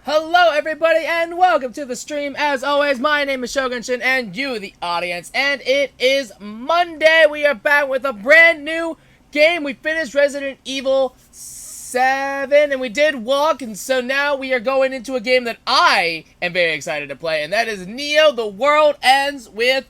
Hello everybody and welcome to the stream. As always, my name is Shogunshin and you, the audience, and it is Monday. We are back with a brand new game. We finished Resident Evil 7 and we did walk, and so now we are going into a game that I am very excited to play, and that is Neo: The World Ends With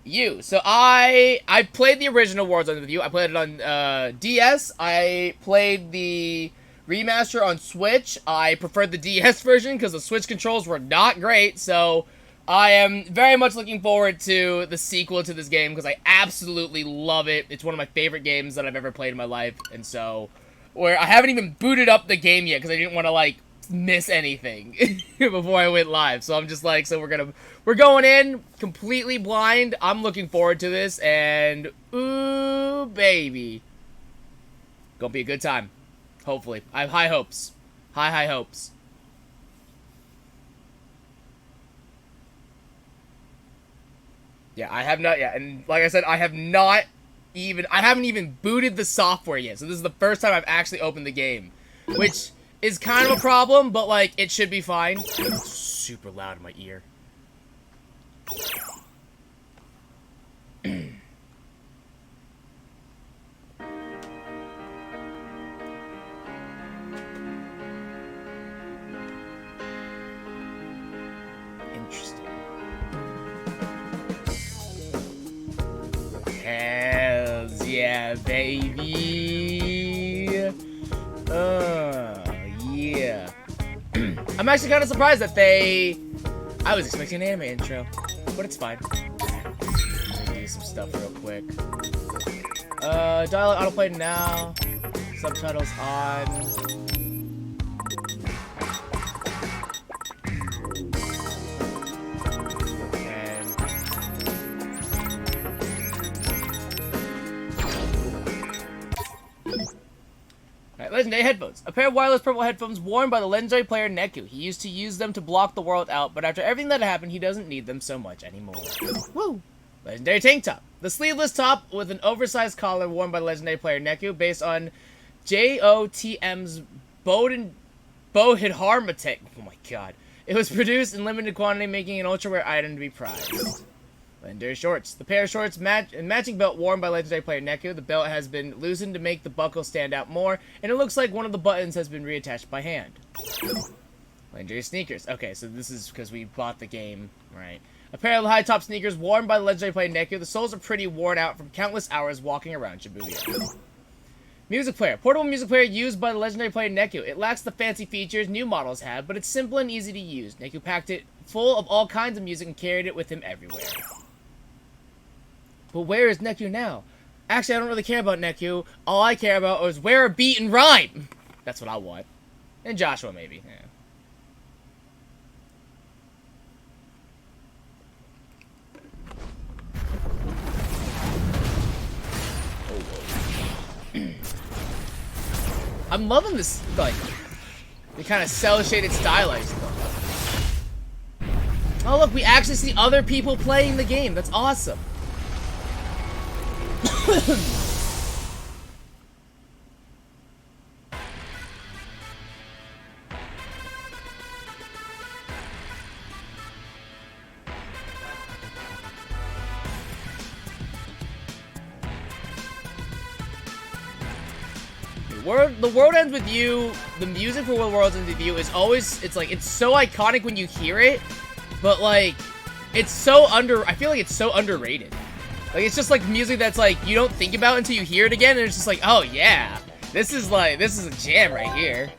You. So I played the original World Ends With You. I played it on DS. I played the remaster on Switch. I preferred the DS version because the Switch controls were not great, so I am very much looking forward to the sequel to this game because I absolutely love it. It's one of my favorite games that I've ever played in my life, and so where I haven't even booted up the game yet because I didn't want to like miss anything before I went live. So I'm just like, so we're going in completely blind. I'm looking forward to this, and ooh baby, gonna be a good time. Hopefully. I have high hopes. High hopes. Yeah, I have not yet. And like I said, I haven't even booted the software yet. So this is the first time I've actually opened the game. Which is kind of a problem, but like, it should be fine. It's super loud in my ear. Hells yeah, baby. Yeah. I'm actually kind of surprised that I was expecting an anime intro, but it's fine. Let me do some stuff real quick. Dialogue autoplay now. Subtitles on. Legendary headphones. A pair of wireless purple headphones worn by the legendary player Neku. He used to use them to block the world out, but after everything that happened, he doesn't need them so much anymore. Woo! Legendary tank top. The sleeveless top with an oversized collar worn by legendary player Neku, based on JOTM's Bohidharma tank. Oh my god. It was produced in limited quantity, making an ultra rare item to be prized. Legendary shorts. The pair of shorts matching belt worn by legendary player Neku. The belt has been loosened to make the buckle stand out more, and it looks like one of the buttons has been reattached by hand. Legendary sneakers. Okay, so this is because we bought the game, right? A pair of high top sneakers worn by the legendary player Neku. The soles are pretty worn out from countless hours walking around Shibuya. Music player. Portable music player used by the legendary player Neku. It lacks the fancy features new models have, but it's simple and easy to use. Neku packed it full of all kinds of music and carried it with him everywhere. But where is Neku now? Actually, I don't really care about Neku. All I care about is where a beat and rhyme. That's what I want. And Joshua, maybe. Yeah. I'm loving this, like, the kind of cel-shaded stylized stuff. Oh, look, we actually see other people playing the game. That's awesome. The World Ends With You, the music for The World Ends With You is always, it's so iconic when you hear it, but like, it's so I feel like it's so underrated. Like, it's just like music that's like, you don't think about until you hear it again, and it's just like, oh yeah, this is a jam right here.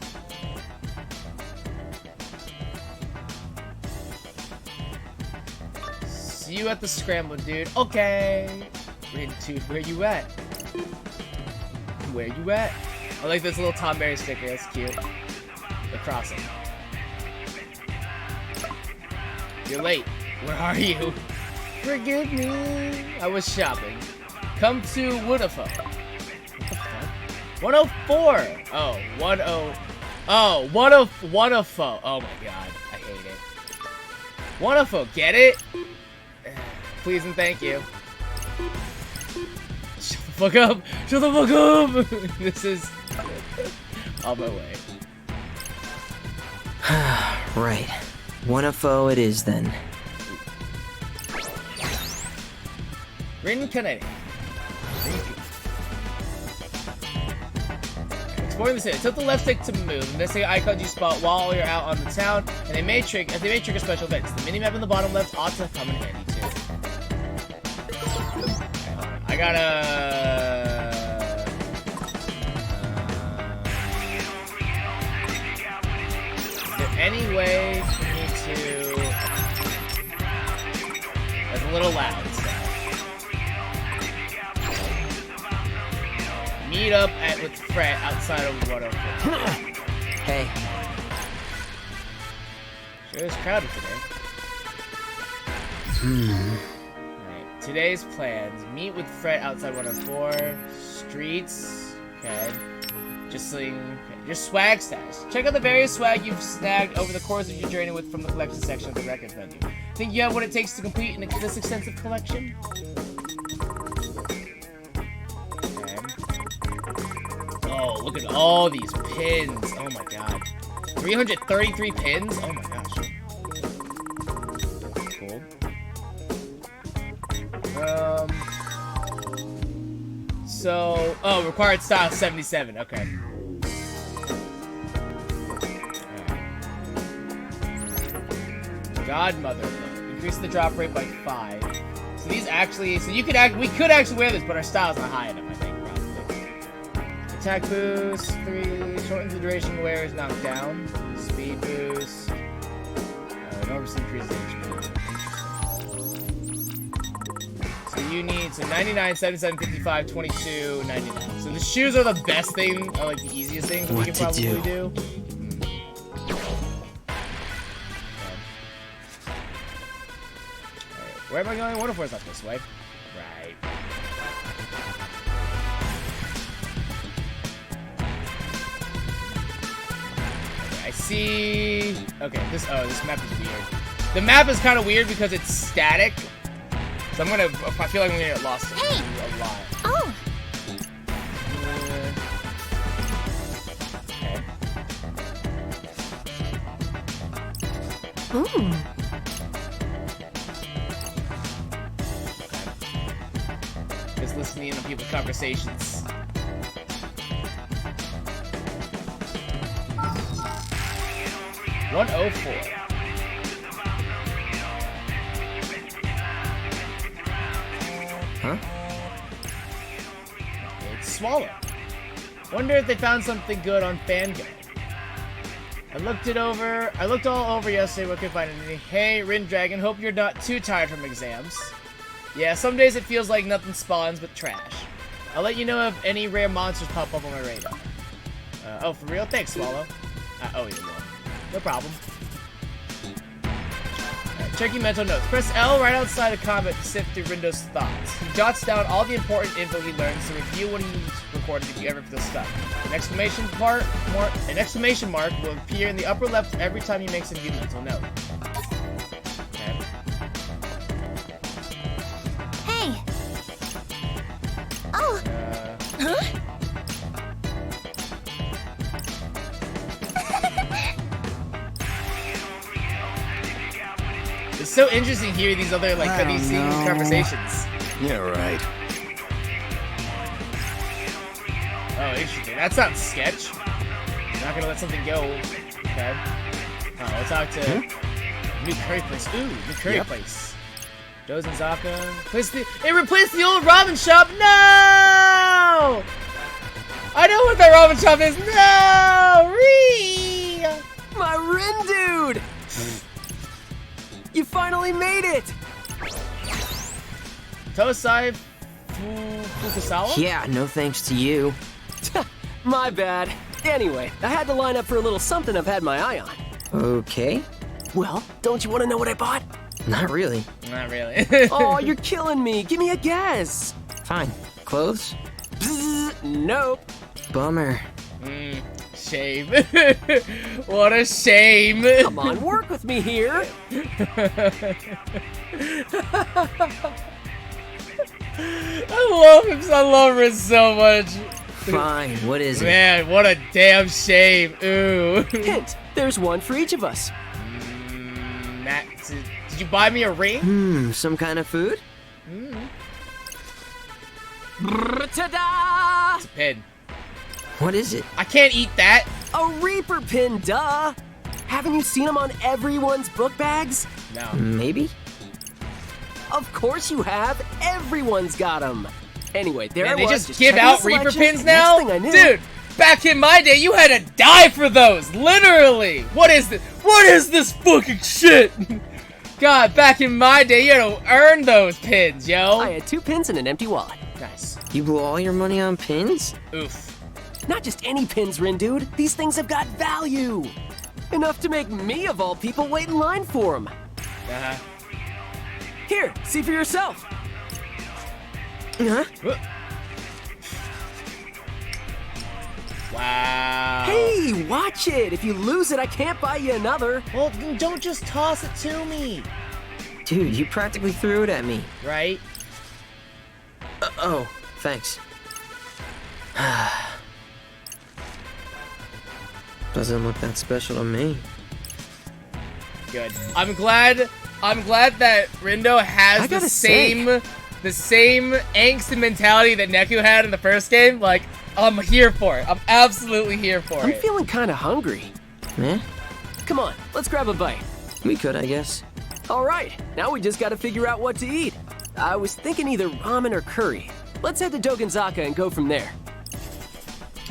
See you at the scramble, dude. Okay. Where you at? Where you at? I like this little Tom Berry sticker, that's cute. The crossing. You're late. Where are you? Forgive me. I was shopping. Come to Woodafo. What the fuck? 104. Oh, 10. Oh, 104. Oh my god. I hate it. 104. Get it? Please and thank you. Shut the fuck up. Shut the fuck up. This is on my way. Right. 1FO it is then. Reincarnating. Exploring the city. Tilt the left stick to move. And this icons you spot while you're out on the town, and they may trigger special events. The minimap in the bottom left ought to come in handy too. I gotta. Is there any way for me to? That's a little loud. Meet up with Fred outside of 104. Hey. Sure is crowded today. Alright, today's plans. Meet with Fred outside 104. Streets. Okay. Just swag stash. Check out the various swag you've snagged over the course of your journey from the collection section of the record menu. Think you have what it takes to complete this extensive collection? Oh, look at all these pins. Oh my god. 333 pins? Oh my gosh. Cool. Oh, required style 77. Okay. Godmother mode. Increase the drop rate by 5. So these actually, we could actually wear this, but our style's not high enough, I think. Attack boost, 3, shortens the duration of wear is knocked down. Speed boost. Enormously increases HP. So you need, 99, 77, 55, 22, 99. So the shoes are the best thing, or like the easiest thing we can probably do. Where am I going? 104 is not this way. Right. I see. Okay, this map is weird. The map is kind of weird because it's static. So I feel like I'm gonna get lost a lot. Oh. Okay. Ooh. Just listening to people's conversations. $104. Huh? It's Swallow. Wonder if they found something good on Fangirl. I looked all over yesterday, but couldn't find anything. Hey, Rin Dragon, hope you're not too tired from exams. Yeah, some days it feels like nothing spawns but trash. I'll let you know if any rare monsters pop up on my radar. Oh, for real? Thanks, Swallow. Oh, you will. No problem. Right, check your mental notes. Press L right outside of combat to sift through Rindo's thoughts. He jots down all the important info he learns to review what he's recorded if you ever feel stuck. An exclamation mark will appear in the upper left every time he makes a new mental note. Okay. Hey. Oh. Huh? It's so interesting hearing these other these conversations. Yeah, right. Oh, interesting. That's not sketch. I'm not gonna let something go. Okay. We'll talk to new curry place. Ooh, new curry place. Doze and Zaka. It replaced the old ramen shop. No! I know what that ramen shop is. No! Ree! My Rin dude! You finally made it! Tosai Fukusawa? Yeah, no thanks to you. My bad. Anyway, I had to line up for a little something I've had my eye on. Okay. Well, don't you want to know what I bought? Not really. Not really. Oh, you're killing me. Give me a guess. Fine. Clothes? Bzz, nope. Bummer. Shame. What a shame. Come on, work with me here. I love him. I love her so much. Fine, what is it? Man, what a damn shame. Ooh. Hint, there's one for each of us. Matt, did you buy me a ring? Some kind of food? Ta-da! It's a pin. What is it? I can't eat that. A Reaper pin, duh! Haven't you seen them on everyone's book bags? No. Maybe? Of course you have. Everyone's got them. Anyway, there Man, I they was. just give checking out the Reaper selection. pins now? Next thing I knew, Dude, back in my day, you had to die for those. Literally. What is this? What is this fucking shit? God, back in my day, you had to earn those pins, yo. I had 2 pins and an empty wallet. Nice. You blew all your money on pins? Oof. Not just any pins, Rin, dude. These things have got value. Enough to make me, of all people, wait in line for them. Uh-huh. Here, see for yourself. Huh? Wow. Hey, watch it. If you lose it, I can't buy you another. Well, then don't just toss it to me. Dude, you practically threw it at me. Right? Oh, thanks. Doesn't look that special to me. Good. I'm glad that Rindo has I the gotta same angst and mentality that Neku had in the first game. Like, I'm here for it. I'm absolutely here for I'm it. feeling kind of hungry. Eh? Come on, let's grab a bite. We could, I guess. All right, now we just got to figure out what to eat. I was thinking either ramen or curry. Let's head to Dogenzaka and go from there.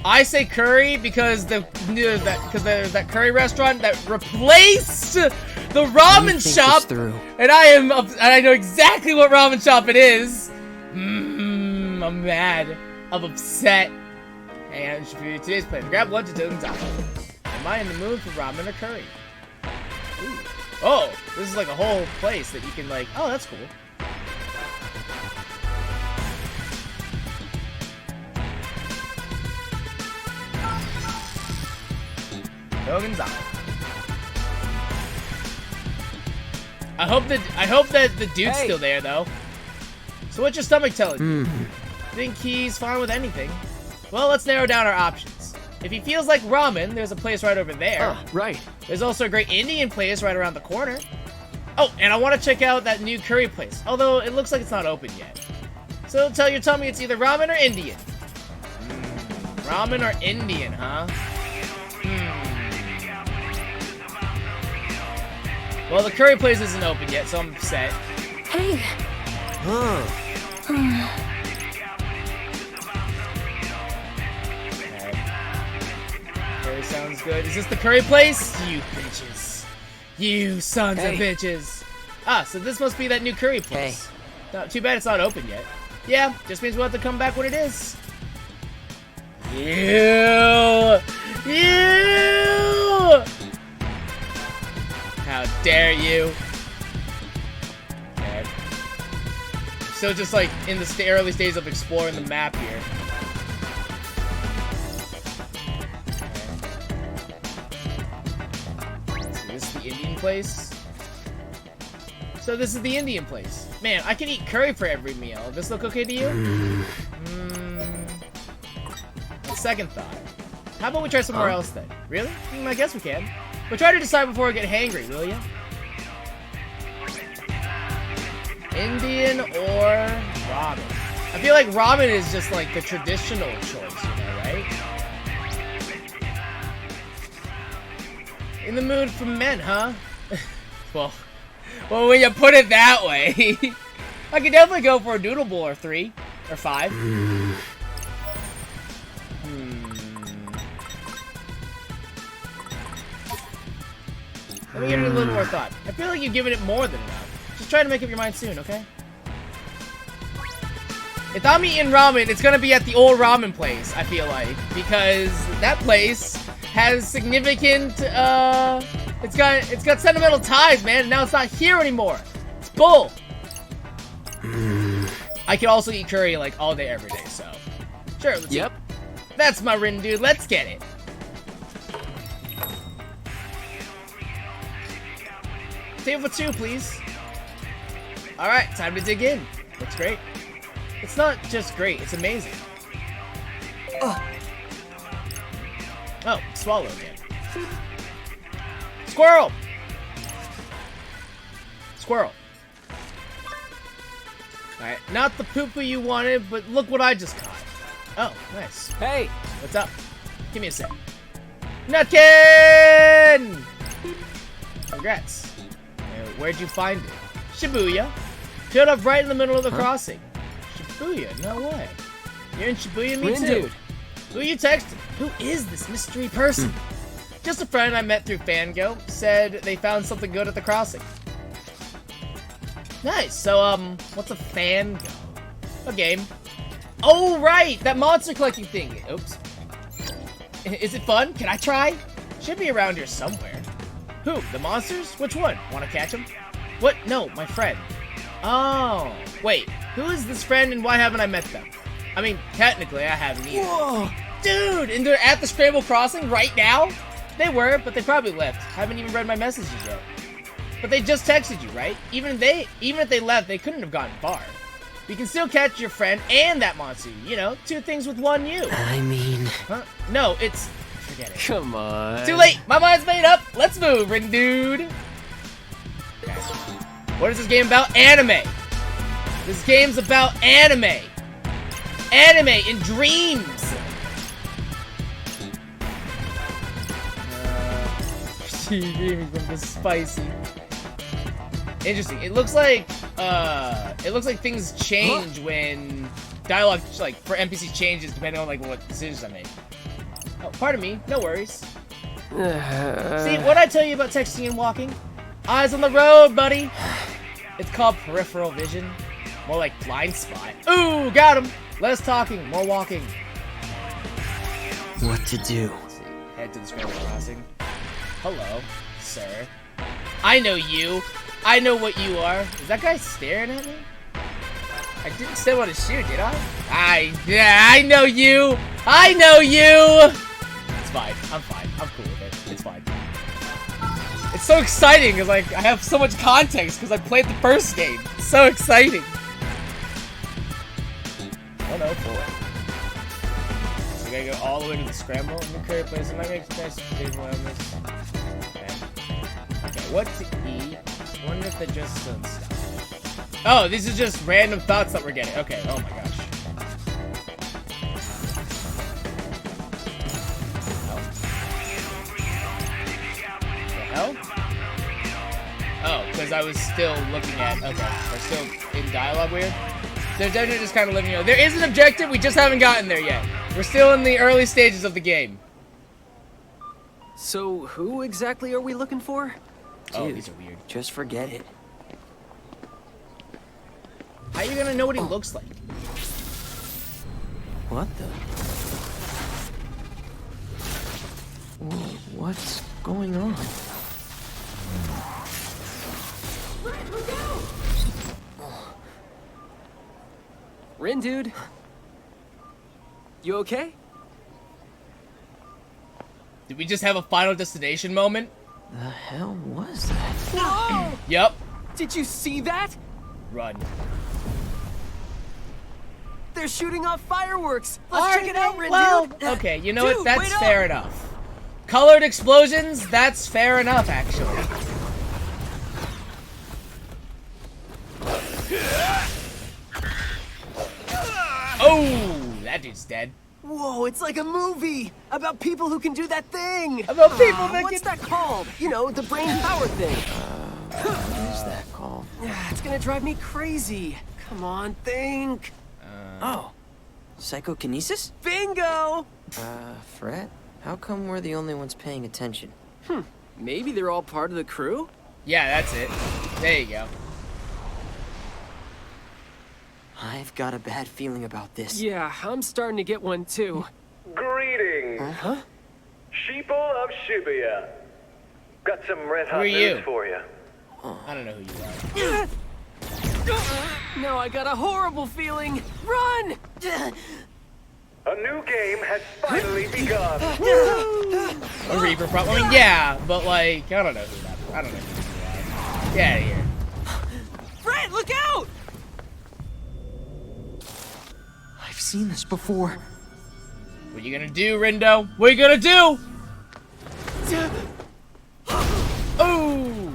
I say curry because there's that curry restaurant that replaced the ramen shop, and I know exactly what ramen shop it is. I'm mad. I'm upset. And today's plan: grab lunch at Dogenzaka. Am I in the mood for ramen or curry? Ooh. Oh, this is like a whole place that you can like. Oh, that's cool. Dogenzaka. I hope that the dude's still there though. So what's your stomach telling you? Think he's fine with anything? Well, let's narrow down our options. If he feels like ramen, there's a place right over there. Right. There's also a great Indian place right around the corner. Oh, and I want to check out that new curry place, although it looks like it's not open yet. So tell your tummy it's either ramen or Indian. Ramen or Indian, huh? Well, the curry place isn't open yet, so I'm upset. Hey. Huh. Okay. Curry sounds good. Is this the curry place? You bitches. You sons of bitches. Ah, so this must be that new curry place. No, too bad it's not open yet. Yeah, just means we'll have to come back when it is. You! How dare you? Okay. Still just like in the early stages of exploring the map here. Okay. So this is the Indian place. So this is the Indian place. Man, I can eat curry for every meal. Does this look okay to you? On second thought. How about we try somewhere else then? Really? I guess we can. But try to decide before we get hangry, will ya? Indian or ramen? I feel like ramen is just like the traditional choice, you know, right? In the mood for men, huh? well, when you put it that way, I could definitely go for a noodle bowl or 3 or 5. Let me give it a little more thought. I feel like you've given it more than enough. Just try to make up your mind soon, okay? If I'm eating ramen, it's gonna be at the old ramen place, I feel like. Because that place has significant, it's got sentimental ties, man, and now it's not here anymore. It's bull. I can also eat curry, like, all day, every day, so. Sure, let's eat. That's my Rin, dude. Let's get it. Table for 2, please. Alright, time to dig in. Looks great. It's not just great, it's amazing. Oh, swallow again. Squirrel! Squirrel. Alright, not the poo-poo you wanted, but look what I just caught. Oh, nice. Hey, What's up? Give me a sec. Nutkin! Congrats. Where'd you find it? Shibuya. Showed up right in the middle of the crossing. Shibuya? No way. You're in Shibuya? Me Rin too. dude. Who you texting? Who is this mystery person? Just a friend I met through Fango. Said they found something good at the crossing. Nice. So, what's a Fango? A game. Oh, right! That monster collecting thing. Oops. Is it fun? Can I try? Should be around here somewhere. Who? The monsters? Which one? Want to catch them? What? No, my friend. Oh. Wait. Who is this friend and why haven't I met them? I mean, technically, I haven't either. Whoa. Dude, and they're at the Scramble Crossing right now? They were, but they probably left. Haven't even read my messages yet. But they just texted you, right? Even if they left, they couldn't have gotten far. You can still catch your friend and that monster. You know, two things with one you. I mean... Huh? No, it's... Forget it. Come on. Too late! My mind's made up! Let's move, Ring Dude! Okay. What is this game about? Anime! This game's about anime! Anime in dreams! Dreaming from the spicy. Interesting. It looks like things change when dialogue, like, for NPCs changes depending on, like, what decisions I make. Oh, pardon me. No worries. See, what I tell you about texting and walking? Eyes on the road, buddy. It's called peripheral vision. More like blind spot. Ooh, got him. Less talking, more walking. What to do? Let's see. Head to the Scramble Crossing. Hello, sir. I know you. I know what you are. Is that guy staring at me? I didn't say what to shoot, did I? Yeah, I know you. I know you. It's fine. I'm fine. I'm cool with it. It's fine. It's so exciting because, like, I have so much context because I played the first game. It's so exciting. 104. So we gotta go all the way to the Scramble. In the current place, it might make nice table on this. Okay, what to eat? Wonder if they're just some stuff. Oh, these are just random thoughts that we're getting. Okay, oh my gosh. The hell? Oh, because I was still looking at... Okay, we're still in dialogue weird. They're definitely just kind of living, you know. There is an objective, we just haven't gotten there yet. We're still in the early stages of the game. So, who exactly are we looking for? Oh, Dude, these are weird. just forget it. How are you gonna know what he looks like? What the? Whoa, what's going on? Rin dude. You okay? Did we just have a Final Destination moment? The hell was that? Whoa! Yup. Did you see that? Run. They're shooting off fireworks. Let's check it out, Rin Well, dude. okay, you know Dude, what? That's wait fair up. enough. Colored explosions? That's fair enough, actually. Oh, that dude's dead. Whoa, it's like a movie about people who can do that thing. About people that What's can... that called? You know, the brain power thing. What is that called? It's gonna drive me crazy. Come on, think. Oh, psychokinesis? Bingo! Fred? How come we're the only ones paying attention? Maybe they're all part of the crew? Yeah, that's it. There you go. I've got a bad feeling about this. Yeah, I'm starting to get one too. Greetings, Huh? sheeple of Shibuya. Got some red Who hot are you? news for you. I don't know who you are. Now I got a horrible feeling. Run! A new game has finally begun. A Reaper problem. I mean, yeah, but like, I don't know who that is. I don't know who you are. Get out of here. Fred, look out! I've seen this before. What you gonna do, Rindo? What you gonna do? Oh!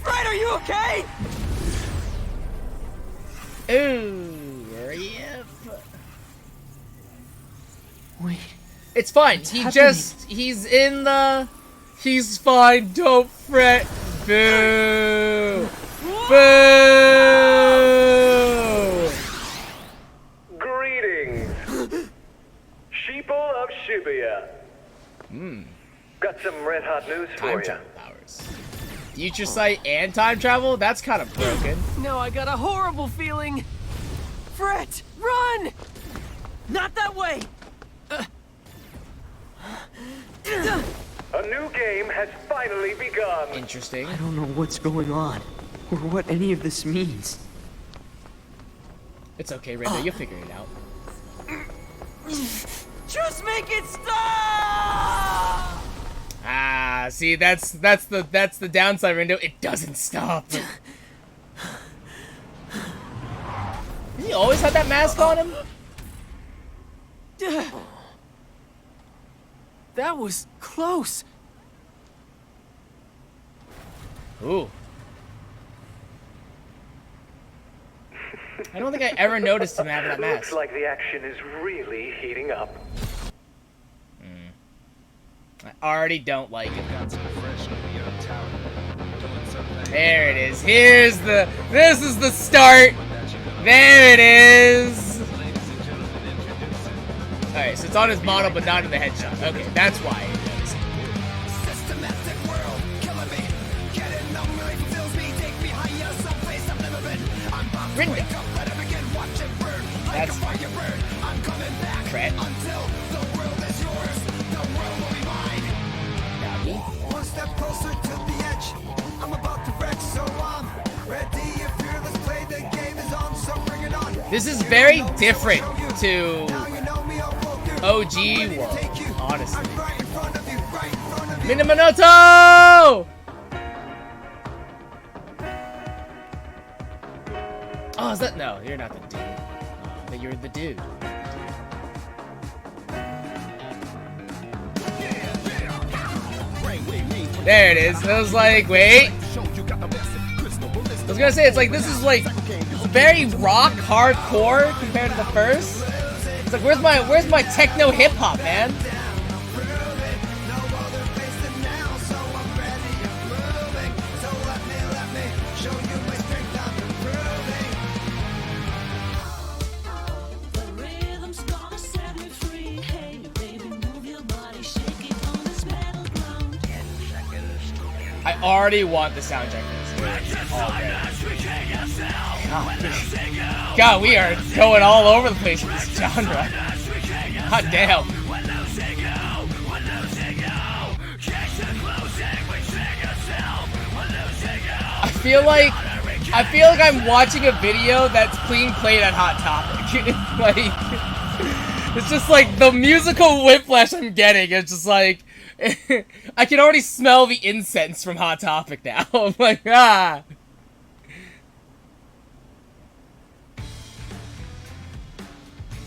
Fred, are you okay? Ooh, yep. Wait. It's fine. happening? He's fine. Don't fret. Boo. Boo. Greetings, sheeple of Shibuya. Got some red hot news for Time you. travel powers. Future sight and time travel? That's kind of broken. No, I got a horrible feeling. Fred, run! Not that way! A new game has finally begun. Interesting. I don't know what's going on, or what any of this means. It's okay, Rindo. You'll figure it out. Just make it stop! Ah, see, that's the downside, Rindo. It doesn't stop. He always had that mask on him? That was close. Ooh. I don't think I ever noticed him having that mask. Looks like the action is really heating up. I already don't like it. There it is. This is the start. There it is. Alright, so it's on his model, but not in the headshot. Okay, that's why it does. Rindo. That's Fred. One step closer to the edge. I'm about to wreck, so I'm ready. If fearless play, the game is on, so bring it on. This is very different to Now you know me, I'll walk you. OG World, Take you. honestly. I'm right in front of you, right in front of you. Minamoto! Oh, is that? No, you're not the dude. But you're the dude. There it is. I was like, wait. I was gonna say, it's like, this is like very rock hardcore compared to the first. It's like, where's my techno hip hop, man? I already want the soundtrack for this game. God, we are going all over the place with this genre. God damn. I feel like I'm watching a video that's being played on Hot Topic. Like, it's just like the musical whiplash I'm getting. It's just like, I can already smell the incense from Hot Topic now. I'm like, ah.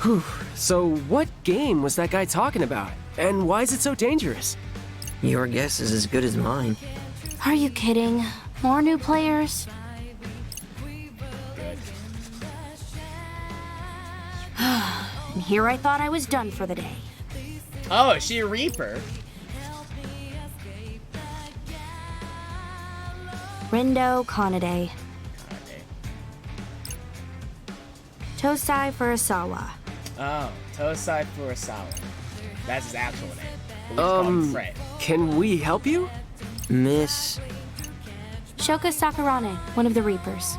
Whew. So what game was that guy talking about? And why is it so dangerous? Your guess is as good as mine. Are you kidding? More new players? And here I thought I was done for the day. Oh, is she a Reaper? Rindo Kanade. Tosai Furusawa. Oh, Tosai Furusawa. That's his actual name. We just call him Fred. Can we help you? Miss... Shoka Sakurane, one of the Reapers.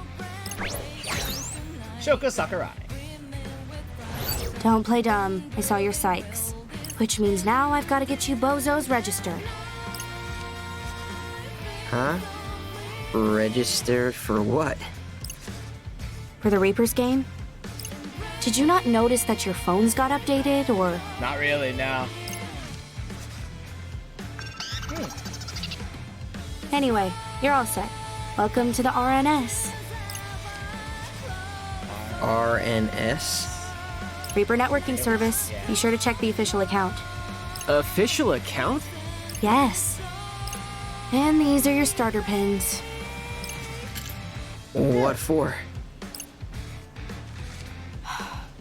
Shoko Sakurai. Don't play dumb. I saw your Sykes. Which means now I've got to get you bozos registered. Huh? Registered for what? For the Reapers game? Did you not notice that your phones got updated, or... Not really, no. Anyway, you're all set. Welcome to the RNS. RNS? Reaper networking service. Be sure to check the official account. Official account? Yes. And these are your starter pins. What for?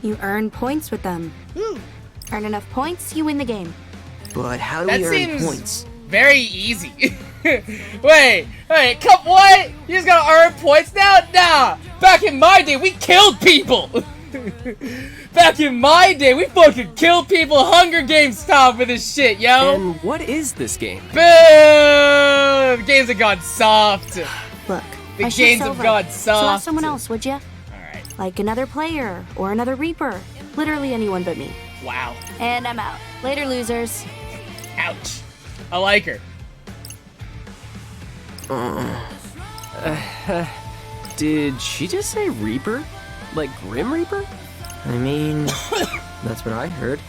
You earn points with them. Earn enough points, you win the game. But how do That we earn seems points? very easy. wait, come what? You just gotta earn points now? Nah! Back in my day, we killed people! Back in my day, we fucking killed people Hunger Games style for this shit, yo! And what is this game? Boom! Games have gone soft. Look, The I should games sell have them. gone So ask soft. someone else, would ya? Alright, Like another player or another Reaper. Literally anyone but me. wow. And I'm out. Later, losers. Ouch. I like her. Did she just say Reaper? Like Grim Reaper? I mean, that's what I heard.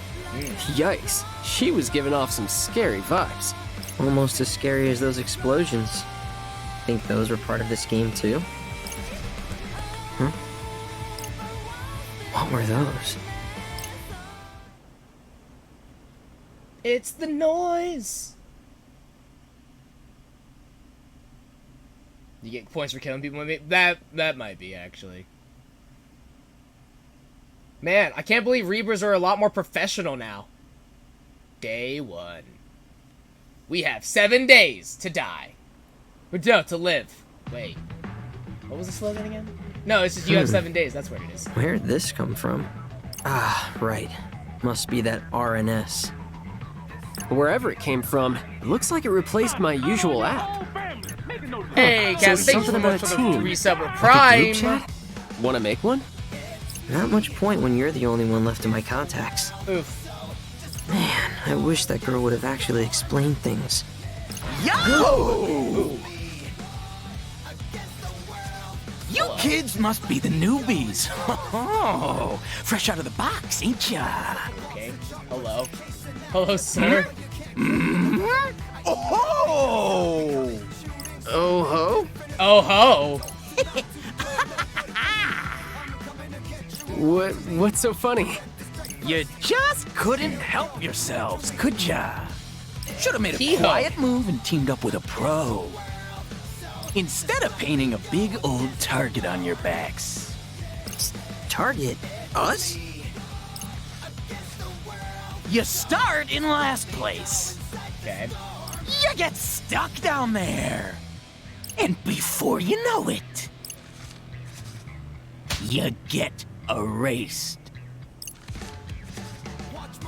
Yikes, she was giving off some scary vibes. Almost as scary as those explosions. Think those were part of this game too? Huh? What were those? It's the noise. You get points for killing people. Maybe that might be actually. Man, I can't believe Reapers are a lot more professional now. Day 1. We have 7 days to die. No, to live. Wait. What was the slogan again? No, it's just you have 7 days. That's what it is. Where'd this come from? Ah, right. Must be that RNS. Wherever it came from, it looks like it replaced my usual app. Hey, Captain, thank you something so much about for a the team. 3-sub Like a Prime. group chat? Wanna make one? Not much point when you're the only one left in my contacts. Oof. Man, I wish that girl would have actually explained things. Yo! You kids must be the newbies. Oh, fresh out of the box, ain't ya? Okay. Hello. Hello, sir. Oh! Oh ho? Oh ho. What's so funny? You just couldn't help yourselves, could ya? Should have made a Hee-ho. quiet move and teamed up with a pro. Instead of painting a big old target on your backs. Target? Us? You start in last place. Okay. You get stuck down there. And before you know it, you get erased.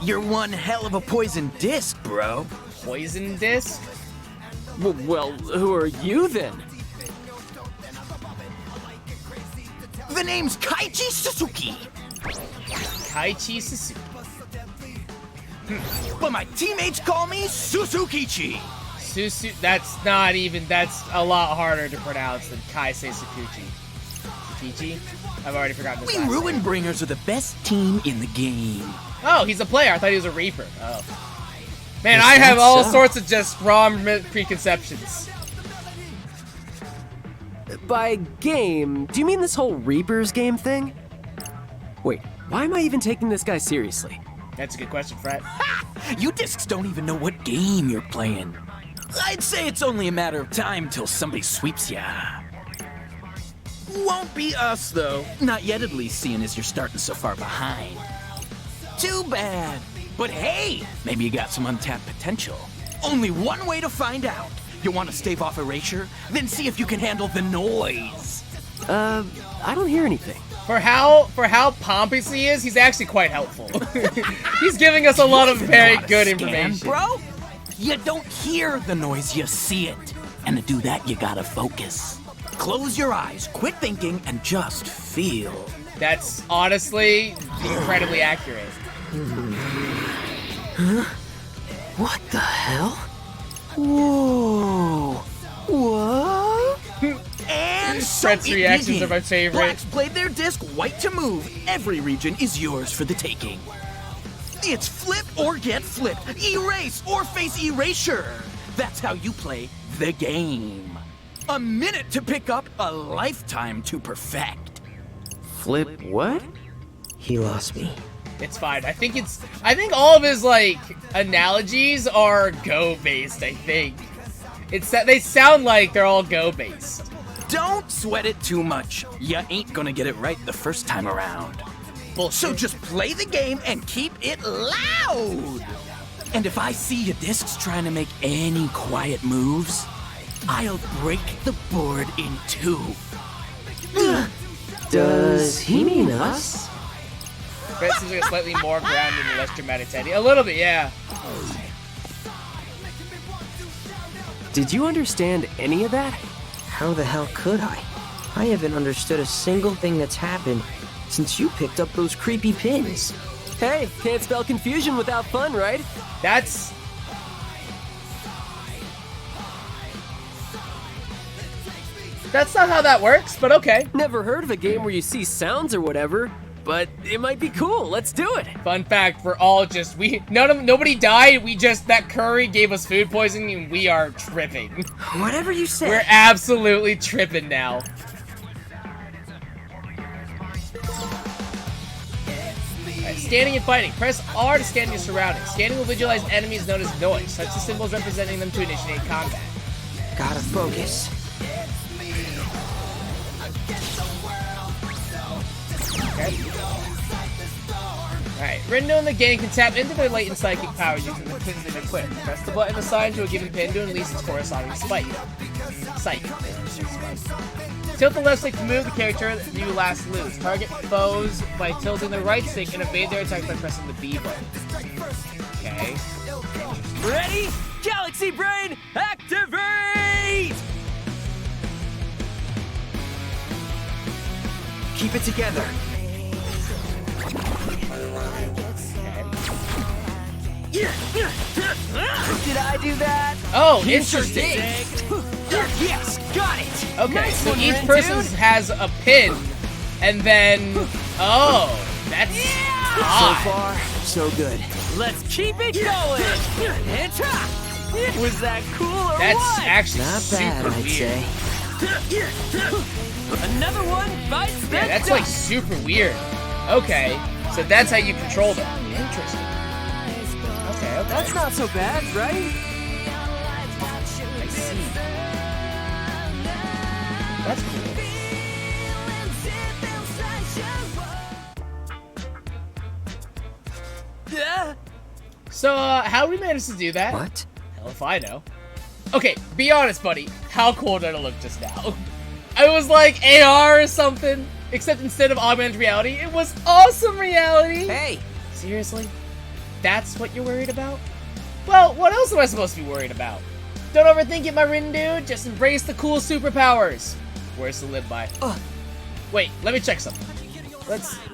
You're one hell of a poison disc, bro. Poison disc? Well, who are you then? The name's Kaichi Suzuki, Kaichi Suzuki. but my teammates call me Suzukichi. That's not even, that's a lot harder to pronounce than Kaisei Sakuchi. Sakichi? I've already forgotten his We last Ruin name. Bringers are the best team in the game. Oh, he's a player. I thought he was a Reaper. Oh. Man, Is I have that all so? sorts of just wrong preconceptions. By game, do you mean this whole Reapers game thing? Wait, why am I even taking this guy seriously? That's a good question, Fred. You discs don't even know what game you're playing. I'd say it's only a matter of time till somebody sweeps ya. Won't be us, though. Not yet, at least, seeing as you're starting so far behind. Too bad. But hey, maybe you got some untapped potential. Only one way to find out. You want to stave off erasure? Then see if you can handle the noise. I don't hear anything. For how pompous he is, he's actually quite helpful. He's giving us a lot of very Know how to good scan, information. bro. You don't hear the noise, you see it. And to do that, you gotta focus. Close your eyes, quit thinking, and just feel. That's honestly incredibly accurate. What the hell? Whoa. What? And so Fred's it reactions begins. are my favorite. Blacks played their disc white to move. Every region is yours for the taking. It's flip or get flipped, erase or face erasure. That's how you play the game. A minute to pick up, a lifetime to perfect. Flip what? He lost me. It's fine. I think all of his, like, analogies are Go-based, I think. They sound like they're all Go-based. Don't sweat it too much. You ain't gonna get it right the first time around. Bullshit. So just play the game and keep it loud! And if I see your discs trying to make any quiet moves, I'll break the board in two. Does he mean us? Brett seems like a slightly more grounded and less dramatic Teddy. A little bit, yeah. Did you understand any of that? How the hell could I? I haven't understood a single thing that's happened since you picked up those creepy pins. Hey, can't spell confusion without fun, right? That's not how that works, but okay. Never heard of a game where you see sounds or whatever, but it might be cool. Let's do it. Fun fact, we're all just, nobody died, that curry gave us food poisoning and we are tripping. Whatever you say. We're absolutely tripping now. Alright, scanning and fighting. Press R to scan your surroundings. Scanning will visualize enemies known as noise. Touch the symbols representing them to initiate combat. Gotta focus. Okay. Alright, Rindu and the gang can tap into their latent psychic powers using the pins they've equipped. Press the button assigned to a given pin to unleash its corresponding spike. Tilt the left stick to move the character you last lose. Target foes by tilting the right stick and evade their attacks by pressing the B button. Okay. Ready? Galaxy Brain, activate! Keep it together. Did I do that? Oh, interesting. Yes, got it. Okay, Nice so one, each Ren, person dude. has a pin, and then that's So odd. far, so good. Let's keep it going. And ta! Was that cool or That's what? actually Not super bad, I'd weird. say. Another one bites the Yeah, that's like super weird. Okay, so that's how you control them. Interesting. Okay. That's not so bad, right? I see. That's cool. Yeah. So, how we managed to do that? What? Hell if I know. Okay, be honest, buddy. How cool did it look just now? I was like AR or something, except instead of augmented reality, it was awesome reality. Hey! Seriously? That's what you're worried about? Well, what else am I supposed to be worried about? Don't overthink it, my Rin dude. Just embrace the cool superpowers. Words to live by. Wait, let me check something.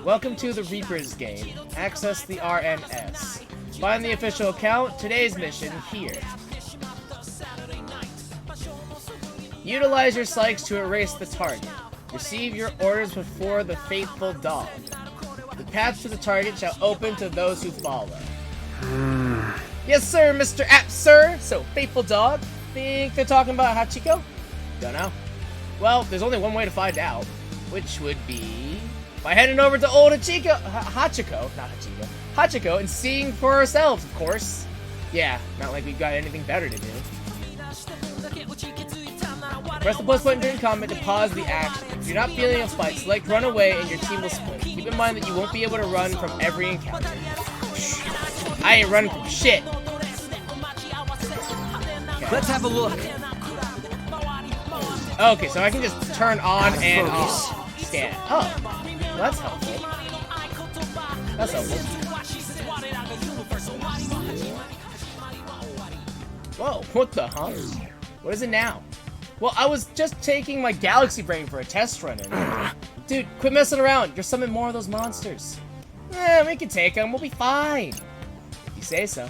Welcome to the Reaper's game. Access the RNS. Find the official account. Today's mission here. Utilize your psychs to erase the target. Receive your orders before the faithful dog. The path to the target shall open to those who follow. Yes, sir, Mr. App, sir. So, faithful dog. Think they're talking about Hachiko? Don't know. Well, there's only one way to find out, which would be by heading over to old Hachiko, and seeing for ourselves, of course. Yeah, not like we've got anything better to do. Press the plus button during combat to pause the action. If you're not feeling a fight, select run away and your team will split. Keep in mind that you won't be able to run from every encounter. I ain't running from shit. Let's have a look. Okay, so I can just turn on and off. Scan. Oh, well, that's helpful. That's helpful. Whoa, what the huh? What is it now? Well, I was just taking my Galaxy Brain for a test run. Dude, quit messing around. You're summoning more of those monsters. We can take them. We'll be fine. If you say so.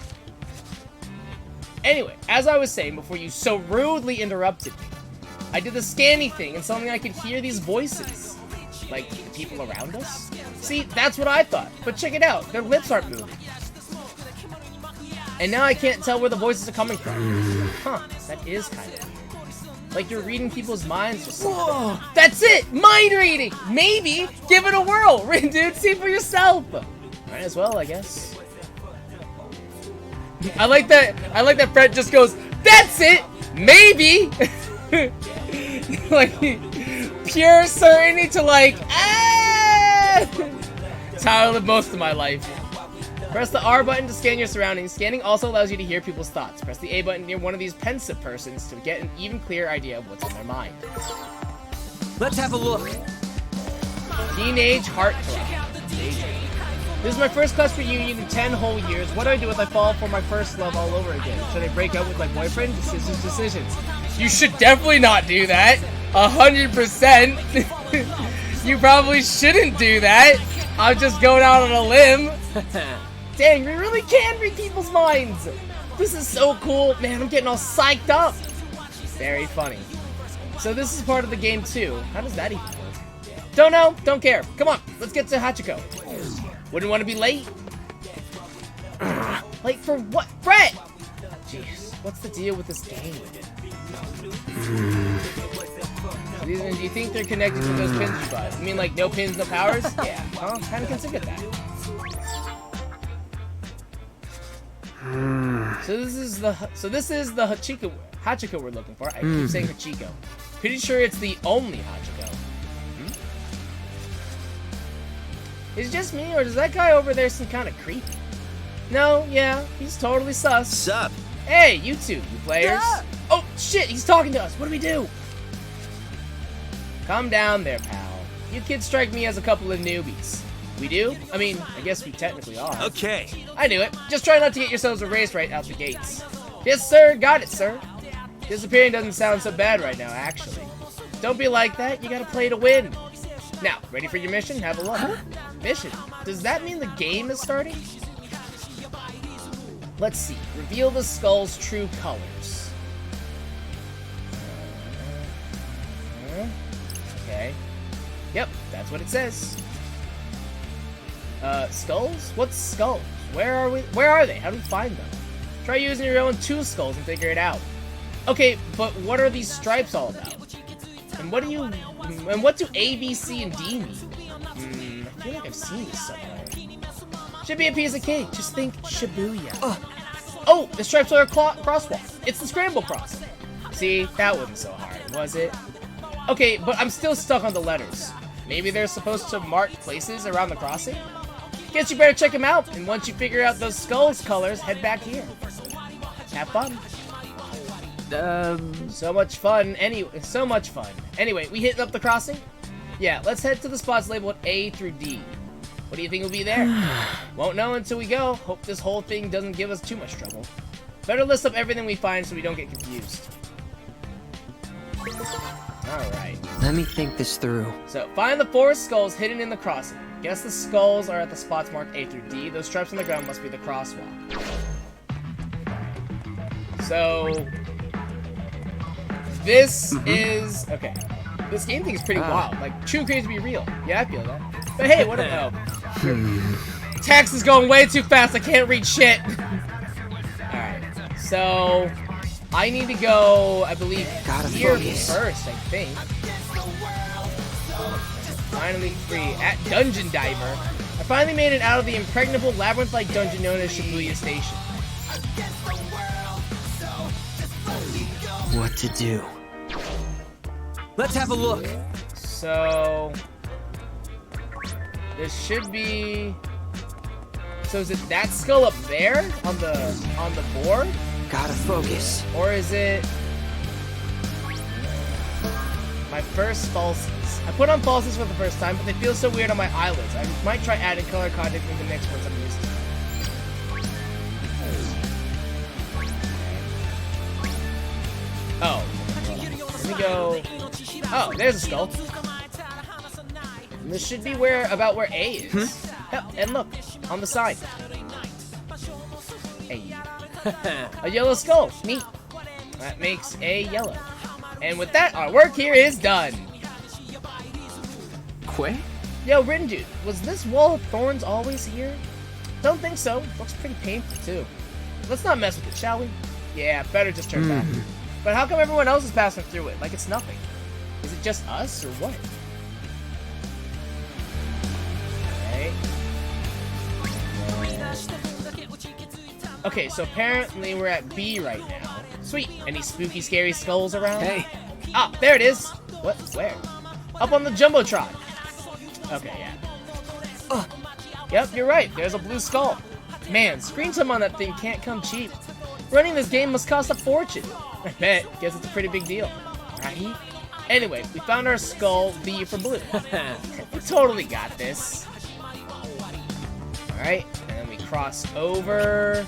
Anyway, as I was saying before you so rudely interrupted me, I did the scanning thing and suddenly I could hear these voices. Like, the people around us? See, that's what I thought. But check it out. Their lips aren't moving. And now I can't tell where the voices are coming from. Huh, that is kind of weird. Like you're reading people's minds or something. Whoa. That's it! Mind reading! Maybe! Give it a whirl! Dude, see for yourself! Might as well, I guess. I like that Fred just goes, that's it! Maybe! Like, pure certainty to like, It's how I live most of my life. Press the R button to scan your surroundings. Scanning also allows you to hear people's thoughts. Press the A button near one of these pensive persons to get an even clearer idea of what's on their mind. Let's have a look. Teenage Heartthrob. This is my first class reunion in 10 whole years. What do I do if I fall for my first love all over again? Should I break up with my boyfriend? Decisions. You should definitely not do that. 100%. You probably shouldn't do that. I'm just going out on a limb. Dang, we really can read people's minds. This is so cool. Man, I'm getting all psyched up. Very funny. So this is part of the game too. How does that even work? Don't know. Don't care. Come on. Let's get to Hachiko. Wouldn't want to be late. Late for what? Brett! Jeez, what's the deal with this game? Do you think they're connected to those pins you bought? You mean like no pins, no powers? Yeah, huh? Kind of considered that. So this is the Hachiko we're looking for. I keep saying Hachiko. Pretty sure it's the only Hachiko. Is it just me, or does that guy over there seem kind of creepy? No, yeah, he's totally sus. Sup? Hey, you two, you players. Yeah. Oh, shit, he's talking to us. What do we do? Calm down there, pal. You kids strike me as a couple of newbies. We do? I mean, I guess we technically are. Okay. I knew it. Just try not to get yourselves erased right out the gates. Yes, sir. Got it, sir. Disappearing doesn't sound so bad right now, actually. Don't be like that. You gotta play to win. Now, ready for your mission? Have a look. Huh? Mission? Does that mean the game is starting? Let's see. Reveal the skull's true colors. Okay. Yep, that's what it says. Skulls? What's skulls? Where are we? Where are they? How do we find them? Try using your own 2 skulls and figure it out. Okay, but what are these stripes all about? And what do A, B, C, and D mean? I feel like I've seen this somewhere. Should be a piece of cake. Just think Shibuya. Oh, the stripes are a crosswalk. It's the scramble cross. See, that wasn't so hard, was it? Okay, but I'm still stuck on the letters. Maybe they're supposed to mark places around the crossing? Guess you better check them out, and once you figure out those skulls colors, head back here. Have fun. So much fun. So much fun. Anyway, we hitting up the crossing? Yeah, let's head to the spots labeled A through D. What do you think will be there? Won't know until we go. Hope this whole thing doesn't give us too much trouble. Better list up everything we find so we don't get confused. Alright. Let me think this through. So, find the 4 skulls hidden in the crossing. Guess the skulls are at the spots marked A through D. Those stripes on the ground must be the crosswalk. So, this is... Okay. This game thing is pretty wild. Like, too crazy to be real. Yeah, I feel that. But hey, what a... Oh. Text is going way too fast. I can't read shit. Alright. So... I need to go, I believe, here first, I think. Finally free. At Dungeon Diver. I finally made it out of the impregnable labyrinth-like dungeon known as Shibuya Station. What to do? Let's have a look. So... This should be... So is it that skull up there? On the board? Gotta focus. Or is it my first falsies? I put on falsies for the first time, but they feel so weird on my eyelids. I might try adding color content in the next ones I'm used to. Oh. Let me go. Oh, there's a skull. And this should be about where A is. Yep, and look, on the side. Hey. A yellow skull. Neat. That makes A yellow. And with that, our work here is done. Quay? Yo, Rin Dude, was this wall of thorns always here? Don't think so. Looks pretty painful, too. Let's not mess with it, shall we? Yeah, better just turn back. But how come everyone else is passing through it? Like it's nothing. Is it just us, or what? Okay. Okay, so apparently we're at B right now. Sweet. Any spooky, scary skulls around? Hey. Ah, there it is. What? Where? Up on the Jumbotron. Okay, yeah. Yep, you're right. There's a blue skull. Man, screen time on that thing can't come cheap. Running this game must cost a fortune. I bet. Guess it's a pretty big deal. Right? Anyway, we found our skull, B for blue. We totally got this. Alright, and then we cross over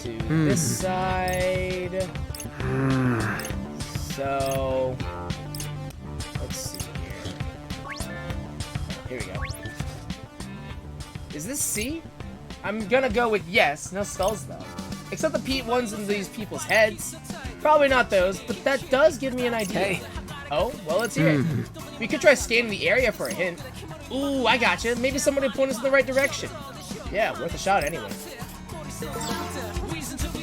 to this side. So, let's see here. Here we go. Is this C? I'm gonna go with yes. No skulls though. Except the Pt1s in these people's heads. Probably not those, but that does give me an idea. Hey. Oh, well, let's hear it. We could try scanning the area for a hint. Ooh, I gotcha. Maybe someone would point us in the right direction. Yeah, worth a shot anyway.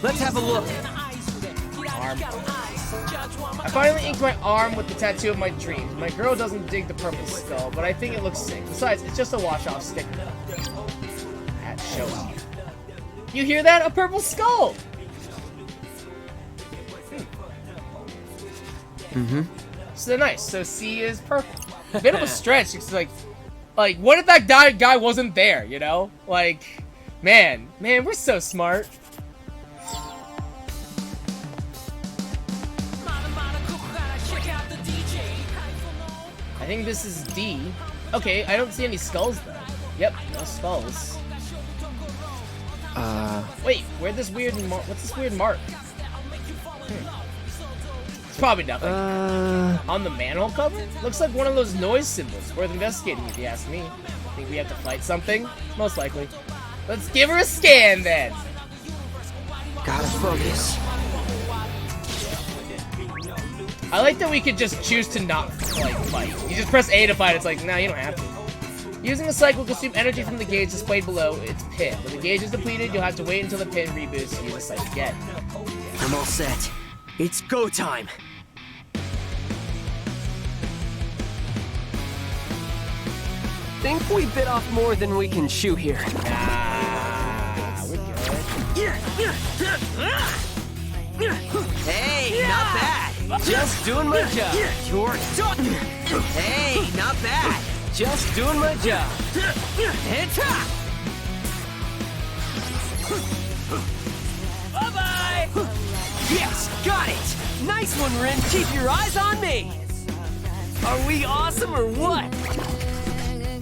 Let's have a look. Arm. I finally inked my arm with the tattoo of my dreams. My girl doesn't dig the purple skull, but I think it looks sick. Besides, it's just a wash-off sticker. At show off. You hear that? A purple skull! So nice. So C is purple. Bit of a stretch. It's like, what if that guy wasn't there? You know, like, man, we're so smart. I think this is D. Okay, I don't see any skulls though. Yep, no skulls. Wait, what's this weird mark? It's probably nothing. On the manhole cover? Looks like one of those noise symbols. Worth investigating if you ask me. Think we have to fight something? Most likely. Let's give her a scan then. Gotta focus. I like that we could just choose to not, fight. You just press A to fight, it's like, nah, you don't have to. Using a cycle will consume energy from the gauge displayed below its pin. When the gauge is depleted, you'll have to wait until the pin reboots to use the cycle again. I'm all set. It's go time. Think we bit off more than we can chew here. Ah, we're good. Hey, not bad. Just doing my job. You're done. Hey, not bad. Just doing my job. And top. Bye-bye. Yes, got it. Nice one, Rin. Keep your eyes on me. Are we awesome or what?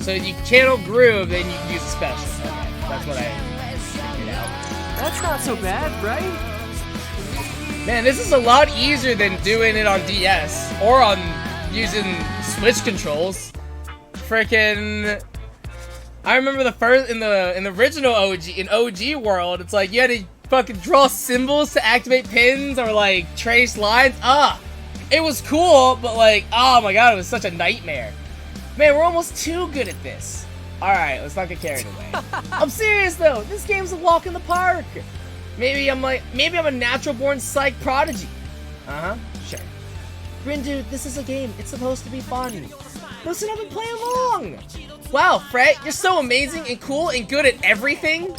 So you channel groove, then you can use a special. Okay, that's what I figured out. That's not so bad, right? Man, this is a lot easier than doing it on DS or on using Switch controls. Freaking, I remember the first in the original OG world, it's like you had to fucking draw symbols to activate pins or like trace lines. It was cool, but like, oh my god, it was such a nightmare. Man, we're almost too good at this. All right, let's not get carried away. I'm serious though. This game's a walk in the park. Maybe I'm a natural-born psych prodigy. Sure. Grin dude, this is a game. It's supposed to be fun. Listen up and play along. Wow, Fred, you're so amazing and cool and good at everything.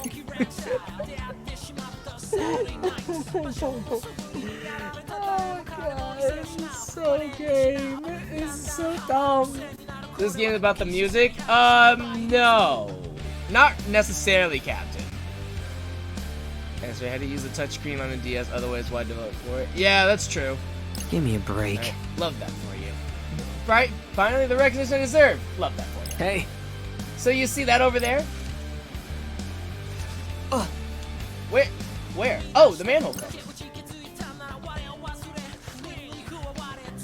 Oh god, this is so game. This is so dumb. This game is about the music? No. Not necessarily, Captain. Okay, so I had to use the touchscreen on the DS, otherwise why develop for it? Yeah, that's true. Give me a break. Right. Love that for you. Right? Finally, the recognition deserved. Love that for you. Hey. So you see that over there? Where? Oh, the manhole cover.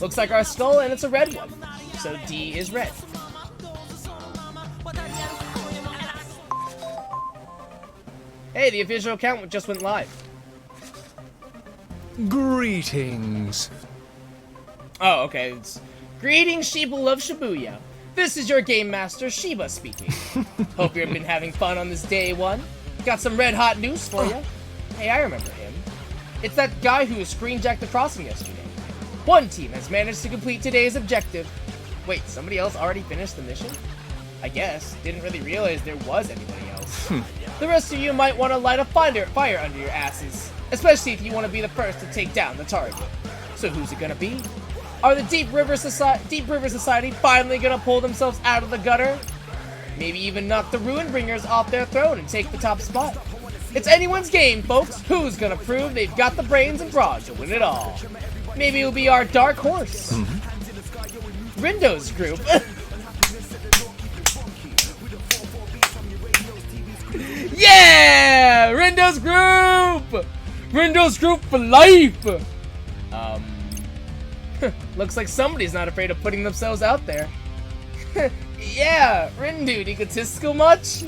Looks like our skull, and it's a red one. So D is red. Hey, the official account just went live. Greetings. Oh, okay. It's greetings, sheeple of Shibuya. This is your game master, Shiba, speaking. Hope you've been having fun on this day one. Got some red hot news for you. Hey, I remember him. It's that guy who screen-jacked the crossing yesterday. One team has managed to complete today's objective. Wait, somebody else already finished the mission? I guess. Didn't really realize there was anybody else. The rest of you might want to light a fire under your asses. Especially if you want to be the first to take down the target. So who's it gonna be? Are the Deep River Society finally gonna pull themselves out of the gutter? Maybe even knock the Ruinbringers off their throne and take the top spot. It's anyone's game, folks. Who's gonna prove they've got the brains and broad to win it all? Maybe it'll be our dark horse. Rindo's group. Yeah! Rindo's group! Rindo's group for life! Looks like somebody's not afraid of putting themselves out there. Yeah, Rindude, egotistical much?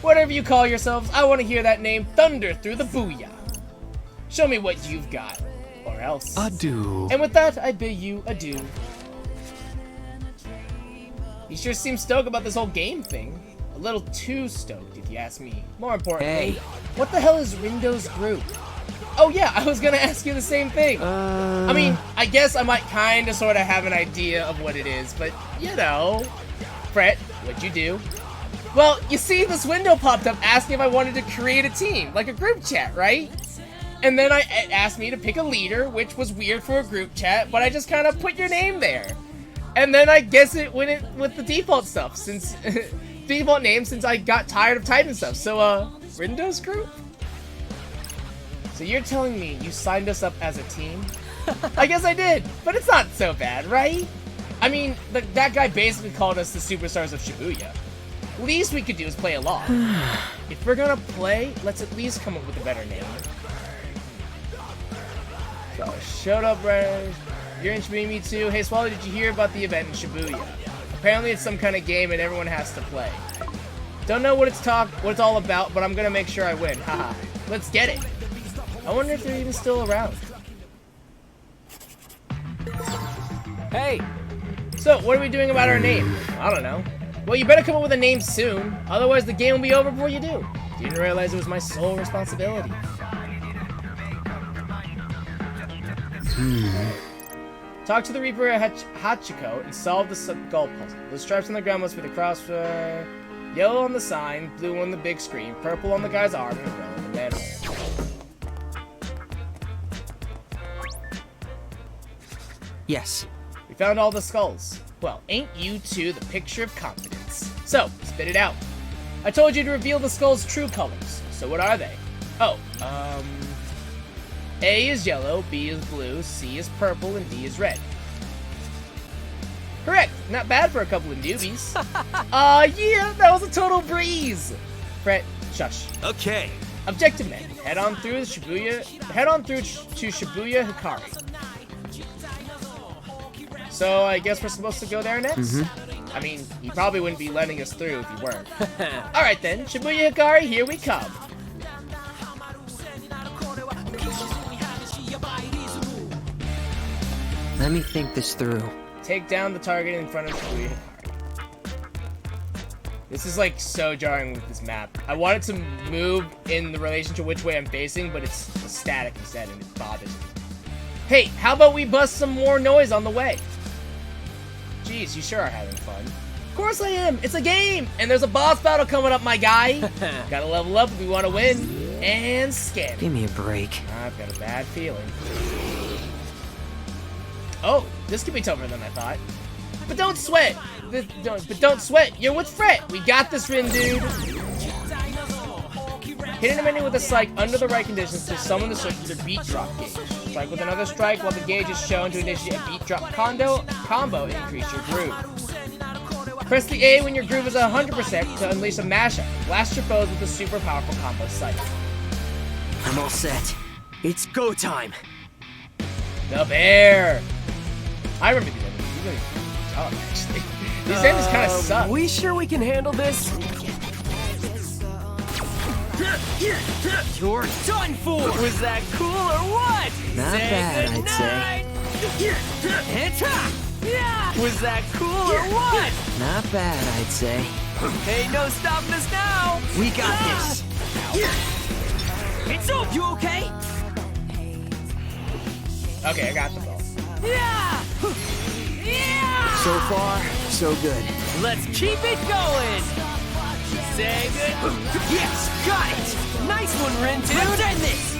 Whatever you call yourselves, I want to hear that name thunder through the booyah. Show me what you've got, or else. Adieu. And with that, I bid you adieu. You sure seem stoked about this whole game thing. A little too stoked, if you ask me. More importantly, what the hell is Rindo's group? Oh yeah, I was gonna ask you the same thing. I mean, I guess I might kinda sorta have an idea of what it is, but you know. Fret, what'd you do? Well, you see, this window popped up asking if I wanted to create a team, like a group chat, right? And then it asked me to pick a leader, which was weird for a group chat, but I just kind of put your name there. And then I guess it went with the default stuff, since default name, since I got tired of typing stuff. So, Rindo's group? So you're telling me you signed us up as a team? I guess I did, but it's not so bad, right? I mean, that guy basically called us the superstars of Shibuya. Least we could do is play along. If we're gonna play, let's at least come up with a better name. So, showed up, right? You're in Shibuya, me too. Hey, Swallow, did you hear about the event in Shibuya? Apparently it's some kind of game and everyone has to play. Don't know what it's all about, but I'm gonna make sure I win. Haha. Let's get it. I wonder if they're even still around. Hey! So, what are we doing about our name? I don't know. Well, you better come up with a name soon. Otherwise, the game will be over before you do. Didn't realize it was my sole responsibility. Talk to the Reaper at Hachiko and solve the skull puzzle. The stripes on the ground must be the cross. Yellow on the sign, blue on the big screen, purple on the guy's arm, and red on the manhole. Yes. We found all the skulls. Well, ain't you two the picture of confidence? So, spit it out. I told you to reveal the skull's true colors. So what are they? Oh, A is yellow, B is blue, C is purple, and D is red. Correct. Not bad for a couple of newbies. Yeah, that was a total breeze. Fret, shush. Okay. Objective men, head on through to Shibuya Hikari. So I guess we're supposed to go there next? I mean, you probably wouldn't be letting us through if you weren't. Alright then, Shibuya Hikari, here we come. Let me think this through. Take down the target in front of Shibuya Hikari. This is like so jarring with this map. I want it to move in the relation to which way I'm facing, but it's static instead and it bothers me. Hey, how about we bust some more noise on the way? Jeez, you sure are having fun. Of course I am. It's a game, and there's a boss battle coming up, my guy. Gotta level up if we want to win. And scan it. Give me a break. I've got a bad feeling. Oh, this could be tougher than I thought. But don't sweat. Don't sweat. You're with Fret. We got this, Rin, dude. Hitting a menu with a strike under the right conditions to summon the switch to the beat drop gauge. Strike with another strike while the gauge is shown to initiate a beat drop combo and increase your groove. Press the A when your groove is 100% to unleash a mashup. Blast your foes with a super powerful combo sight. I'm all set. It's go time. The bear. I remember these enemies. These enemies are tough, actually. These enemies kind of suck. We sure we can handle this? You're done for! Was that cool or what? Not bad, I'd say. Was that cool or what? Not bad, I'd say. Hey, no stopping us now! We got this. It's up! You okay? Okay, I got the ball. Yeah! Yeah! So far, so good. Let's keep it going! Say good. Yes! Got it! Nice one, Rin, dude! Let's end this!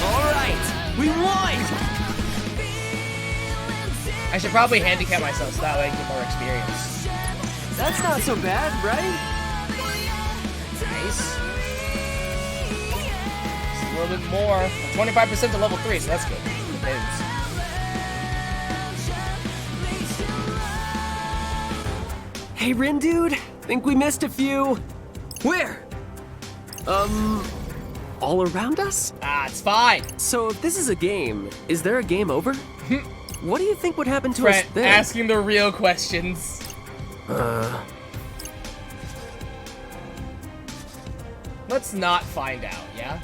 Alright! We won! I should probably handicap myself so that way I can get more experience. That's not so bad, right? Nice. Just a little bit more. 25% to level 3, so that's good. Depends. Hey, Rin, dude. Think we missed a few. Where? All around us? Ah, it's fine. So if this is a game, is there a game over? What do you think would happen to Brent, us then? asking the real questions. Let's not find out, yeah?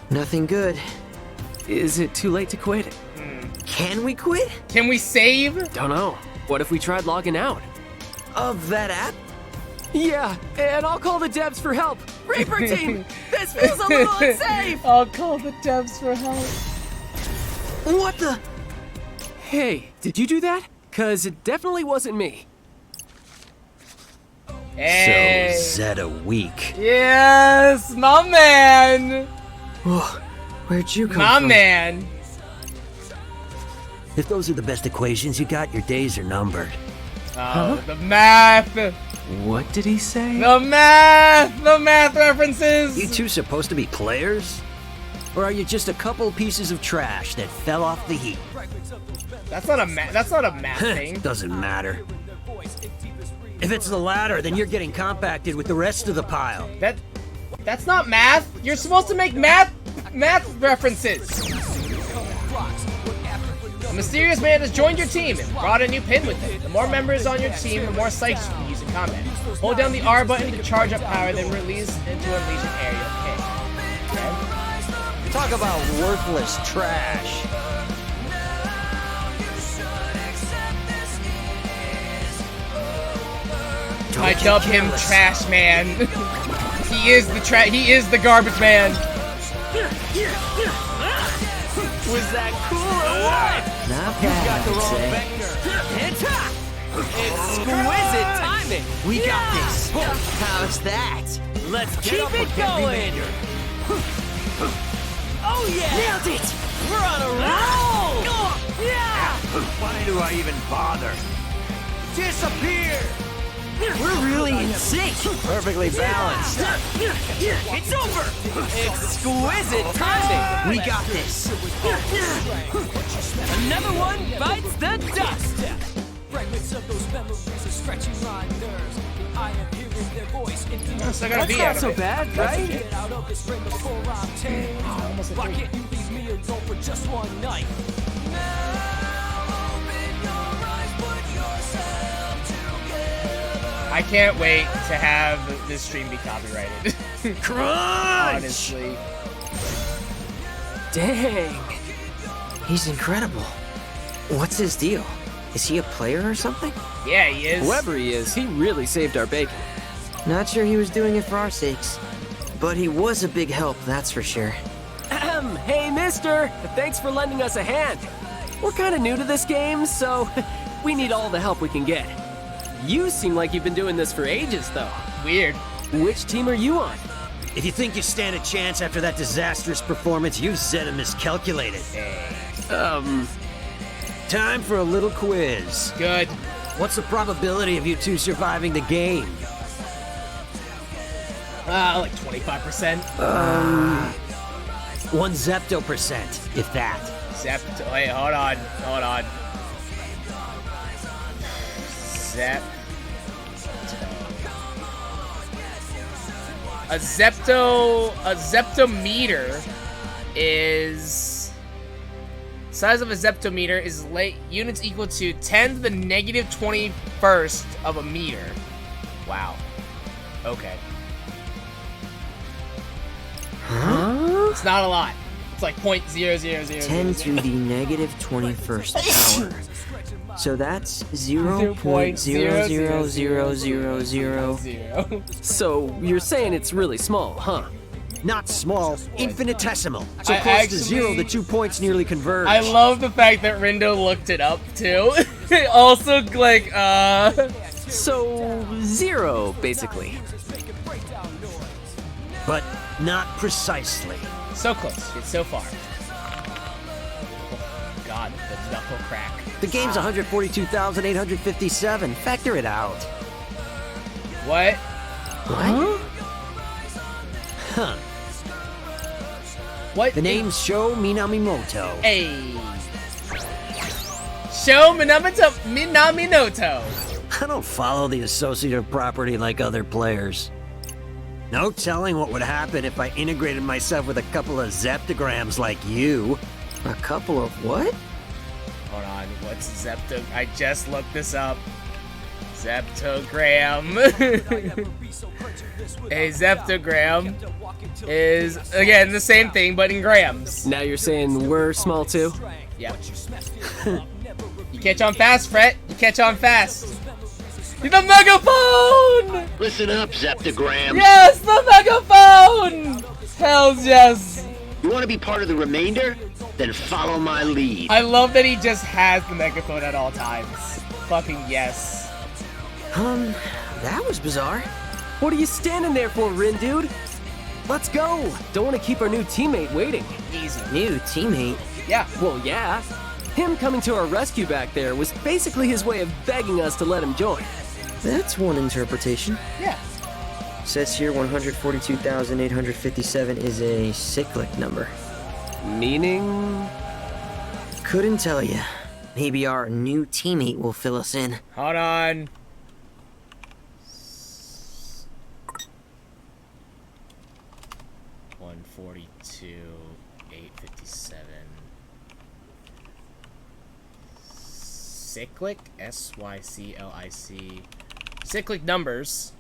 Nothing good. Is it too late to quit? Can we quit? Can we save? Don't know. What if we tried logging out? Of that app? Yeah, and I'll call the devs for help. Reaper team, this feels a little unsafe. I'll call the devs for help. What the? Hey, did you do that? 'Cause it definitely wasn't me. Hey. So, Zeta weak. Yes, my man. Oh, where'd you come My from? man. If those are the best equations you got, your days are numbered. Oh, the math. What did he say? The math. The math references. You two supposed to be players? Or are you just a couple pieces of trash that fell off the heap? That's not a math thing. Doesn't matter. If it's the latter, then you're getting compacted with the rest of the pile. That's not math. You're supposed to make math references. A mysterious man has joined your team and brought a new pin with him. The more members on your team, the more psychs you can use in combat. Hold down the R button to charge up power, then release into unleash an aerial kick. Okay. Talk about worthless trash. I dub him Trash Man. He is the garbage man. Was that cool or what? Not You bad, got the I'd wrong say. vector. Exquisite timing. We got this. How's that? Let's keep it going. Oh yeah! Nailed it! We're on a roll! Yeah! Why do I even bother? Disappear! We're really in sync. Perfectly balanced. It's over! Exquisite timing! We got this. Another one bites the dust! It's not gonna be Not out so of it. bad, right? Almost a three. I can't wait to have this stream be copyrighted. Crunch! Honestly. Dang. He's incredible. What's his deal? Is he a player or something? Yeah, he is. Whoever he is, he really saved our bacon. Not sure he was doing it for our sakes. But he was a big help, that's for sure. Hey, mister! Thanks for lending us a hand. We're kind of new to this game, so we need all the help we can get. You seem like you've been doing this for ages, though. Weird. Which team are you on? If you think you stand a chance after that disastrous performance, you've Zeta miscalculated. Time for a little quiz. Good. What's the probability of you two surviving the game? Like 25%. 1 zepto%, if that. Zepto. Wait, hold on. A zeptometer is size of a zeptometer is units equal to 10 to the negative 21st of a meter. Wow. Okay. Huh? It's not a lot. It's like 0.0000. 10 to the negative 21st power. So that's 0.00000. So you're saying it's really small, huh? Not small, infinitesimal. So I close to 0 the 2 points nearly converge. I love the fact that Rindo looked it up too. Also, like, So, 0, basically. But not precisely. so close, yet so far. Oh, God, the knuckle crack. The game's 142,857. Factor it out. What? What? Huh. What? The name's Sho Minamimoto. Hey. Sho Minaminoto. I don't follow the associative property like other players. No telling what would happen if I integrated myself with a couple of zeptograms like you. A couple of what? Hold on, what's Zepto? I just looked this up. Zeptogram. A zeptogram is, again, the same thing, but in grams. Now you're saying we're small too? Yep. You catch on fast, Fret. You catch on fast. The megaphone! Listen up, Zeptogram. Yes, the megaphone! Hells yes. You want to be part of the remainder? Then follow my lead. I love that he just has the megaphone at all times. Fucking yes. That was bizarre. What are you standing there for, Rin, dude? Let's go! Don't want to keep our new teammate waiting. Easy. New teammate? Yeah. Well, yeah. Him coming to our rescue back there was basically his way of begging us to let him join. That's one interpretation. Yeah. Says here 142,857 is a cyclic number. Meaning? Couldn't tell you. Maybe our new teammate will fill us in. Hold on. Cyclic, S-Y-C-L-I-C. Cyclic numbers.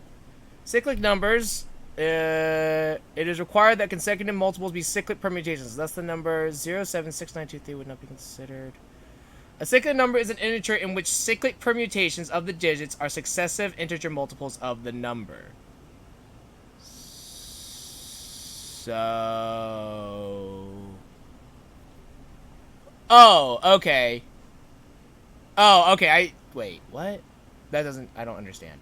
Cyclic numbers, it is required that consecutive multiples be cyclic permutations. Thus the number 076923 would not be considered. A cyclic number is an integer in which cyclic permutations of the digits are successive integer multiples of the number. So... Oh, okay. Oh, okay, wait, what? That doesn't... I don't understand.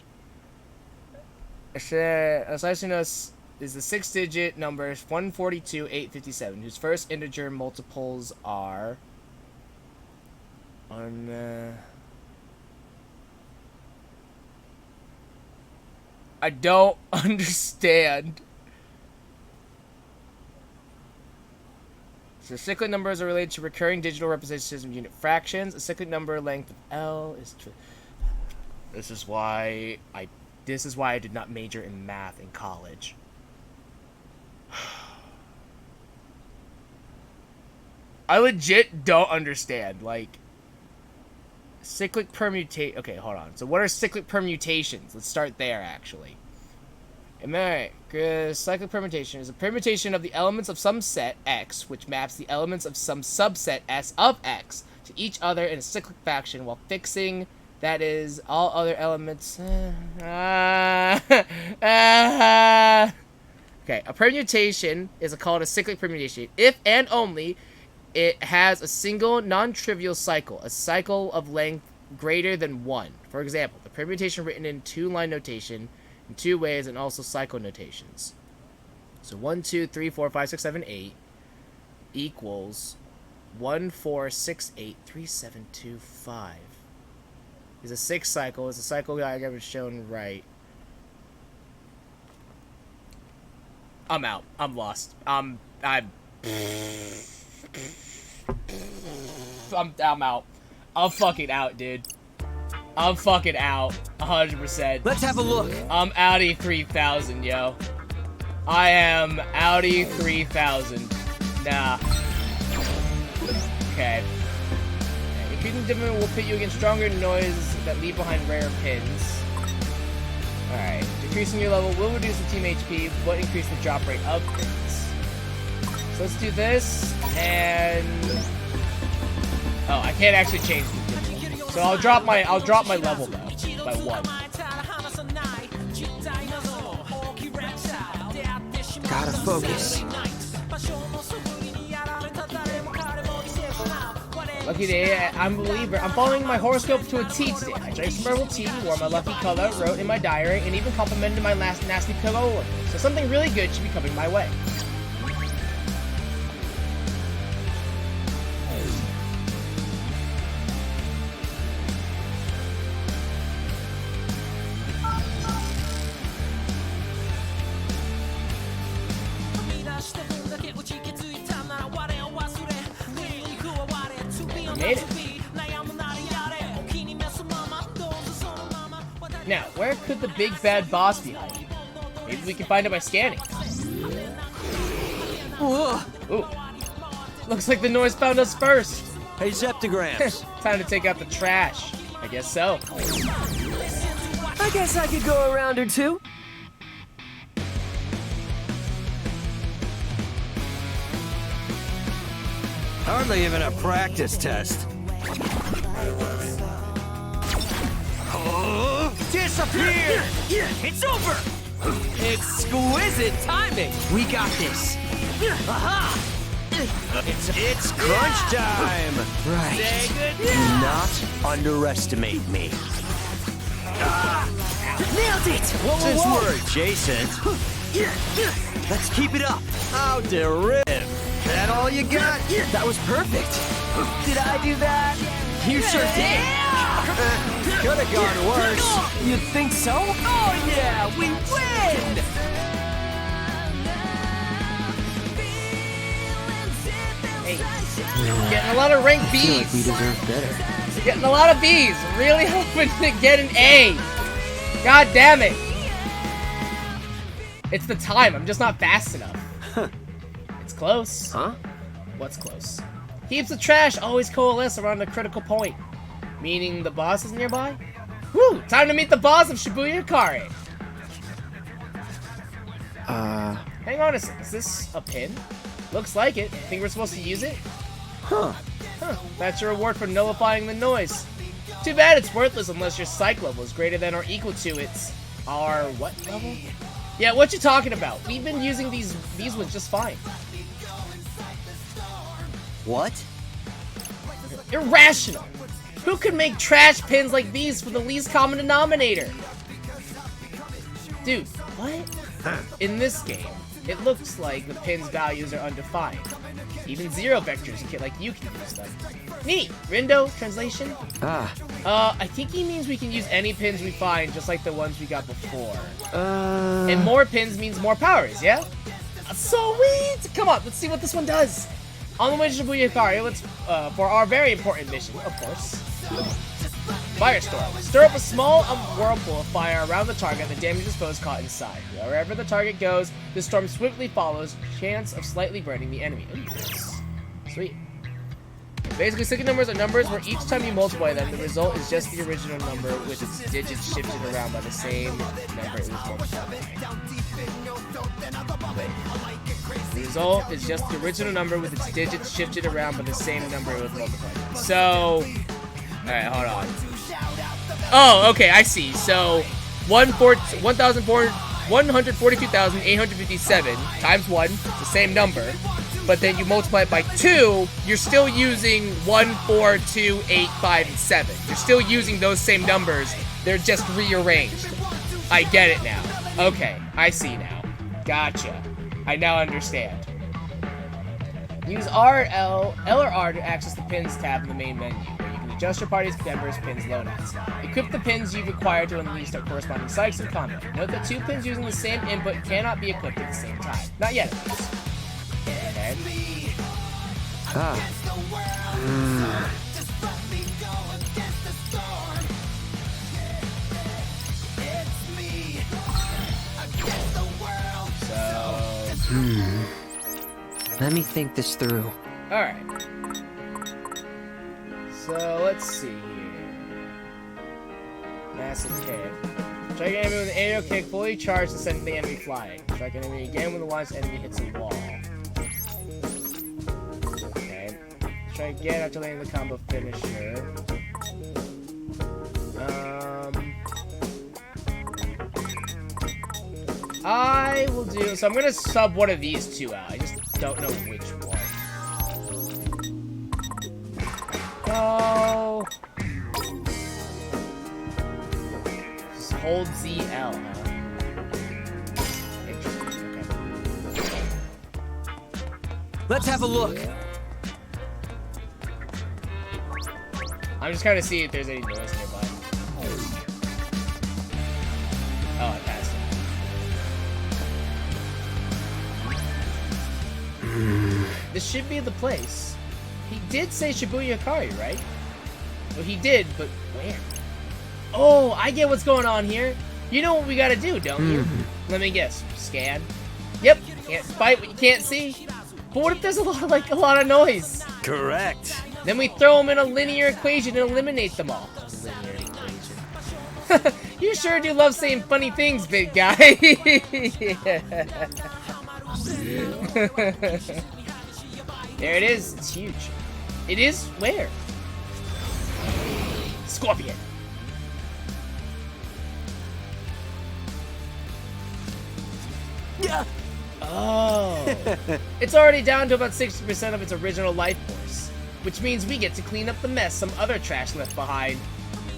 Assassinos is the 6-digit number 142,857, whose first integer multiples are... I don't understand. So cyclic numbers are related to recurring digital representations of unit fractions. A cyclic number length of L is... This is why I did not major in math in college. I legit don't understand. Like, cyclic permutation. Okay, hold on. So what are cyclic permutations? Let's start there, actually. Cyclic permutation is a permutation of the elements of some set X, which maps the elements of some subset S of X to each other in a cyclic fashion while fixing, that is, all other elements. Okay, a permutation is called a cyclic permutation if and only it has a single non-trivial cycle, a cycle of length greater than 1. For example, the permutation written in 2-line notation in 2 ways and also cycle notations. So 1, 2, 3, 4, 5, 6, 7, 8 equals 1, 4, 6, 8, 3, 7, 2, 5. Is a 6 cycle. Is a cycle diagram is shown right. I'm out. I'm lost. I'm out. I'm fucking out, dude. I'm fucking out. 100%. Let's have a look. I'm Audi 3000, yo. I am Audi 3000. Nah. Okay. Increasing different will pit you against stronger noise that leave behind rare pins. Alright. Decreasing your level will reduce the team HP, but increase the drop rate of pins. So let's do this, and... Oh, I can't actually change the pin. So I'll drop my level though by 1. God, out of focus. Lucky day, I'm a believer. I'm following my horoscope to a T today. I drank some herbal tea, wore my lucky color, wrote in my diary, and even complimented my last nasty pillow order. So something really good should be coming my way. Made it. Now, where could the big bad boss be hiding? Maybe we can find it by scanning. Ooh. Looks like the noise found us first. Hey, Zeptograms. Time to take out the trash. I guess so. I guess I could go a round or two. Hardly even a practice test. Oh, disappear! It's over! Exquisite timing! We got this. Aha! It's crunch time! Right. Say good Do not underestimate me. Nailed it! Since we're adjacent, let's keep it up. How deriv. That all you got? That was perfect. Did I do that? You sure did. Could have gone worse. You think so? Oh yeah, we win! Hey, getting a lot of rank I feel like we B's. deserve better. Getting a lot of B's. Really hoping to get an A. God damn it. It's the time. I'm just not fast enough. It's close. Huh? What's close? Heaps of trash always coalesce around a critical point. Meaning the boss is nearby? Woo! Time to meet the boss of Shibuya Kare. Hang on a sec. Is this a pin? Looks like it. Think we're supposed to use it? Huh. That's your reward for nullifying the noise. Too bad it's worthless unless your psych level is greater than or equal to its... Our what level? Yeah, what you talking about? We've been using these ones just fine. What? Irrational! Who could make trash pins like these for the least common denominator? Dude, what? In this game, it looks like the pin's values are undefined. Even zero vectors like you can use them. Neat! Rindo, translation? I think he means we can use any pins we find, just like the ones we got before. And more pins means more powers, yeah? Sweet! Come on, let's see what this one does. On the way to Shibuya Kare, let's, for our very important mission, of course. Firestorm. Stir up a small whirlpool of fire around the target and the damages foes caught inside. Wherever the target goes, the storm swiftly follows, chance of slightly burning the enemy. Ooh, yes. Sweet. Basically, sticky numbers are numbers where each time you multiply them, the result is just the original number with its digits shifted around by the same number it was multiplied by. The result is just the original number with its digits shifted around by the same number it was multiplied by. So, alright, hold on. Oh, okay, I see. So, 142,857 times 1 is the same number. But then you multiply it by 2, you're still using 1, 4, 2, 8, 5, and 7. You're still using those same numbers. They're just rearranged. I get it now. Okay, I see now. Gotcha. I now understand. Use R, L or R to access the pins tab in the main menu, where you can adjust your party's members' pins loadouts. Equip the pins you've acquired to unleash their corresponding psychs in combat. Note that 2 pins using the same input cannot be equipped at the same time. Not yet, at least. Let me think this through. Alright. So, let's see here. Massive kick. Strike an enemy with an aerial kick fully charged to send the enemy flying. Strike an enemy again when the launched enemy hits a wall. Okay. Try again after landing the combo finisher. I will do... So I'm gonna sub one of these two out. I just don't know which one. Oh. Just hold ZL, huh? Interesting. Okay. Let's have a look. I'm just kind of seeing if there's any noise nearby. Oh, I passed it. This should be the place. He did say Shibuya Kari, right? Well, he did, but where? Oh, I get what's going on here. You know what we gotta do, don't you? Let me guess. Scan. Yep. Can't fight what you can't see. But what if there's a lot of noise? Correct. Then we throw them in a linear equation and eliminate them all. Linear equation. You sure do love saying funny things, big guy. There it is. It's huge. It is where? Scorpion. Yeah. Oh. It's already down to about 60% of its original life force, which means we get to clean up the mess some other trash left behind.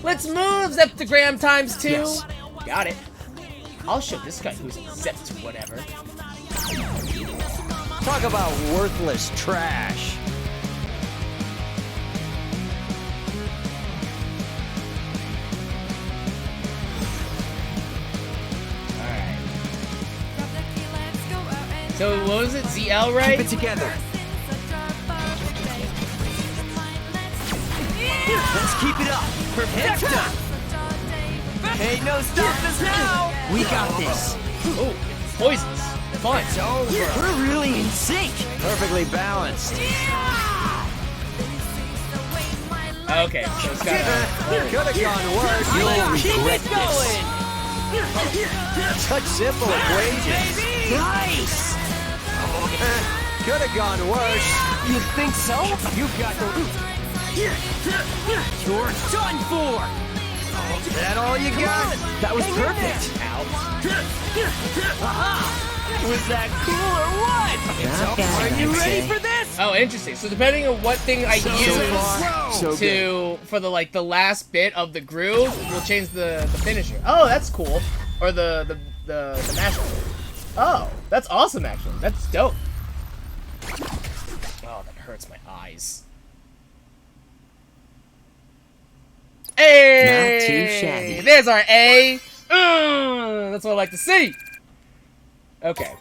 Let's move, Zeptagram times 2. Yes. Got it. I'll show this guy who's Zept whatever. Talk about worthless trash. Alright. So what was it? ZL, right? Keep it together. Let's keep it up. Perfecto. Ain't no stopping us now. We got this. Oh, poisons. Fun. It's over. We're really in sync. Perfectly balanced. Okay, so it's got Could have gone worse. You'll Keep regret it going. this. Such simple equations. Nice. Could have gone worse. You think so? You've got the root. You're done for. Is that all you got? That was perfect. Was that cool or what? Not bad, Are you I'd ready say. for this? Oh, interesting. So depending on what thing I use for the last bit of the groove, we'll change the finisher. Oh, that's cool. Or the master. Oh, that's awesome actually. That's dope. Oh, that hurts my eyes. Hey! Not too shabby. There's our A. That's what I like to see. Okay.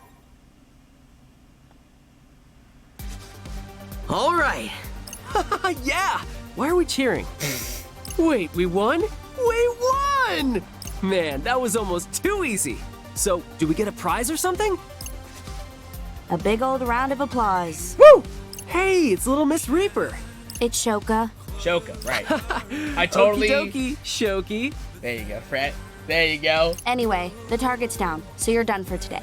All right. Yeah. Why are we cheering? Wait, we won? We won! Man, that was almost too easy. So, do we get a prize or something? A big old round of applause. Woo! Hey, it's Little Miss Reaper. It's Shoka. Shoka, right. I totally... Okie dokie, Shoki. There you go, Fred. There you go. Anyway, the target's down, so you're done for today.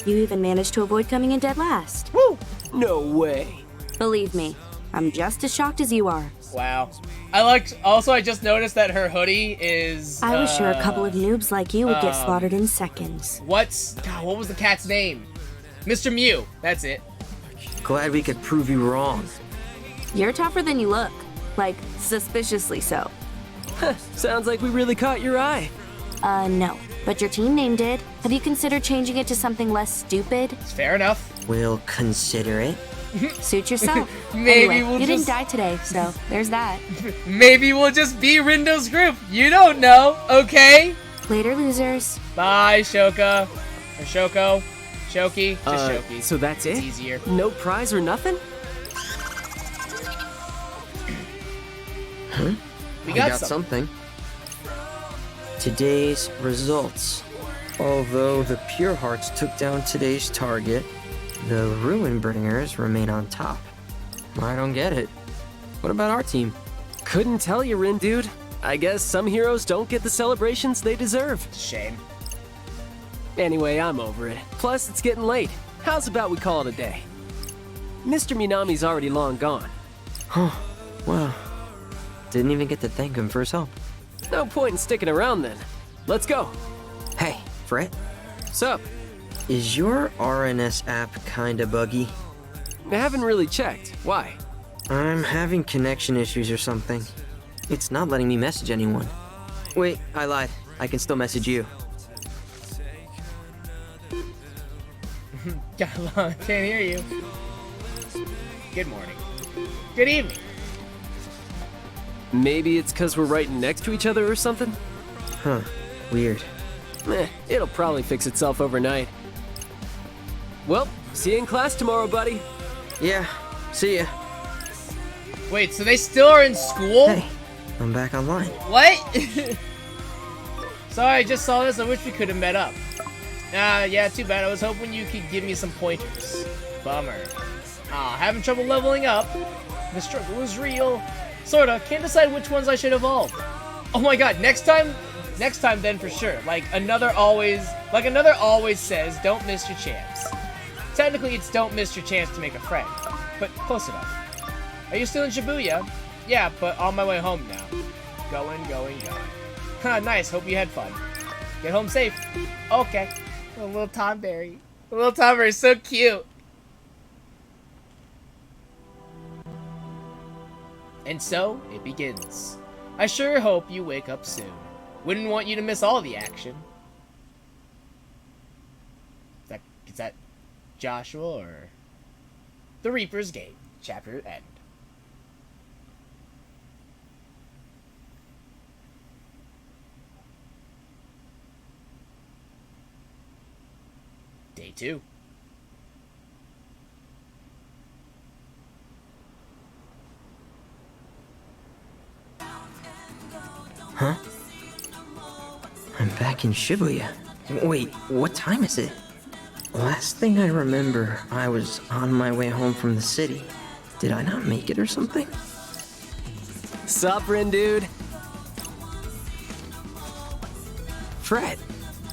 You even managed to avoid coming in dead last. Woo! No way. Believe me, I'm just as shocked as you are. Wow. I just noticed that her hoodie is... I was sure a couple of noobs like you would get slaughtered in seconds. what was the cat's name? Mr. Mew. That's it. Glad we could prove you wrong. You're tougher than you look. Like, suspiciously so. Sounds like we really caught your eye. No. But your team name did. Have you considered changing it to something less stupid? It's fair enough. We'll consider it. Suit yourself. Maybe anyway, we'll you just... didn't die today, so there's that. Maybe we'll just be Rindo's group. You don't know, okay? Later, losers. Bye, Shoka. Or Shoko. Shoki. Just Shoki. So that's It's it? easier. No prize or nothing? We I got, got something. something. Today's results. Although the Pure Hearts took down today's target, the Ruin Bringers remain on top. I don't get it. What about our team? Couldn't tell you, Rin, dude. I guess some heroes don't get the celebrations they deserve. It's a shame. Anyway, I'm over it. Plus, it's getting late. How's about we call it a day? Mr. Minami's already long gone. Well, didn't even get to thank him for his help. No point in sticking around then. Let's go. Hey, Fred, Sup? Is your RNS app kinda buggy? I haven't really checked. Why? I'm having connection issues or something. It's not letting me message anyone. Wait, I lied. I can still message you. Can't hear you. Good morning. Good evening. Maybe it's because we're right next to each other or something? Huh. Weird. It'll probably fix itself overnight. Well, see you in class tomorrow, buddy. Yeah, see ya. Wait, so they still are in school? Hey, I'm back online. What? Sorry, I just saw this. I wish we could have met up. Yeah, too bad. I was hoping you could give me some pointers. Bummer. Having trouble leveling up. The struggle is real. Sorta. Can't decide which ones I should evolve. Oh my god, next time then for sure. Like another always says, don't miss your chance. Technically, it's don't miss your chance to make a friend, but close enough. Are you still in Shibuya? Yeah, but on my way home now. Going. Nice, hope you had fun. Get home safe. Okay. A little Tomberry. A little Tomberry, so cute. And so, it begins. I sure hope you wake up soon. Wouldn't want you to miss all the action. Is that Joshua or The Reaper's Game, chapter end. Day 2. Huh? I'm back in Shibuya. Wait, what time is it? Last thing I remember, I was on my way home from the city. Did I not make it or something? Sup, Rin dude? Fred,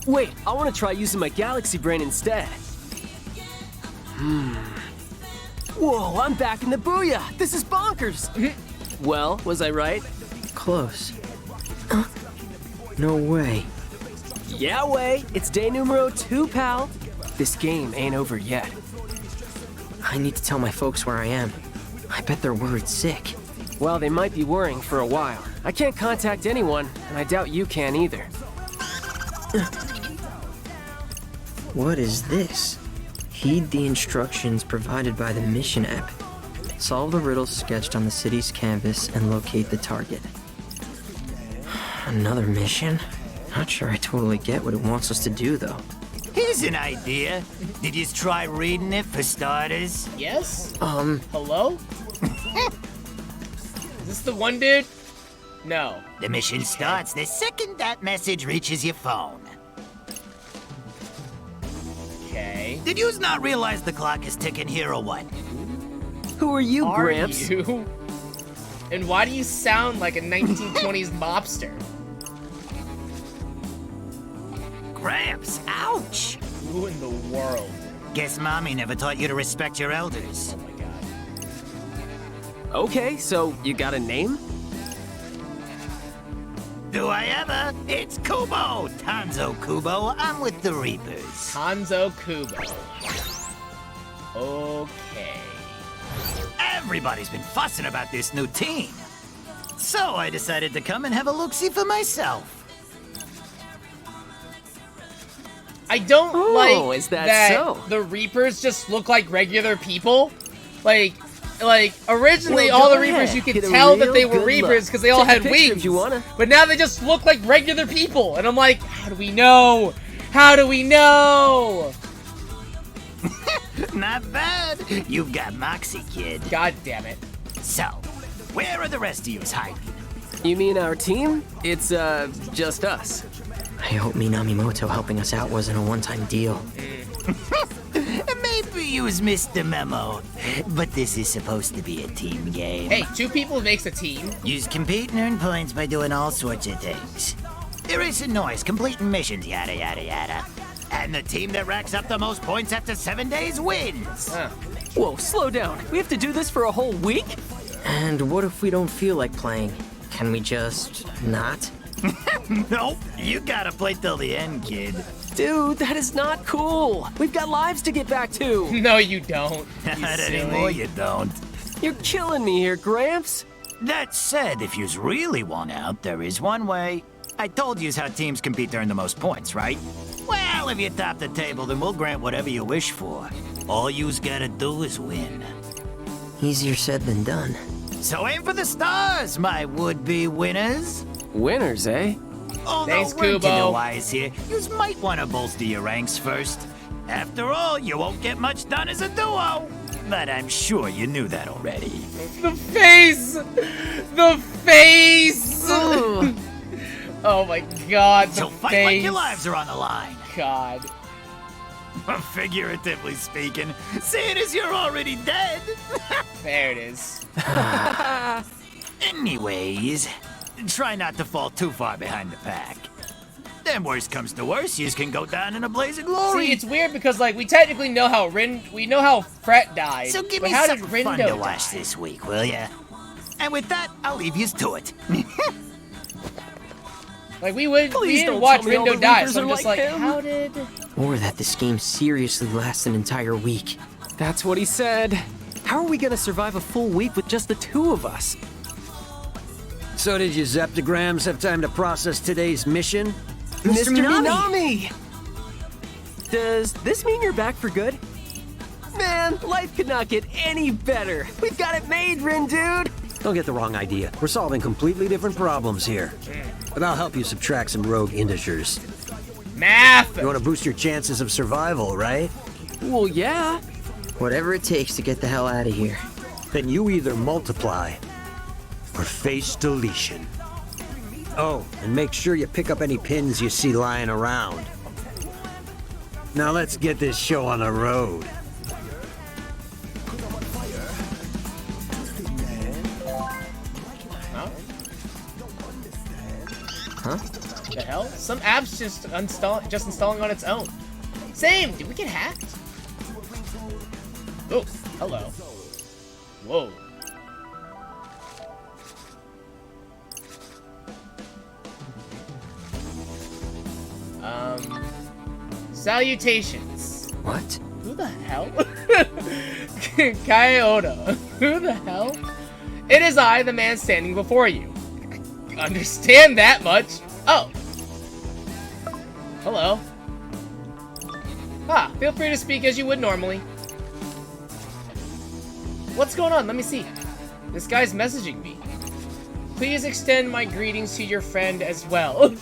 wait, I want to try using my Galaxy Brain instead. Whoa, I'm back in the Booyah! This is bonkers! Well, was I right? Close. No way. Yeah, way. It's day numero 2, pal. This game ain't over yet. I need to tell my folks where I am. I bet they're worried sick. Well, they might be worrying for a while. I can't contact anyone, and I doubt you can either. What is this? Heed the instructions provided by the mission app. Solve the riddles sketched on the city's canvas and locate the target. Another mission? Not sure I totally get what it wants us to do, though. Here's an idea. Did you try reading it for starters? Yes? Hello? Is this the one dude? No. The mission starts the second that message reaches your phone. Okay. Did you not realize the clock is ticking here or what? Who are you, Are Gramps? you? And why do you sound like a 1920s mobster? Gramps, ouch! Who in the world? Guess Mommy never taught you to respect your elders. Oh my god. Okay, so you got a name? Do I ever? It's Kubo! Tanzo Kubo, I'm with the Reapers. Hanzo Kubo. Okay. Everybody's been fussing about this new team. So I decided to come and have a look-see for myself. I don't like is that so? the Reapers just look like regular people. Like originally Well, all the go Reapers ahead. you could Get a tell that real they were good Reapers look. because they all Take a had picture wings. if you wanna. But now they just look like regular people, and I'm like, how do we know? How do we know? Not bad. You've got moxie, kid. God damn it. So, where are the rest of yous hiding? You mean our team? It's, just us. I hope Minamimoto helping us out wasn't a one-time deal. Maybe yous missed the memo, but this is supposed to be a team game. Hey, 2 people makes a team. Yous compete and earn points by doing all sorts of things. Erasing noise, completing missions, yada yada yada. And the team that racks up the most points after 7 days wins. Whoa, slow down. We have to do this for a whole week? And what if we don't feel like playing? Can we just not? Nope, you gotta play till the end, kid. Dude, that is not cool. We've got lives to get back to. No, you don't. You Not silly. anymore, you don't. You're killing me here, Gramps. That said, if yous really want out, there is one way. I told yous how teams compete to earn the most points, right? Well, if you top the table, then we'll grant whatever you wish for. All yous gotta do is win. Easier said than done. So aim for the stars, my would-be winners. Winners, eh? Although Thanks, we're Kubo. wise here, yous might want to bolster your ranks first. After all, you won't get much done as a duo. But I'm sure you knew that already. The face! The face! Oh my god, the So fight face. like your lives are on the line. God. Figuratively speaking, seeing as you're already dead. There it is. Anyways, try not to fall too far behind the pack. Then worst comes to worst, you can go down in a blaze of glory. See, it's weird because like we technically know how we know how Fret died. So give but me how did something fun Rindo to watch die? this week, will ya? And with that, I'll leave yous to it. Like we Please didn't don't watch tell me all Rindo the die, Reapers so I'm are just like like, him. how did? Or that this game seriously lasts an entire week. That's what he said. How are we gonna survive a full week with just the two of us? So did your Zeptograms have time to process today's mission? Mr. Minami! Does this mean you're back for good? Man, life could not get any better. We've got it made, Rin dude! Don't get the wrong idea. We're solving completely different problems here. But I'll help you subtract some rogue integers. Math! You want to boost your chances of survival, right? Well, yeah. Whatever it takes to get the hell out of here. Then you either multiply or face deletion. Oh, and make sure you pick up any pins you see lying around. Now let's get this show on the road. Huh? The hell? Some app's just installing on its own. Same! Did we get hacked? Oh, hello. Whoa. Salutations. What? Who the hell? Kyoto. Who the hell? It is I, the man standing before you. Understand that much. Oh. Hello. Ah, feel free to speak as you would normally. What's going on? Let me see. This guy's messaging me. Please extend my greetings to your friend as well.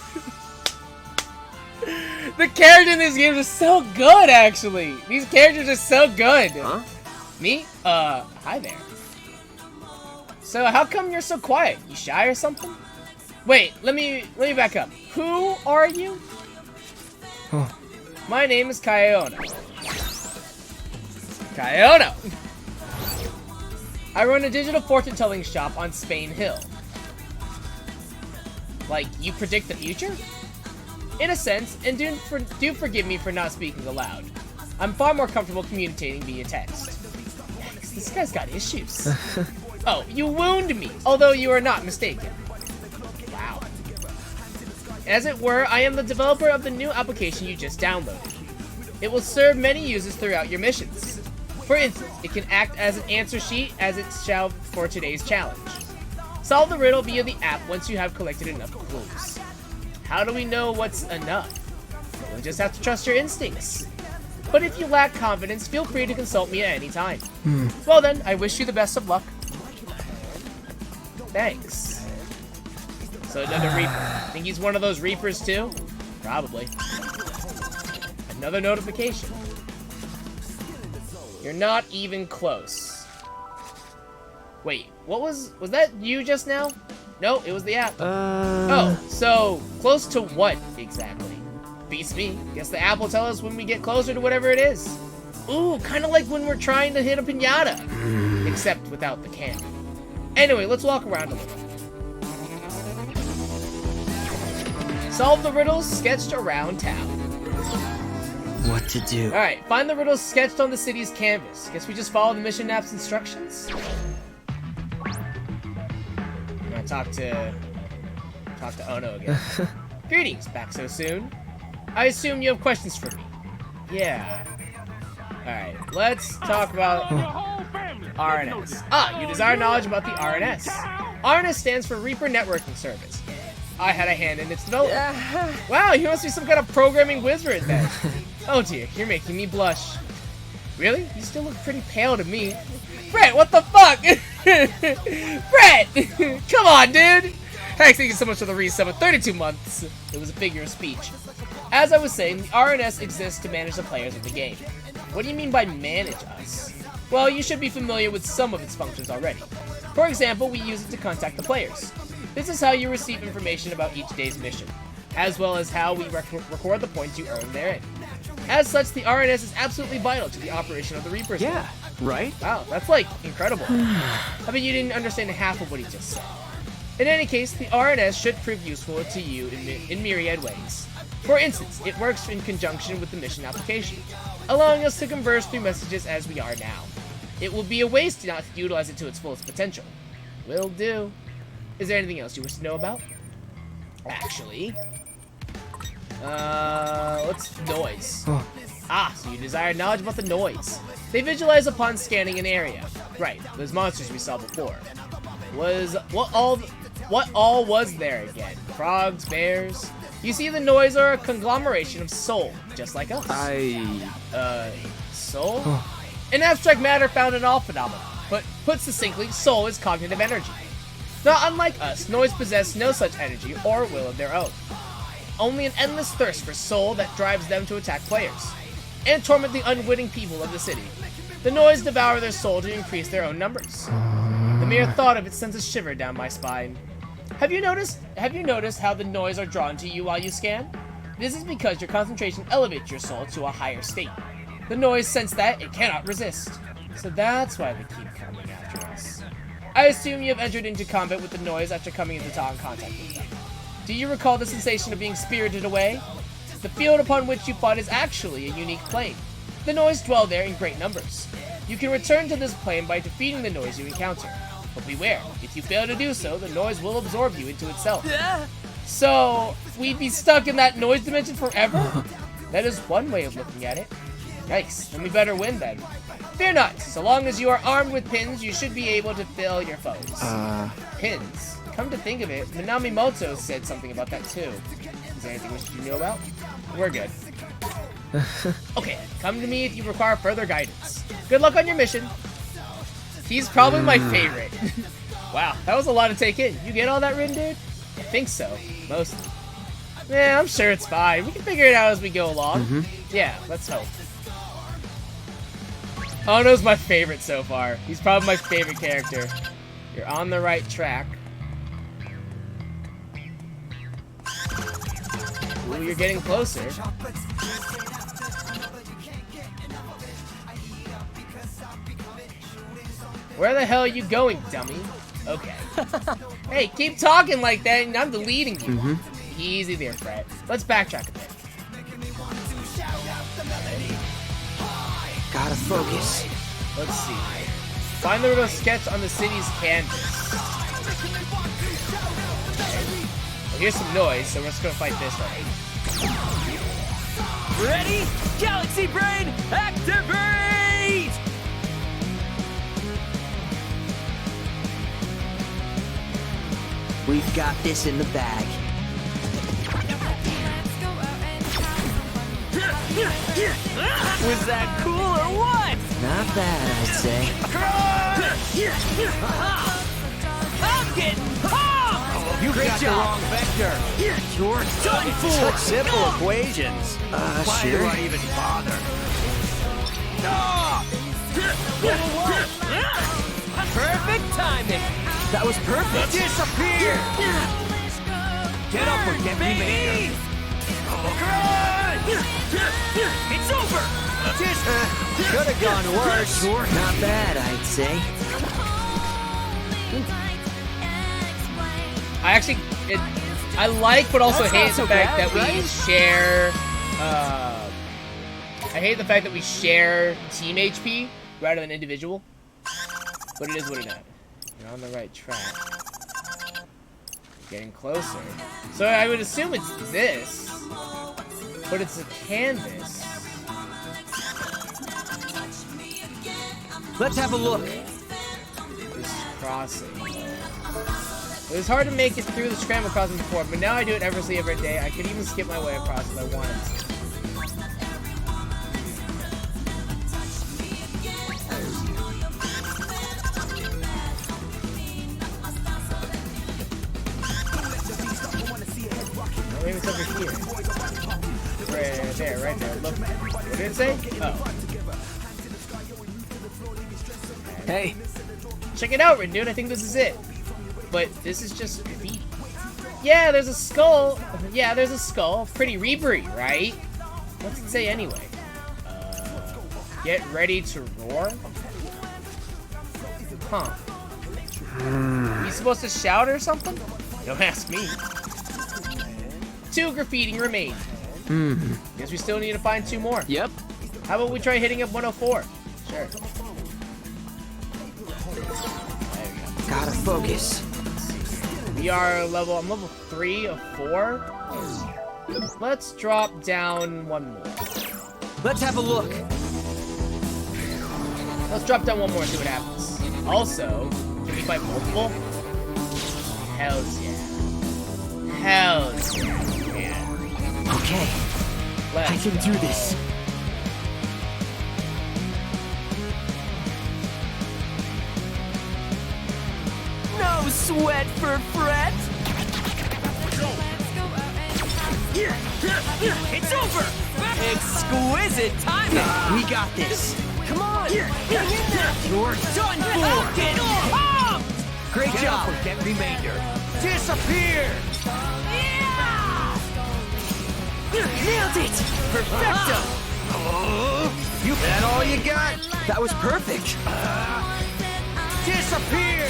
The character in these games is so good, actually. These characters are so good. Huh? Me? Hi there. So, how come you're so quiet? You shy or something? Wait, let me back up. Who are you? My name is Kyono. Kyono! I run a digital fortune-telling shop on Spain Hill. Like, you predict the future? In a sense, and do forgive me for not speaking aloud. I'm far more comfortable communicating via text. Yikes, this guy's got issues. Oh, you wound me, although you are not mistaken. Wow. As it were, I am the developer of the new application you just downloaded. It will serve many uses throughout your missions. For instance, it can act as an answer sheet as it shall for today's challenge. Solve the riddle via the app once you have collected enough clues. How do we know what's enough? You'll just have to trust your instincts. But if you lack confidence, feel free to consult me at any time. Well then, I wish you the best of luck. Thanks. So another Reaper. Think he's one of those Reapers too? Probably. Another notification. You're not even close. Wait, what was that you just now? No, it was the app. Oh, so close to what exactly? Beats me. Guess the app will tell us when we get closer to whatever it is. Ooh, kind of like when we're trying to hit a piñata. Except without the candy. Anyway, let's walk around a little. Solve the riddles sketched around town. What to do? Alright, find the riddles sketched on the city's canvas. Guess we just follow the mission app's instructions? I'm gonna talk to Ono again. Greetings, back so soon. I assume you have questions for me. Yeah. Alright, let's talk about RNS. Ah, you desire knowledge about the RNS. RNS stands for Reaper Networking Service. I had a hand in its development. Wow, you must be some kind of programming wizard then. Oh dear, you're making me blush. Really? You still look pretty pale to me. Brett, what the fuck? Brett! Come on, dude! Thanks, thank you so much for the resub of 32 months. It was a figure of speech. As I was saying, the RNS exists to manage the players of the game. What do you mean by manage us? Well, you should be familiar with some of its functions already. For example, we use it to contact the players. This is how you receive information about each day's mission, as well as how we record the points you earn therein. As such, the RNS is absolutely vital to the operation of the Reaper's game. Yeah, right? Wow, that's like incredible. I bet you didn't understand half of what he just said. In any case, the RNS should prove useful to you in myriad ways. For instance, it works in conjunction with the mission application, allowing us to converse through messages as we are now. It will be a waste not to utilize it to its fullest potential. Will do. Is there anything else you wish to know about? Actually, what's noise? Ah, so you desire knowledge about the noise. They visualize upon scanning an area. Right, those monsters we saw before. What all was there again? Frogs, bears? You see, the noise are a conglomeration of soul, just like us. Soul? An abstract matter found in all phenomena, but put succinctly, soul is cognitive energy. Not unlike us, noise possess no such energy or will of their own. Only an endless thirst for soul that drives them to attack players, and torment the unwitting people of the city. The noise devour their soul to increase their own numbers. The mere thought of it sends a shiver down my spine. Have you noticed how the noise are drawn to you while you scan? This is because your concentration elevates your soul to a higher state. The noise senses that it cannot resist. So that's why they keep coming after us. I assume you have entered into combat with the noise after coming into contact with them. Do you recall the sensation of being spirited away? The field upon which you fought is actually a unique plane. The noise dwell there in great numbers. You can return to this plane by defeating the noise you encounter. But beware, if you fail to do so, the noise will absorb you into itself. So, we'd be stuck in that noise dimension forever? That is one way of looking at it. Yikes, then we better win then. Fear not, so long as you are armed with pins, you should be able to fill your foes. Pins? Come to think of it, Minamimoto said something about that too. Is there anything we should know about? We're good. Okay, come to me if you require further guidance. Good luck on your mission. He's probably my favorite. Wow, that was a lot to take in. You get all that written, dude? I think so. Mostly. Yeah, I'm sure it's fine. We can figure it out as we go along. Yeah, let's hope. Ono's my favorite so far. He's probably my favorite character. You're on the right track. Ooh, you're getting closer. Where the hell are you going, dummy? Okay. Hey, keep talking like that and I'm deleting you. Easy there, Fred. Let's backtrack a bit. Gotta focus. Let's see. Find the little sketch on the city's canvas. Okay. Well, here's some noise, so we're just gonna fight this one. Ready? Galaxy Brain, activate! We've got this in the bag. Was that cool or what? Not bad, I'd say. I'm getting pumped! You Great got the job. wrong vector. You're done for! Such simple equations. Why sure. do I even bother? Perfect timing! That was perfect. Disappear! Get up or get remainder. It's over! Could have gone worse. Not bad, I'd say. I like, but also That's hate not so the fact bad, that we right? share. I hate the fact that we share team HP rather than individual. But it is what it is. You're on the right track. Getting closer. So I would assume it's this. But it's a canvas. Let's have a look. This is crossing. It was hard to make it through the scramble crossing before, but now I do it every day. I could even skip my way across if I wanted to. Maybe it's over here. Right there. Look. What did it say? Oh. Hey. Check it out, dude. I think this is it. But this is just graffiti. Yeah, there's a skull. Yeah, there's a skull. Pretty reapery, right? What's it say anyway? Get ready to roar? Huh. You supposed to shout or something? Don't ask me. 2 graffiti remain. Guess we still need to find 2 more. Yep. How about we try hitting up 104? Sure. Gotta focus. I'm level 3 of 4. Let's drop down 1 more. Let's have a look. Let's drop down 1 more and see what happens. Also, can we fight multiple? Hells yeah. Hells yeah. Okay, I can do this. No sweat for Fred. It's over. Exquisite timing. We got this. Come on. You're done for. Get off. Great job. Get remainder. Disappear. Nailed it! Perfecto! You that all you got? That was perfect. Disappear!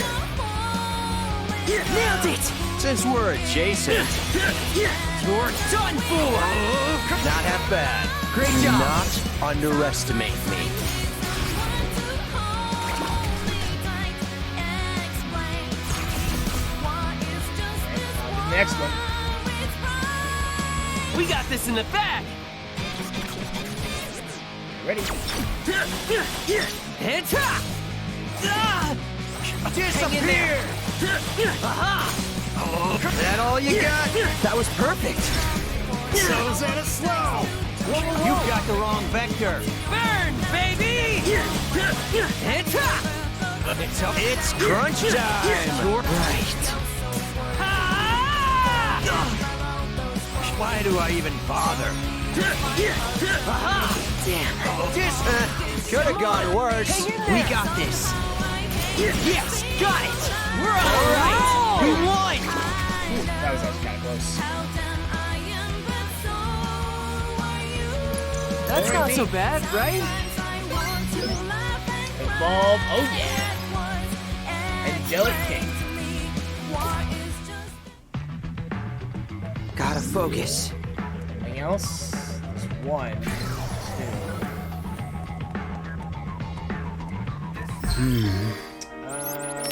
Nailed it! Since we're adjacent, You're done for! not half bad. Great Do job! not underestimate me. Next one. We got this in the bag! Ready? And ta! Disappear! That all you got? That was perfect. So that is slow. You got the wrong vector. Burn, baby! And ta! It's crunch time. Right. Why do I even bother? Damn. Could have gone worse. We got this. Yes, got it! We're on All right. We roll! won. That was actually kind of close. That's not so bad, right? Evolve. Oh yeah. Angelic King. Gotta focus. Anything else? There's 1, 2.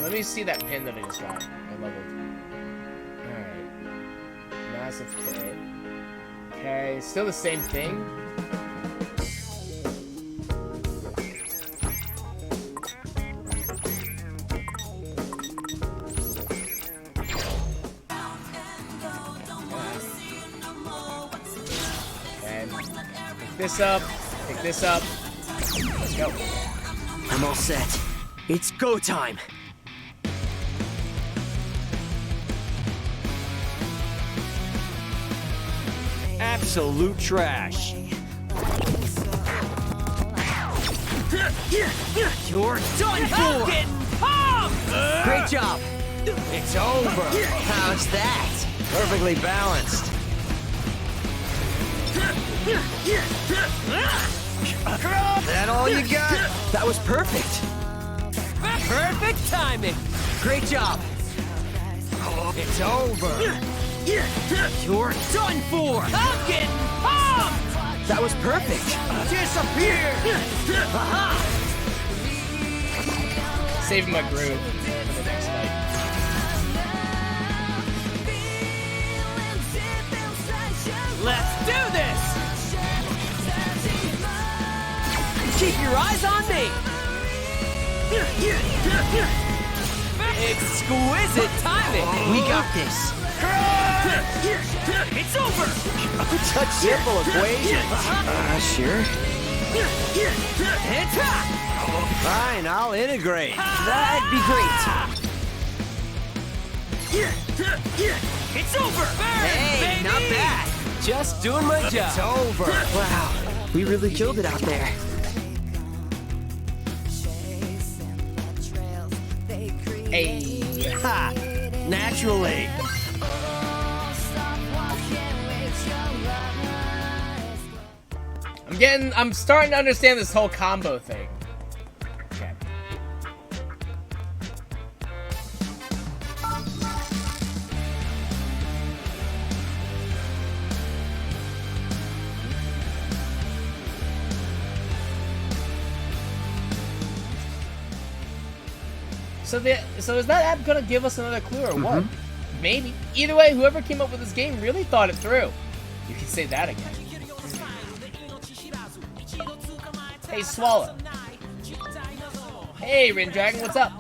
Let me see that pin that I just got. I leveled. Alright. Massive pit. Okay, still the same thing. This up, pick this up. Let's go. I'm all set. It's go time. Absolute trash. You're done for! Great job! It's over. How's that? Perfectly balanced. That all you got? That was perfect. Perfect timing! Great job! It's over. You're done for! I'm getting pumped! That was perfect. Disappear! Saving my groove for the next fight. Let's do this! Keep your eyes on me! Exquisite timing! We got this. It's over! Such simple equations. Sure. It's hot! Fine, I'll integrate. That'd be great. It's over! Hey, not bad. Just doing my job. It's over. Wow, we really killed it out there. Hey. Ha! Naturally. I'm starting to understand this whole combo thing. Okay. So is that app gonna give us another clue or what? Maybe. Either way, whoever came up with this game really thought it through. You can say that again. Hey, Swallow. Hey, Rindragon, what's up?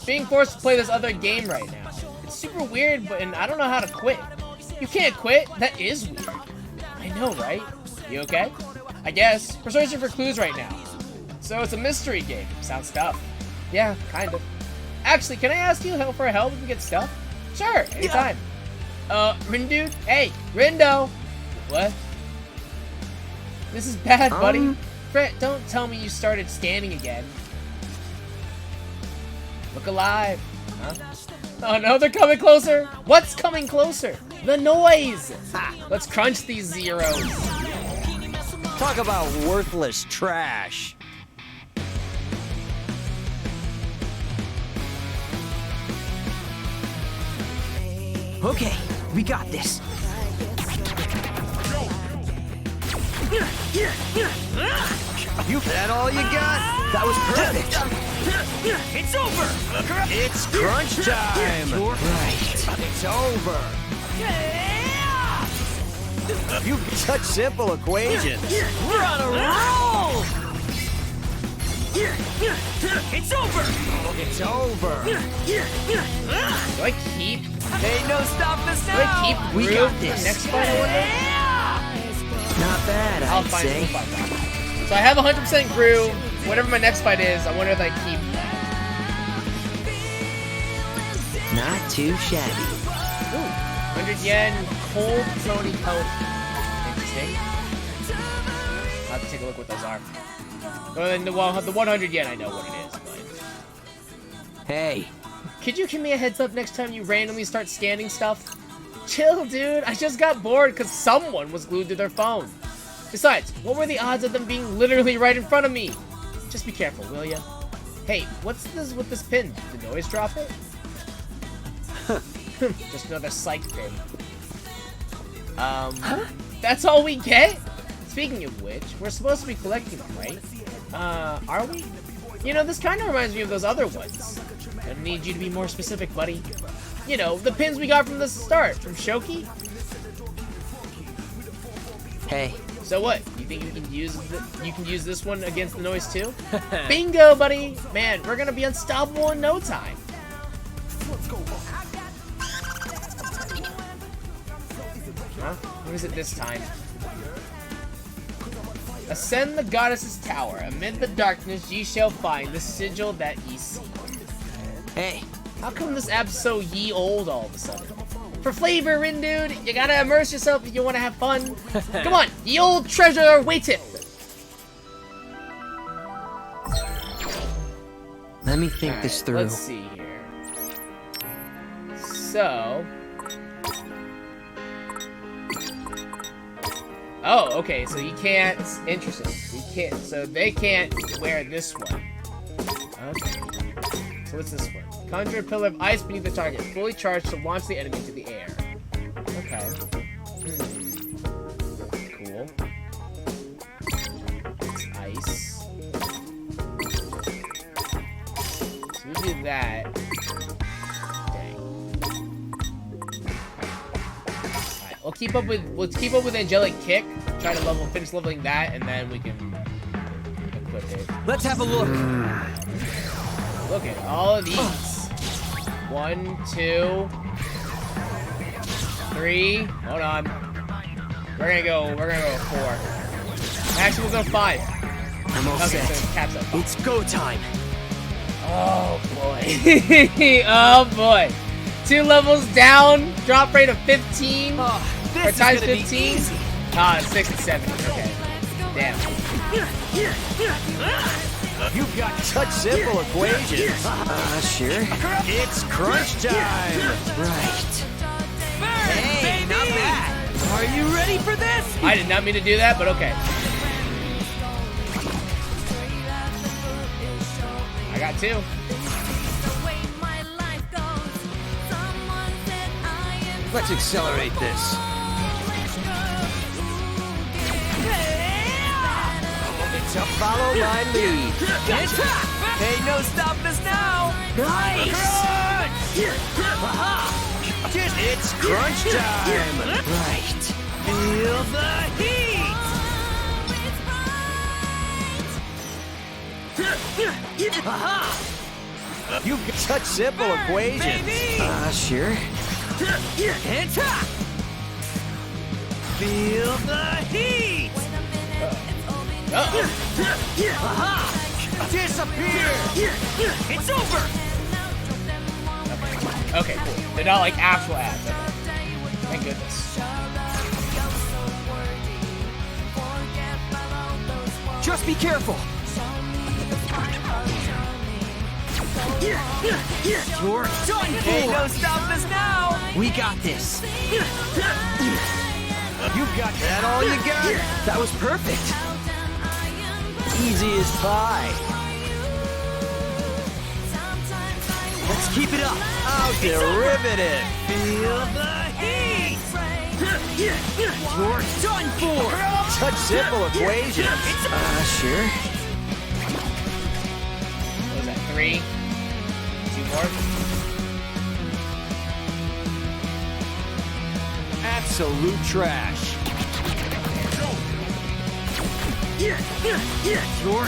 Being forced to play this other game right now. It's super weird, and I don't know how to quit. You can't quit? That is weird. I know, right? You okay? I guess. We're searching for clues right now. So it's a mystery game. Sounds tough. Yeah, kind of. Actually, can I ask you for help if we get stuff? Sure, anytime. Rindude? Hey, Rindo! What? This is bad, buddy. Fret, don't tell me you started scanning again. Look alive. Huh? Oh no, they're coming closer. What's coming closer? The noise. Ha, let's crunch these zeros. Talk about worthless trash. Okay, we got this. You that all you got? That was perfect. It's over! It's crunch time. Right. It's over. You such simple equations. We're on a roll! It's over! It's over. Do I keep? Ain't no stopping us Do now! I keep We Groove got for this. next fight, I wonder? Not bad, I'll I'd find say. it. So I have 100% Groove. Whatever my next fight is, I wonder if I keep. Not too shabby. Ooh, 100 yen, cold Tony pellet. Interesting. I'll have to take a look what those are. Well, the 100 yen, I know what it is, but. Hey, Could you give me a heads up next time you randomly start scanning stuff? Chill, dude. I just got bored because someone was glued to their phone. Besides, what were the odds of them being literally right in front of me? Just be careful, will ya? Hey, what's this with this pin? Did the noise drop it? Just another psych pin. That's all we get? Speaking of which, we're supposed to be collecting them, right? Are we? You know, this kind of reminds me of those other ones. I need you to be more specific, buddy. You know, the pins we got from the start, from Shoki? hey, So what? You think you can use this one against the noise too? Bingo, buddy! Man, we're gonna be unstoppable in no time. Huh? What is it this time? Ascend the goddess's tower. Amid the darkness, ye shall find the sigil that ye seek. hey, How come this app's so ye old all of a sudden? For flavor, Rin dude, you gotta immerse yourself if you wanna have fun. Come on, ye old treasure waiteth. let me think this through. Let's see here. So. Oh, okay, so you can't. Interesting. You can't. So they can't wear this one. Okay. So what's this one? Conjure a pillar of ice beneath the target, fully charged to launch the enemy into the air. Okay. Cool. It's ice. So we do that. Dang. Alright, let's keep up with Angelic Kick. Try to finish leveling that, and then we can could be. Let's have a look. Look at all of these. 1, 2, 3. Hold on. We're gonna go 4. Actually, we'll go 5. I'm all Okay, set. so caps up. It's go time. Oh boy. Oh boy. 2 levels down. Drop rate of 15. Oh, this Or is times gonna 15. be easy. Ah, 6 and 7. Okay. Damn. You've got such simple equations. Sure. It's crunch time. Right. Hey, not bad. Are you ready for this? I did not mean to do that, but okay. I got 2. Let's accelerate this. So follow my lead. Hey, no stopping us now. Nice. It's crunch time. Right. Feel the heat. You've got such simple equations. Sure. And top. Feel the heat. Disappear. It's over. Okay, cool. They're not like actual ads. Okay. Thank goodness. Just be careful. You're done for. Ain't no stopping us now. We got this. You got that all you got? That was perfect. Easy as pie. Let's keep it up. How derivative. Feel the heat. You're done for. Such simple equations. Sure. What was that? 3? 2 more? Absolute trash. You're done for.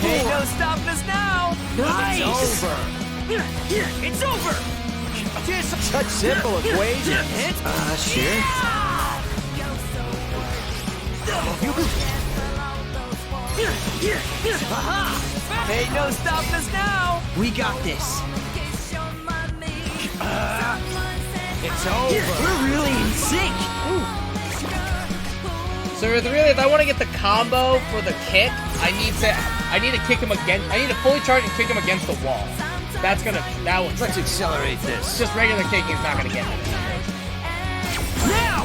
Ain't no stopping us now. Nice. It's over. It's over. Just such simple equations. Sure. Ain't no stopping us now. We got this. It's over. We're really in sync. So really, if I want to get the combo for the kick, I need to kick him against. I need to fully charge and kick him against the wall. That one's. Let's accelerate this. Just regular kicking is not gonna get me. Now.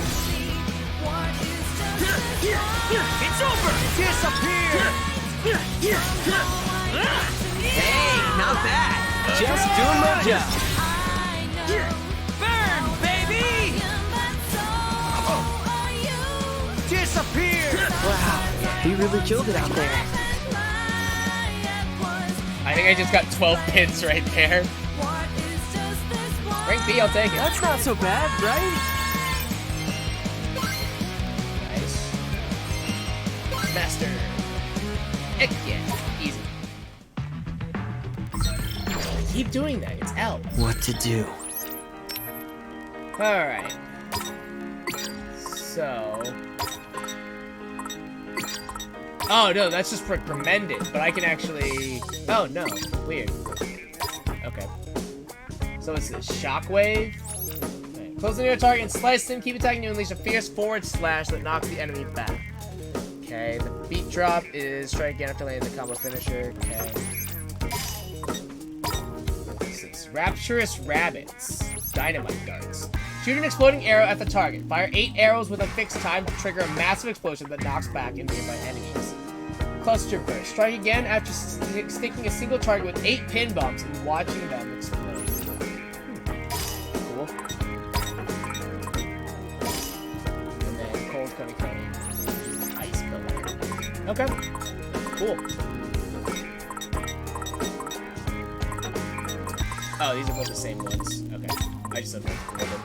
It's over. Disappear. Hey, not bad. Just doing my job. Burn, baby. Disappear. Wow, he really killed it out there. I think I just got 12 pins right there. Rank B, I'll take it. That's not so bad, right? Nice. Master. Heck yeah, easy. Keep doing that. It's L. What to do? All right. So. Oh no, that's just recommended, but I can actually. Oh no, weird. Okay. So it's a shockwave. Right. Close in your target and slice them. Keep attacking you. Unleash a fierce forward slash that knocks the enemy back. Okay. The beat drop is strike again after landing the combo finisher. Okay. This is Rapturous Rabbits. Dynamite darts. Shoot an exploding arrow at the target. Fire 8 arrows with a fixed time to trigger a massive explosion that knocks back nearby enemies. Cluster burst. Strike again after sticking a single target with 8 pin bumps and watching them explode. Cool. And then Cold Cutting Cutting. Ice Pillar. Okay. Cool. Oh, these are both the same ones. Okay. I just have to them.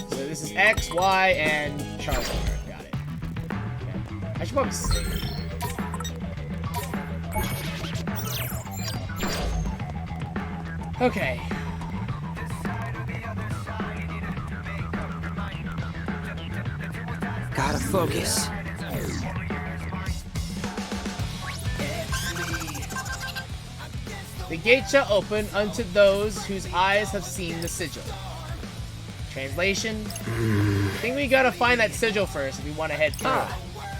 So this is X, Y, and Charizard. Got it. Okay. I should probably save. Okay. Gotta focus. The gate shall open unto those whose eyes have seen the sigil. Translation? I think we gotta find that sigil first if we want to head through.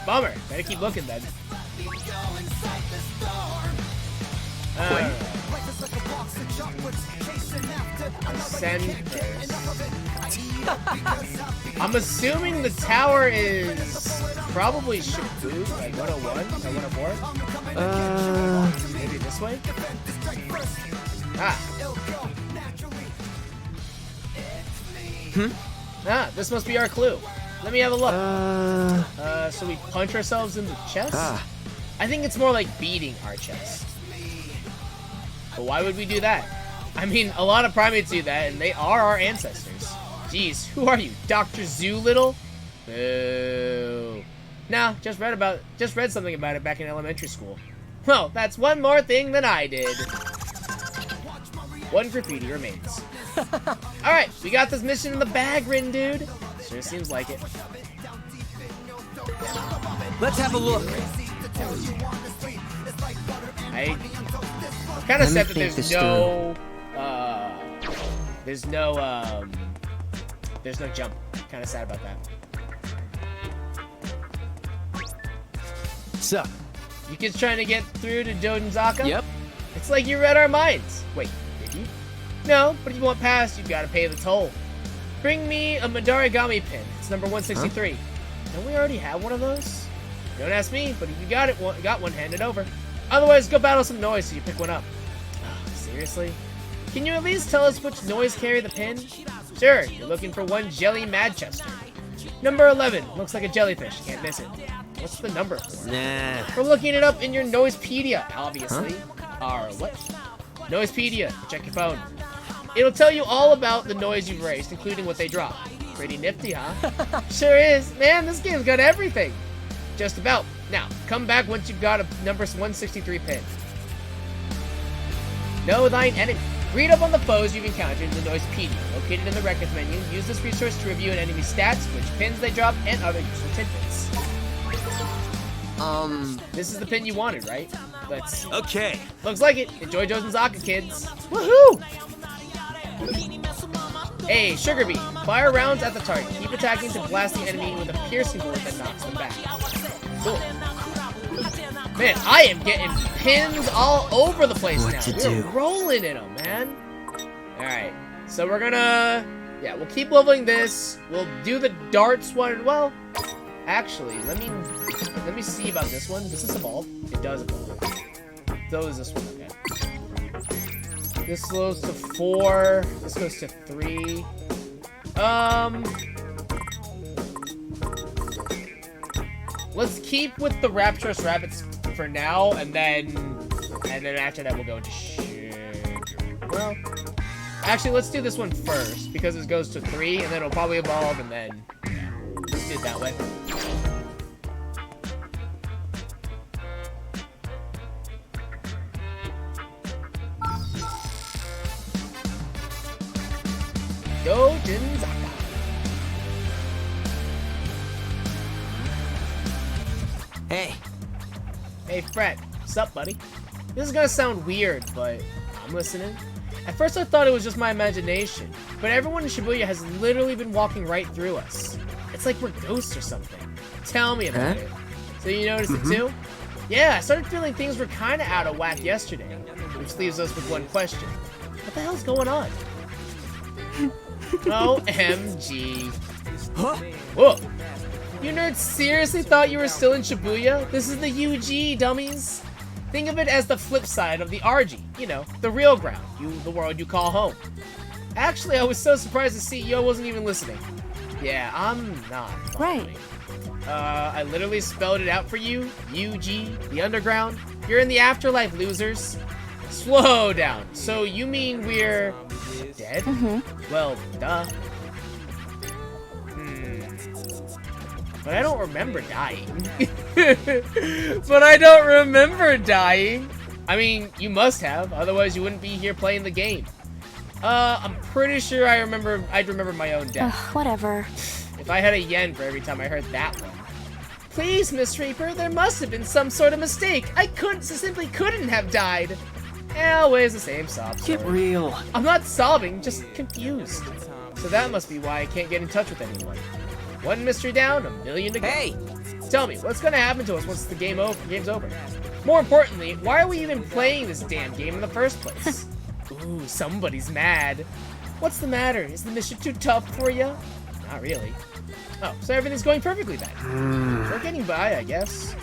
Bummer. Better keep looking then. Send first. I'm assuming the tower is probably Shibu, like 101 or 104. Maybe this way? This must be our clue. Let me have a look. So we punch ourselves in the chest? I think it's more like beating our chest. But why would we do that? I mean, a lot of primates do that, and they are our ancestors. Jeez, who are you, Dr. Zoolittle? Boo. Nah, just read something about it back in elementary school. Well, that's one more thing than I did. One graffiti remains. Alright, we got this mission in the bag, Rin dude. Sure seems like it. Let's have a look. I'm kind of sad that there's no jump. Kind of sad about that. Sup? You kids trying to get through to Dodenzaka? Yep. It's like you read our minds. Wait, did you? No, but if you want past, you've got to pay the toll. Bring me a Madarigami pin. It's number 163. Don't we already have one of those? Don't ask me, but if you got one, hand it over. Otherwise, go battle some noise so you pick one up. Oh, seriously? Can you at least tell us which noise carry the pin? Sure, you're looking for one Jelly Madchester. Number 11. Looks like a jellyfish. Can't miss it. What's the number for? Nah. We're looking it up in your Noisepedia, obviously. Or what? Noisepedia. Check your phone. It'll tell you all about the noise you've raised, including what they drop. Pretty nifty, huh? Sure is. Man, this game's got everything. Just about. Now, come back once you've got a number 163 pin. Know thine enemy. Read up on the foes you've encountered in the Noisepedia, located in the records menu. Use this resource to review an enemy's stats, which pins they drop, and other useful tidbits. This is the pin you wanted, right? Let's... Okay. Looks like it. Enjoy Dozenzaka, kids. Woohoo! Hey, Sugar Bee. Fire rounds at the target. Keep attacking to blast the enemy with a piercing bullet that knocks them back. Cool. Man, I am getting pins all over the place now. We're rolling in them, man. Alright, so we're gonna... Yeah, we'll keep leveling this. We'll do the darts one. Well, actually, let me see about this one. Does this evolve? It does evolve. So is this one, okay. This goes to 4. This goes to 3. Let's keep with the Rapturous Rabbits for now, and then after that we'll go into well, actually, let's do this one first, because it goes to 3, and then it'll probably evolve, and then, yeah, let's do it that way. Dojinzaka. Hey. Hey, Fred. What's up, buddy? This is gonna sound weird, but I'm listening. At first I thought it was just my imagination, but everyone in Shibuya has literally been walking right through us. It's like we're ghosts or something. Tell me about it. So you noticed it too? Yeah, I started feeling things were kinda out of whack yesterday, which leaves us with one question. What the hell's going on? OMG. Huh? Whoa. You nerds seriously thought you were still in Shibuya? This is the UG, dummies. Think of it as the flip side of the RG. You know, the real ground. The world you call home. Actually, I was so surprised the CEO wasn't even listening. Yeah, I'm not. Right. I literally spelled it out for you. UG, the underground. You're in the afterlife, losers. Slow down. So you mean we're dead? Well, duh. But I don't remember dying. But I don't remember dying. I mean, you must have, otherwise you wouldn't be here playing the game. I'm pretty sure I'd remember my own death. Whatever. If I had a yen for every time I heard that one. Please, Miss Reaper, there must have been some sort of mistake. I simply couldn't have died. Always the same sob story. Get real. I'm not sobbing, just confused. So that must be why I can't get in touch with anyone. One mystery down, a million to go. Hey! Tell me, what's gonna happen to us once the game's over? More importantly, why are we even playing this damn game in the first place? Ooh, somebody's mad. What's the matter? Is the mission too tough for you? Not really. Oh, so everything's going perfectly then. We're getting by, I guess.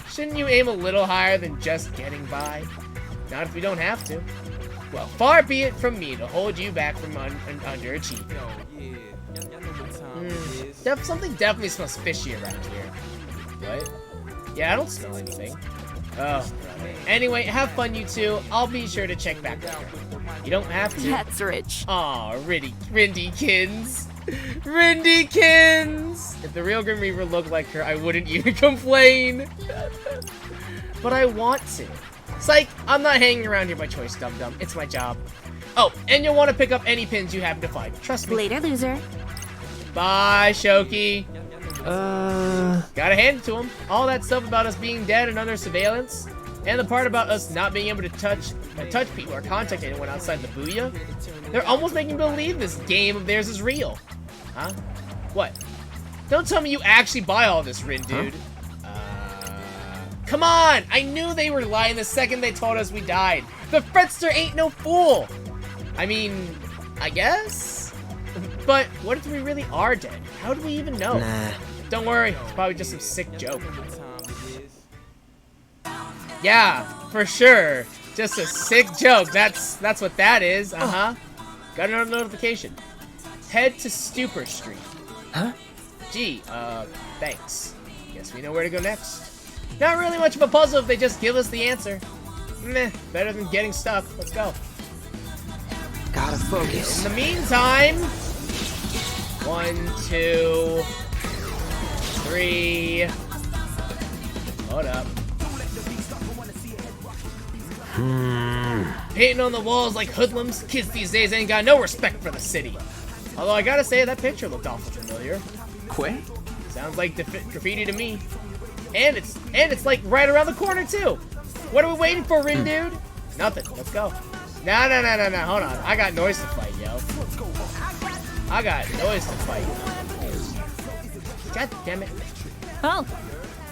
Shouldn't you aim a little higher than just getting by? Not if we don't have to. Well, far be it from me to hold you back from underachieving. Something definitely smells fishy around here. What? Yeah, I don't smell anything. Oh, brother. Anyway, have fun, you two. I'll be sure to check back later. You don't have to. That's rich. Aw, Rindykins. Rindykins! If the real Grim Reaper looked like her, I wouldn't even complain. But I want to. Psych, I'm not hanging around here by choice, dum-dum. It's my job. Oh, and you'll want to pick up any pins you happen to find. Trust me. Later, loser. Bye, Shoki. Gotta hand it to him. All that stuff about us being dead and under surveillance, and the part about us not being able to touch people or contact anyone outside the Booyah, they're almost making me believe this game of theirs is real. Huh? What? Don't tell me you actually buy all this, Rin, dude. Come on! I knew they were lying the second they told us we died. The Fretster ain't no fool! I mean, I guess? But what if we really are dead? How do we even know? Nah. Don't worry, it's probably just some sick joke. Yeah, for sure. Just a sick joke. That's what that is. Uh-huh. Got another notification. Head to Stupor Street. Huh? Gee, thanks. Guess we know where to go next. Not really much of a puzzle if they just give us the answer. Meh, better than getting stuck. Let's go. Gotta focus. In the meantime... 1, 2... 3... Hold up. Painting on the walls like hoodlums, kids these days ain't got no respect for the city. Although I gotta say, that picture looked awful familiar. Quit? Sounds like graffiti to me. And it's like right around the corner too. What are we waiting for, Rin dude? Nothing. Let's go. No. Hold on. I got noise to fight, yo. I got noise to fight. God damn it. Oh.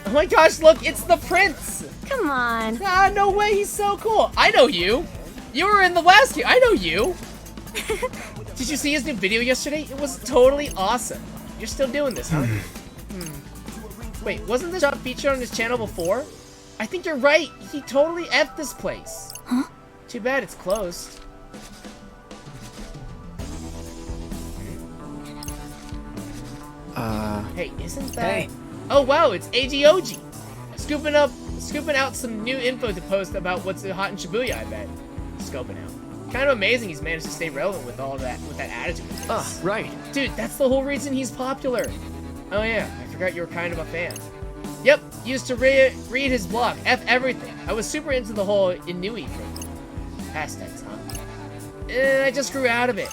Oh my gosh, look, it's the prince. Come on. Ah, no way, he's so cool. I know you. You were in the last game. I know you. Did you see his new video yesterday? It was totally awesome. You're still doing this, huh? Wait, wasn't this shop featured on his channel before? I think you're right. He totally effed this place. Huh? Too bad it's closed. Hey, isn't that... Hey. Oh, wow, it's AGOG. Scooping out some new info to post about what's hot in Shibuya, I bet. Scoping out. Kind of amazing he's managed to stay relevant with all that, with that attitude. Right. Dude, that's the whole reason he's popular. Oh yeah, I forgot you were kind of a fan. Yep, used to read his blog, F everything. I was super into the whole Inui thing. Hashtags, huh? I just grew out of it.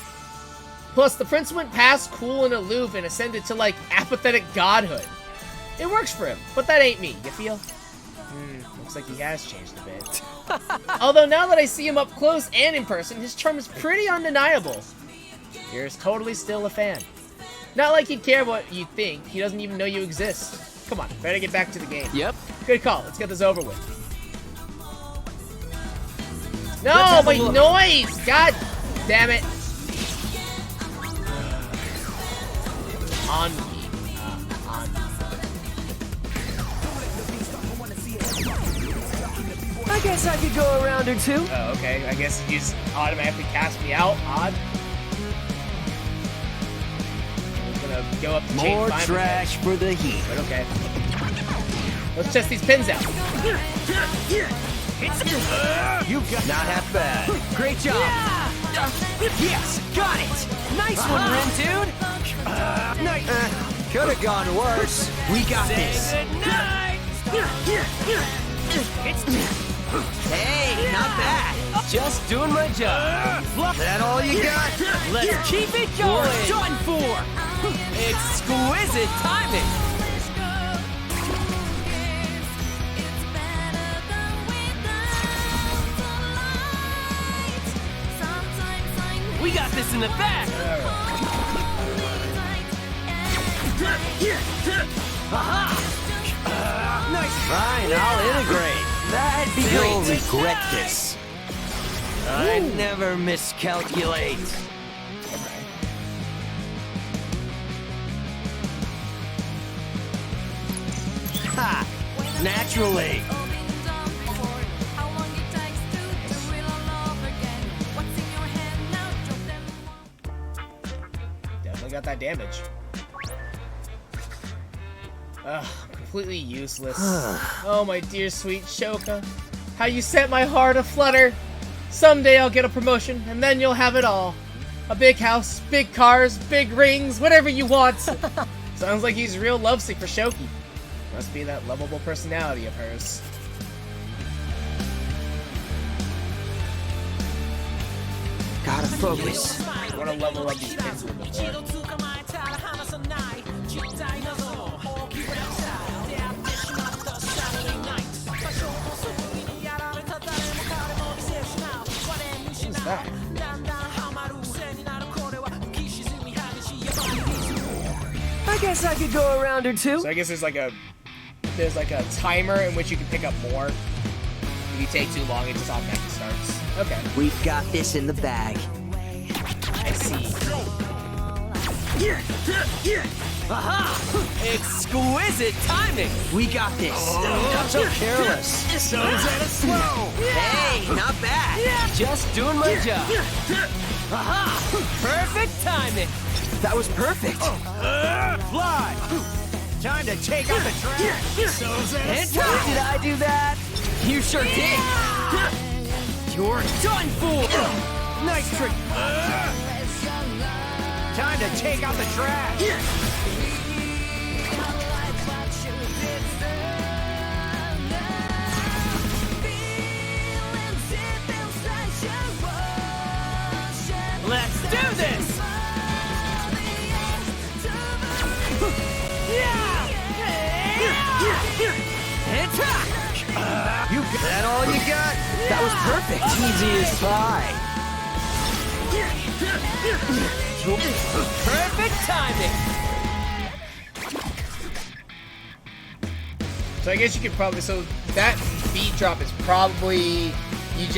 Plus, the prince went past cool and aloof and ascended to, like, apathetic godhood. It works for him, but that ain't me, you feel? Looks like he has changed a bit. Although now that I see him up close and in person, his charm is pretty undeniable. You're totally still a fan. Not like he'd care what you think. He doesn't even know you exist. Come on, better get back to the game. Yep. Good call. Let's get this over with. No, my noise! God damn it. On me. I guess I could go a round or two. Oh, okay. I guess you just automatically cast me out. Odd. I'm gonna go up to chain More five trash for the heat. But okay. Let's test these pins out. You got not half bad. Great job. Yes, got it. Nice one, Rin, dude. Nice. Could have gone worse. We got this. Hey, not bad. Just doing my job. That all you got? Let's keep it going. You're done for. Exquisite timing. We got this in the back. Nice. Fine, I'll integrate. That'd be You'll great. regret this. I never miscalculate. Ha! Naturally. Definitely got that damage. Ugh, completely useless. Oh, my dear sweet Shoka. How you set my heart aflutter. Someday I'll get a promotion, and then you'll have it all. A big house, big cars, big rings, whatever you want. Sounds like he's real lovesick for Shoki. Must be that lovable personality of hers. Gotta focus. I want to level up these pins a little bit more. Who's that? I guess I could go a round or two. So I guess there's like a timer in which you can pick up more. If you take too long, it just automatically starts. Okay, We've got this in the bag. I see. Aha! Exquisite timing. We got this. Not so careless. Hey, not bad. Just doing my job. Aha! Perfect timing. That was perfect. Fly! Time to take out the trash. Did I do that? You sure did. You're done for. Nice trick. Time to take out the trash. Let's do this. You got that all you got? That was perfect. Easy as pie. Perfect timing. So I guess you could probably, so that beat drop is probably, you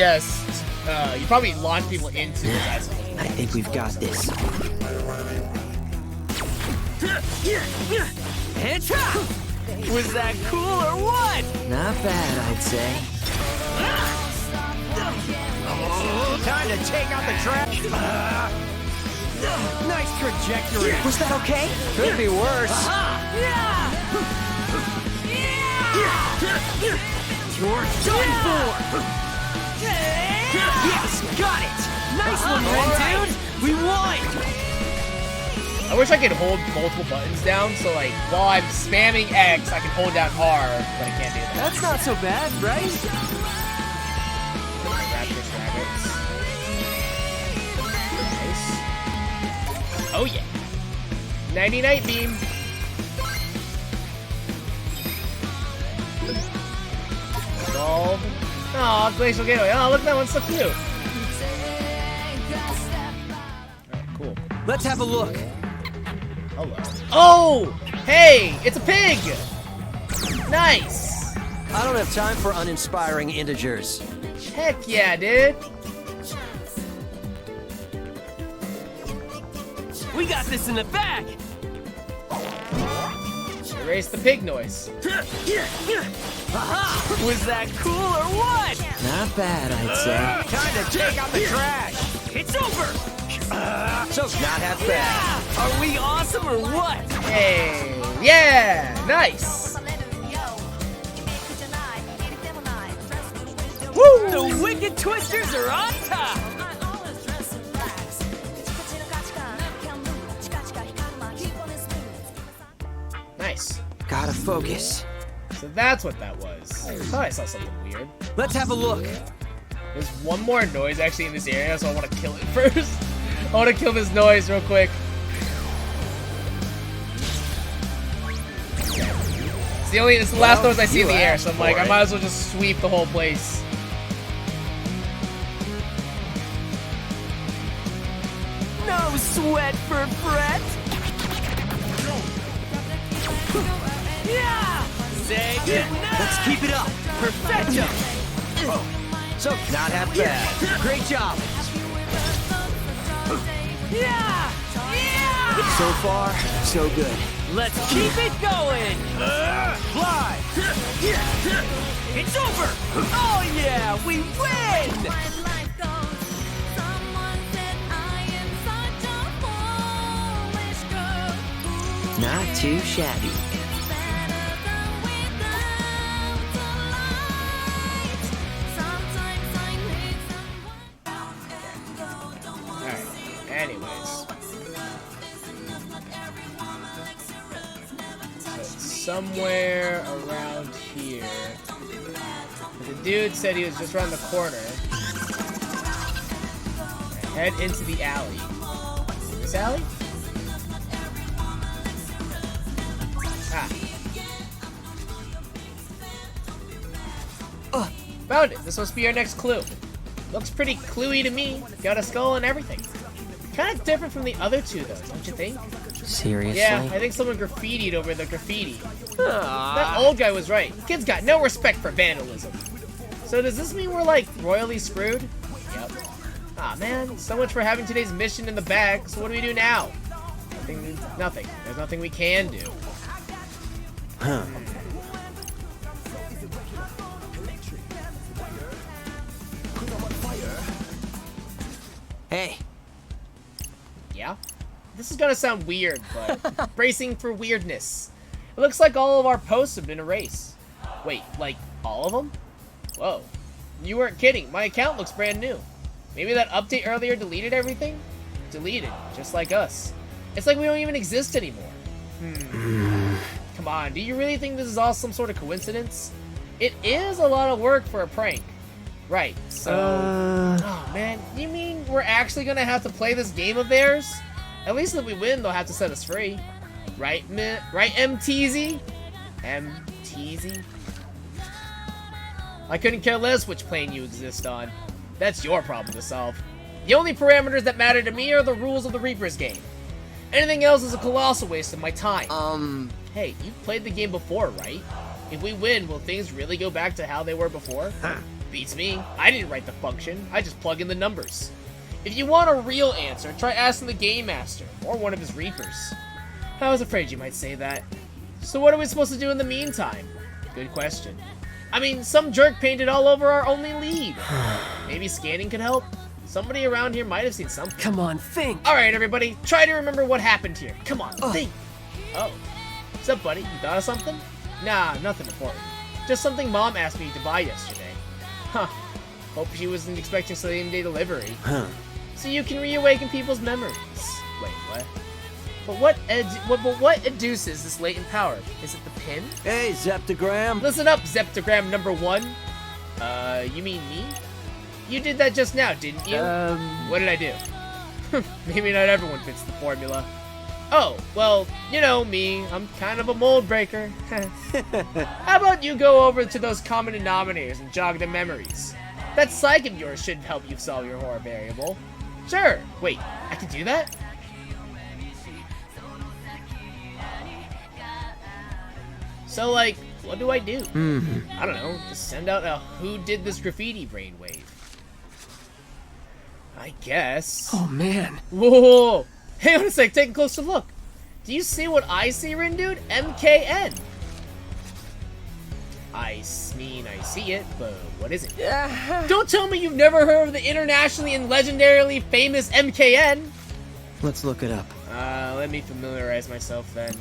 probably launch people into the guys. I think we've got this. Was that cool or what? Not bad, I'd say. Time to take out the trash. Nice trajectory. Was that okay? Could be worse. You're done for. Yes, got it. Nice one, Ren, dude. We won. I wish I could hold multiple buttons down, so like, while I'm spamming X, I can hold down R, but I can't do that. That's not so bad, right? Raptors, rabbits. Nice. Oh yeah. 90 Night Beam. Evolve. Aw, Glacial Gateway. Oh, look, that one's so cute. Alright, cool. Let's have a look. Hello. Oh! Hey! It's a pig! Nice! I don't have time for uninspiring integers. Heck yeah, dude! We got this in the bag. Erase the pig noise. Aha! Was that cool or what? Not bad, I'd say. Time to take out the trash. It's over. So not half bad. Are we awesome or what? Hey! Yeah! Nice! Woo! The Wicked Twisters are on top. focus. So that's what that was. I thought I saw something weird. Let's have a look. There's one more noise actually in this area, so I want to kill it first. I want to kill this noise real quick. It's the last noise I see in the air, so I'm like, I might as well just sweep the whole place. No sweat for Brett. Yeah! Say goodnight! Let's keep it up. Perfecto! So, not half bad. Great job! Yeah! Yeah! So far, so good. Let's keep it going! Fly! It's over! Oh yeah, we win! Not too shabby. Alright, anyways. So it's somewhere around here. The dude said he was just around the corner. Head into the alley. This alley? Ah. Found it. This must be our next clue. Looks pretty cluey to me. Got a skull and everything. Kind of different from the other two, though, don't you think? Seriously? Yeah, I think someone graffitied over the graffiti. That old guy was right. Kid's got no respect for vandalism. So does this mean we're, like, royally screwed? Yep. Aw, man. So much for having today's mission in the bag. So what do we do now? Nothing. There's nothing we can do. Huh. Hey. Yeah? This is gonna sound weird, but bracing for weirdness. It looks like all of our posts have been erased. Wait, like all of them? Whoa. You weren't kidding. My account looks brand new. Maybe that update earlier deleted everything? Deleted, just like us. It's like we don't even exist anymore. Come on, do you really think this is all some sort of coincidence? It is a lot of work for a prank. Right, so... Oh, man, you mean we're actually gonna have to play this game of theirs? At least if we win, they'll have to set us free. Right, right, MTZ? MTZ? I couldn't care less which plane you exist on. That's your problem to solve. The only parameters that matter to me are the rules of the Reaper's game. Anything else is a colossal waste of my time. Hey, you've played the game before, right? If we win, will things really go back to how they were before? Beats me. I didn't write the function. I just plug in the numbers. If you want a real answer, try asking the Game Master, or one of his Reapers. I was afraid you might say that. So what are we supposed to do in the meantime? Good question. I mean, some jerk painted all over our only lead. Maybe scanning could help? Somebody around here might have seen something. Come on, think! Alright, everybody, try to remember what happened here. Come on, think! Oh. What's up, buddy? You thought of something? Nah, nothing important. Just something Mom asked me to buy yesterday. Huh. Hope she wasn't expecting same-day delivery. So you can reawaken people's memories. Wait, what? But what educes this latent power? Is it the pin? Hey, Zeptogram. Listen up, Zeptogram number 1. You mean me? You did that just now, didn't you? What did I do? Maybe not everyone fits the formula. Oh, well, you know me. I'm kind of a mold breaker. How about you go over to those common denominators and jog the memories? That psych of yours should help you solve your horror variable. Sure. Wait, I can do that? So, like, what do I do? I don't know. Just send out a who did this graffiti brainwave. I guess. Oh, man. Whoa! Hang on a sec, take a closer look. Do you see what I see, Rin Dude? MKN. I mean, I see it, but what is it? Don't tell me you've never heard of the internationally and legendarily famous MKN. Let's look it up. Let me familiarize myself then.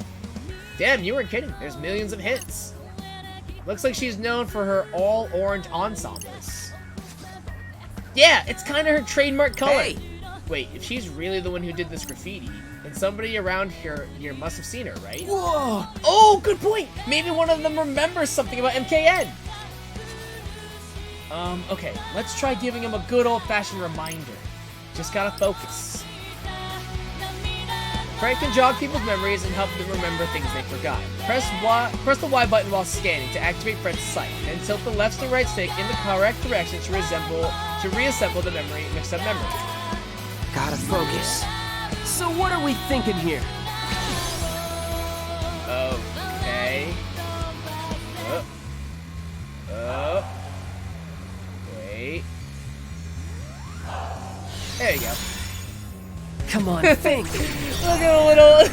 Damn, you weren't kidding. There's millions of hits. Looks like she's known for her all-orange ensembles. Yeah, it's kind of her trademark color. Hey. Wait, if she's really the one who did this graffiti, then And somebody around here must have seen her, right? Whoa! Oh, good point! Maybe one of them remembers something about MKN! Okay, let's try giving him a good old-fashioned reminder. Just gotta focus. Frank can jog people's memories and help them remember things they forgot. Press the Y button while scanning to activate Fred's sight, and tilt the left and right stick in the correct direction to reassemble the mixed up memory. Gotta focus. So what are we thinking here? Okay. Wait. There you go. Come on, think. Look at a little.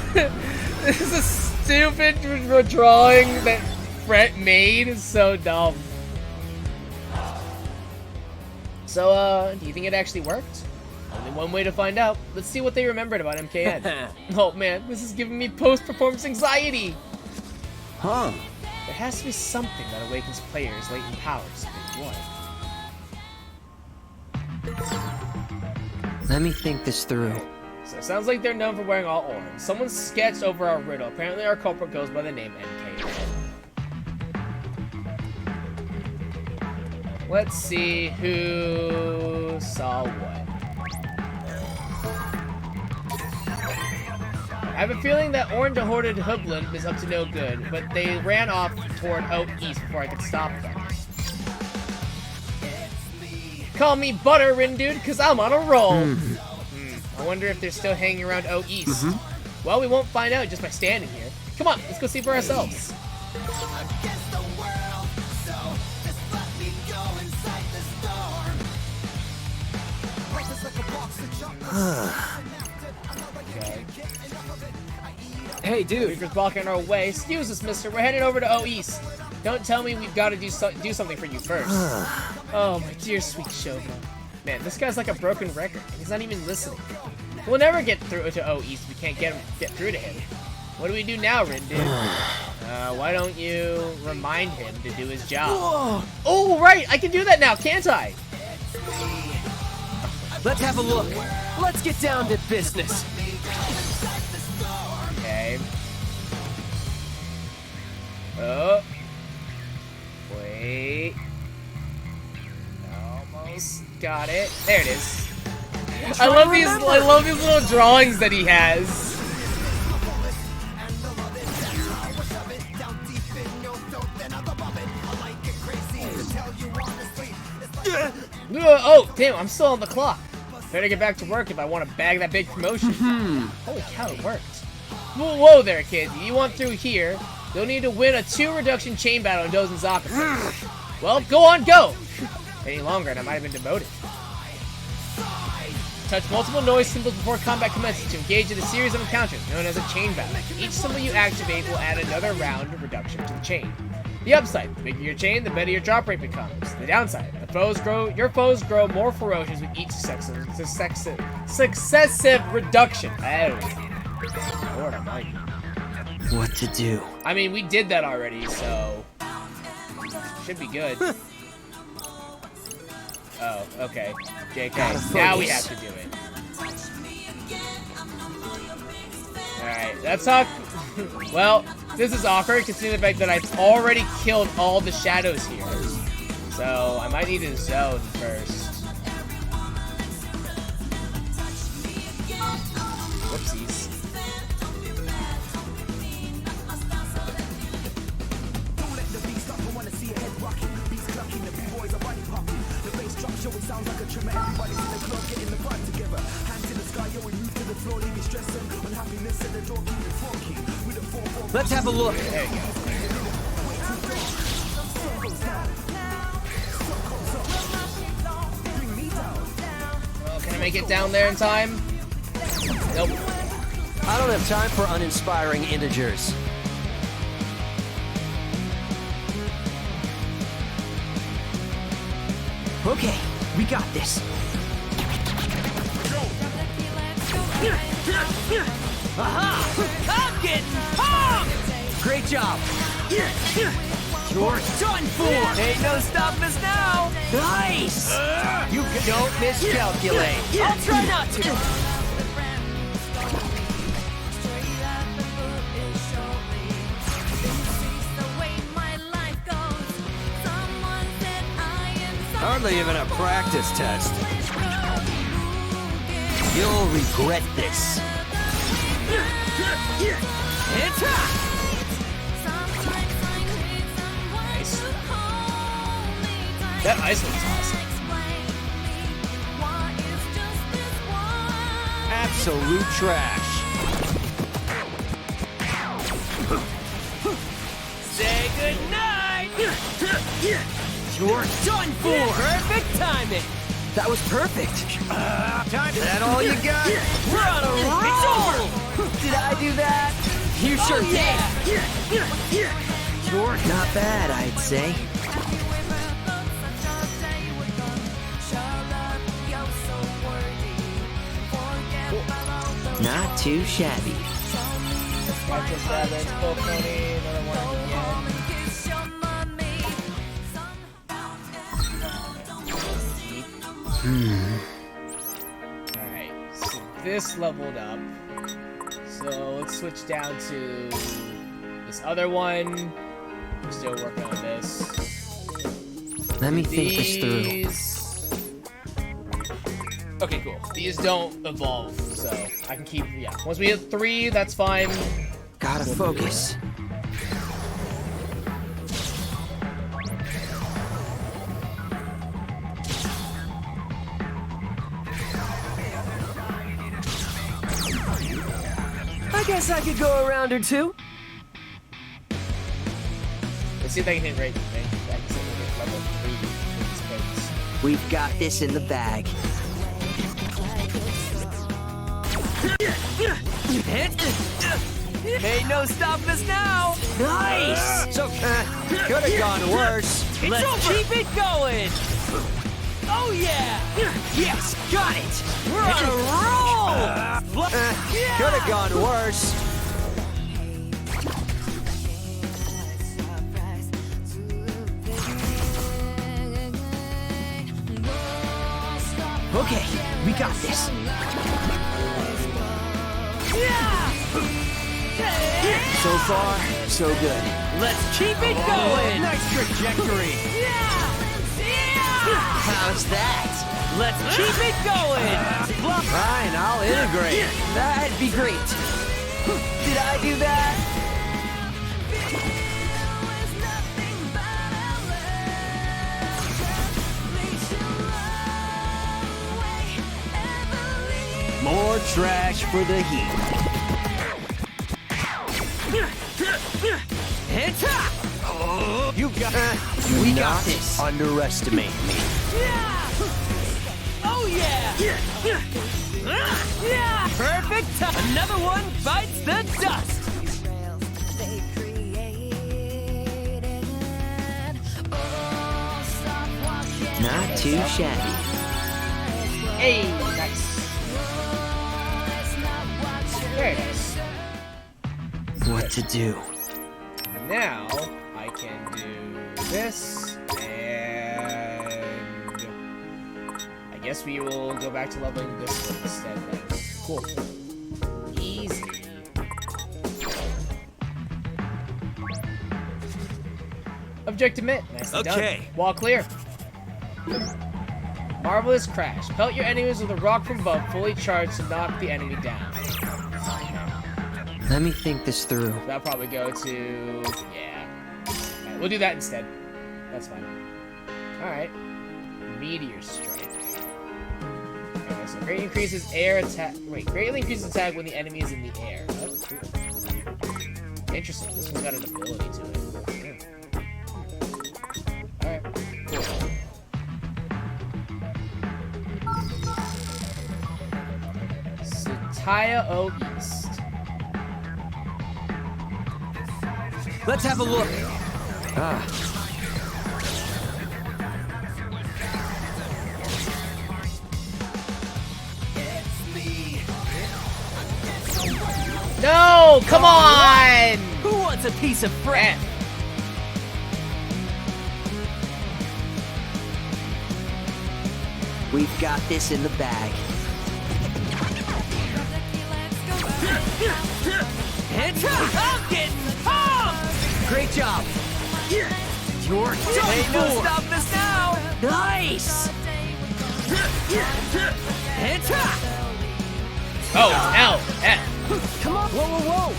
This is a stupid drawing that Brett made. It's so dumb. So, do you think it actually worked? Only one way to find out. Let's see what they remembered about MKN. Oh man, this is giving me post-performance anxiety. Huh. There has to be something that awakens players' latent powers. But what? Let me think this through. So it sounds like they're known for wearing all orange. Someone sketched over our riddle. Apparently our culprit goes by the name MKN. Let's see who saw what. I have a feeling that orange hoarded hoodlum is up to no good, but they ran off toward out east before I could stop them. Call me Butter, Rindude, cause I'm on a roll. I wonder if they're still hanging around out east. Well, we won't find out just by standing here. Come on, let's go see for ourselves. Okay. Hey, dude. Reaper's blocking our way. Excuse us, mister. We're heading over to O East. Don't tell me we've got to do something for you first. Oh, my dear sweet Shogun. Man, this guy's like a broken record. He's not even listening. We'll never get through to O East if we can't get through to him. What do we do now, Rindu? Why don't you remind him to do his job? Whoa. Oh, right! I can do that now, can't I? Let's have a look. Let's get down to business. Okay. Oh. Wait. Almost got it. There it is. I love these little drawings that he has. Oh, damn, I'm still on the clock. Better get back to work if I want to bag that big promotion. Holy cow, it worked. Whoa there, kid. You want through here, you'll need to win a 2 reduction chain battle in Dozen Zaka. Well, go on, go! Any longer and I might have been demoted. Touch multiple noise symbols before combat commences to engage in a series of encounters known as a chain battle. Each symbol you activate will add another round of reduction to the chain. The upside, the bigger your chain, the better your drop rate becomes. The downside, your foes grow more ferocious with each successive reduction. Lord almighty. What to do? I mean, we did that already, so should be good. Oh, okay. JK, now we have to do it. Alright, that's how... Well, this is awkward considering the fact that I've already killed all the shadows here. So, I might need a zone first. Whoopsies. Let's have a look. There you go. Well, can I make it down there in time? Nope. I don't have time for uninspiring integers. Okay, we got this. Aha! I'm getting pumped! Great job. You're done for! Ain't no stopping us now! Nice! You don't miscalculate. I'll try not to. Hardly even a practice test. You'll regret this. It's hot! Nice. That ice looks awesome. Absolute trash. Say goodnight! You're done for! Perfect timing! That was perfect. Time. Is that all you got? We're on a roll! Did I do that? You sure did! Not bad, I'd say. Not too shabby. Got this rabbit, Skull Pony, another one again. Alright, so this leveled up. So let's switch down to this other one. We're still working on this. Let me think this through. Okay, cool. These don't evolve, so I can keep, yeah. Once we hit 3, that's fine. Gotta focus. I guess I could go a round or two. Let's see if I can hit rate. I can see if I can hit level 3 with these pigs. We've got this in the bag. Ain't no stopping us now! Nice! So, could have gone worse. Let's keep it going! Oh yeah! Yes, got it! We're on a roll! Could have gone worse. Okay, we got this. So far, so good. Let's keep it going! Nice trajectory. How's that? Let's keep it going! Fine, I'll integrate. That'd be great. Did I do that? More trash for the heat. It's hot! You got. We got this. Underestimate me. Oh yeah! Perfect time! Another one bites the dust! Not too shabby. Hey, nice. Very nice. What to do? Now I can do this, and I guess we will go back to leveling this one instead. Then. Cool. Easy. Objective met. Nicely Okay. done. Wall clear. Marvelous crash. Pelt your enemies with a rock from above, fully charged to knock the enemy down. Let me think this through. That'll probably go to... yeah. Alright, we'll do that instead. That's fine. Alright. Meteor Strike. Okay, so greatly increases air attack... wait, greatly increases attack when the enemy is in the air. Oh, cool. Interesting. This one's got an ability to it. Alright. Cool. Sataya O East. Let's have a look. No! Come on! Who wants a piece of bread? We've got this in the bag. It's hot! I'm getting pumped! Great job. You're done. Ain't no stopping us now. Nice. It's hot. Oh, it's L. F. Come on. Whoa, whoa, whoa.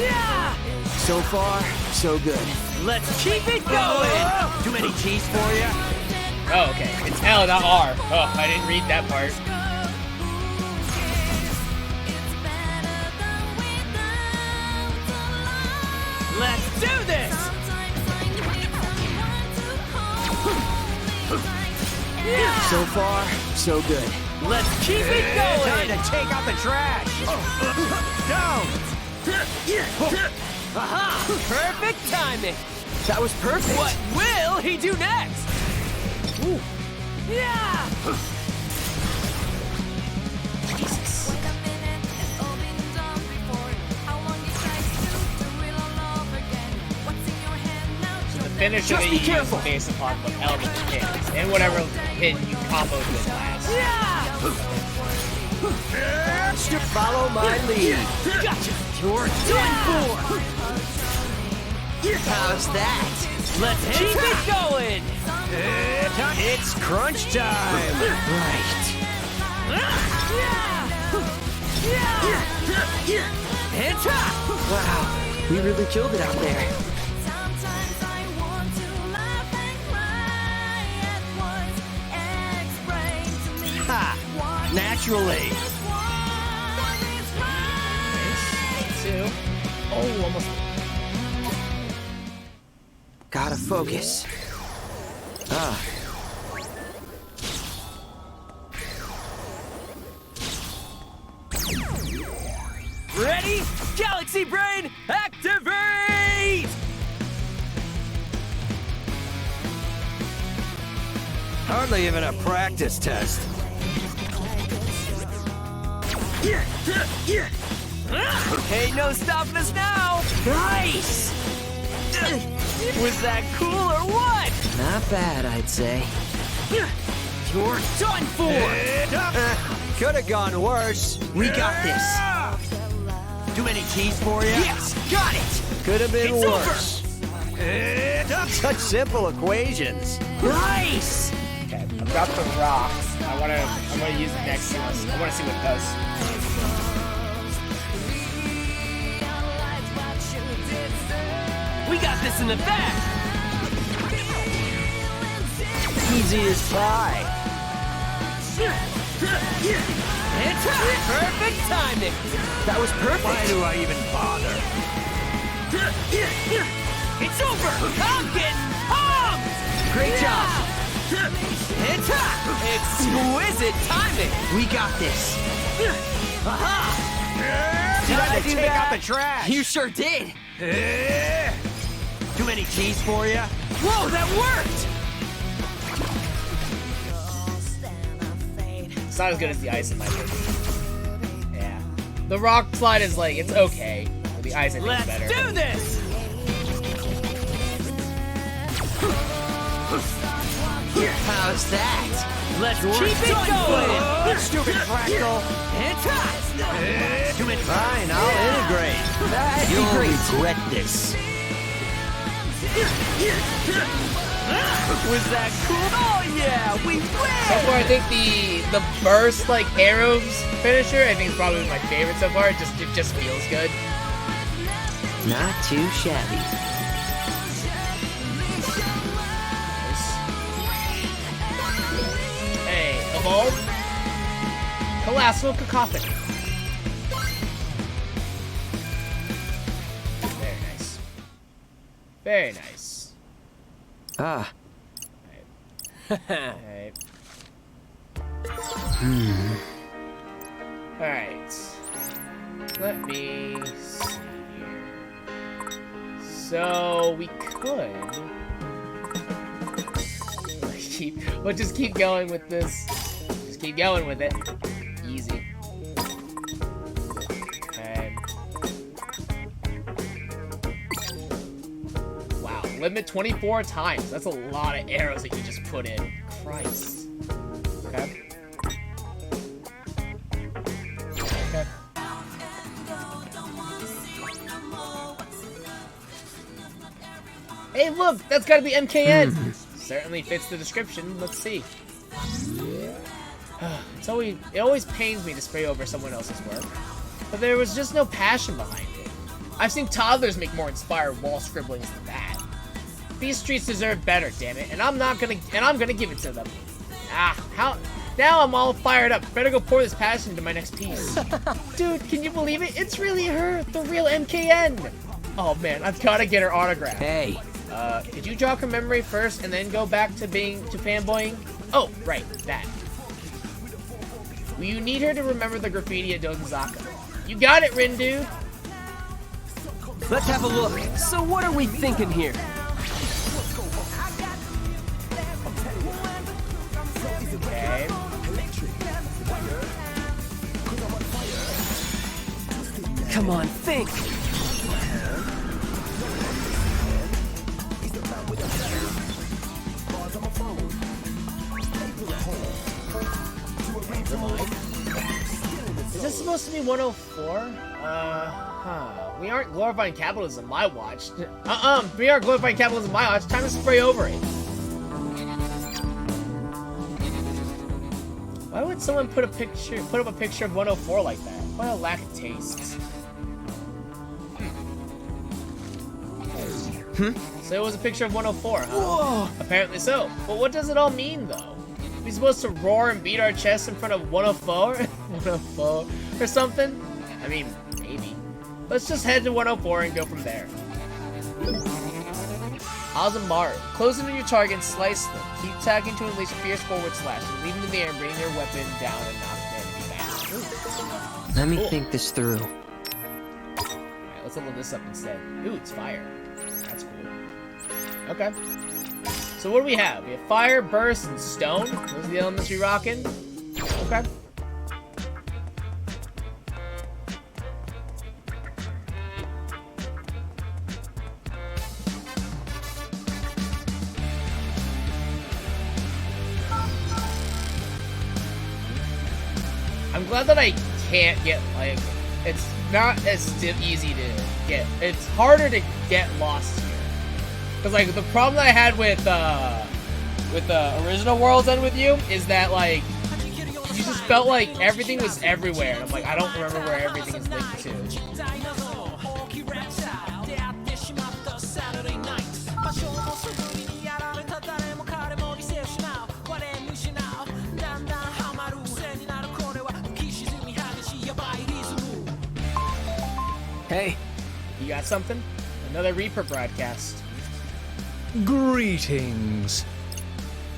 Yeah. So far, so good. Let's keep it going. Too many cheese for you? Oh, okay. It's L, not R. Oh, I didn't read that part. Let's do this. Yeah. So far, so good. Let's keep it going. Time to take out the trash. Down. Aha! Perfect timing. That was perfect. What will he do next? Ooh. Yeah. Jesus. So the finisher that you use is based upon what element it hits, and whatever hit you combo with last. Yeah. Follow my lead. Gotcha. You're done for. How's that? Let's keep it going. It's crunch time. Right. It's hot. Wow, we really killed it out there. Ha! Naturally. Two. Oh, almost. Gotta focus. Ah. Ready? Galaxy Brain, activate! Hardly even a practice test. Ain't no stopping us now! Nice! Was that cool or what? Not bad, I'd say. You're done for! Could have gone worse. We got this. Too many keys for you? Yes, got it! Could have been It's worse. Such simple equations. Nice! Okay, I've got the rocks. I'm gonna use it next to us. I wanna see what it does. We got this in the back! Easy as pie. It's perfect timing! That was perfect! Why do I even bother? It's over! I'm getting pumped! Great job! It's hot! Exquisite timing! We got this. Aha! Did I do take that? out the trash? You sure did. Too many keys for you? Whoa, that worked! It's not as good as the ice in my opinion. Yeah. The rock slide is like, it's okay. But the ice I think Let's is better. do this! How's that? Let's keep it going! Stupid fractal. It's hot! Too many. Fine, I'll integrate. You'll regret this. Was that cool? Oh yeah, we win! So far, I think the burst like arrows finisher, I think is probably my favorite so far. It just feels good. Not too shabby. Hey, evolve. Colossal cacophony. Very nice. Very nice. Ah. Alright. Alright. Let me see here. So we could we'll just keep going with this. Just keep going with it. Easy. Okay. Wow, limit 24 times. That's a lot of arrows that you just put in. Christ. Okay. Okay. Hey, look, that's gotta be MKN. Certainly fits the description. Let's see. It always pains me to spray over someone else's work, but there was just no passion behind it. I've seen toddlers make more inspired wall scribblings than that. These streets deserve better, damn it, and I'm gonna give it to them. Now I'm all fired up. Better go pour this passion into my next piece. Dude, can you believe it? It's really her, the real MKN. Oh man, I've gotta get her autograph. Hey. Did you jog her memory first and then go back to fanboying? Oh, right, that. Will you need her to remember the graffiti at Dozenzaka? You got it, Rin, dude. Let's have a look. So what are we thinking here? Okay. Come on, think. Is this supposed to be 104? We aren't glorifying capitalism, my watch. We aren't glorifying capitalism, my watch. Time to spray over it. Why would someone put up a picture of 104 like that? What a lack of taste. So it was a picture of 104, huh? Whoa. Apparently so. But what does it all mean, though? We supposed to roar and beat our chests in front of 104? 104 or something? I mean, maybe. Let's just head to 104 and go from there. Azamar. Close into your target and slice them. Keep tagging to unleash a fierce forward slash and leave them in the air and bring their weapon down and knock the enemy back. Ooh. Let me think this through. Alright, let's level this up instead. Ooh, it's fire. That's cool. Okay. So what do we have? We have fire, burst, and stone. Those are the elements we rockin'. Okay. I'm glad that I can't get, like, it's not as easy to get. It's harder to get lost here. Because, like, the problem that I had with the original World's End with you is that, like, you just felt like everything was everywhere. And I'm like, I don't remember where everything is linked to. Hey. You got something? Another Reaper broadcast. Greetings.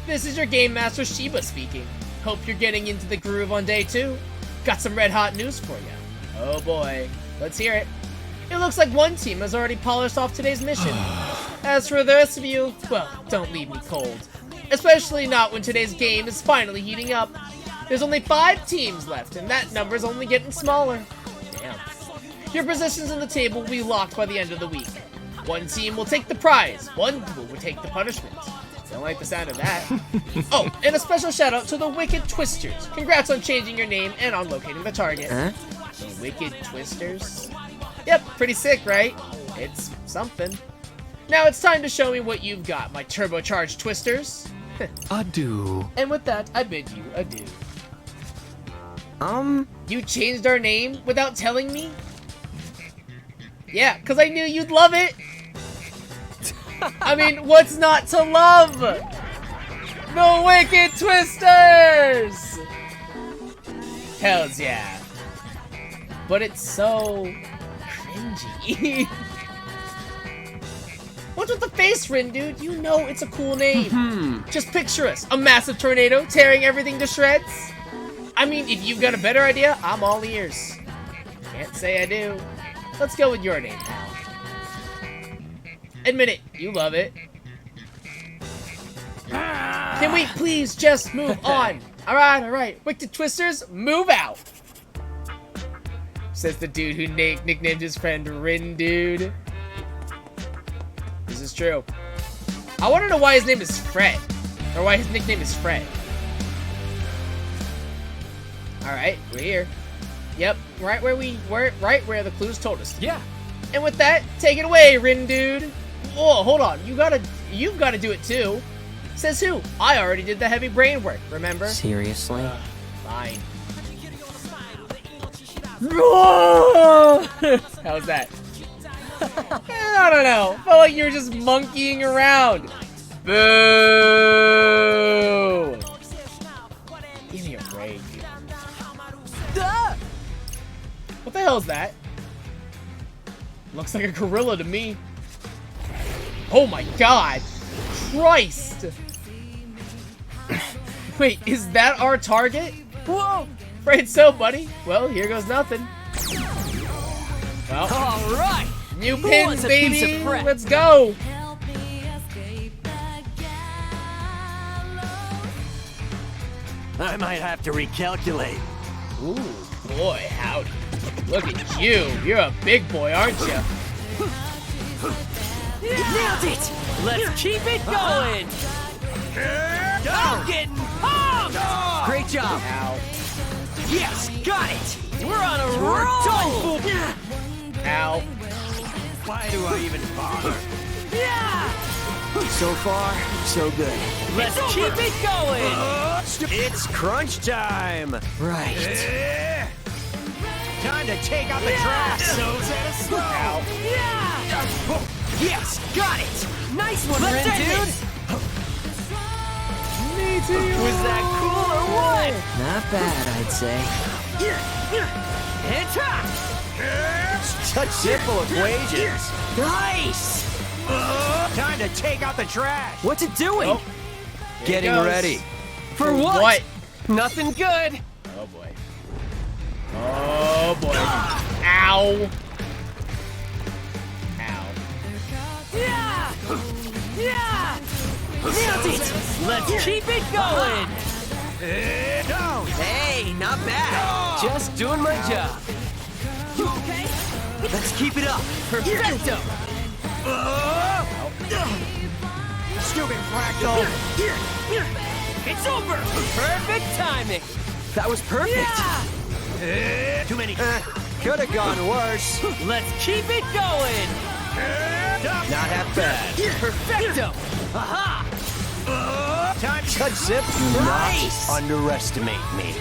This is your Game Master Sheba speaking. Hope you're getting into the groove on day 2. Got some red hot news for you. Oh boy, let's hear it. It looks like one team has already polished off today's mission. As for the rest of you, well, don't leave me cold. Especially not when today's game is finally heating up. There's only 5 teams left, and that number's only getting smaller. Damn. Your positions on the table will be locked by the end of the week. One team will take the prize, one will take the punishment. Don't like the sound of that. Oh, and a special shout out to the Wicked Twisters. Congrats on changing your name and on locating the target. Huh? The Wicked Twisters? Yep, pretty sick, right? It's something. Now it's time to show me what you've got, my turbocharged twisters. Adieu. And with that, I bid you adieu. You changed our name without telling me? Yeah, because I knew you'd love it. I mean, what's not to love? The Wicked Twisters! Hells yeah. But it's so cringy. What's with the face, Rin, dude? You know it's a cool name. Just picture us, a massive tornado tearing everything to shreds. I mean, if you've got a better idea, I'm all ears. Can't say I do. Let's go with your name, pal. Admit it, you love it. Can we please just move on? Alright. Wicked Twisters, move out. Says the dude who nicknamed his friend Rin Dude. This is true. I want to know why his name is Fred. Or why his nickname is Fred. Alright, we're here. Yep, right where the clues told us to. Yeah. And with that, take it away, Rin Dude. Whoa, hold on. You've got to do it too. Says who? I already did the heavy brain work, remember? Seriously? Fine. How's that? I don't know. Felt like you were just monkeying around. Boo! Give me a break. What the hell is that? Looks like a gorilla to me. Oh my god! Christ! Wait, is that our target? Whoa! Afraid so, buddy. Well, here goes nothing. Well, All right. new Who pins, wants a piece baby! of prep? Let's go! I might have to recalculate. Ooh, boy, howdy. Look at you. You're a big boy, aren't you? Nailed it. Let's keep it going. I'm getting pumped. Great job. Ow. Yes, got it. We're on a roll. Ow. Why do I even bother? Yeah. So far, so good. Let's keep it going. It's crunch time! Right. Time to take out the trash. Ow. Yeah. Yes, got it. Nice one, Ren, dude. Was that cool or what? Not bad, I'd say. Hit top. Such simple equations. Nice. Time to take out the trash. What's it doing? Oh, Getting goes. ready. For what? What? Nothing good. Oh boy. Oh boy. Ow. Ow. Yeah. Yeah. Nailed it. Let's keep it going. Hey, not bad. Just doing my job. Let's keep it up. Perfecto. Stupid fractal. It's over. Perfect timing. That was perfect. Too many. Could have gone worse. Let's keep it going. Not half bad. Perfecto. Aha. Time Such zip. Do Nice. not underestimate me.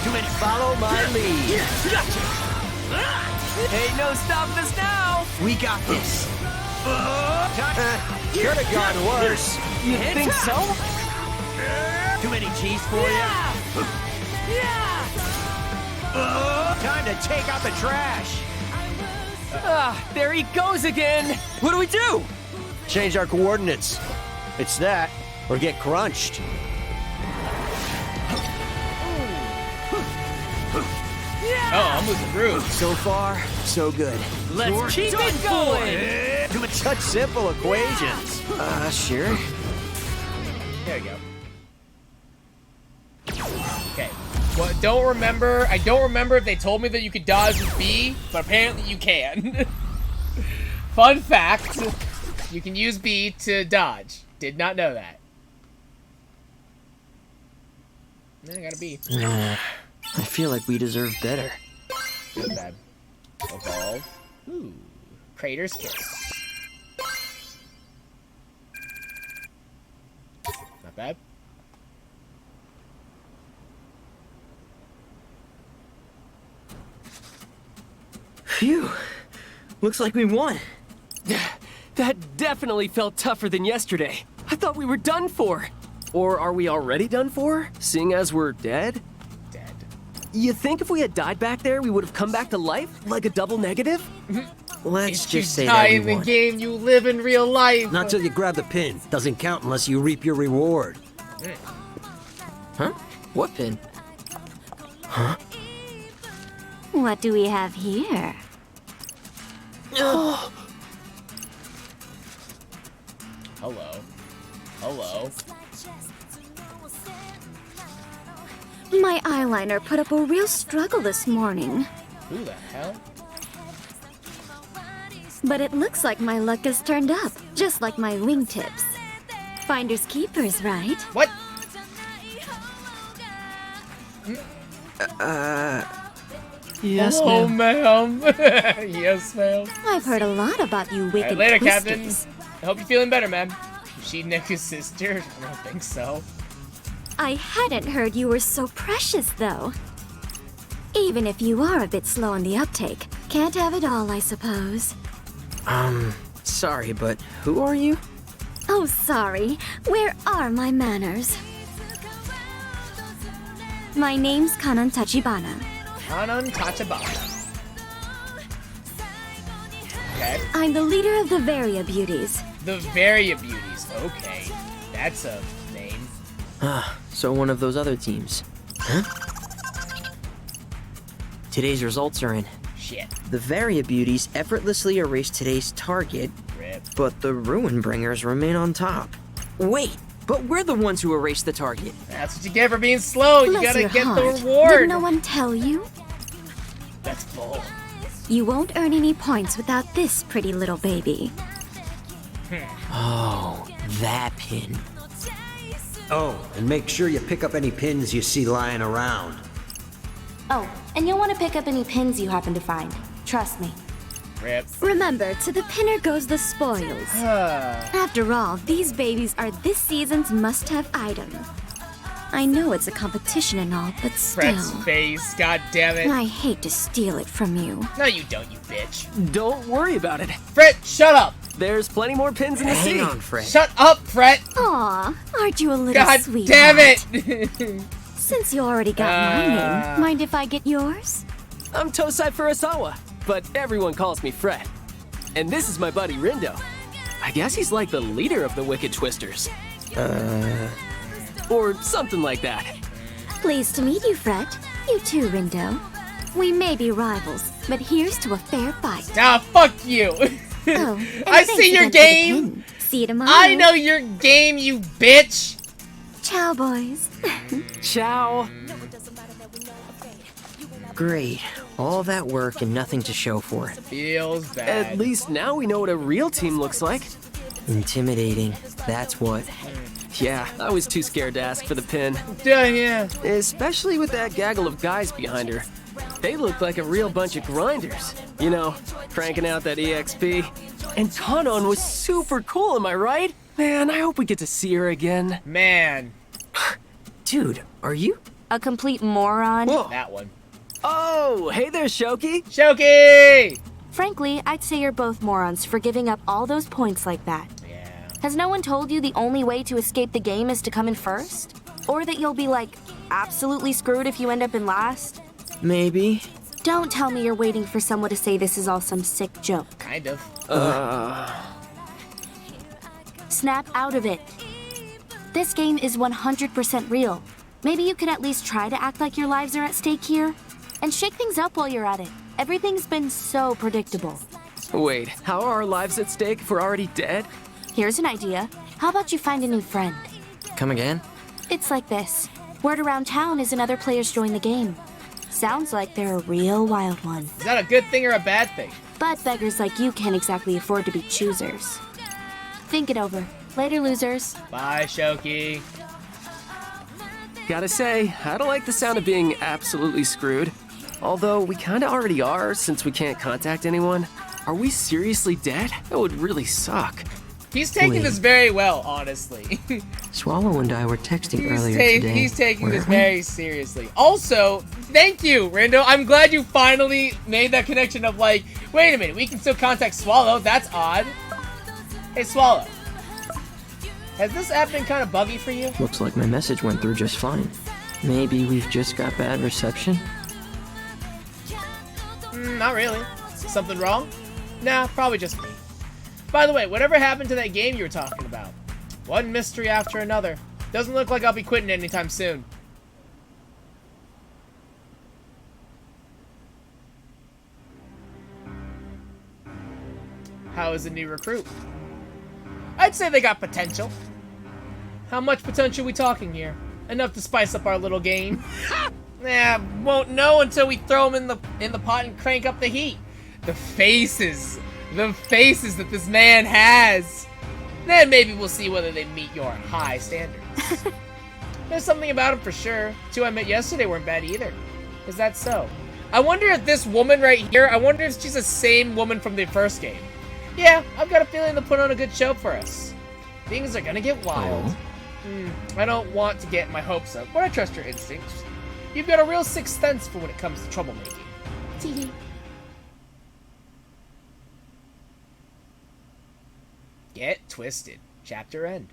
too many. Follow my lead. Gotcha. Ain't no stopping us now. We got this. Could have gone worse. You think so? Too many cheese for you. Yeah. Time to take out the trash. There he goes again. What do we do? Change our coordinates. It's that, or get crunched. Oh, I'm losing groove. So far, so good. Let's keep it going. Too much such simple equations. Sure. There you go. Okay. Well, I don't remember if they told me that you could dodge with B, but apparently you can. Fun fact, you can use B to dodge. Did not know that. I got a B. I feel like we deserve better. Not bad. Evolve. Ooh. Crater's Kiss. Not bad. Phew. Looks like we won. That definitely felt tougher than yesterday. I thought we were done for. Or are we already done for, seeing as we're dead? Dead. You think if we had died back there, we would have come back to life? Like a double negative? Let's If you just say die that in we the won. game, you live in real life. Not till you grab the pin. Doesn't count unless you reap your reward. Huh? What pin? What do we have here? Hello. Hello. My eyeliner put up a real struggle this morning, Who the hell? but it looks like my luck has turned up, just like my wingtips. Finders keepers, right? What? Yes, Oh, ma'am. ma'am. Yes, ma'am. I've heard a lot about you wicked Later, twisters. Captain. I hope you're feeling better, ma'am. Is she Nick's sister? I don't think so. I hadn't heard you were so precious, though. Even if you are a bit slow on the uptake, can't have it all, I suppose. Sorry, but who are you? Oh, sorry. Where are my manners? My name's Kanan Tachibana. Kanan Tachibana. Okay. I'm the leader of the Varia Beauties. The Varia Beauties. Okay. That's a name. So one of those other teams. Huh? Today's results are in. Shit. The Varia Beauties effortlessly erased today's target, Rip. but the Ruin Bringers remain on top. Wait, but we're the ones who erased the target. That's what you get for being slow. You Bless gotta your get heart. the reward. Did no one tell you? That's bull. You won't earn any points without this pretty little baby. Oh, that pin. Oh, and make sure you pick up any pins you see lying around. Oh, and you'll want to pick up any pins you happen to find. Trust me. Rip. Remember, to the pinner goes the spoils. After all, these babies are this season's must-have item. I know it's a competition and all, but still. Fret's face. God damn it. I hate to steal it from you. No, you don't, you bitch. Don't worry about it. Fret, shut up. There's plenty more pins in the sea. Hang on, Fred. Shut up, Fret. Aw, aren't you a little God sweet? damn it. Since you already got my name, mind if I get yours? I'm Tosai Furusawa, but everyone calls me Fred. And this is my buddy Rindo. I guess he's like the leader of the Wicked Twisters. Or something like that. Pleased to meet you, Fred. You too, Rindo. We may be rivals, but here's to a fair fight. Ah, fuck you. Oh, and I thanks see your again for the game. pin. See you tomorrow. I know your game, you bitch. Ciao, boys. Ciao. Great. All that work and nothing to show for it. Feels bad. At least now we know what a real team looks like. Intimidating. That's what. Yeah, I was too scared to ask for the pin. Yeah. Especially with that gaggle of guys behind her. They looked like a real bunch of grinders. You know, cranking out that EXP. And Kanon was super cool, am I right? Man, I hope we get to see her again. Man. Dude, are you? A complete moron. Whoa. That one. Oh, hey there, Shoki. Shoki! Frankly, I'd say you're both morons for giving up all those points like that. Yeah. Has no one told you the only way to escape the game is to come in first? Or that you'll be, like, absolutely screwed if you end up in last? Maybe. Don't tell me you're waiting for someone to say this is all some sick joke. Kind of. Snap out of it. This game is 100% real. Maybe you could at least try to act like your lives are at stake here? And shake things up while you're at it. Everything's been so predictable. Wait, how are our lives at stake if we're already dead? Here's an idea. How about you find a new friend? Come again? It's like this. Word around town is another player's joined the game. Sounds like they're a real wild one. Is that a good thing or a bad thing? But beggars like you can't exactly afford to be choosers. Think it over. Later, losers. Bye, Shoki. Gotta say, I don't like the sound of being absolutely screwed. Although we kinda already are since we can't contact anyone. Are we seriously dead? That would really suck. He's taking Wait. this very well, honestly. Swallow and I were texting earlier today. He's taking this weren't we? very seriously. Also, thank you, Rindo. I'm glad you finally made that connection of like, wait a minute, we can still contact Swallow. That's odd. Hey, Swallow. Has this app been kind of buggy for you? Looks like my message went through just fine. Maybe we've just got bad reception? Not really. Something wrong? Nah, probably just me. By the way, whatever happened to that game you were talking about? One mystery after another. Doesn't look like I'll be quitting anytime soon. How is the new recruit? I'd say they got potential. How much potential we talking here? Enough to spice up our little game. Won't know until we throw them in the pot and crank up the heat. The faces that this man has. Then maybe we'll see whether they meet your high standards. There's something about him for sure. Two I met yesterday weren't bad either. Is that so? I wonder if this woman right here, I wonder if she's the same woman from the first game. Yeah, I've got a feeling they'll put on a good show for us. Things are gonna get wild. I don't want to get my hopes up, but I trust your instincts. You've got a real sixth sense for when it comes to troublemaking. TV. Get twisted. Chapter end.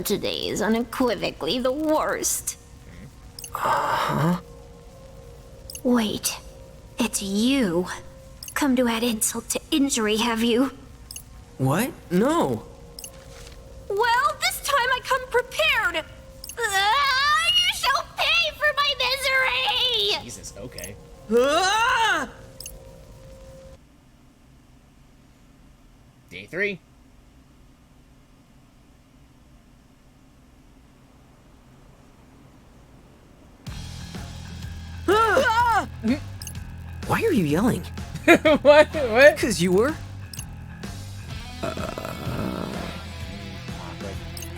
Today is unequivocally the worst. Wait, it's you. Come to add insult to injury, have you? What? No. Well, this time I come prepared. You shall pay for my misery! Jesus, okay. Ah! Day 3. Ah! Why are you yelling? What? What? Because you were?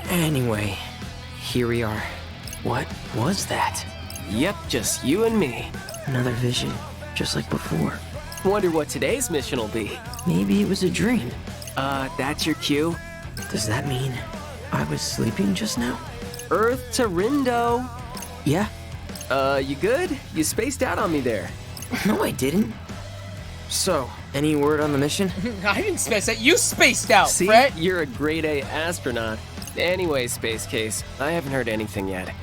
Anyway, here we are. What was that? Yep, just you and me. Another vision, just like before. Wonder what today's mission will be. Maybe it was a dream. That's your cue? Does that mean I was sleeping just now? Earth to Rindo. Yeah. You good? You spaced out on me there. No, I didn't. So, any word on the mission? I didn't space out. You spaced out, See, Brett. you're a grade A astronaut. Anyway, Space Case, I haven't heard anything yet.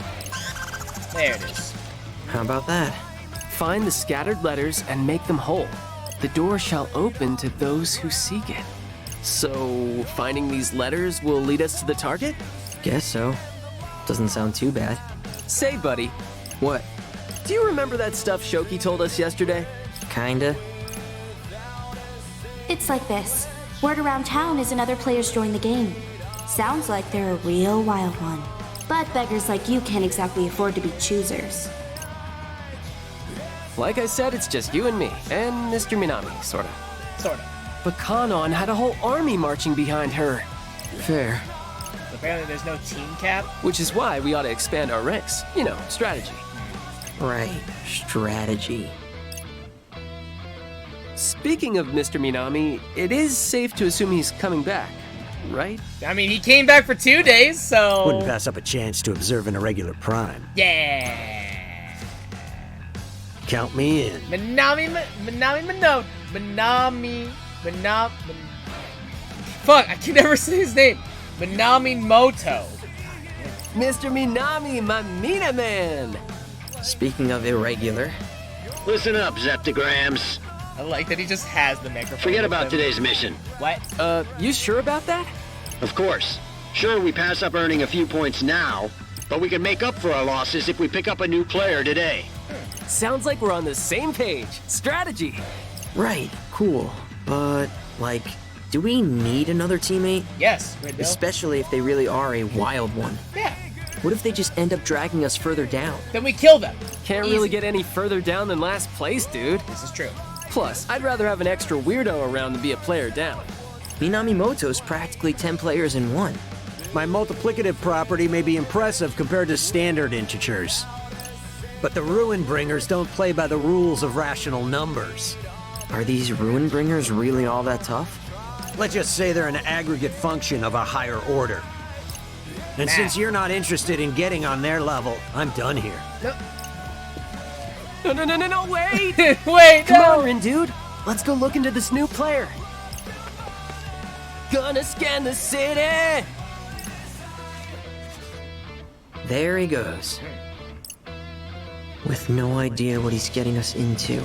There it is. How about that? Find the scattered letters and make them whole. The door shall open to those who seek it. So, finding these letters will lead us to the target? Guess so. Doesn't sound too bad. Say, buddy, What? do you remember that stuff Shoki told us yesterday? Kinda. It's like this. Word around town is another player's joined the game. Sounds like they're a real wild one. But beggars like you can't exactly afford to be choosers. Like I said, it's just you and me, and Mr. Minami, sorta. Sorta. But Kanon had a whole army marching behind her. Fair. Apparently there's no team cap. Which is why we ought to expand our ranks. You know, strategy. Right. Strategy. Speaking of Mr. Minami, it is safe to assume he's coming back, right? I mean, he came back for 2 days, so... Wouldn't pass up a chance to observe an irregular prime. Yeah. Count me in. Fuck, I can never say his name. Minamimoto. Mr. Minami, my Mina man! Speaking of irregular, Listen up, Zeptograms. I like that he just has the microphone. Forget with about him. today's mission. What? You sure about that? Of course. Sure, we pass up earning a few points now, but we can make up for our losses if we pick up a new player today. Sounds like we're on the same page. Strategy. right, cool. But, like, do we need another teammate? Yes, Riddle. Especially if they really are a wild one. Yeah. What if they just end up dragging us further down? Then we kill them. Can't Easy. really get any further down than last place, dude. This is true. Plus, I'd rather have an extra weirdo around than be a player down. Minamimoto's practically 10 players in one. My multiplicative property may be impressive compared to standard integers. But the Ruin Bringers don't play by the rules of rational numbers. Are these Ruin Bringers really all that tough? Let's just say they're an aggregate function of a higher order. And since you're not interested in getting on their level, I'm done here. No, wait! Wait, Come no! on, Rin, dude. Let's go look into this new player. Gonna scan the city! There he goes. With no idea what he's getting us into.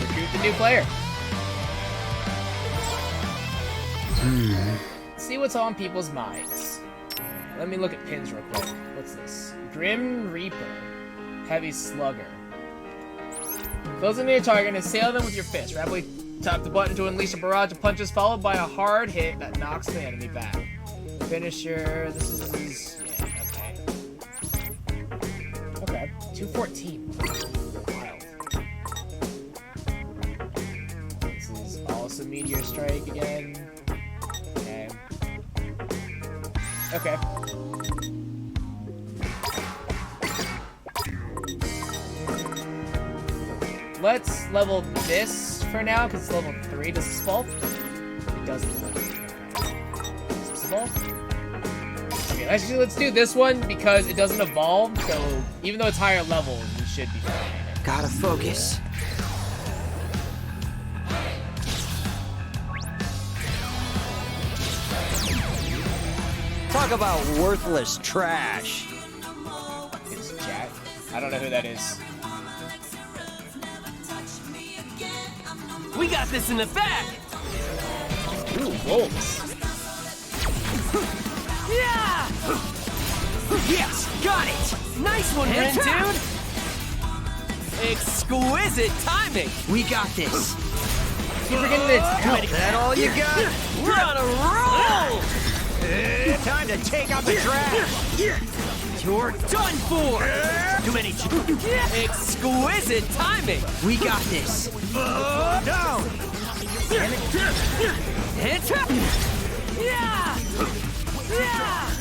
Recruit the new player. See what's on people's minds. Let me look at pins real quick. What's this? Grim Reaper. Heavy Slugger. Close in near target and assail them with your fist. Rapidly tap the button to unleash a barrage of punches followed by a hard hit that knocks the enemy back. Finisher. This is... yeah. 214. Wild. This is also Meteor Strike again. Okay. Okay. Let's level this for now, because it's level 3. Does this evolve? It doesn't. Does this evolve? Okay, actually, let's do this one, because it doesn't evolve, so even though it's higher level, we should be fine. Gotta focus. Talk about worthless trash. It's Jack. I don't know who that is. We got this in the back! Ooh, wolves. Yeah! Yes, got it! Nice one, Ren, dude! Exquisite timing! We got this. Keep forgetting that it's out. Is that all you got? We're on a roll! Time to take out the trash. You're done for! Too many exquisite timing! We got this. Down. Hit! Yeah! Yeah!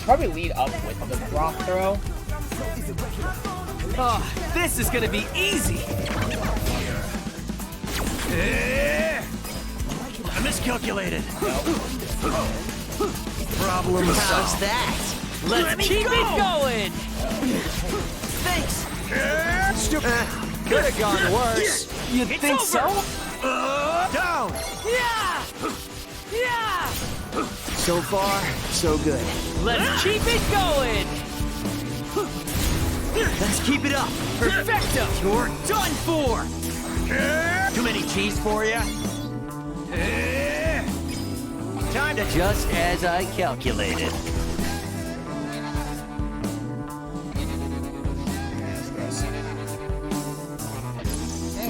Probably lead up with the rock throw. Oh, this is gonna be easy! I miscalculated. Problem How's that? Let's keep it going! Thanks. Could have gone worse. You think so? Down. Yeah! Yeah! So far, so good. Let's keep it going! Let's keep it up. Perfecto! You're done for! Too many cheese for you? Time to just as I calculated.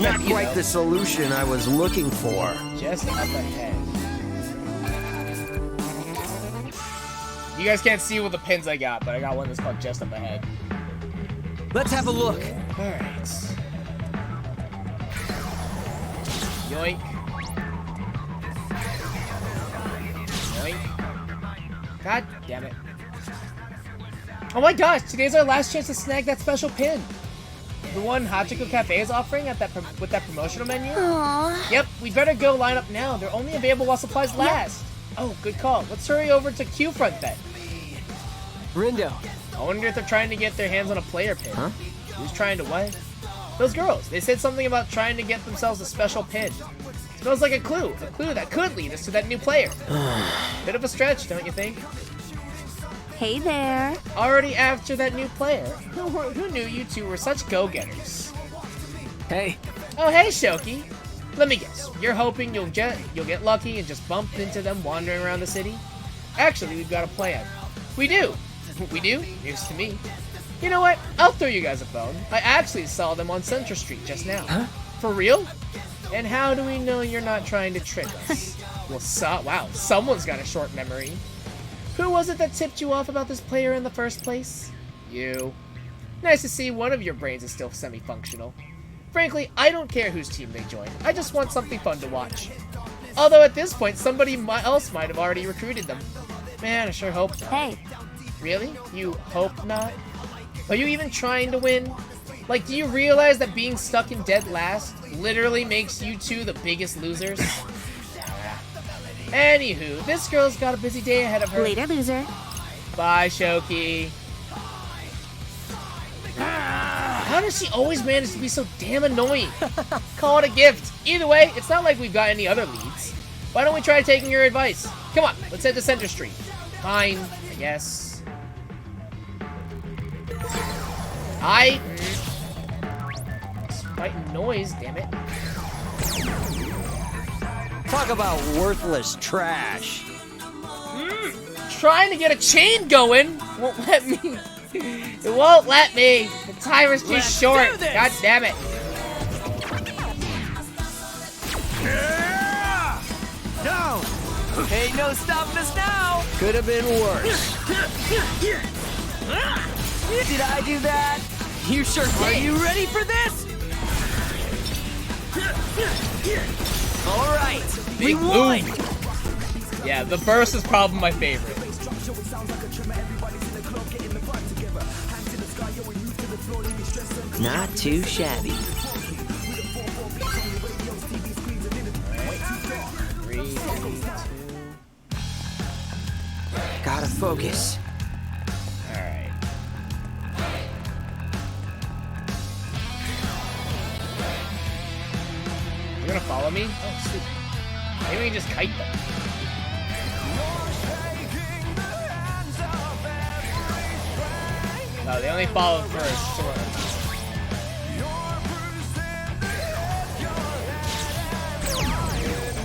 Not quite the solution I was looking for. Just up ahead. You guys can't see what the pins I got, but I got one that's called Just Up Ahead. Let's have a look. Alright. Yoink. Yoink. God damn it. Oh my gosh, today's our last chance to snag that special pin. The one Hachiko Cafe is offering at with that promotional menu? Aww. Yep, we better go line up now. They're only available while supplies last. Oh, good call. Let's hurry over to Q Front then. Rindo. I wonder if they're trying to get their hands on a player pin. Huh? Who's trying to what? Those girls. They said something about trying to get themselves a special pin. Smells like a clue that could lead us to that new player. Bit of a stretch, don't you think? Hey there. Already after that new player. Who knew you two were such go-getters? Hey. Oh, hey, Shoki. Let me guess. You're hoping you'll get lucky and just bump into them wandering around the city? Actually, we've got a plan. We do. We do? News to me. You know what? I'll throw you guys a bone. I actually saw them on Central Street just now. Huh? For real? And how do we know you're not trying to trick us? Well, wow, someone's got a short memory. Who was it that tipped you off about this player in the first place? You. Nice to see one of your brains is still semi-functional. Frankly, I don't care whose team they join. I just want something fun to watch. Although at this point, somebody else might have already recruited them. Man, I sure hope not. Hey. Really? You hope not? Are you even trying to win? Like, do you realize that being stuck in dead last literally makes you two the biggest losers? Anywho, this girl's got a busy day ahead of her. Later, loser. Bye, Shoki. How does she always manage to be so damn annoying? Call it a gift. Either way, it's not like we've got any other leads. Why don't we try taking your advice? Come on, let's head to Center Street. Fine, I guess. It's fighting noise, damn it. Talk about worthless trash. Trying to get a chain going won't let me. It won't let me. The timer's too short. God damn it. Down. Ain't no stopping us now. Could have been worse. Did I do that? You sure did. Are you ready for this? All right, we won. Yeah, the burst is probably my favorite. Not too shabby. Three, two. Gotta focus. Alright. You're gonna follow me? Oh, sweet. Maybe we can just kite them. No, they only follow first. Sure.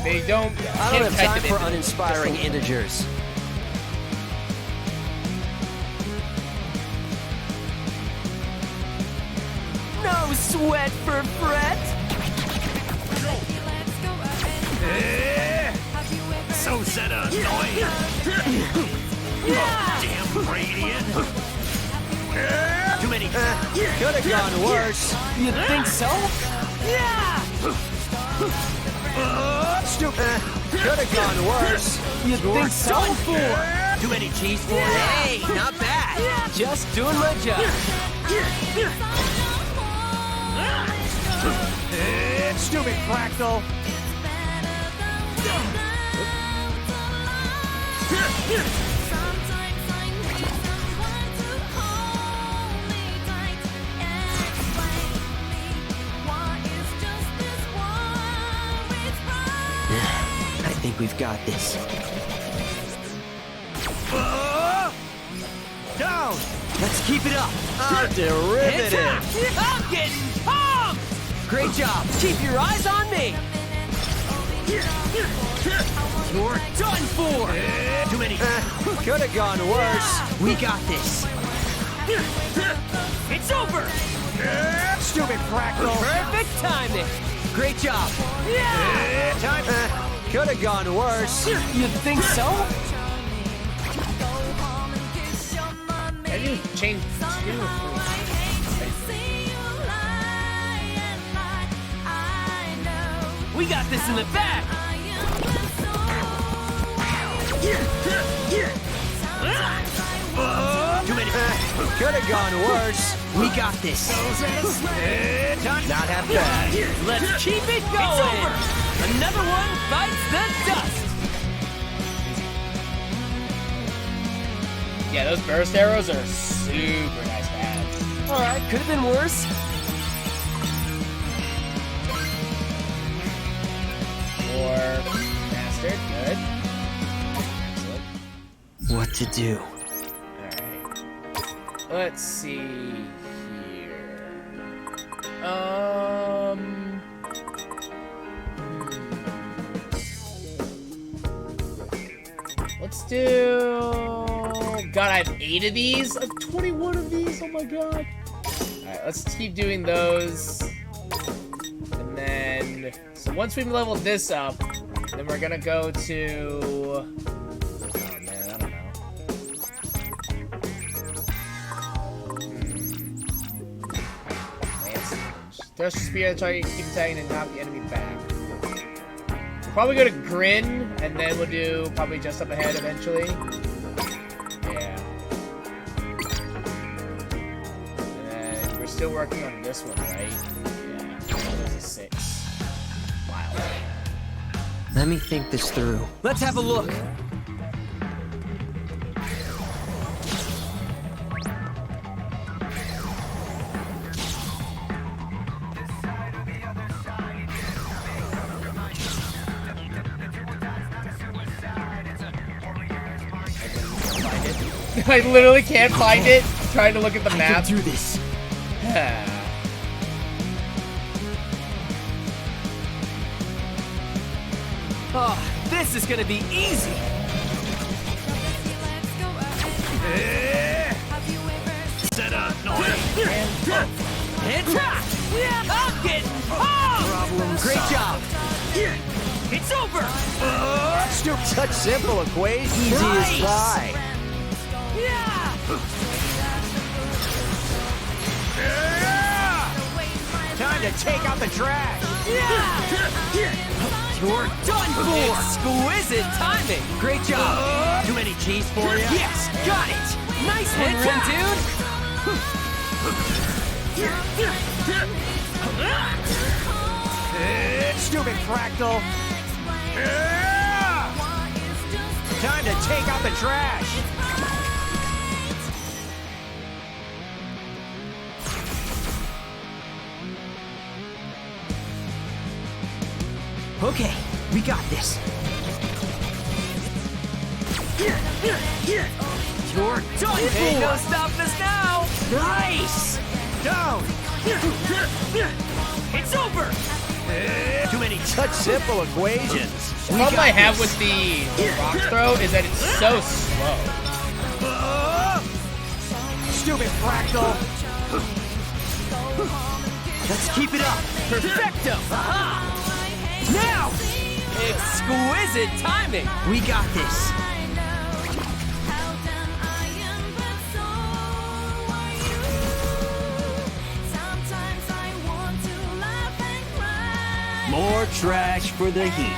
They don't. I don't have time for uninspiring integers. No sweat for Fred. So set annoying. Damn radiant. Too many. Could have gone worse. You think so? Yeah. Stupid. Could have gone worse. You think so? Too many cheese balls. Hey, not bad. Just doing my job. Stupid fractal. I think we've got this. Down. Let's keep it up. Derivative. I'm getting pumped. Great job. Keep your eyes on me. You're done for. Too many. Could have gone worse. We got this. It's over. Stupid fractal. Perfect timing. Great job. Yeah. Time. Could have gone worse. You think so? I didn't change two. We got this in the back. Too many. Could have gone worse. We got this. Not half bad. Let's keep it going. Another one bites the dust. Yeah, those burst arrows are super nice to have. All right, could have been worse. Or mastered, good. Excellent. What to do? Alright. Let's see here. Let's do... God, I have 8 of these? I have 21 of these? Oh my god. Alright, let's keep doing those. And then... So once we've leveled this up, then we're gonna go to... Oh man, I don't know. Lance damage. Thrust your spear, try to keep attacking and knock the enemy back. We'll probably go to Grin, and then we'll do probably just up ahead eventually. Yeah. And then we're still working on this one, right? Yeah. There's a 6. Wow. Let me think this through. Let's have a look. I literally can't find it. Trying to look at the map. I can do this. Oh, this is gonna be easy. Set up noise. And I'm getting pumped. Problem Great solved. job. It's over. Such simple equation. Easy as pie. Time to take out the trash. You're done for! Exquisite timing! Great job. Too many cheese for you? Yes, got it! Nice one, Rin, dude! Stupid fractal. Time to take out the trash. Okay, we got this. You're done for! Ain't no stopping us now! Nice. Down. It's over! Too many such simple equations. The problem I have with the rock throw is that it's so slow. Stupid fractal. Let's keep it up! Perfecto! Aha! Now! Exquisite timing! We got this. More trash for the heat.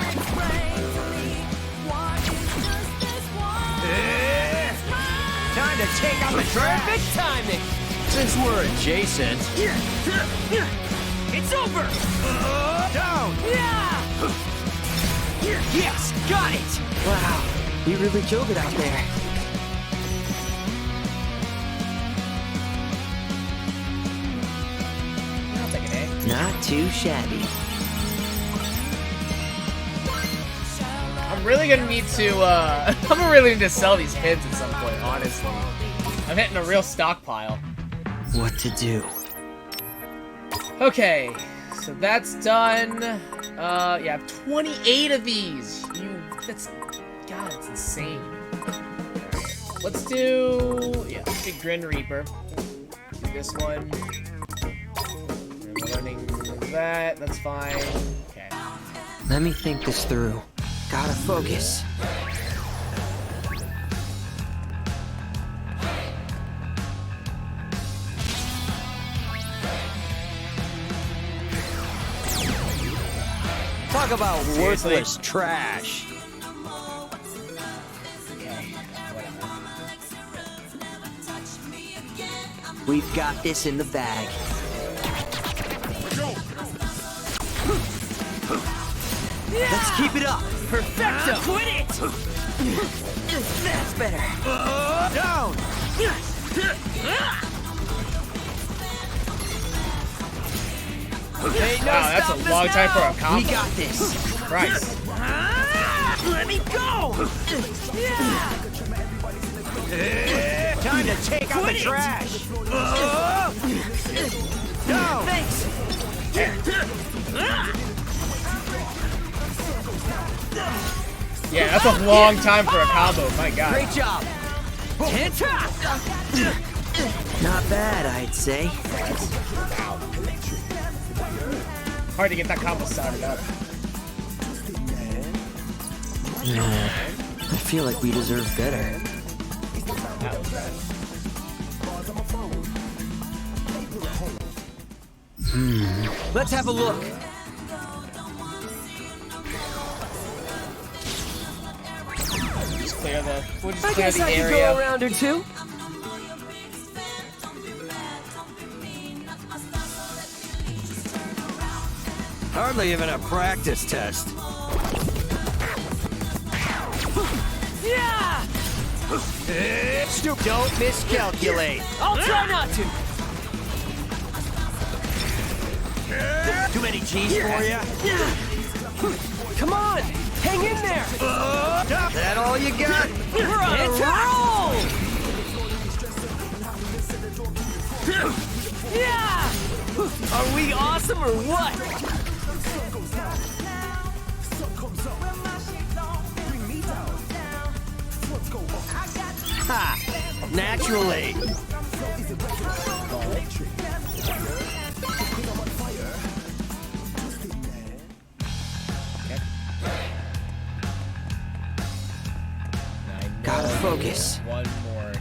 Time to take out the trash. Perfect timing! Since we're adjacent. It's over! Down. Yes, got it! Wow, you really killed it out there. I'll take an A. Not too shabby. I'm really gonna need to, I'm gonna really need to sell these pins at some point, honestly. I'm hitting a real stockpile. What to do? Okay, so that's done. Yeah, I have 28 of these. God, it's insane. Alright, let's do, let's do Grin Reaper. Do this one. And we're running that, that's fine. Okay. Let me think this through. Gotta focus. Talk about Seriously? worthless trash. We've got this in the bag. Let's keep it up. Perfecto! Quit it! That's better. Down. Ain't no Wow, that's a stopping us long time for now. a combo. We got this. Christ. Let me go! Time to take out the Quit it. trash. Down. Thanks! Yeah, that's a long time for a combo, my god. Great job! Not bad, I'd say. Hard to get that combo started up. I feel like we deserve better. That was bad. Let's have a look. Just clear the, we'll just I clear guess the I could area. go around or two. Hardly even a practice test. Yeah! Don't miscalculate. I'll try not to. Too many cheese for you? Come on, hang in there. That all you got? We're on a roll. Yeah! Are we awesome or what? Ha! Naturally. Focus. One more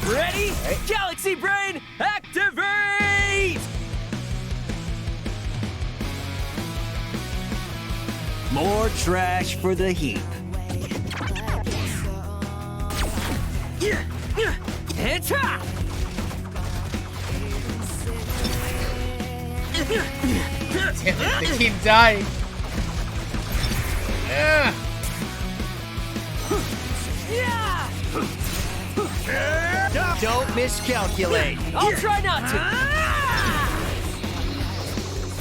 here. Ready? Galaxy Brain, activate! More trash for the heap. And top! Damn it, they keep dying. Yeah. Don't miscalculate. I'll try not to.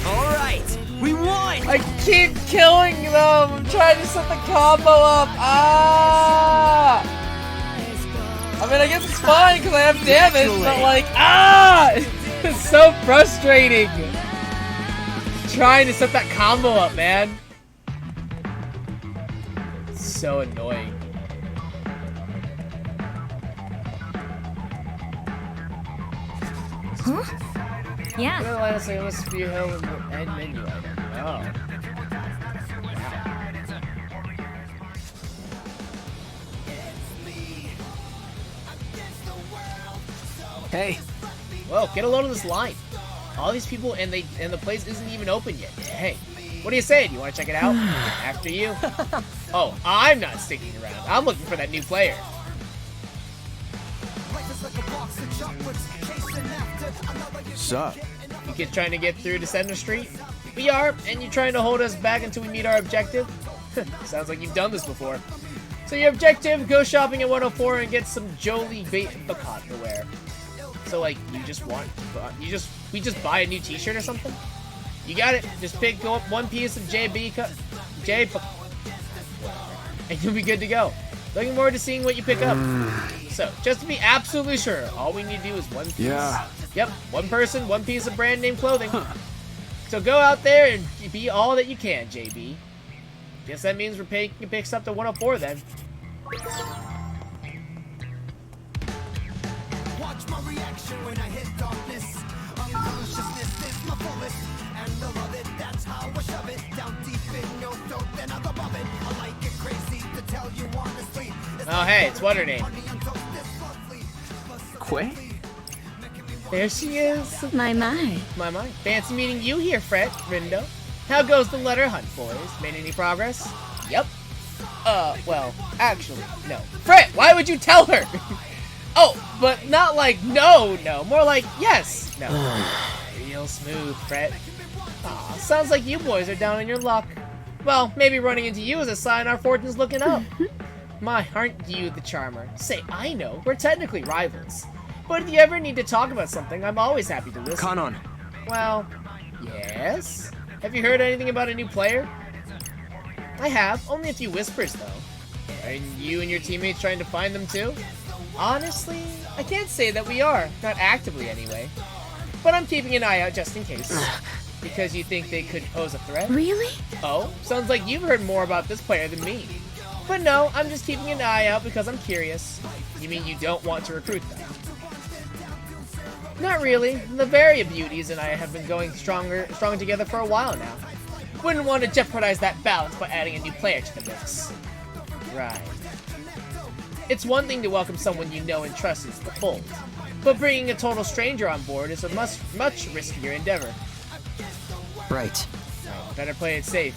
All right, we won. I keep killing them. I'm trying to set the combo up. Ah! I mean, I guess it's fine because I have damage, but like, it's so frustrating. Trying to set that combo up, man. It's so annoying. Huh? Yeah. Let's view hell in the end menu item. Oh. Hey. Whoa, get a load of this line. All these people and the place isn't even open yet. Hey, what do you say? Do you want to check it out? After you. Oh, I'm not sticking around. I'm looking for that new player. Sup? You kids trying to get through to Center Street? We are, and you're trying to hold us back until we meet our objective? Sounds like you've done this before. So your objective, go shopping at 104 and get some Jolie Bacot to wear. So like, we just buy a new t-shirt or something? You got it. Just pick up one piece of and you'll be good to go. Looking forward to seeing what you pick up. So, just to be absolutely sure, all we need to do is one piece. Yeah. Yep, one person, one piece of brand name clothing. So go out there and be all that you can, JB. Guess that means we're picking picks up to 104 then. Watch my reaction when I hit darkness. Unconsciousness is my fullest, and I love it. That's how I shove it down deep in your throat, then I'm above it. I like it crazy to tell you honestly. Oh hey, it's what her name? Quay? There she is. My. My. Fancy meeting you here, Fred, Rindo. How goes the letter hunt, boys? Made any progress? Yep. Well, actually, no. Fred, why would you tell her? Oh, but not like no, more like yes, no. Real smooth, Fred. Aw, sounds like you boys are down on your luck. Well, maybe running into you is a sign our fortune's looking up. My, aren't you the charmer? Say, I know, we're technically rivals. But if you ever need to talk about something, I'm always happy to listen. Kanon. Well, yes? Have you heard anything about a new player? I have, only a few whispers though. Are you and your teammates trying to find them too? Honestly, I can't say that we are, not actively anyway. But I'm keeping an eye out just in case. Because you think they could pose a threat? Really? Oh, sounds like you've heard more about this player than me. But no, I'm just keeping an eye out because I'm curious. You mean you don't want to recruit them? Not really. The Varia Beauties and I have been going strong together for a while now. Wouldn't want to jeopardize that balance by adding a new player to the mix. Right. It's one thing to welcome someone you know and trust into the fold, but bringing a total stranger on board is a much riskier endeavor. Right. Better play it safe.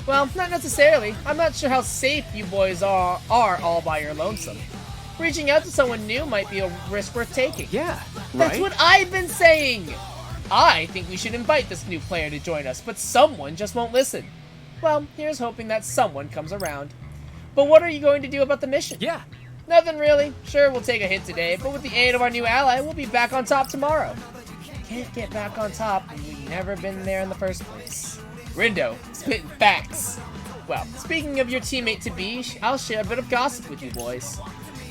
Well, not necessarily. I'm not sure how safe you boys are all by your lonesome. Reaching out to someone new might be a risk worth taking. Yeah, That's right? what I've been saying! I think we should invite this new player to join us, but someone just won't listen. Well, here's hoping that someone comes around. But what are you going to do about the mission? Yeah. Nothing really. Sure, we'll take a hit today, but with the aid of our new ally, we'll be back on top tomorrow. Can't get back on top when we've never been there in the first place. Rindo, spitting facts. Well, speaking of your teammate-to-be, I'll share a bit of gossip with you boys.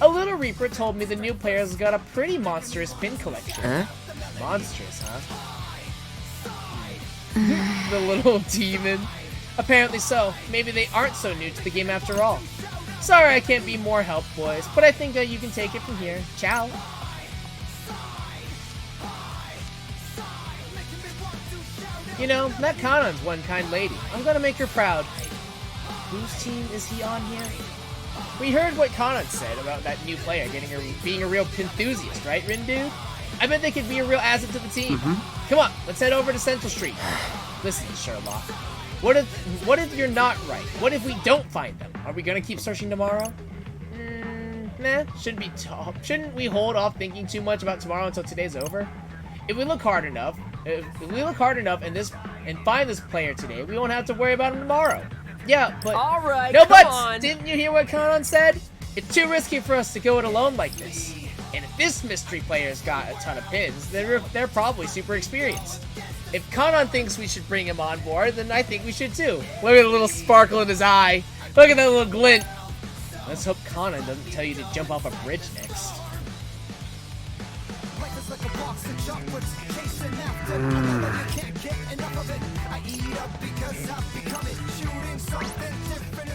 A little Reaper told me the new player's got a pretty monstrous pin collection. Huh? Monstrous, huh? The little demon. Apparently so. Maybe they aren't so new to the game after all. Sorry I can't be more help, boys, but I think that you can take it from here. Ciao. You know, that Kanon's one kind lady. I'm gonna make her proud. Whose team is he on here? We heard what Kanon said about that new player being a real enthusiast, right, Rin dude? I bet they could be a real asset to the team. Come on, let's head over to Central Street. Listen, Sherlock. What if you're not right? What if we don't find them? Are we gonna keep searching tomorrow? Nah, shouldn't we hold off thinking too much about tomorrow until today's over? If we look hard enough, and find this player today, we won't have to worry about him tomorrow. Yeah, but all right, no come buts. on. Didn't you hear what Kanon said? It's too risky for us to go it alone like this. And if this mystery player's got a ton of pins, they're probably super experienced. If Kanon thinks we should bring him on board, then I think we should too. Look at the little sparkle in his eye. Look at that little glint. Let's hope Kanon doesn't tell you to jump off a bridge next.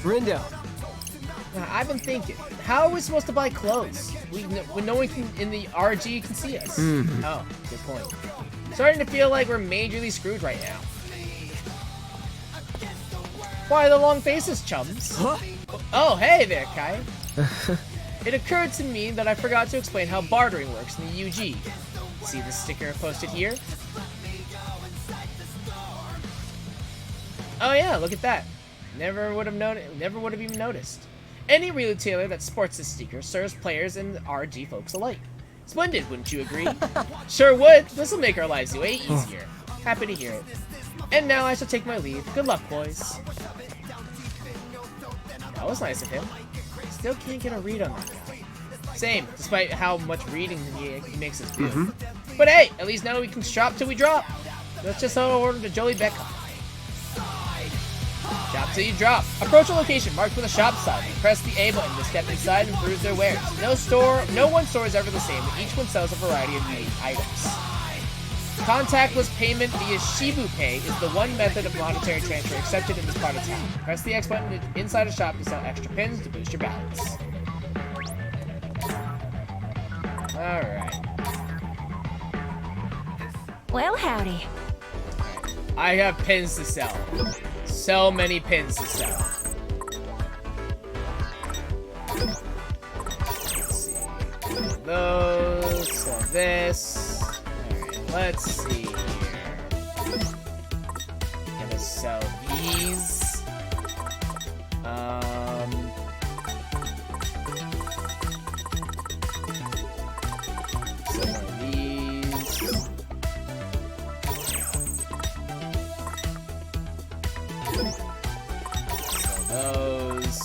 Rindo. I've been thinking, how are we supposed to buy clothes? When no one in the RG can see us. Oh, good point. Starting to feel like we're majorly screwed right now. Why the long faces, chums? Huh? Oh, hey there, Kai. It occurred to me that I forgot to explain how bartering works in the UG. See the sticker posted here? Oh yeah, look at that. Never would have even noticed. Any retailer that sports this sticker serves players and RG folks alike. Splendid, wouldn't you agree? Sure would. This'll make our lives way easier. Happy to hear it. And now I shall take my leave. Good luck, boys. That was nice of him. Still can't get a read on that guy. Same, despite how much reading he makes us do. But hey, at least now we can shop till we drop. Let's just order to Jolie Becca. Shop till you drop. Approach a location marked with a shop sign. Press the A button to step inside and peruse their wares. No one store is ever the same, but each one sells a variety of unique items. Contactless payment via Shibu Pay is the one method of monetary transfer accepted in this part of town. Press the X button inside a shop to sell extra pins to boost your balance. Alright. Well, howdy. I have pins to sell. So many pins to sell. Let's see. Those, sell this. Alright, let's see here. Gonna sell these. Sell one of these. Those.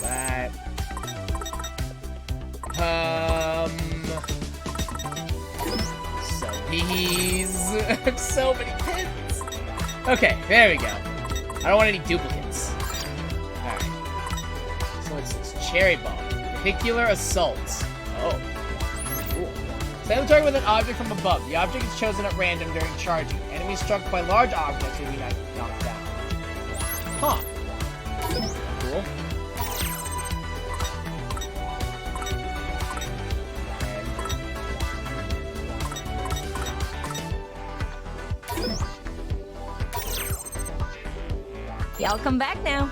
That. So these. So many pins. Okay, there we go. I don't want any duplicates. Alright. So what's this? Cherry bomb. Vehicular assault. Oh. Cool. Slam target with an object from above. The object is chosen at random during charging. Enemies struck by large objects will be knocked down. Huh. Cool. Y'all come back now.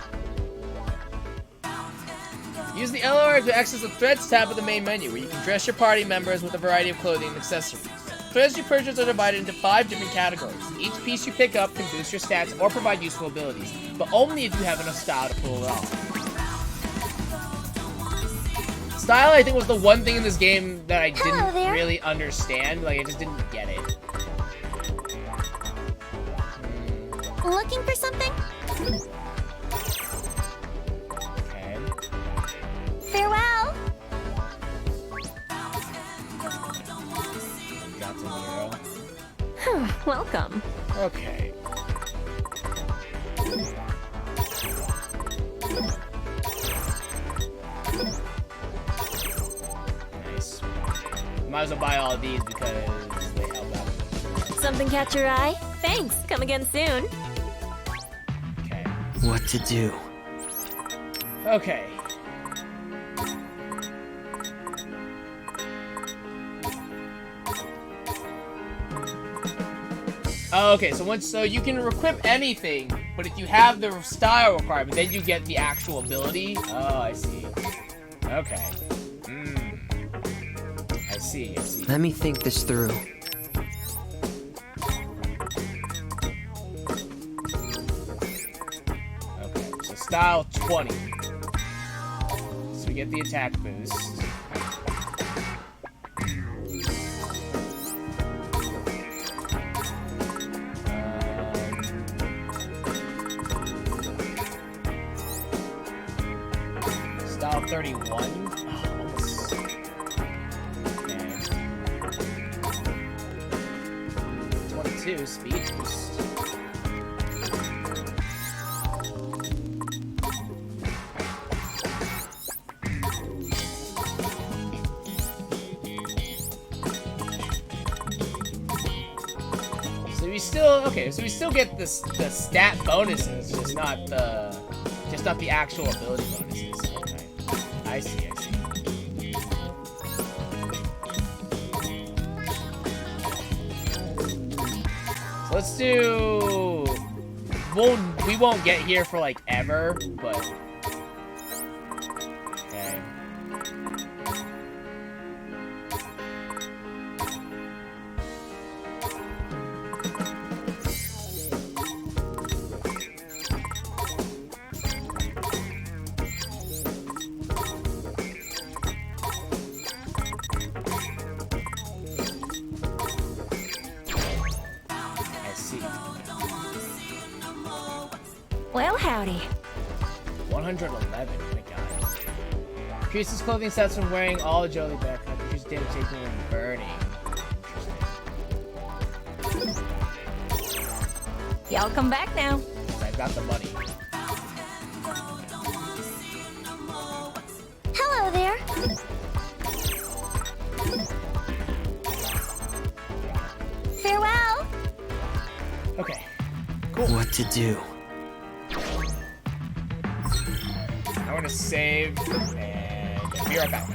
Use the LR to access the Threads tab of the main menu, where you can dress your party members with a variety of clothing and accessories. Threads you purchase are divided into 5 different categories. Each piece you pick up can boost your stats or provide useful abilities, but only if you have enough style to pull it off. Style, I think, was the one thing in this game that I didn't really understand. Like, I just didn't get it. Looking for something? Okay. Farewell. Got to Nero. Welcome. Okay. Nice. Might as well buy all of these because they help out. Something catch your eye? Thanks. Come again soon. Okay. What to do? Okay. Oh, okay, so you can equip anything, but if you have the style requirement, then you get the actual ability. Oh, I see. Okay. I see. Let me think this through. Okay, so style 20. So we get the attack boost. Style 31. Oh, almost. Okay. 22 speed boost. So we still get the stat bonuses, just not the actual ability bonuses. Okay. I see. So let's do. We won't get here for like ever, but okay. Well, howdy. 111, my god. Increases clothing sets from wearing all Jolie backpack. Reduces damage taken and burning. Y'all come back now. I've got the money. Hello there. Farewell. Okay. Cool. What to do? I'm gonna save and be right back.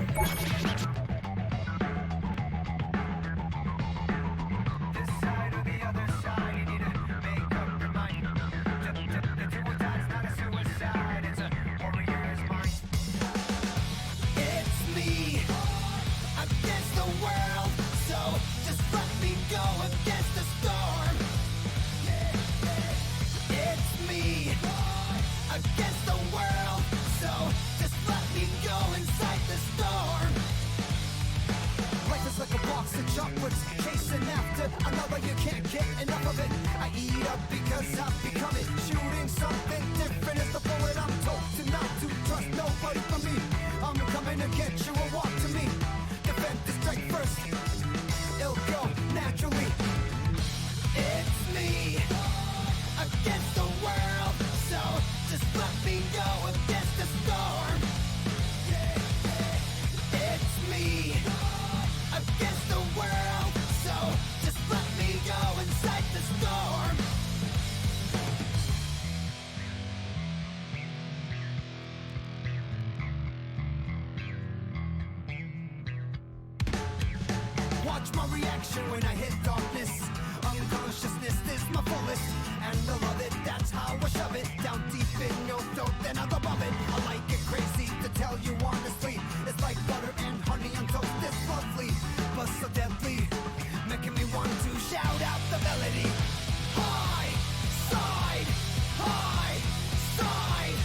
Watch my reaction when I hit darkness. Unconsciousness is my fullest, and I love it. That's how I shove it down deep in your throat, then I'm above it. I like it crazy to tell you honestly. It's like butter and honey on toast. It's lovely, but so deadly, making me want to shout out the melody. High side, high side,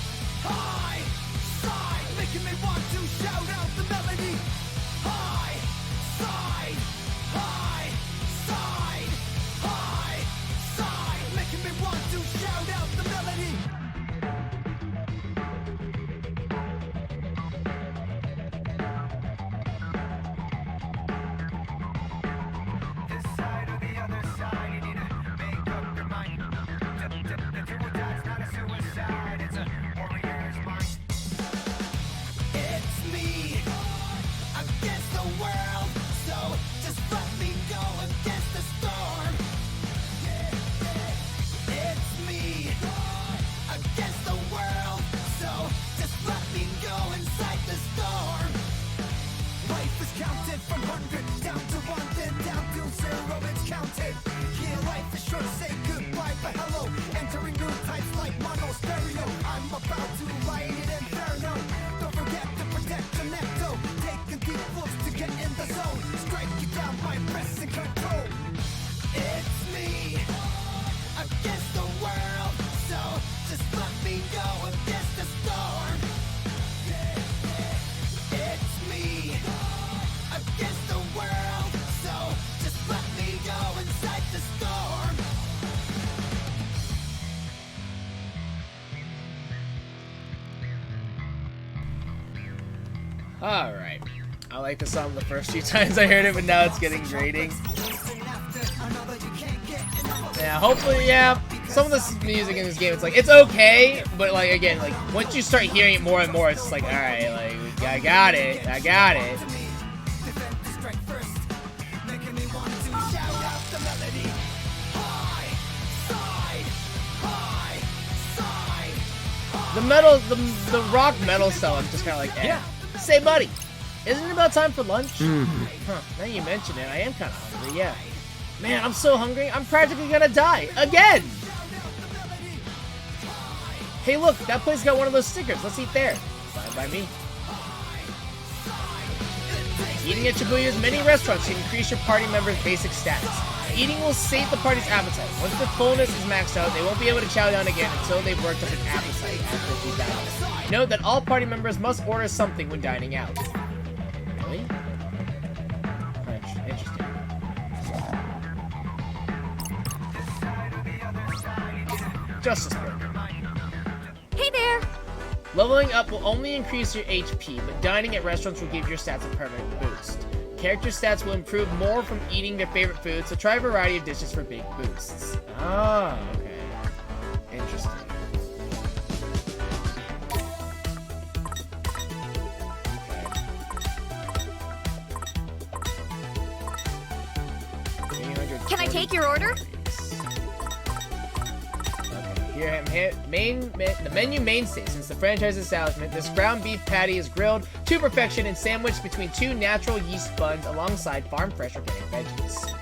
high side, making me want to shout out the melody. High side, high side, high side, making me want to shout out the melody. This side or the other side, you need to make up your mind. The two dies, not a suicide, it's a warrior's mind. It's me against the world, so just Alright. I like the song the first few times I heard it, but now it's getting grating. Yeah, hopefully, yeah. Some of the music in this game, it's like, it's okay, but like, again, like, once you start hearing it more and more, it's just like, alright, like, I got it. The rock metal style, I'm just kind of like, eh. Yeah. Say, buddy, isn't it about time for lunch? Huh, now you mention it, I am kind of hungry, yeah. Man, I'm so hungry, I'm practically gonna die. Again! Hey, look, that place got one of those stickers. Let's eat there. Fine by me. Eating at Shibuya's many restaurants can increase your party members' basic stats. Eating will sate the party's appetite. Once their fullness is maxed out, they won't be able to chow down again until they've worked up an appetite after they dine. Note that all party members must order something when dining out. Really? Interesting. Justice Burger. Hey there! Leveling up will only increase your HP, but dining at restaurants will give your stats a permanent boost. Character stats will improve more from eating their favorite food, so try a variety of dishes for big boosts. Ah, okay. Interesting. Okay. Can I take your order? Here, the menu mainstay since the franchise establishment. This ground beef patty is grilled to perfection and sandwiched between two natural yeast buns alongside farm fresh organic veggies.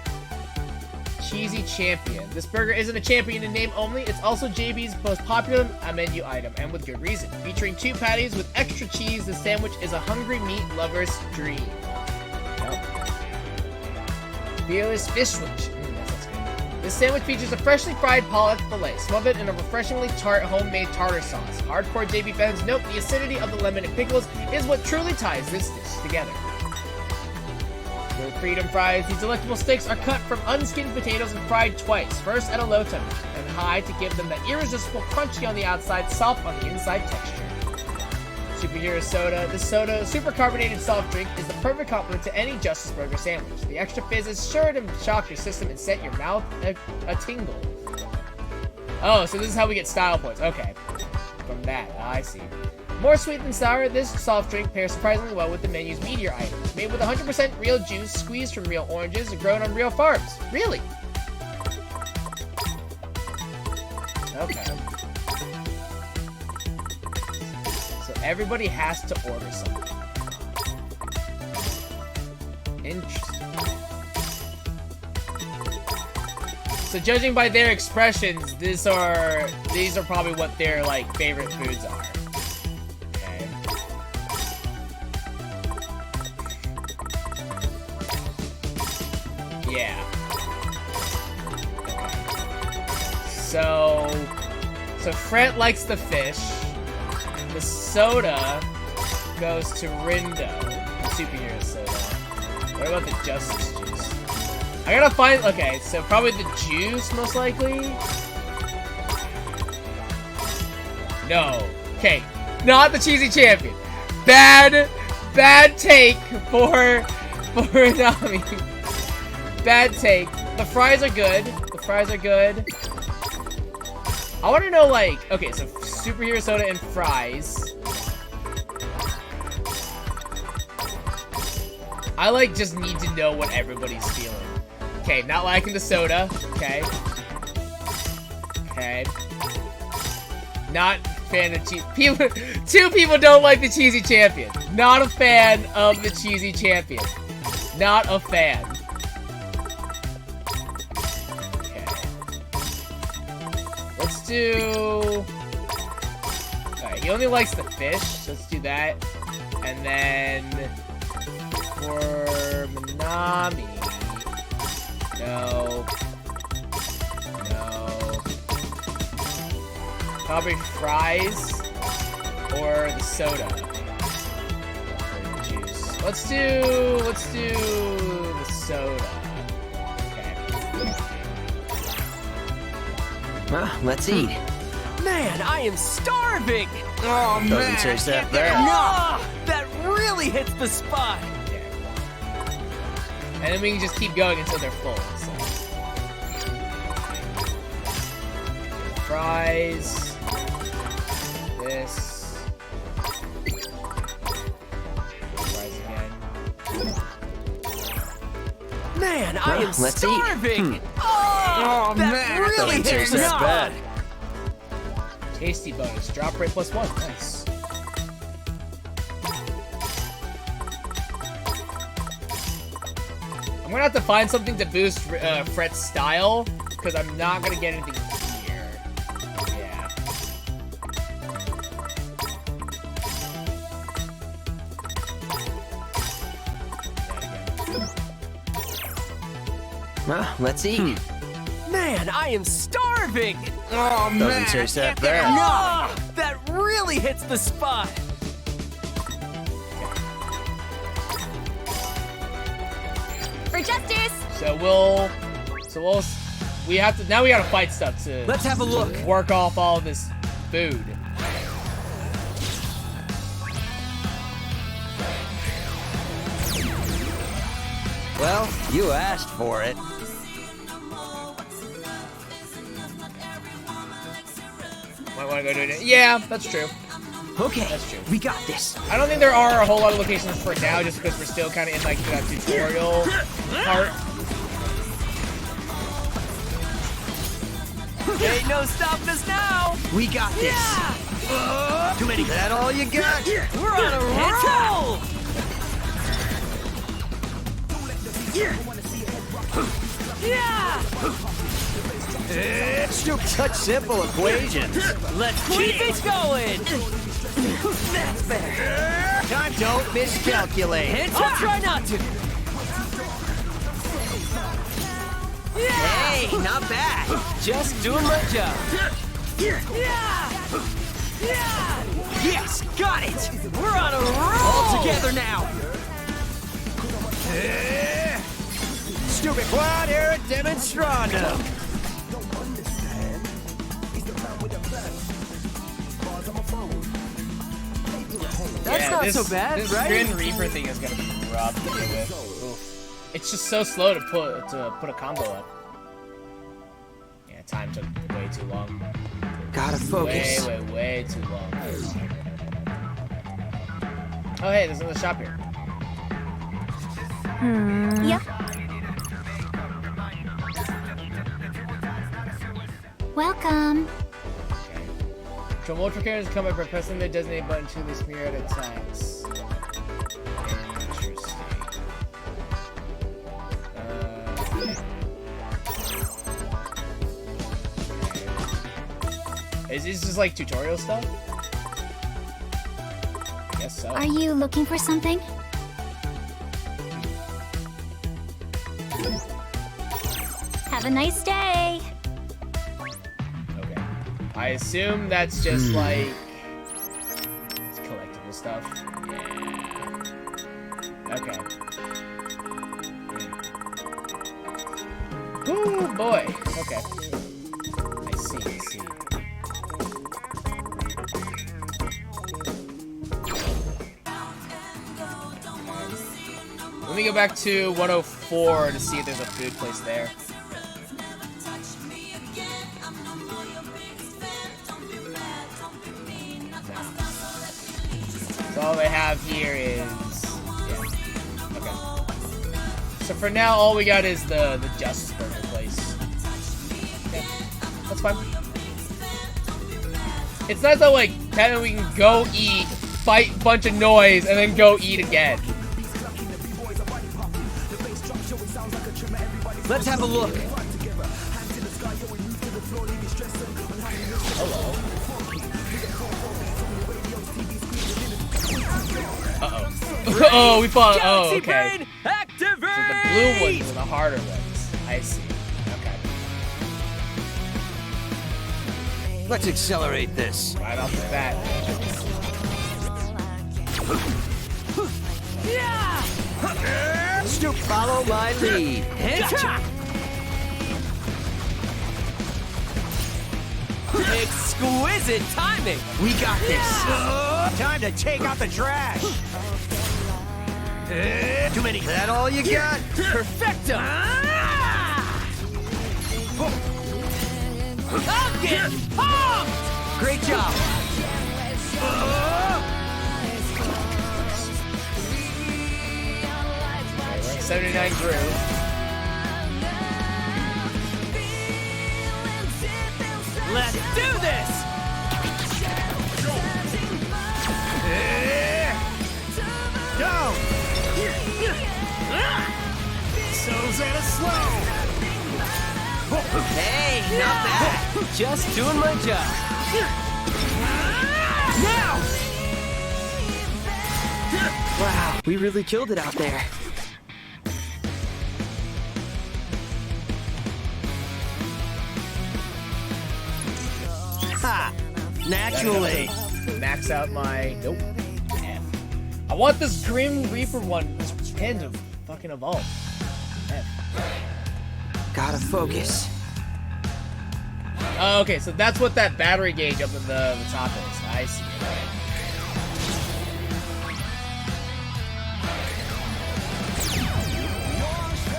Cheesy Champion. This burger isn't a champion in name only, it's also JB's most popular menu item, and with good reason. Featuring two patties with extra cheese, the sandwich is a hungry meat lover's dream. Nope. Fearless Fish Switch. This sandwich features a freshly fried pollock fillet, smothered in a refreshingly tart homemade tartar sauce. Hardcore JB fans note the acidity of the lemon and pickles is what truly ties this dish together. With Freedom Fries, these delectable steaks are cut from unskinned potatoes and fried twice, first at a low temperature, and high to give them that irresistible crunchy on the outside, soft on the inside texture. Superhero Soda. This soda, super carbonated soft drink, is the perfect complement to any Justice Burger sandwich. The extra fizz is sure to shock your system and set your mouth a tingle. Oh, so this is how we get style points. Okay. From that, I see. More sweet than sour, this soft drink pairs surprisingly well with the menu's meatier items. Made with 100% real juice, squeezed from real oranges, and grown on real farms. Really? Okay. Everybody has to order something. Interesting. So judging by their expressions, these are probably what their like favorite foods are. Okay. Yeah. Okay. So Fred likes the fish. The soda goes to Rindo, the superhero soda. What about the Justice juice? I gotta find, okay, so probably the juice, most likely? No. Okay, not the Cheesy Champion. Bad take for Nami. Bad take. The fries are good. I want to know, like, okay, so superhero soda and fries. I, like, just need to know what everybody's feeling. Okay, not liking the soda. Okay. Not fan of cheese. Two people don't like the Cheesy Champion. Not a fan of the Cheesy Champion. Not a fan. Let's do... Alright, he only likes the fish, so let's do that. And then... For Minami... No. Probably fries or the soda. Or the juice. Let's do the soda. Well, let's eat. Man, I am starving! Oh, man. Doesn't taste that bad. No! That really really hits the spot. And then we can just keep going until they're full. So. Fries. This. Fries again. Man, I am let's eat. starving. Oh, that man, really doesn't hits taste the that spot. bad. Tasty bonus. Drop rate +1. Nice. I'm gonna have to find something to boost Fret's style, because I'm not gonna get anything here. Yeah. Well, let's eat. Man, I am starving. Oh, doesn't taste that bad. No, that really hits the spot. For justice! We have to, now we gotta fight stuff to Let's have a look. work off all this food. Well, you asked for it. Might wanna go do it. Yeah, that's true. Okay, That's true. we got this. I don't think there are a whole lot of locations for now, just because we're still kind of in like that tutorial part. Ain't no stopping us now. We got this. Too many. Is that all you got? We're on a roll. Yeah. Such simple equations. Let's keep it going. That's better. Time, don't miscalculate. I'll try not to. Yeah. Hey, not bad. Just doing my job. Yeah. Yeah. Yes, got it. We're on a roll. All together now. Stupid quad here at Demonstrando. That's not this, so bad, this right? Grin Reaper thing is gonna be rough to deal with. Oof. It's just so slow to put a combo up. Yeah, time took way too long. Gotta focus. Way too long. Oh hey, there's another shop here. Yep. Welcome. Control multiple characters come by pressing the designated button to this myriad attacks. Interesting. Is this just like tutorial stuff? I guess so. Are you looking for something? Have a nice day. Okay. I assume that's just like it's collectible stuff. Yeah. Okay. Oh boy. Okay. I see. Let me go back to 104 to see if there's a food place there. So all they have here is, yeah, okay. So for now, all we got is the Justice Burger place. Okay, that's fine. It's nice that like, kind of we can go eat, fight a bunch of noise, and then go eat again. Let's have a look. Hello. Uh-oh. Oh, we fought. Oh, okay. Brain, activate! So the blue ones are the harder ones. I see. Okay. Let's accelerate this. Right off the bat. Yeah! Stoop, follow my lead. Gotcha! Exquisite timing! We got this. Time to take out the trash. Too many. That all you got? Perfecto. I'm getting pumped. Great job. 79 through. Let's do this. Go! So's at a slow! Hey, not bad. Just doing my job. Now! Wow, we really killed it out there. Ha! Naturally. Max out my... Nope. F. I want this Grim Reaper one, this pin to fucking evolve. F. Gotta focus. Oh, okay, so that's what that battery gauge up in the top is. I see.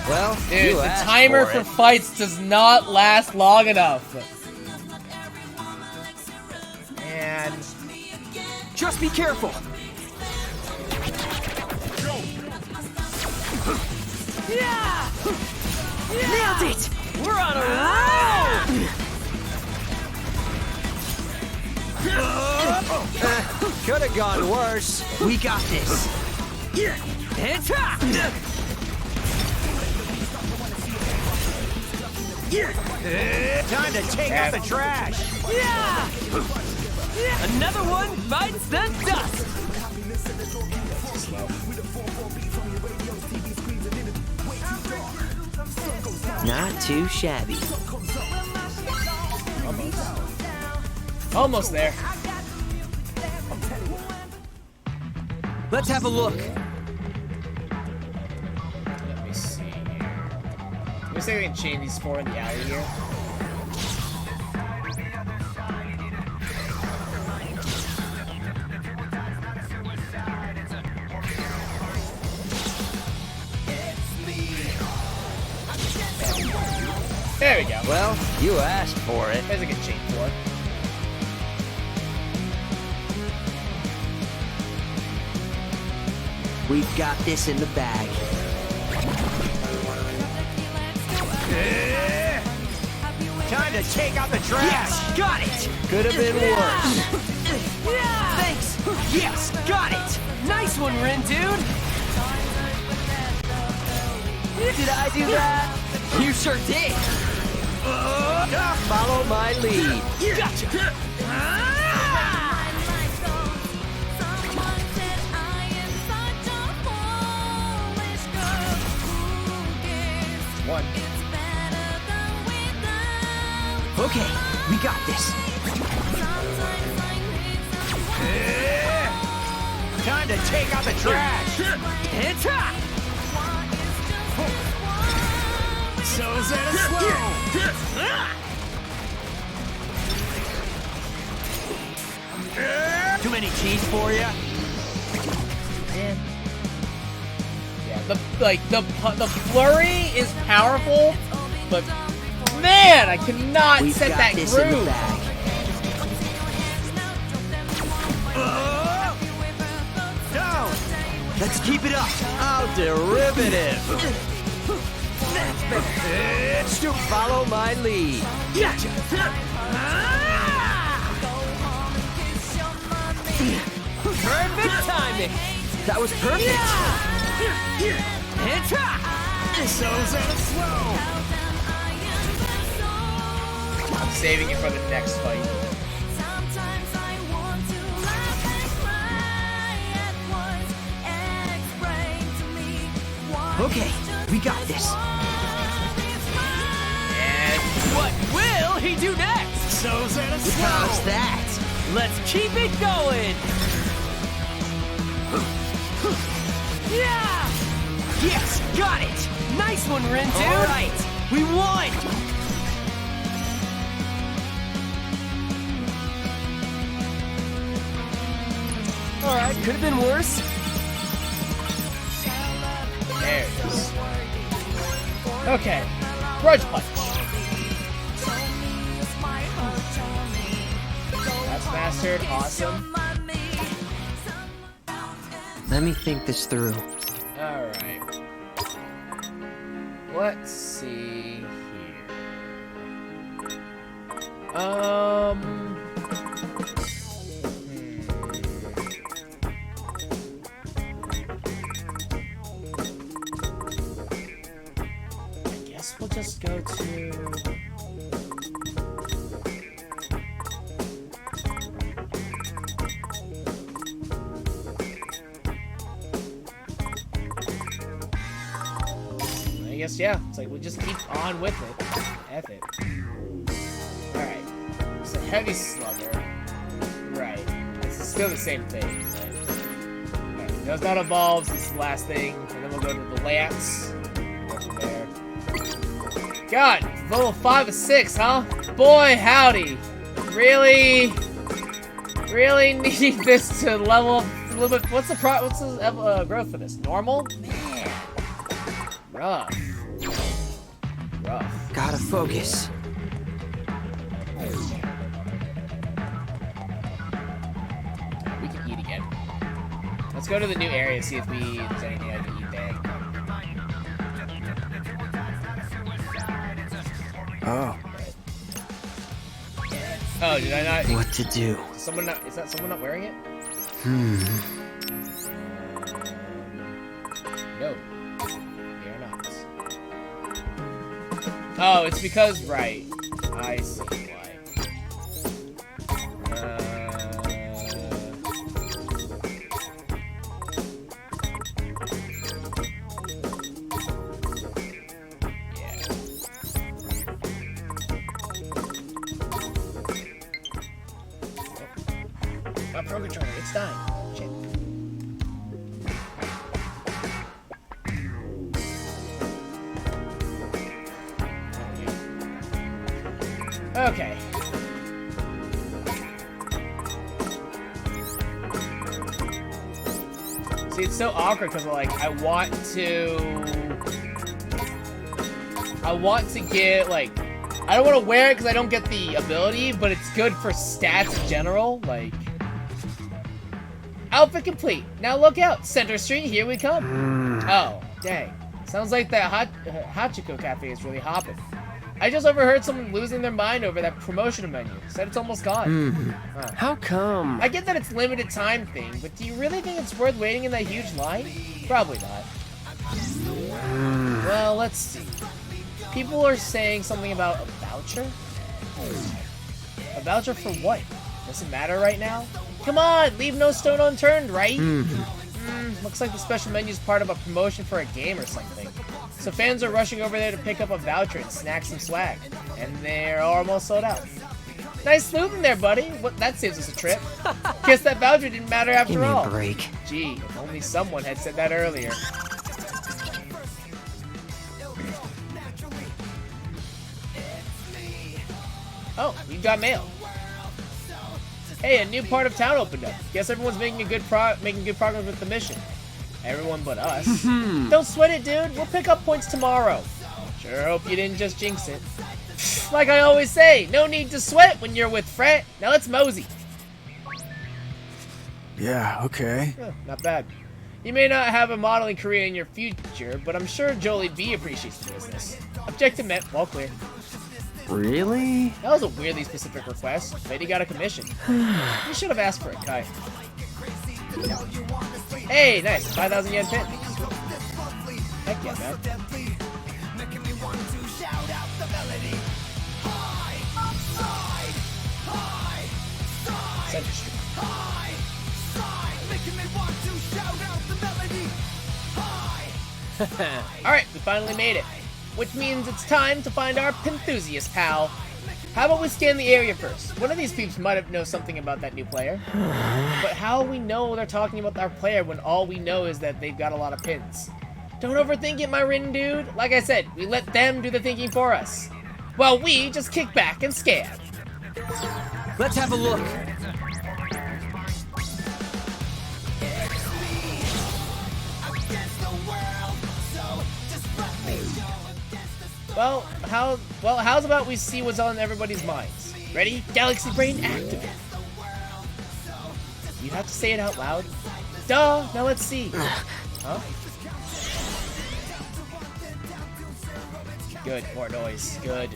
Well, Dude, you the asked timer for for it. fights does not last long enough. And... Just be careful. Yeah! Nailed it. We're on a roll! Could have gone worse. We got this. And top! Time to take out the trash! Yeah! Another one bites the dust! Not too shabby. Almost there. Let's have a look. Let me see here. Let me see if we can chain these four in the alley here. There we go. Well, you asked for it. There's a good chain for it. We've got this in the bag. Time to take out the trash! Yes, got it. Could have been worse. Thanks! Yes, got it! Nice one, Rin, dude! Did I do that? You sure did. Follow my lead. Gotcha! One. Okay, we got this. Time to take out the trash! And top! So's at a slow! Too many cheese for you? Yeah, the flurry is powerful, but man, I cannot We've set got that this in the groove. bag. No! Let's keep it up. How derivative! Stoop, follow my lead. Gotcha! Perfect timing! That was perfect. And top! So's at a slow! I'm saving it for the next fight. Okay, we got this. And What will he do next? So's at a How's slow! that? Let's keep it going! Yeah! Yes, got it! Nice one, Rin, dude! All right, we won. Alright, could have been worse. Okay. Grudge Punch. That's mastered. Awesome. Let me think this through. Alright. Let's see here. I guess we'll just go to... I guess, yeah. It's like, we'll just keep on with it. F it. Alright. It's a heavy slugger. Right. It's still the same thing. Right? Alright. Does not evolve. This is the last thing. And then we'll go to the Lance. Go from there. God! Level 5 of 6, huh? Boy, howdy. Really need this to level up a little bit. What's the growth for this? Normal? Man. Rough. Gotta focus. We can eat again. Let's go to the new area, see if there's anything I can eat there. Oh. Oh, did I not? What to do? Is that someone not wearing it? No. They are not. Oh, it's because, right. I see why. My Pro Controller, it's dying. Shit. Okay. See, it's so awkward because, like, I want to get, like, I don't want to wear it because I don't get the ability, but it's good for stats in general, like. Outfit complete. Now look out. Center Street, here we come. Oh, dang. Sounds like that Hachiko Cafe is really hopping. I just overheard someone losing their mind over that promotional menu. Said it's almost gone. Huh. How come? I get that it's limited time thing, but do you really think it's worth waiting in that huge line? Probably not. Well, let's see. People are saying something about a voucher? A voucher for what? Does it matter right now? Come on, leave no stone unturned, right? Looks like the special menu is part of a promotion for a game or something. So fans are rushing over there to pick up a voucher and snack some swag. And they're almost sold out. Nice sleuthing there, buddy. What, that saves us a trip. Guess that voucher didn't matter after all. Give me a break. Gee, if only someone had said that earlier. Oh, we got mail. Hey, a new part of town opened up. Guess everyone's making good progress with the mission. Everyone but us. Don't sweat it, dude. We'll pick up points tomorrow. Sure hope you didn't just jinx it. Like I always say, no need to sweat when you're with Fret. Now let's mosey. Yeah, okay. Not bad. You may not have a modeling career in your future, but I'm sure Jolie B appreciates the business. Objective met. All clear. Really? That was a weirdly specific request. Bet he got a commission. You should have asked for a cut. Hey, nice. 5,000 yen pin. Heck yeah, man. Center Street. Alright, we finally made it. Which means it's time to find our Penthusiast pal. How about we scan the area first? One of these peeps might know something about that new player. But how we know they're talking about our player when all we know is that they've got a lot of pins? Don't overthink it, my Rin dude. Like I said, we let them do the thinking for us. While we just kick back and scan. Let's have a look. how's about we see what's on everybody's minds? Ready? Galaxy Brain activate. You have to say it out loud. Duh! Now let's see. Huh? Good, more noise. Good.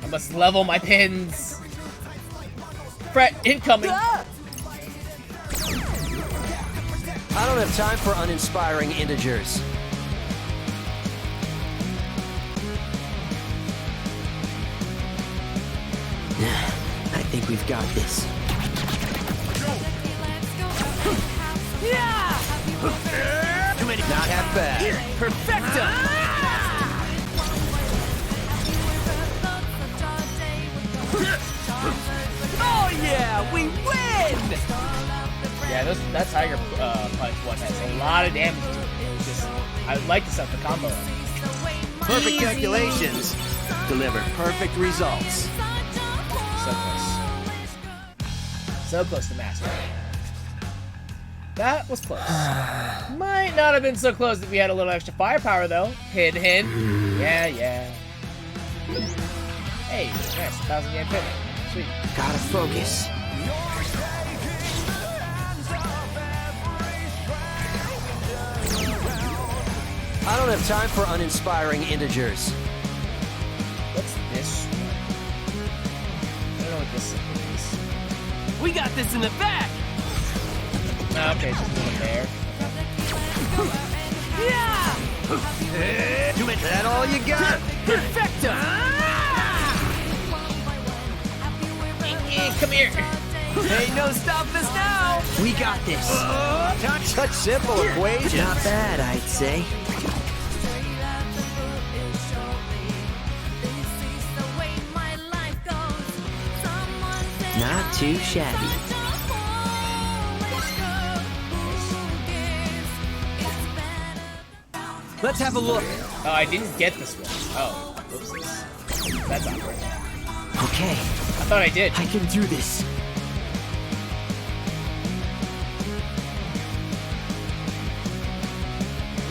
I must level my pins. Fret incoming. I don't have time for uninspiring integers. I think we've got this. Too many. Not half bad. Perfecto. Oh yeah, we win! Yeah, that Tiger Punch one has a lot of damage to it. Just, I would like to set the combo up. Perfect calculations deliver perfect results. So close. So close to mastery. That was close. Might not have been so close if we had a little extra firepower, though. Hint, hint. Yeah, yeah. Hey, nice. 1,000 yen pin. Sweet. Gotta focus. I don't have time for uninspiring integers. What's this? I don't know what this is. We got this in the back! Okay, just a little there. Yeah! Is that all you got? Perfecto! Come here. Ain't no stopping us now! We got this. Such simple equations. Not bad, I'd say. Not too shabby. Let's have a look. Oh, I didn't get this one. Oh, whoopsies. That's awkward. Okay, I thought I did. I can do this.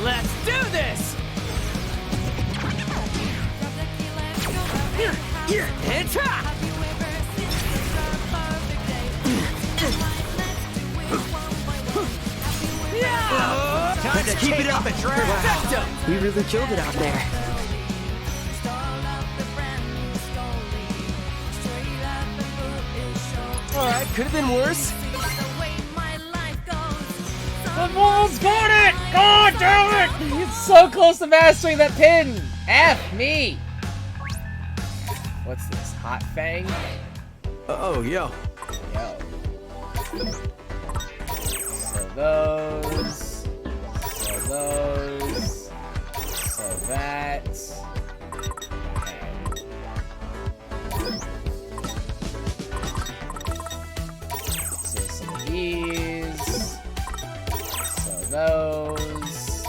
Let's do this! And ta! Yeah! Time to keep it up and track. Perfecto! We really killed it out there. Alright, could have been worse. I've almost got it! God damn it! It's so close to mastering that pin! F me! What's this? Hot Fang? Oh, yo. Yo. So those. So those. So that. So some of these. So those.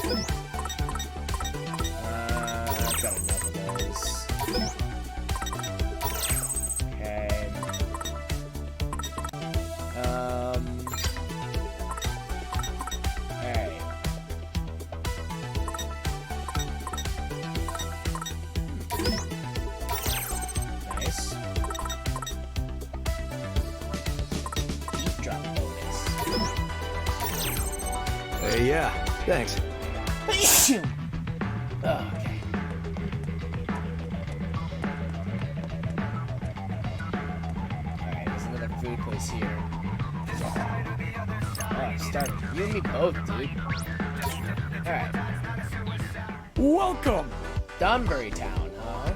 I've got enough of those. Okay. Alright. Nice. Deep drop bonus. Yeah, thanks. Oh, okay. Alright, there's another food place here. Oh, I'm starving. You and me both, dude. Alright. Welcome! Dunbury Town, huh?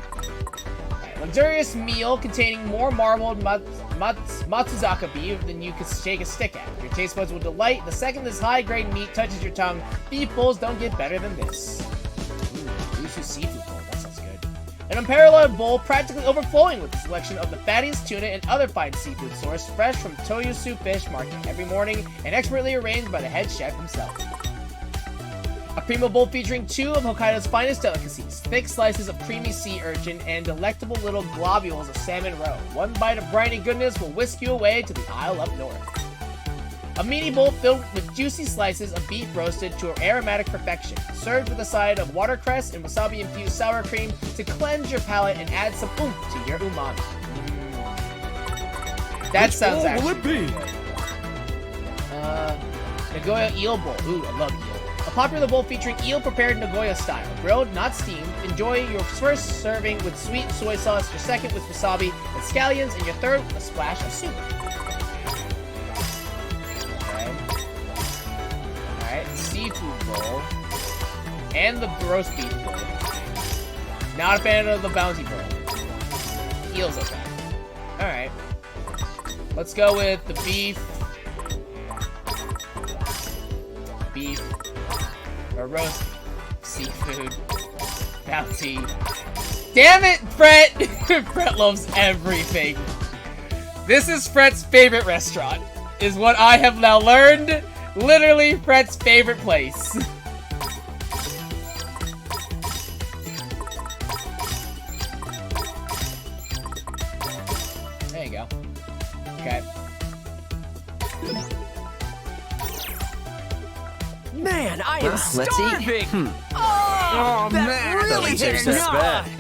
Alright, luxurious meal containing more marbled Matsuzaka beef than you could shake a stick at. Your taste buds will delight. The second this high-grade meat touches your tongue, beef bowls don't get better than this. Ooh, Yuzu seafood bowl. That sounds good. An unparalleled bowl practically overflowing with a selection of the fattiest tuna and other fine seafood sourced fresh from Toyosu Fish Market every morning and expertly arranged by the head chef himself. A primo bowl featuring 2 of Hokkaido's finest delicacies, thick slices of creamy sea urchin and delectable little globules of salmon roe. One bite of briny goodness will whisk you away to the Isle up north. A meaty bowl filled with juicy slices of beef roasted to aromatic perfection. Served with a side of watercress and wasabi-infused sour cream to cleanse your palate and add some oomph to your umami. That sounds actually good. Nagoya eel bowl. Ooh, I love eel. A popular bowl featuring eel prepared Nagoya style. Grilled, not steamed. Enjoy your first serving with sweet soy sauce, your second with wasabi and scallions, and your third with a splash of soup. Okay. Alright, seafood bowl. And the roast beef bowl. Not a fan of the bounty bowl. Eel's okay. Alright. Let's go with the beef. Beef. Or roast seafood. Bounty. Damn it, Fret! Fret loves everything. This is Fret's favorite restaurant. Is what I have now learned. Literally Fret's favorite place. There you go. Okay. Man, I am Let's eat. starving! Oh, that man, really doesn't hits taste that not. bad.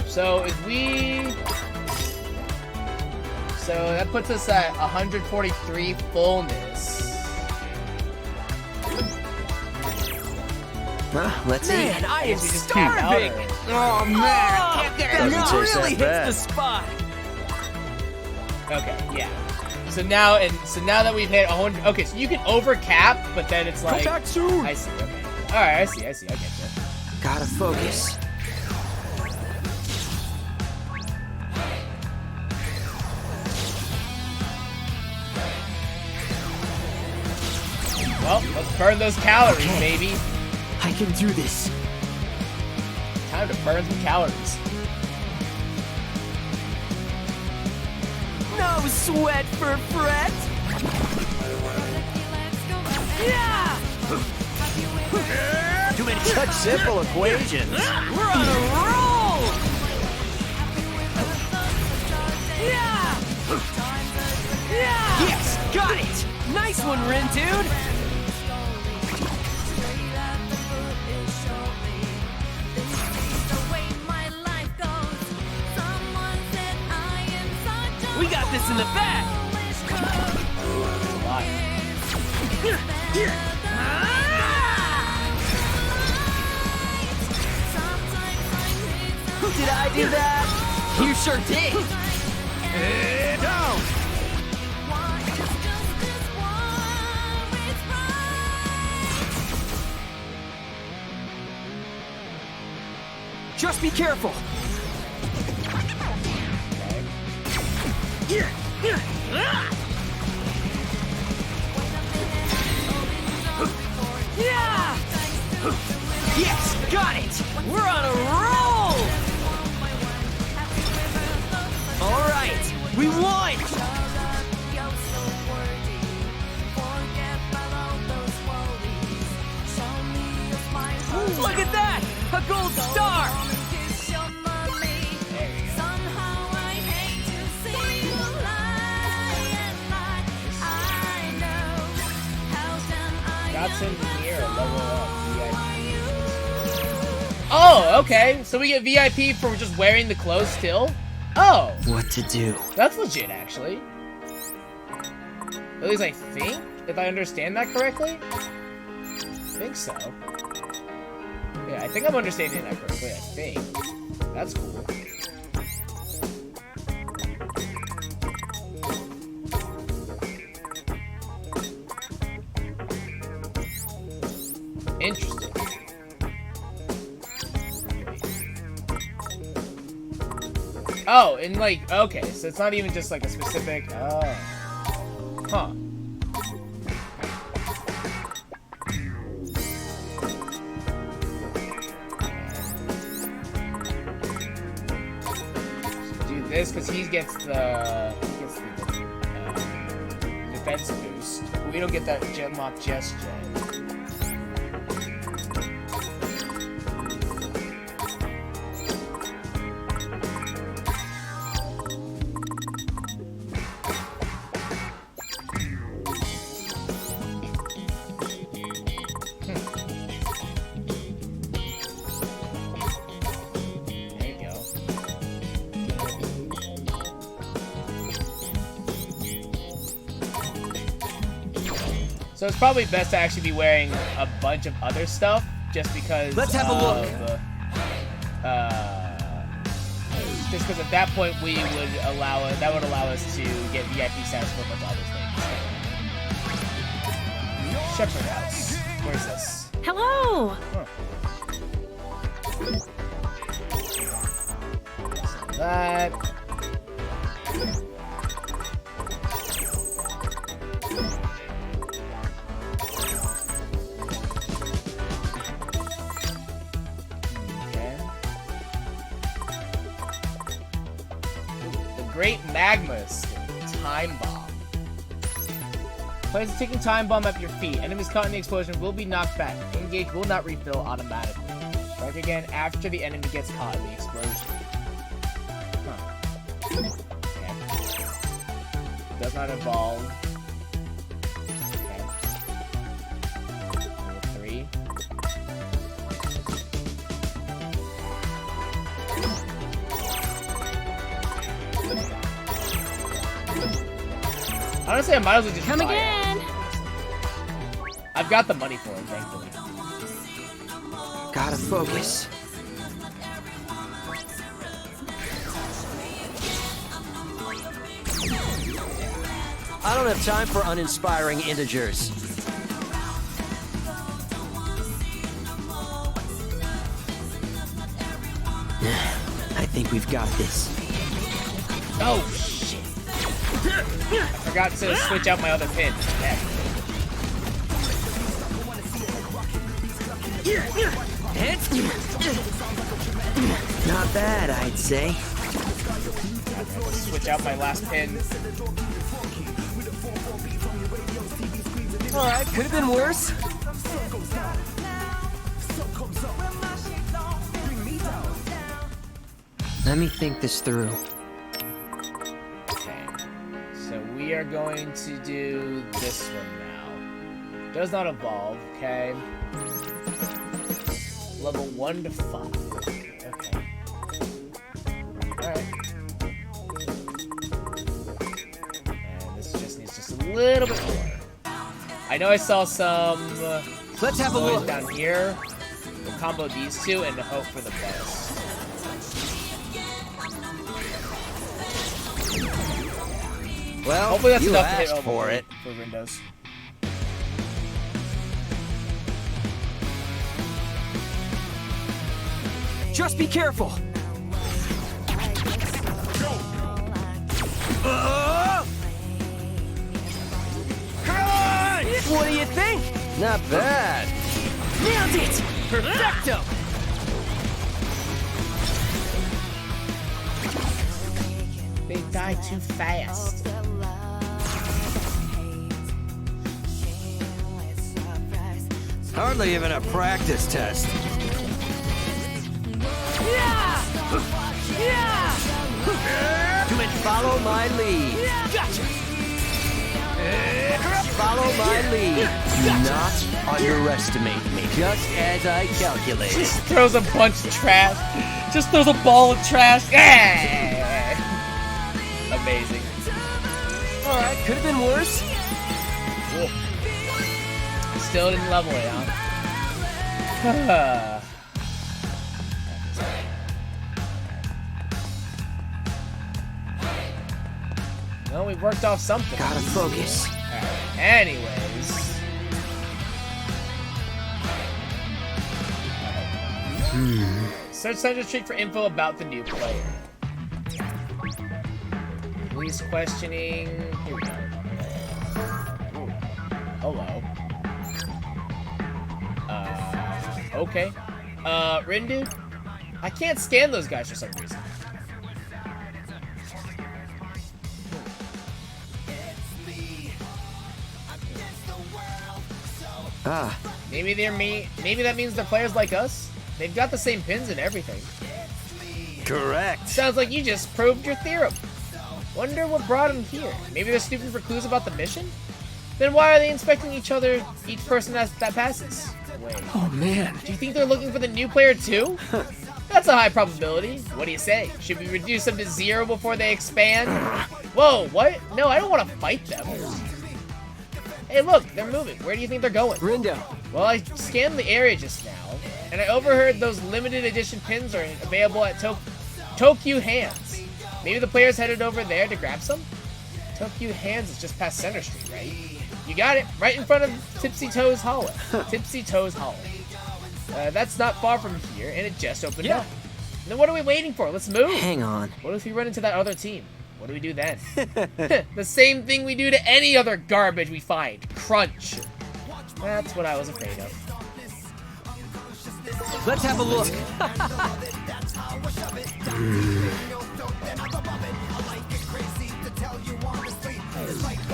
So if we... So that puts us at 143 fullness. Let's Man, eat. I am guess we just can't starving! order it. Oh, man, I can't get Doesn't it. taste Really that bad. hits the spot. Okay, yeah. So now that we've hit 100, okay, so you can overcap, but then it's like, Come back soon. I see. Okay, all right, I see. I get you. Gotta focus. Well, let's burn those calories, baby. I can do this. Time to burn some calories. No sweat for Fret. Yeah! Too many such simple equations. We're on a roll! Yeah! Yeah! Yes, got it! Nice one, Rin dude! We got this in the bag! Did I do that? You sure did! Down! Just be careful! Yeah! Yes, got it! We're on a roll! All right, we won! Look at that! A gold star! Got engineer level up VIP. Oh, okay. So we get VIP for just wearing the clothes still? Oh, What to do? that's legit actually. At least I think, if I understand that correctly. I think so. Yeah, I think I'm understanding that correctly, I think. That's cool. Interesting. Oh, and like, okay, so it's not even just like a specific, huh. So do this, because he gets the defense boost. But we don't get that Genlock just yet. So it's probably best to actually be wearing a bunch of other stuff, just because. Let's have a look. Just because at that point that would allow us to get VIP status for a bunch of other things. Shepherd House. Where's this? Hello. Huh. That. Great Magmas. Time Bomb. Players taking Time Bomb at your feet. Enemies caught in the explosion will be knocked back. Engage will not refill automatically. Strike again after the enemy gets caught in the explosion. Huh. Okay. Does not evolve. Okay. Level 3. Honestly, I might as well just Come buy again. it. I've got the money for it, thankfully. Gotta focus. I don't have time for uninspiring integers. I think we've got this. Oh, shit. I forgot to switch out my other pin. Heck. Not bad, I'd say. Switch out my last pin. Alright, could have been worse. Let me think this through. Okay. So we are going to do this one now. Does not evolve, okay. Level 1 to 5. Okay. Alright. And this just needs just a little bit more. I know I saw some Let's have a look down here. We'll combo these two and hope for the best. Well, hopefully that's you enough to hit asked for it. for Windows. Just be careful. What do you think? Not bad. Nailed it! Perfecto! They die too fast. Hardly even a practice test. Do it, follow my lead. Gotcha! Follow my lead. Do not underestimate me. Just as I calculated. Just throws a bunch of trash. Just throws a ball of trash. Amazing. Alright, could have been worse. Whoa. Still didn't level it, huh? Well, we worked off something. Gotta focus. Alright, anyways. Search Center Street for info about the new player. Police questioning. Here we go. Ooh. Hello. Okay. Rindu? I can't scan those guys for some reason. Ah, Maybe maybe that means they're players like us? They've got the same pins and everything. Correct. Sounds like you just proved your theorem. Wonder what brought them here. Maybe they're snooping for clues about the mission? Then why are they inspecting each person that passes? Wait. Oh man. Do you think they're looking for the new player too? That's a high probability. What do you say? Should we reduce them to 0 before they expand? Whoa, what? No, I don't want to fight them. Hey, look, they're moving. Where do you think they're going? Rindo. Well, I scanned the area just now, and I overheard those limited edition pins are available at Tokyo Hands. Maybe the players headed over there to grab some? Tokyo Hands is just past Center Street, right? You got it, right in front of Tipsy Toes Hallway. Tipsy Toes Hallway. That's not far from here, and it just opened up. Then what are we waiting for? Let's move. Hang on. What if we run into that other team? What do we do then? The same thing we do to any other garbage we find. Crunch. That's what I was afraid of. Let's have a look.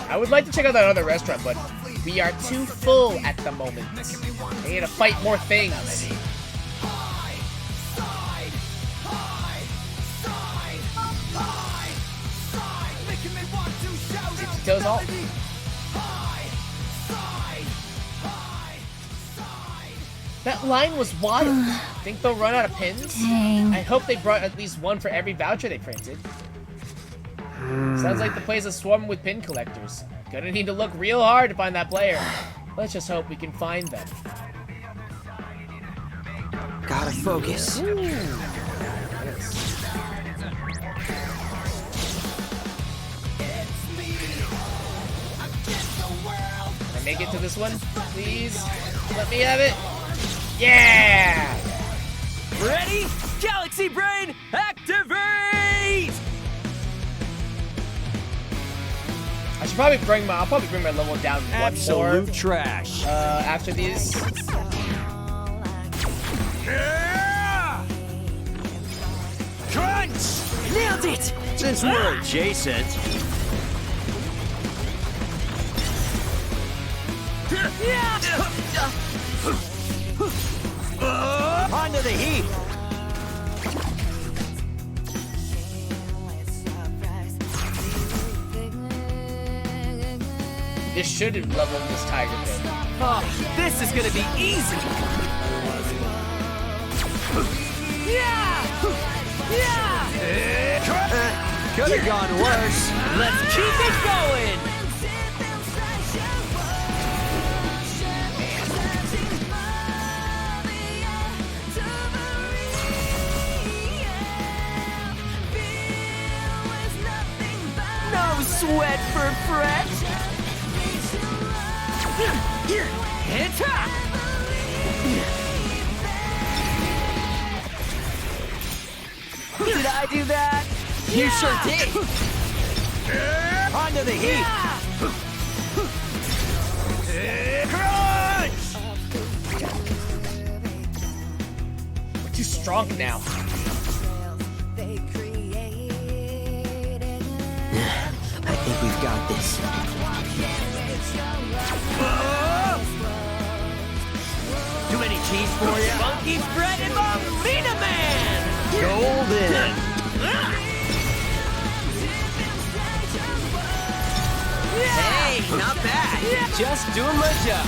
I would like to check out that other restaurant, but we are too full at the moment. I need to fight more things. Tipsy Toes Hall. That line was wild. Think they'll run out of pins? Dang. I hope they brought at least one for every voucher they printed. Sounds like the place is swarming with pin collectors. Gonna need to look real hard to find that player. Let's just hope we can find them. Gotta focus. Can I make it to this one? Please? Let me have it. Yeah! Ready? Galaxy Brain, activate! I should probably bring my level down one more. Absolute trash. After these. Crunch! Nailed it! Since we're adjacent. Onto the heap. This should have leveled this tiger pin. Oh, this is gonna be easy. Could have gone worse. Let's keep it going. No sweat for Fred. Hit up. Did I do that? You sure did. Onto the heap. We're too strong now. I think we've got this. Too many cheese for you? Funky Fred and Marina Man. Golden. Hey, not bad. Just doing my job.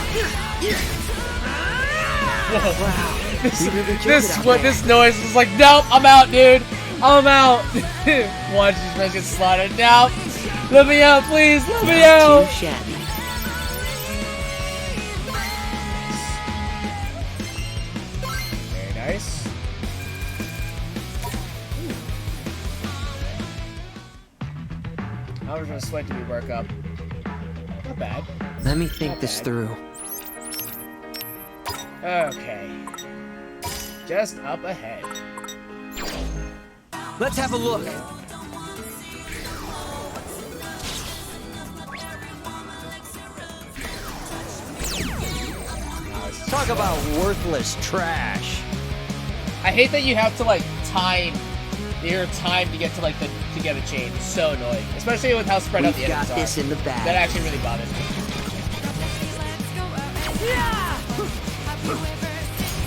This noise was like, nope, I'm out, dude. I'm out. Watch these guys get slaughtered. Nope. Let me out, please. Let me out. Too shabby. Very nice. How much of a sweat do we work up? Not bad. Let me think this through. Okay. Just up ahead. Let's have a look. Talk about worthless trash. I hate that you have to like time your time to get to like to get a chain. It's so annoying, especially with how spread out the We've got enemies this are. in the bag. That actually really bothers me.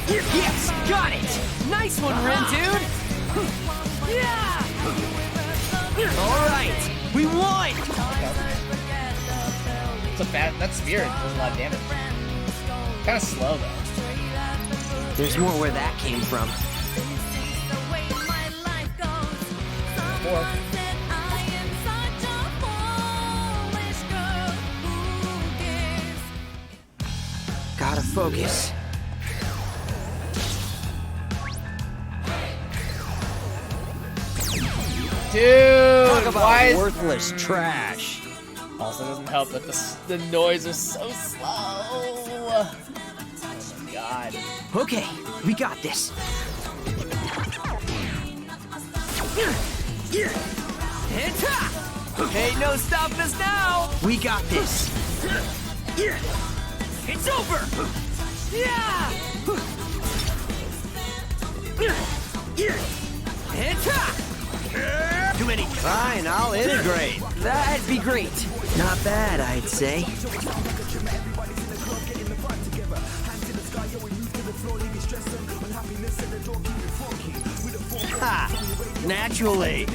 Yes, got it. Nice one, Ren, dude. All right, we won. It's a bad. That spear does a lot of damage. Kind of slow though. There's more where that came from. focus. Dude, Talk about why is... worthless trash. Also doesn't help that the noise is so slow. Oh my god. Okay, we got this. Ain't no stopping us now! We got this. It's over! Yeah! Too many. Fine, I'll integrate. That'd be great. Not bad, I'd say. Ha! Naturally.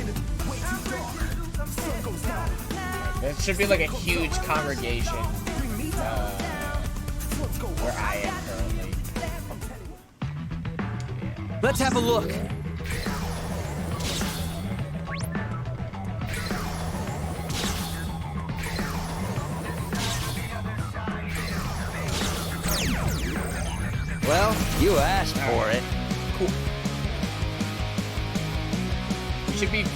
There should be like a huge congregation where I am currently. Let's have a look. Well, you asked for it. Cool.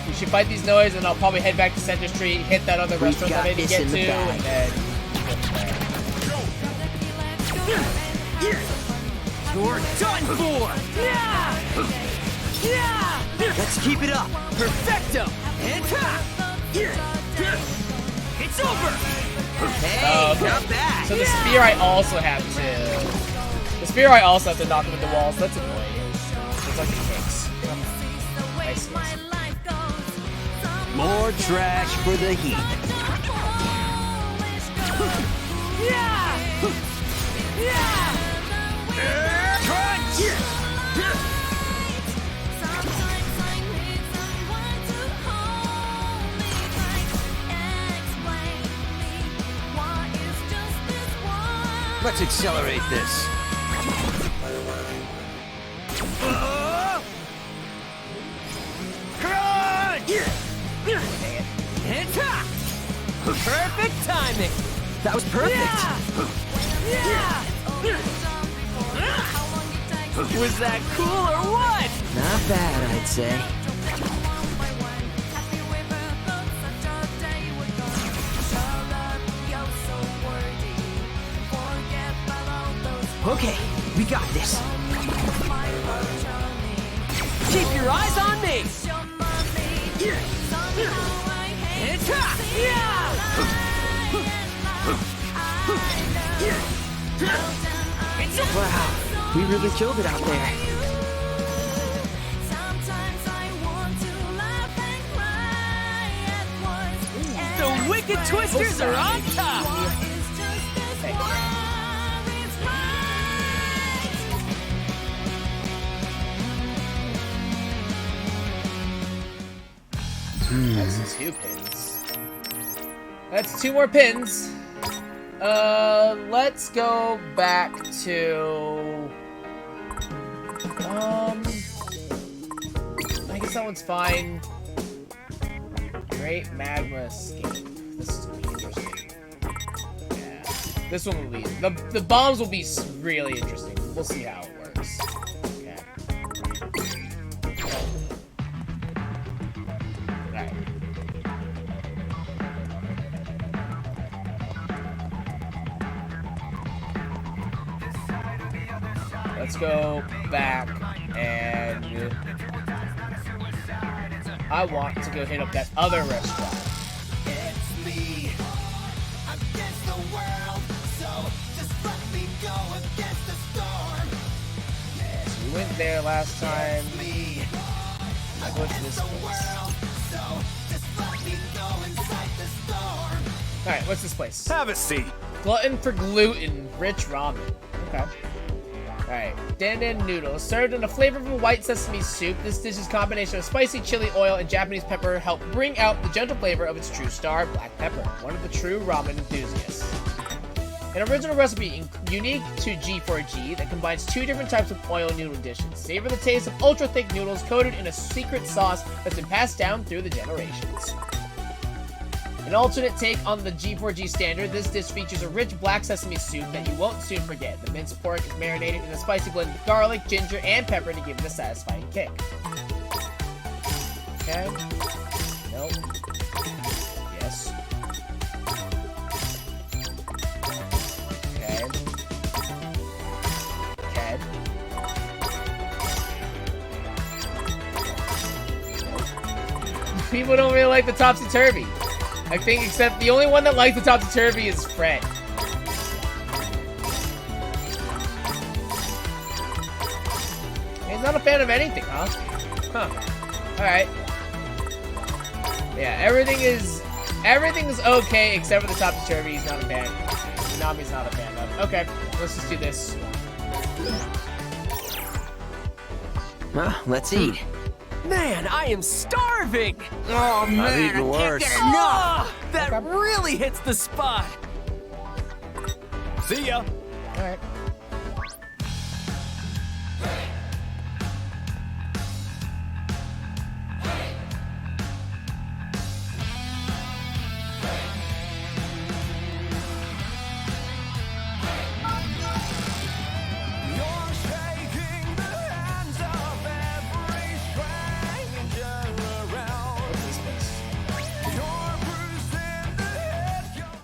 We should fight these noise, and I'll probably head back to Center Street, hit that other restaurant that I need to get to, and then. You're done for! Let's keep it up. Perfecto! It's over! Hey, okay. not bad. So the spear I also have to knock him into walls. That's annoying. It's like the kicks. Nice. More trash for the heat. Let's accelerate this. Perfect timing! That was perfect. Was that cool or what? Not bad, I'd say. Okay, we got this. Keep your eyes on me! Wow, we really killed it out there. The Wicked Twisters are on top! That's 2 pins. That's 2 more pins. Let's go back to... I guess that one's fine. Great Magma Escape. This is gonna be interesting. Yeah. This one will be... The bombs will be really interesting. We'll see how it works. Okay. Alright. Let's go back and I want to go hit up that other restaurant. It's me against the world, so just let me go against the storm. Yeah, so we went there last time. Me What's this place? so just let me go inside the storm. Alright, what's this place? Have a seat. Glutton for gluten, rich ramen. Okay. Alright, Dan Dan noodles. Served in a flavorful white sesame soup, this dish's combination of spicy chili oil and Japanese pepper help bring out the gentle flavor of its true star, black pepper, one of the true ramen enthusiasts. An original recipe unique to G4G that combines 2 different types of oil noodle dishes. Savor the taste of ultra-thick noodles coated in a secret sauce that's been passed down through the generations. An alternate take on the G4G standard, this dish features a rich black sesame soup that you won't soon forget. The minced pork is marinated in a spicy blend of garlic, ginger, and pepper to give it a satisfying kick. Okay. Nope. Yes. Okay. Okay. People don't really like the topsy-turvy. I think except the only one that likes the topsy-turvy is Fred. He's not a fan of anything, huh? Huh. Alright. Yeah, everything is okay except for the topsy-turvy. He's not a fan. Nami's not a fan of. Okay, let's just do this. Well, let's eat. Man, I am starving! Oh man, I've eaten worse. Oh, that really hits the spot! See ya. Alright.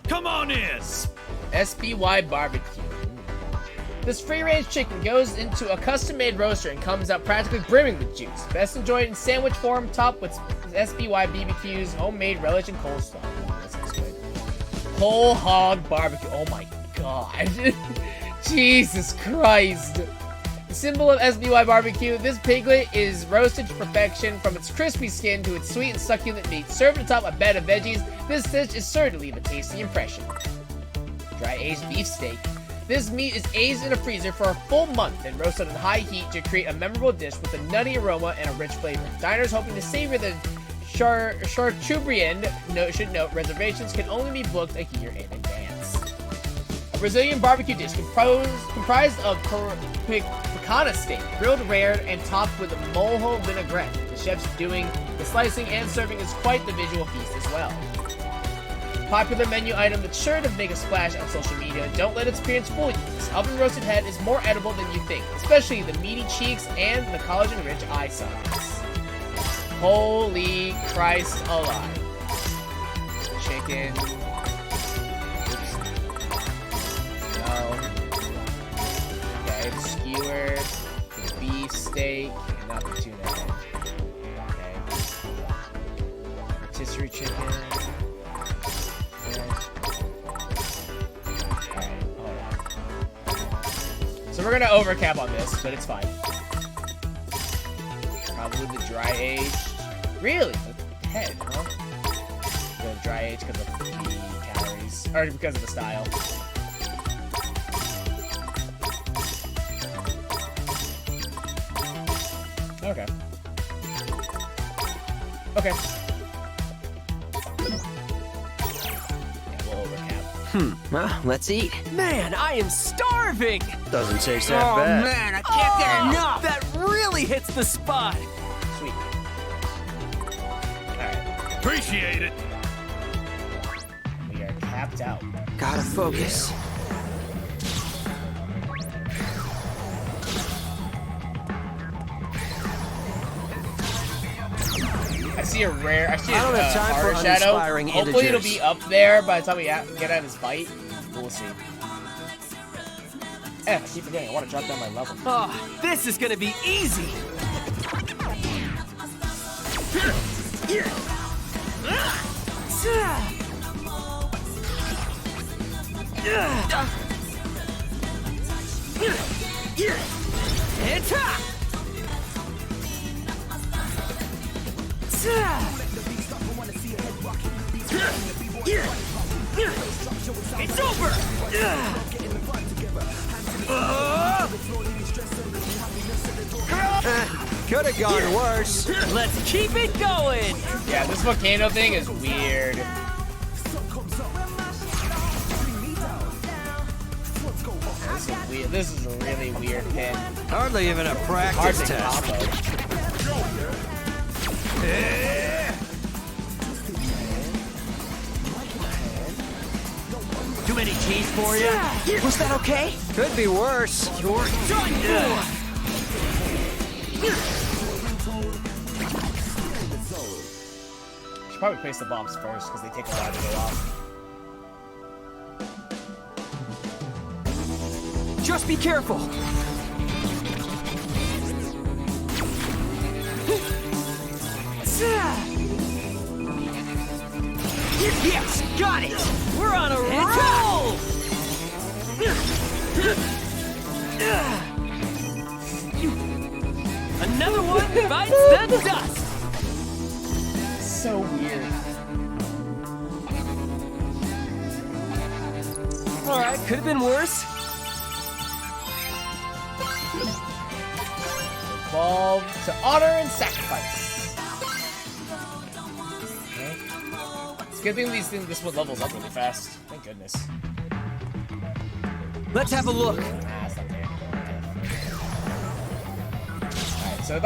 Come on in. SBY Barbecue. This free-range chicken goes into a custom-made roaster and comes out practically brimming with juice. Best enjoyed in sandwich form, topped with SBY BBQ's homemade relish and coleslaw. That sounds good. Whole hog barbecue. Oh my god. Jesus Christ. The symbol of SBY barbecue, this piglet is roasted to perfection from its crispy skin to its sweet and succulent meat. Served atop a bed of veggies, this dish is sure to leave a tasty impression. Dry aged beef steak. This meat is aged in a freezer for a full month and roasted on high heat to create a memorable dish with a nutty aroma and a rich flavor. Diners hoping to savor the charcuterie should note reservations can only be booked a year in advance. A Brazilian barbecue dish comprised of picana steak, grilled rare and topped with molho vinaigrette. The chef's doing the slicing and serving is quite the visual feast as well. Popular menu item that's sure to make a splash on social media. Don't let its appearance fool you. This oven-roasted head is more edible than you think, especially the meaty cheeks and the collagen-rich eye sockets. Holy Christ alive. Chicken. Oops. No. Okay, the skewer, the beef steak, and not the tuna head. Okay. Rotisserie chicken. So we're gonna overcap on this, but it's fine. Probably the dry aged. Really? The head, huh? The dry aged because of the calories. Or because of the style. Okay. Okay. Well, let's eat. Man, I am starving! Doesn't taste that Oh bad. man, I can't get enough. That really hits the spot! Sweet. Alright. Appreciate it. We are capped out. Gotta focus. I see a rare. I see a I don't have time for hard shadow. uninspiring Hopefully it'll integers. be up there by the time we get out of this fight. We'll see. I keep forgetting. I want to drop down my level. Oh, this is gonna be easy! It's over! Could have gone worse. Let's keep it going! Yeah, this volcano thing is weird. This is a really weird pin. Hardly even a Hard practice to test. combo. Too many cheese for you? Was that okay? Could be worse. You're done for! Should probably place the bombs first because they take a while to go off. Just be careful. Yes, got it! We're on a roll! Another one bites the dust! So weird. Alright, could have been worse. Evolve to honor and sacrifice. Okay. It's a good thing this one levels up really fast. Thank goodness. Let's have a look. Nah, it's not there. Alright, so if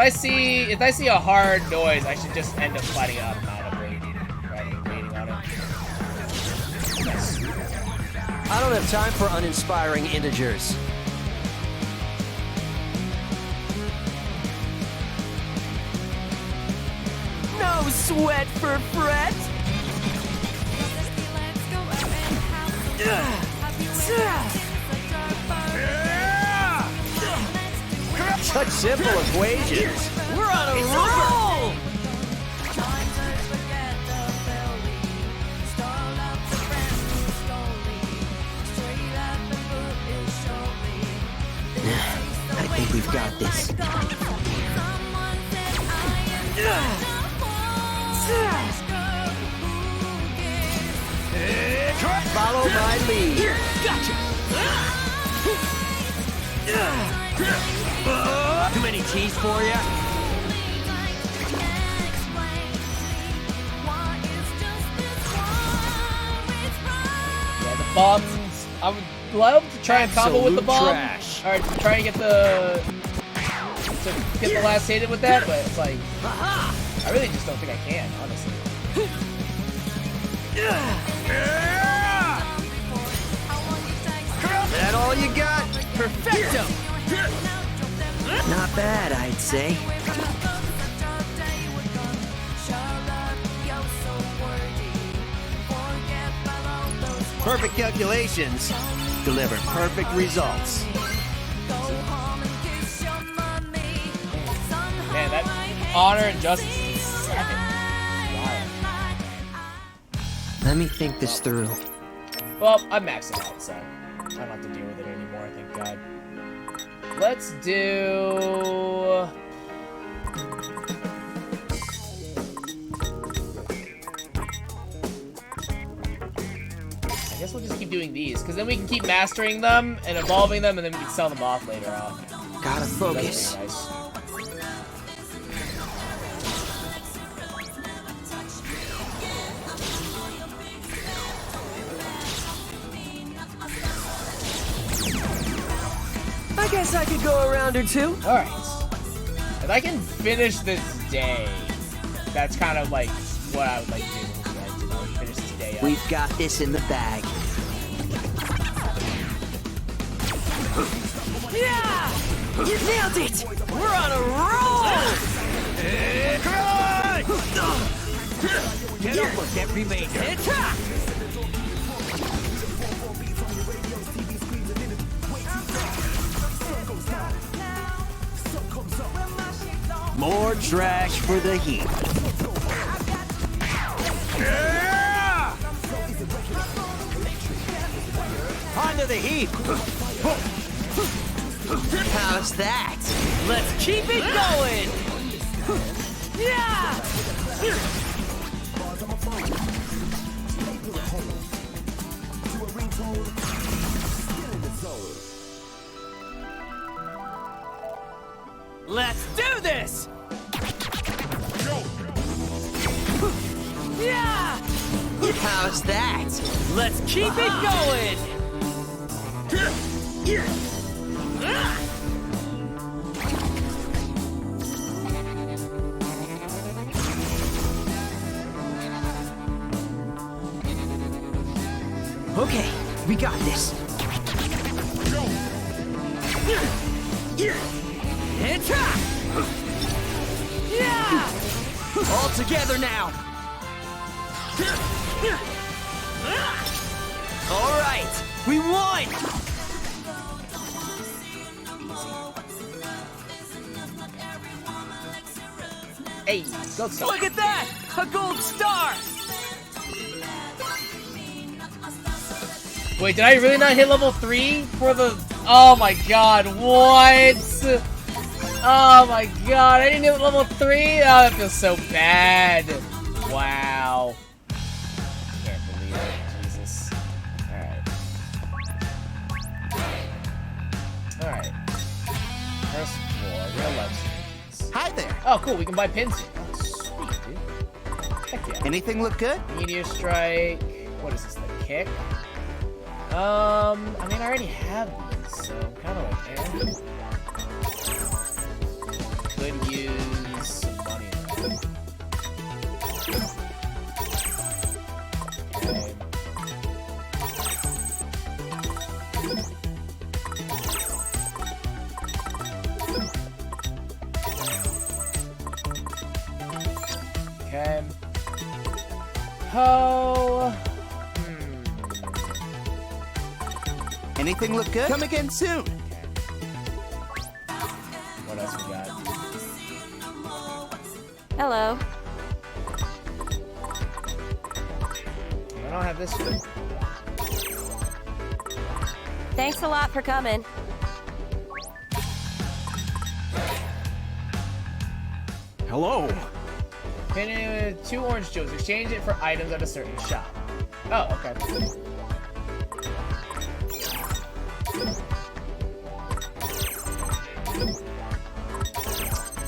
I see a hard noise, I should just end up fighting it automatically. Waiting on it. Nice. I don't have time for uninspiring integers. No sweat for Fret. Such simple equations. We're on a roll! I think we've got this. Follow my lead. Gotcha! Too many cheese for you? Yeah, the bombs. I would love to try and combo with the bomb. Trash. Or try and get the last hit with that, but it's like I really just don't think I can, honestly. That all you got? Perfecto! Not bad, I'd say. Perfect calculations deliver perfect results. Man, that honor and justice is 7. Wow. Let me think this through. Well, I'm maxed out, so I don't have to deal with it anymore, thank God. Let's do... I guess we'll just keep doing these, because then we can keep mastering them and evolving them, and then we can sell them off later on. Gotta focus. That's nice. I guess I could go a round or two. Alright. If I can finish this day, that's kind of like what I would like to do. Finish this day up. We've got this in the bag. Yeah! You nailed it! We're on a roll! Get up or get remainder. Attack! More trash for the heap. Onto the heap. How's that? Let's keep it going! Yeah! Let's do this! Yeah! How's that? Let's keep it going! Okay, we got this. All together now. All right, we won. Hey, gold star. Look at that, a gold star. Wait, did I really not hit level 3 for the... Oh my god, what? Oh my god, I didn't hit level 3? Oh, that feels so bad. Wow. Can't believe it, Jesus. Alright. Alright. First floor, real love. Hi there. Oh, cool, we can buy pins here. Oh, sweet, dude. Heck yeah. Anything look good? Meteor strike. What is this, the kick? I mean, I already have these, so I'm kind of like, Could use some money though. Okay. Oh. Anything look good? Come again soon. What else we got? Hello. I don't have this one. Thanks a lot for coming. Hello. Pin in with 2 orange jewels. Exchange it for items at a certain shop. Oh, okay.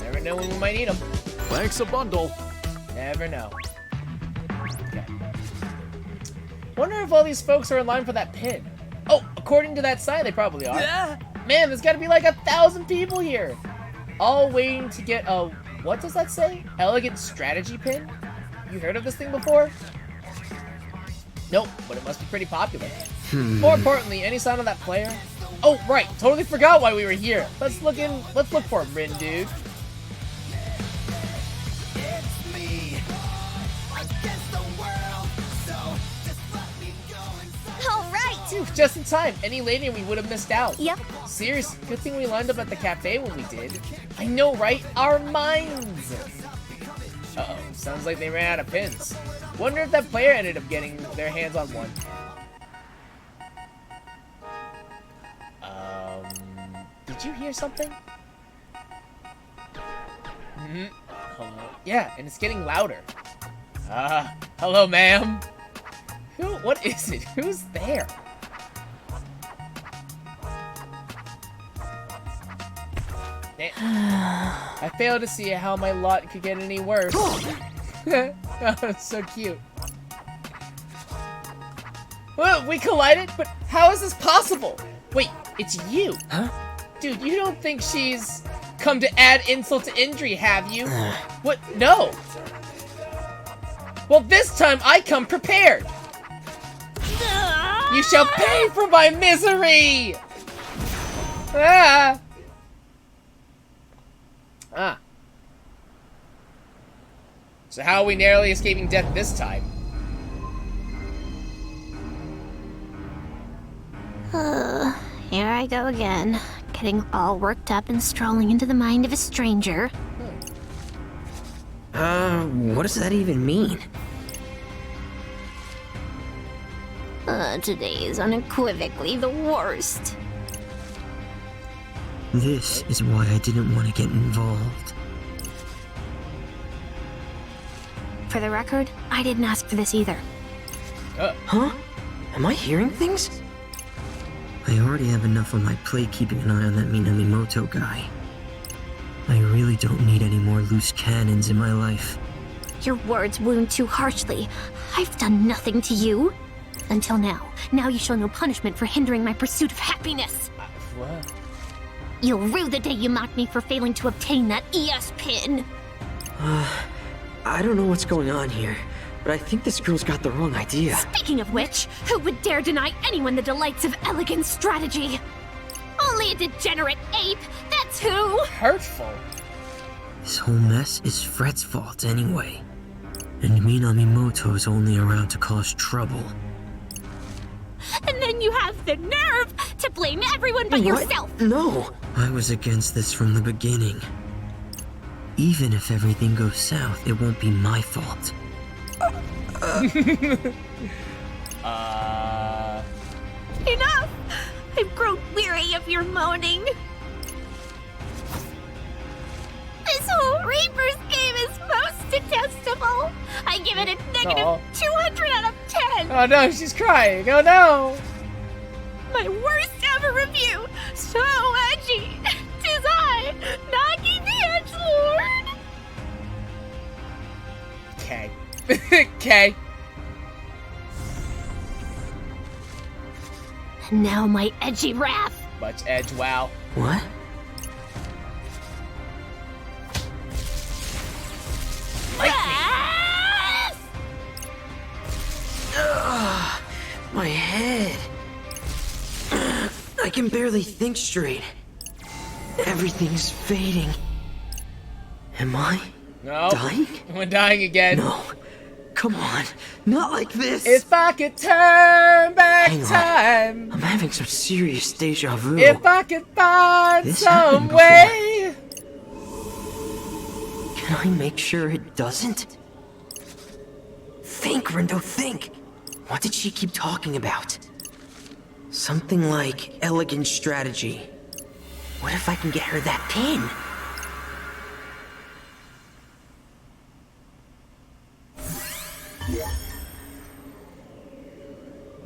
Never know when we might need them. Thanks a bundle. Never know. Okay. Wonder if all these folks are in line for that pin. Oh, according to that sign, they probably are. Man, there's got to be like 1,000 people here. All waiting to get a... What does that say? Elegant strategy pin? You heard of this thing before? Nope, but it must be pretty popular. More importantly, any sign of that player? Oh, right. Totally forgot why we were here. Let's look for him, Rin, dude. Phew, just in time. Any later and we would have missed out. Yep. Seriously, good thing we lined up at the cafe when we did. I know, right? Our minds! Uh-oh, sounds like they ran out of pins. Wonder if that player ended up getting their hands on one. Did you hear something? Hello? Yeah, and it's getting louder. Hello, ma'am. What is it? Who's there? I fail to see how my lot could get any worse. Oh, it's so cute. Well, we collided, but how is this possible? Wait, it's you. Huh? Dude, you don't think she's come to add insult to injury, have you? What? No. Well, this time I come prepared. You shall pay for my misery! Ah! So how are we narrowly escaping death this time? Here I go again, getting all worked up and strolling into the mind of a stranger. What does that even mean? Today is unequivocally the worst. This is why I didn't want to get involved. For the record, I didn't ask for this either. Huh? Am I hearing things? I already have enough on my plate keeping an eye on that Minamimoto guy. I really don't need any more loose cannons in my life. Your words wound too harshly. I've done nothing to you. Until now. Now you show no punishment for hindering my pursuit of happiness. What? You'll rue the day you mocked me for failing to obtain that ES pin. I don't know what's going on here, but I think this girl's got the wrong idea. Speaking of which, who would dare deny anyone the delights of elegant strategy? Only a degenerate ape, that's who! Hurtful. This whole mess is Fred's fault anyway. And Minamimoto is only around to cause trouble. And then you have the nerve to blame everyone but yourself! No! I was against this from the beginning. Even if everything goes south, it won't be my fault. Enough! I've grown weary of your moaning. This whole Reaper's game is most detestable. I give it a negative 200 out of 10. Oh no, she's crying. Oh no. My worst ever review. So edgy. 'Tis I, Nagi the Edgelord. Okay. Okay. Now my edgy wrath. Much edge, wow. What? Ugh, my head. I can barely think straight. Everything's fading. Am I No. dying? We're dying again. No. Come on. Not like this. If I could turn back Hang on. time. I'm having some serious deja vu. If I could find This some happened way. Can I make sure it doesn't? Think, Rindo, think! What did she keep talking about? Something like elegant strategy. What if I can get her that pin?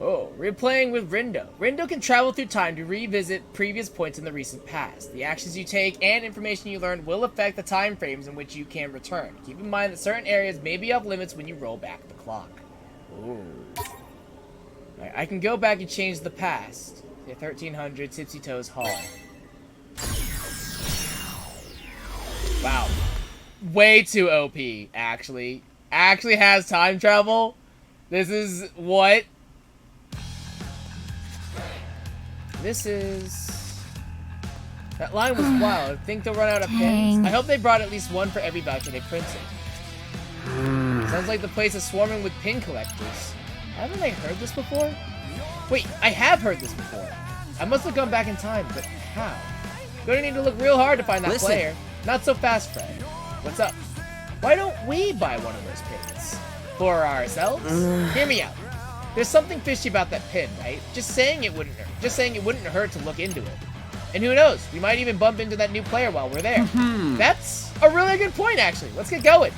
Oh, replaying with Rindo. Rindo can travel through time to revisit previous points in the recent past. The actions you take and information you learn will affect the time frames in which you can return. Keep in mind that certain areas may be off limits when you roll back the clock. Ooh. Alright, I can go back and change the past. The 1300 Tipsy Toes Hall. Wow. Way too OP, actually. Actually has time travel. This is what? This is... That line was wild. I think they'll run out of pins. I hope they brought at least one for every voucher they printed. Sounds like the place is swarming with pin collectors. Haven't I heard this before? Wait, I have heard this before. I must have gone back in time, but how? Gonna need to look real hard to find that player. Not so fast, Fred. What's up? Why don't we buy one of those pins? For ourselves? Hear me out. There's something fishy about that pin, right? Just saying it wouldn't hurt to look into it. And who knows? We might even bump into that new player while we're there. That's a really good point, actually. Let's get going.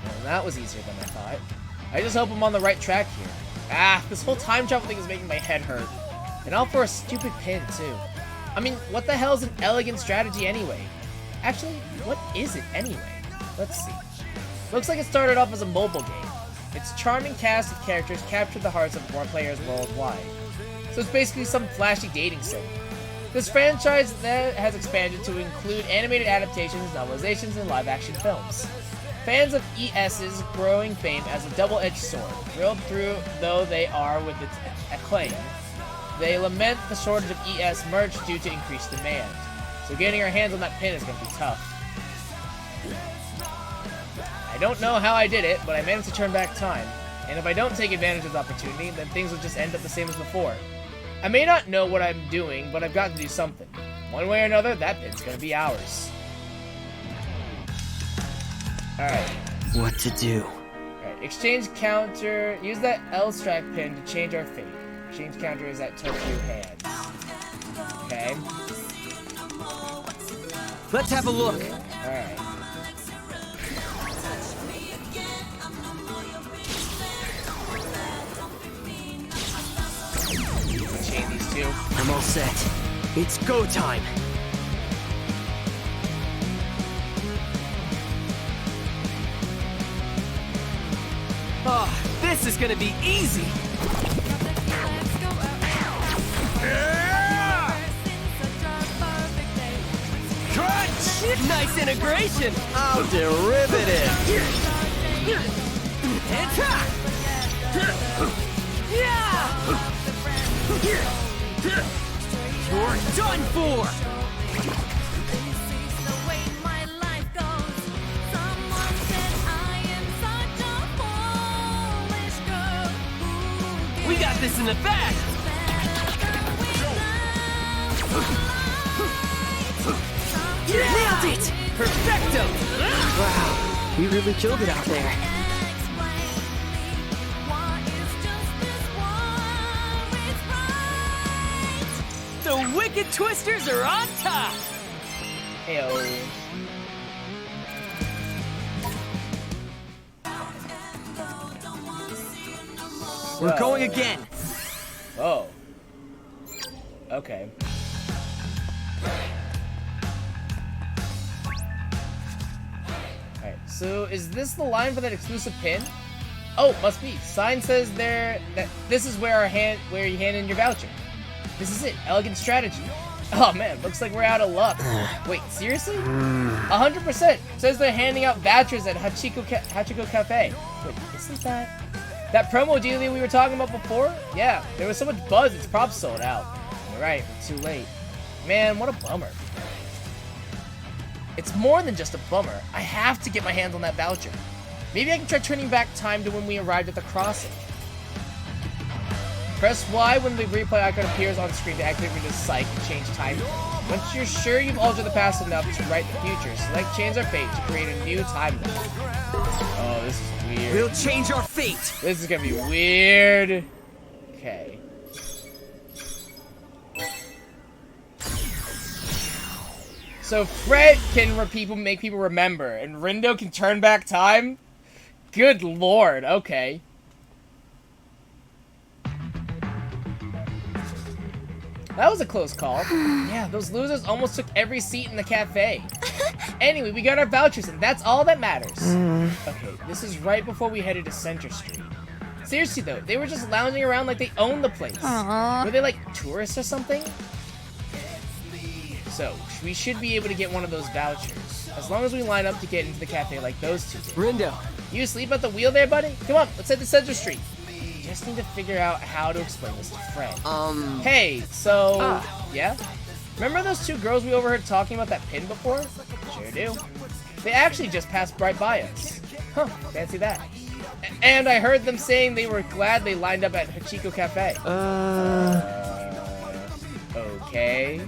Well, that was easier than I thought. I just hope I'm on the right track here. Ah, this whole time travel thing is making my head hurt. And all for a stupid pin, too. I mean, what the hell is an elegant strategy anyway? Actually, what is it anyway? Let's see. Looks like it started off as a mobile game. Its charming cast of characters captured the hearts of more players worldwide. So it's basically some flashy dating sim. This franchise then has expanded to include animated adaptations, novelizations, and live-action films. Fans of ES's growing fame as a double-edged sword, thrilled through though they are with its acclaim, they lament the shortage of ES merch due to increased demand. So getting our hands on that pin is going to be tough. I don't know how I did it, but I managed to turn back time. And if I don't take advantage of the opportunity, then things will just end up the same as before. I may not know what I'm doing, but I've got to do something. One way or another, that pin's going to be ours. Alright. What to do? Alright, exchange counter. Use that L-Strack pin to change our fate. Exchange counter is at Tokyo hands. Okay. Let's have a look. Alright. Chain these two. I'm all set. It's go time. Oh, this is gonna be easy. Crunch! Nice integration. Oh, derivative. You're done for! We got this in the bag! Nailed it! Perfecto! Wow, we really killed it out there. The Wicked Twisters are on top! Heyo. We're going again! Oh. Okay. Alright, so is this the line for that exclusive pin? Oh, must be. Sign says there that this is where you hand in your voucher. This is it. Elegant strategy. Oh man, looks like we're out of luck. Wait, seriously? 100%. Says they're handing out vouchers at Hachiko Cafe. Wait, isn't that promo dealie we were talking about before? Yeah, there was so much buzz, its props sold out. You're right, we're too late. Man, what a bummer. It's more than just a bummer. I have to get my hands on that voucher. Maybe I can try turning back time to when we arrived at the crossing. Press Y when the replay icon appears on screen to activate Windows Cyc and change time. Once you're sure you've altered the past enough to write the future, select Change Our Fate to create a new timeline. Oh, this is weird. We'll change our fate! This is gonna be weird. Okay. So Fred can make people remember, and Rindo can turn back time? Good lord, okay. That was a close call. Yeah, those losers almost took every seat in the cafe. Anyway, we got our vouchers, and that's all that matters. Okay, this is right before we headed to Center Street. Seriously though, they were just lounging around like they owned the place. Were they like tourists or something? So, we should be able to get one of those vouchers. As long as we line up to get into the cafe like those two did. Rindo. You asleep at the wheel there, buddy? Come on, let's head to Center Street. Just need to figure out how to explain this to Fred. Hey, so... Yeah? Remember those two girls we overheard talking about that pin before? Sure do. They actually just passed right by us. Huh, fancy that. And I heard them saying they were glad they lined up at Hachiko Cafe. Okay.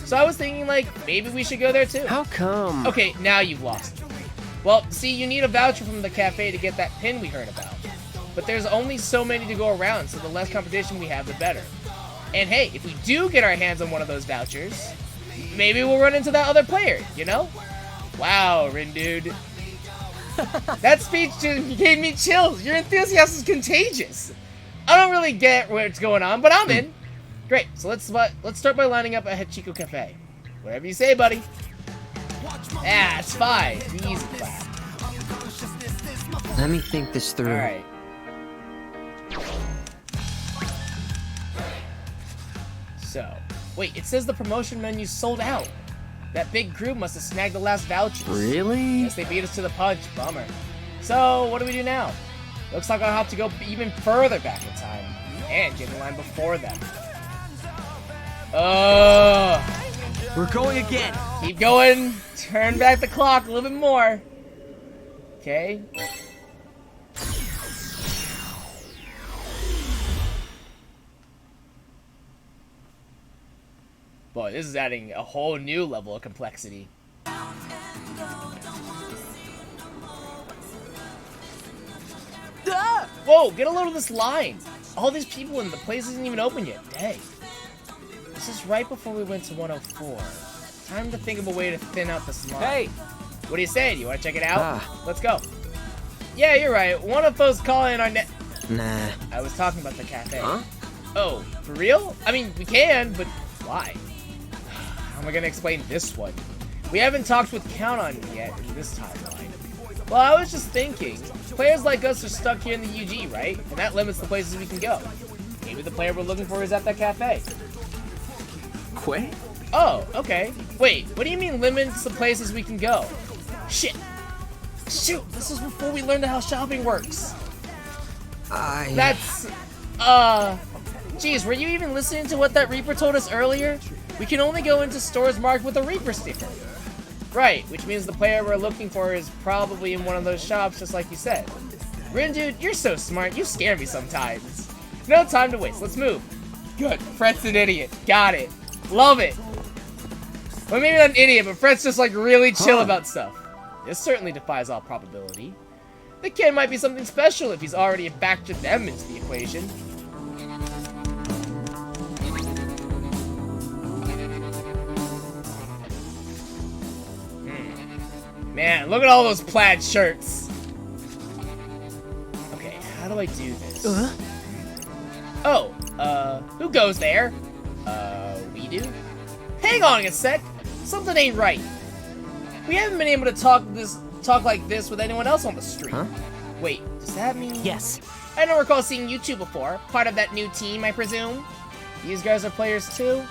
So I was thinking, like, maybe we should go there too. How come? Okay, now you've lost me. Well, see, you need a voucher from the cafe to get that pin we heard about. But there's only so many to go around, so the less competition we have, the better. And hey, if we do get our hands on one of those vouchers, maybe we'll run into that other player, you know? Wow, Rindude. That speech just gave me chills. Your enthusiasm is contagious. I don't really get what's going on, but I'm in. Great, so let's start by lining up at Hachiko Cafe. Whatever you say, buddy. Ah, it's fine. Easy clap. Let me think this through. Alright. So, wait, it says the promotion menu sold out. That big group must have snagged the last vouchers. Really? Yes, they beat us to the punch. Bummer. So, what do we do now? Looks like I'll have to go even further back in time. And get in line before them. We're going again. Keep going. Turn back the clock a little bit more. Okay. Boy, this is adding a whole new level of complexity. Ah! Whoa, get a load of this line. All these people and the place isn't even open yet. Dang. This is right before we went to 104. Time to think of a way to thin out this line. Hey! What do you say? Do you want to check it out? Let's go. Yeah, you're right. One of those calling our net. Nah. I was talking about the cafe. Huh? Oh, for real? I mean, we can, but why? How am I gonna explain this one? We haven't talked with Count on yet in this timeline. Well, I was just thinking, players like us are stuck here in the UG, right? And that limits the places we can go. Maybe the player we're looking for is at that cafe. Quay? Oh, okay. Wait, what do you mean limits the places we can go? Shit. Shoot, this is before we learned how shopping works. That's... Geez, were you even listening to what that Reaper told us earlier? We can only go into stores marked with a Reaper sticker. Right, which means the player we're looking for is probably in one of those shops, just like you said. Rin, dude, you're so smart. You scare me sometimes. No time to waste. Let's move. Good. Fred's an idiot. Got it. Love it. Well, maybe not an idiot, but Fred's just, like, really chill about stuff. This certainly defies all probability. The kid might be something special if he's already factored them into the equation. Man, look at all those plaid shirts. Okay, how do I do this? Oh, who goes there? We do? Hang on a sec. Something ain't right. We haven't been able to talk like this with anyone else on the street. Huh? Wait, does that mean... Yes. I don't recall seeing you two before. Part of that new team, I presume? These guys are players too?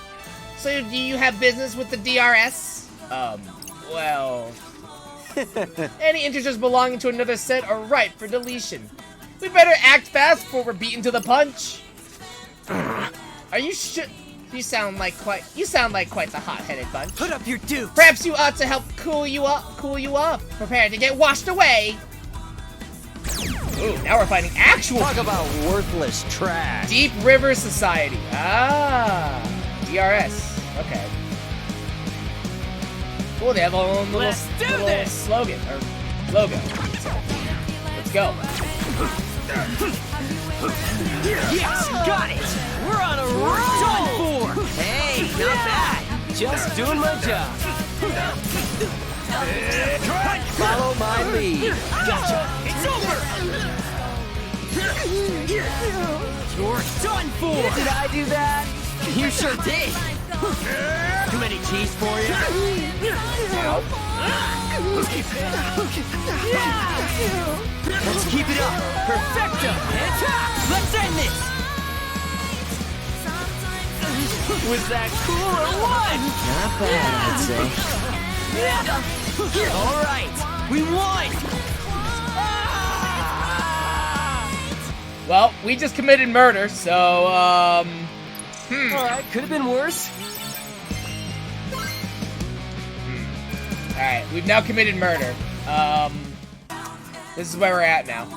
So do you have business with the DRS? Well... Any integers belonging to another set are ripe for deletion. We better act fast before we're beaten to the punch. Are you sure? You sound like quite the hot-headed bunch. Put up your dukes. Perhaps you ought to help cool you up. Prepare to get washed away. Ooh, now we're fighting actual Talk about worthless trash. Deep River Society. Ah, DRS. Okay. Cool, they have a little slogan, or logo. So, let's go. Yes, got it! We're on a roll! Hey, not bad! Just doing my job. Follow my lead. Gotcha! It's over! You're done for! Did I do that? You sure did! Too many cheese for you? Let's keep it up! Perfecto! Let's end this! Was that cool or what? Not bad, I'd say. Alright! We won! Well, we just committed murder, so, Alright, could have been worse. Alright, we've now committed murder. This is where we're at now.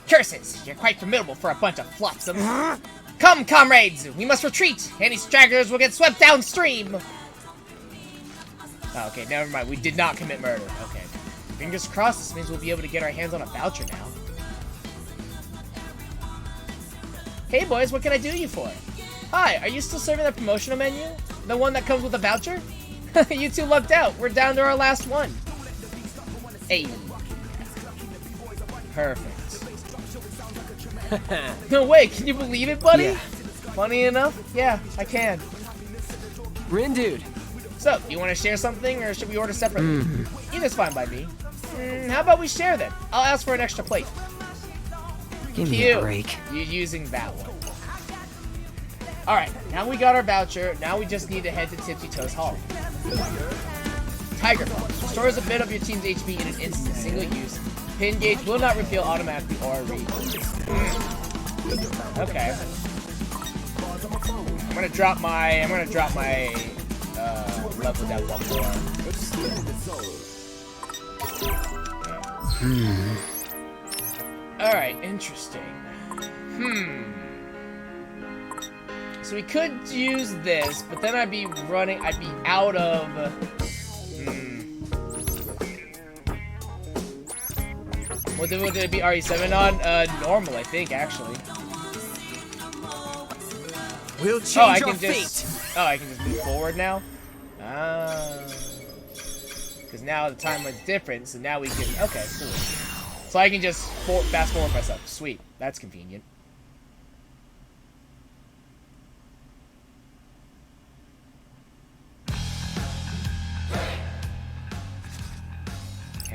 Curses! You're quite formidable for a bunch of flopsums. Come, comrades! We must retreat! Any stragglers will get swept downstream! Oh, okay, never mind. We did not commit murder. Okay. Fingers crossed, this means we'll be able to get our hands on a voucher now. Hey boys, what can I do you for? Hi, are you still serving the promotional menu? The one that comes with a voucher? You two lucked out. We're down to our last one. Hey. Perfect. No way, can you believe it, buddy? Yeah. Funny enough, yeah, I can. Rin, dude. So, do you want to share something, or should we order separately? Either's fine by me. How about we share then? I'll ask for an extra plate. Give me a break. You're using that one. Alright, now we got our voucher. Now we just need to head to Tipsy Toes Hall. Tiger Bomb. Restores a bit of your team's HP in an instant. Single use. Pin gauge will not refill automatically or read. Okay. I'm gonna drop my level down one more. Oops. Alright, interesting. So we could use this, but then I'd be out of... What would it be RE7 on? Normal, I think, actually. We'll change our fate! I can just move forward now? Because now the timeline's different, so now we can... Okay, cool. So I can just fast forward myself. Sweet. That's convenient.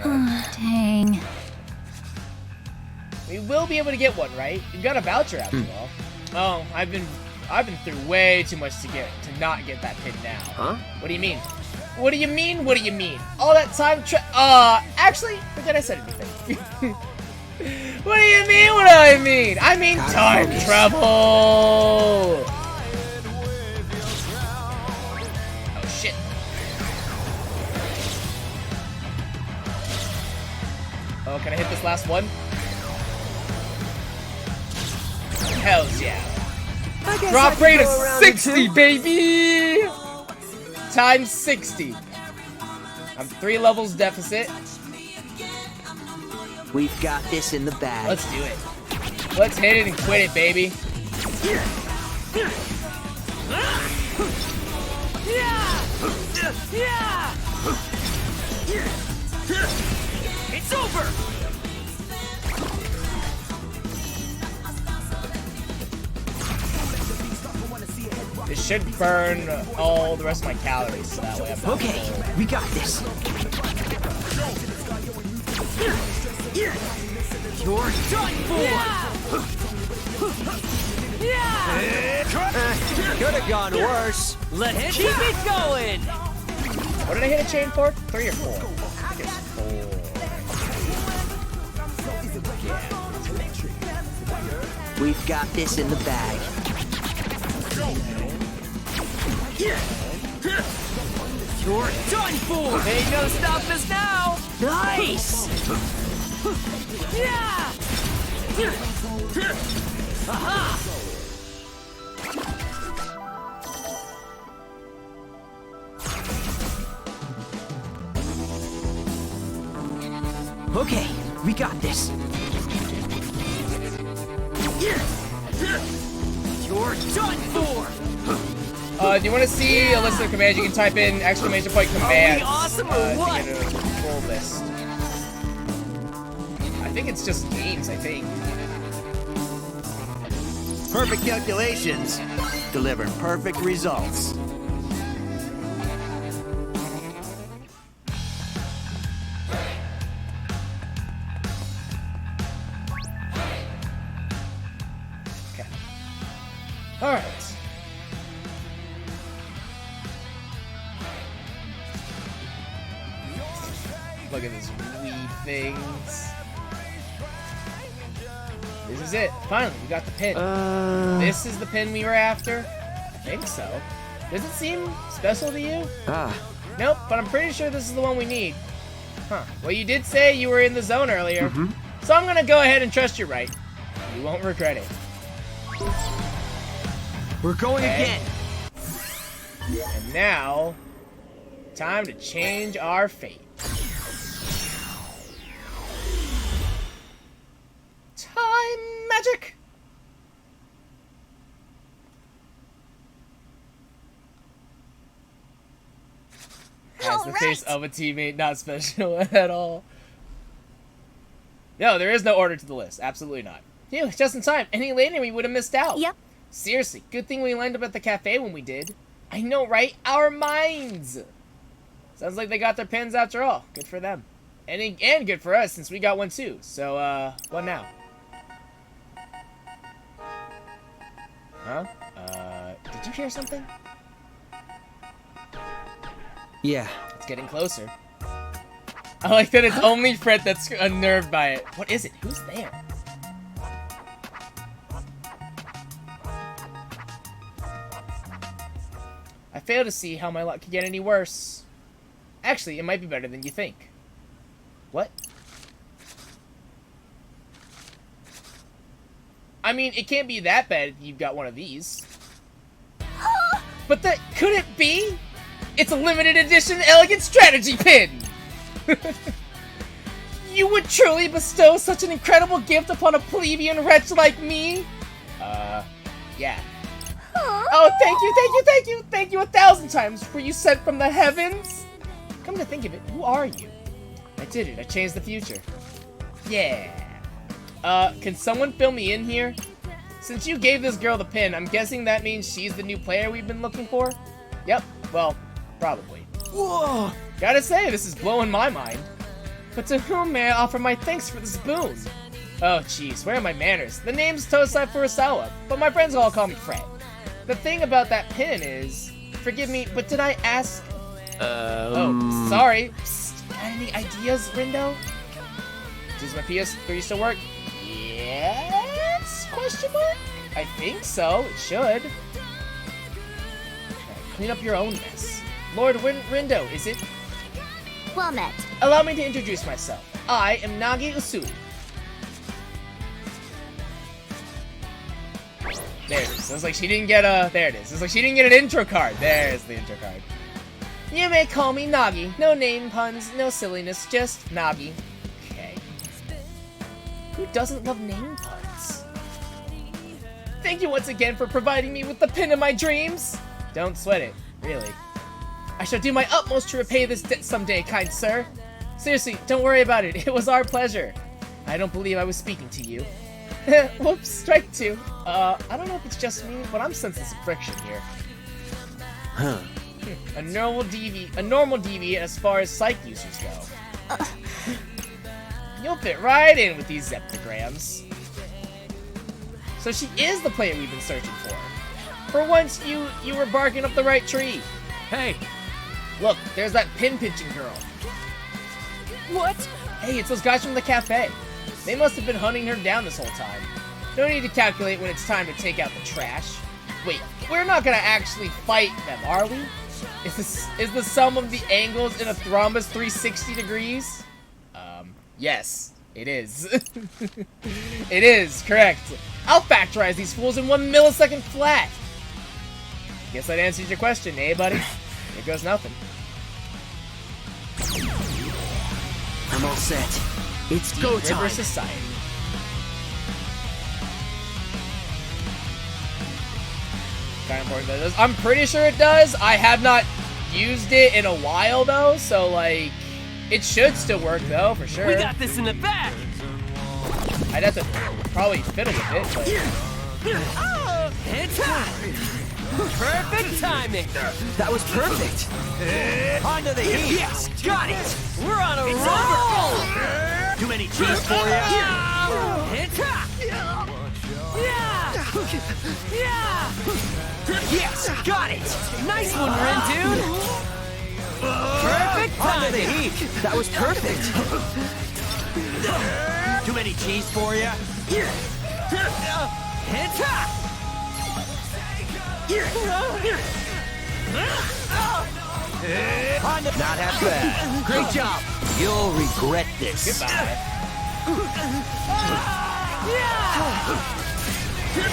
Dang. We will be able to get one, right? You've got a voucher after all. Oh, I've been through way too much to not get that pin now. Huh? What do you mean? What do you mean? What do you mean? All that time actually, forget I said anything. What do you mean? What do I mean? I mean time travel! Oh, shit. Oh, can I hit this last one? Hells yeah. Drop rate of 60, baby! Times 60. I'm 3 levels deficit. We've got this in the bag. Let's do it. Let's hit it and quit it, baby. It's over! This should burn all the rest of my calories, so that way I'm not Okay, we got this. You're done for! Could have gone worse. Let's keep it going! What did I hit a chain for? 3 or 4? I think it's 4. We've got this in the bag. You're done for! Ain't no stopping us now! Nice! Aha! Okay, we got this. You're done for! Do you want to see a list of commands? You can type in ! commands awesome or what? to get a full list. I think it's just games, I think. Perfect calculations deliver perfect results. Okay. Alright. Look at these weed things. This is it. Finally, we got the pin. This is the pin we were after? I think so. Does it seem special to you? Nope, but I'm pretty sure this is the one we need. Huh. Well, you did say you were in the zone earlier. So I'm gonna go ahead and trust you're right. You won't regret it. We're going again. And now, time to change our fate. Time magic! Has the face of a teammate, not special at all. No, there is no order to the list. Absolutely not. Phew, just in time. Any later, we would have missed out. Yep. Seriously, good thing we lined up at the cafe when we did. I know, right? Our minds! Sounds like they got their pins after all. Good for them. And good for us, since we got one too. So, what now? Huh? Did you hear something? Yeah. It's getting closer. I like that it's only Fred that's unnerved by it. What is it? Who's there? I fail to see how my luck could get any worse. Actually, it might be better than you think. What? I mean, it can't be that bad if you've got one of these. But that could it be? It's a limited edition elegant strategy pin! You would truly bestow such an incredible gift upon a plebeian wretch like me? Yeah. Oh, thank you! Thank you 1,000 times! Were you sent from the heavens? Come to think of it, who are you? I did it, I changed the future. Yeah. Can someone fill me in here? Since you gave this girl the pin, I'm guessing that means she's the new player we've been looking for? Yep, well, probably. Whoa! Gotta say, this is blowing my mind. But to whom may I offer my thanks for this boon? Oh, jeez, where are my manners? The name's Tosai Furusawa, but my friends all call me Fred. The thing about that pin is... Forgive me, but did I ask... Oh, sorry. Psst, got any ideas, Rindo? Does my PS3 still work? Yes? Question mark? I think so. It should. Clean up your own mess. Lord Rindo, is it? Well met. Allow me to introduce myself. I am Nagi Usui. There it is. It was like she didn't get a... There it is. It's like she didn't get an intro card. There's the intro card. You may call me Nagi. No name puns, no silliness, just Nagi. Okay. Who doesn't love name puns? Thank you once again for providing me with the pin of my dreams. Don't sweat it. Really. I shall do my utmost to repay this debt someday, kind sir. Seriously, don't worry about it. It was our pleasure. I don't believe I was speaking to you. Whoops, strike two. I don't know if it's just me, but I'm sensing some friction here. Huh. A normal deviant as far as psych users go. You'll fit right in with these zeptograms. So she is the player we've been searching for. For once, you were barking up the right tree. Hey! Look, there's that pin-pinching girl. What? Hey, it's those guys from the cafe. They must have been hunting her down this whole time. No need to calculate when it's time to take out the trash. Wait, we're not gonna actually fight them, are we? Is the sum of the angles in a thrombus 360 degrees? Yes, it is. It is, correct. I'll factorize these fools in 1 millisecond flat. Guess that answers your question, eh, buddy? Here goes nothing. I'm all set. It's Deep go River time. Society. Kind of important that it does. I'm pretty sure it does. I have not used it in a while though, so like, it should still work though, for sure. We got this in the bag. I'd have to probably fiddle with it, but... It's perfect timing. That was perfect. Onto the heat. Yes, got it. We're on a roll. Too many cheese for you? Yes, got it. Nice one, Ren, dude. Perfect Onto the timing. heat. That was perfect. Too many cheese for you? Not half bad. Great job. You'll regret this. Goodbye.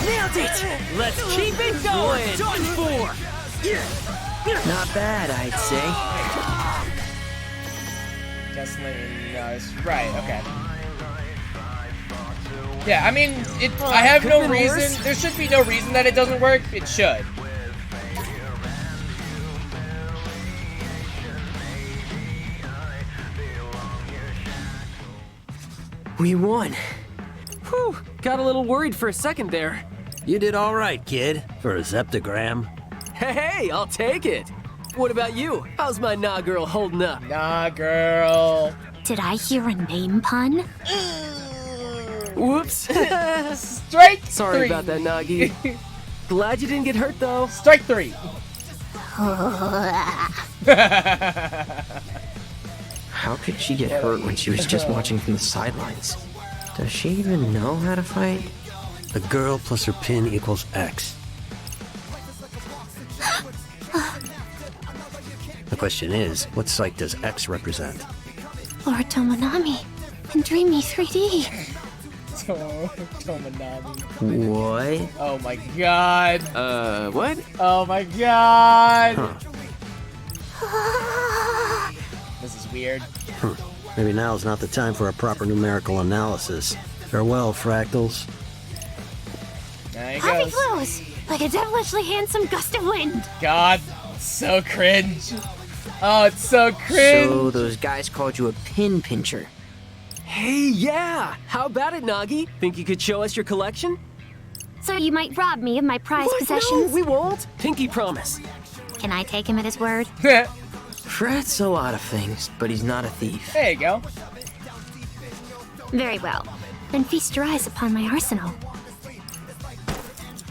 Nailed it. Let's keep it going. Done for. Not bad, I'd say. Right, okay. Yeah, I mean, I have no reason. There should be no reason that it doesn't work. It should. We won. Whew, got a little worried for a second there. You did all right, kid, for a zeptogram. Hey, I'll take it. What about you? How's my nah girl holding up? Nah, girl. Did I hear a name pun? Whoops. Strike Sorry 3. about that, Nagi. Glad you didn't get hurt, though. Strike 3. How could she get hurt when she was just watching from the sidelines? Does she even know how to fight? A girl plus her pin equals X. The question is, what site does X represent? Lord Tomonami in Dreamy 3D. Tomonami. What? Oh my god. What? Oh my god. Huh. This is weird. Maybe now's not the time for a proper numerical analysis. Farewell, fractals. There he Happy goes. flows, like a devilishly handsome gust of wind. God, so cringe. Oh, it's so cringe. So those guys called you a pin pincher. Hey, yeah. How about it, Nagi? Think you could show us your collection? So you might rob me of my prized What? possessions? No, we won't. Pinky promise. Can I take him at his word? Fred's a lot of things, but he's not a thief. There you go. Very well. Then feast your eyes upon my arsenal.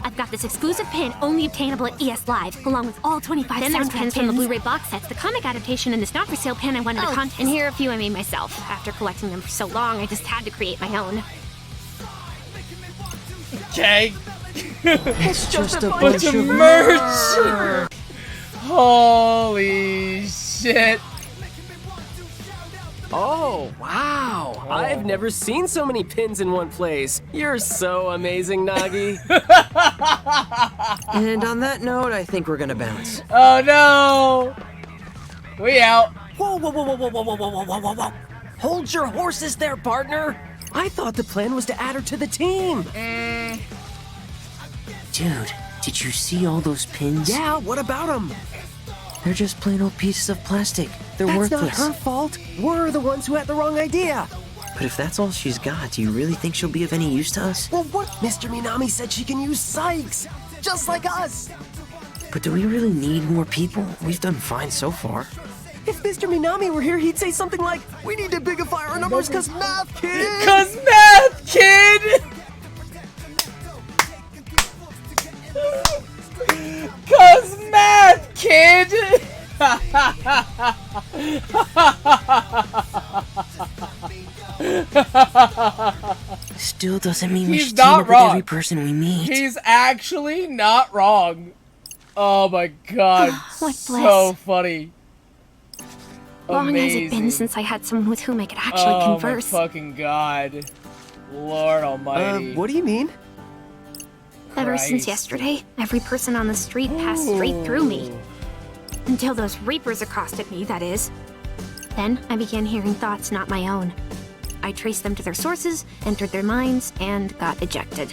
A Got this exclusive pin only obtainable at ES Live, along with all 25 Then there's soundtrack pins from the Blu-ray box sets, the comic adaptation, and this not-for-sale pin I won in the contest. And here are a few I made myself. After collecting them for so long, I just had to create my own. Okay. It's just a bunch of merch. Holy shit. Oh, wow. I've never seen so many pins in one place. You're so amazing, Nagi. And on that note, I think we're gonna bounce. Oh no! We out. Whoa, whoa, whoa, whoa, whoa, whoa, whoa, whoa, whoa, whoa, whoa. Hold your horses there, partner. I thought the plan was to add her to the team. Dude, did you see all those pins? Yeah, what about them? They're just plain old pieces of plastic. They're That's worthless. not her fault. We're the ones who had the wrong idea. But if that's all she's got, do you really think she'll be of any use to us? Well, what? Mr. Minami said she can use Sykes, just like us. But do we really need more people? We've done fine so far. If Mr. Minami were here, he'd say something like, "We need to bigify our numbers cause math, kid!" Cause math, kid! Cause math, kid! Still doesn't mean we He's should team not up with wrong. every person we meet. He's actually not wrong. Oh my god. What so bliss. funny. Long has it been Amazing. since I had someone with whom I could actually Oh converse. my fucking god. Lord almighty. What do you mean? Ever since Christ. yesterday, every person on the street passed straight through me. Until those reapers accosted me, that is. Then I began hearing thoughts not my own. I traced them to their sources, entered their minds, and got ejected.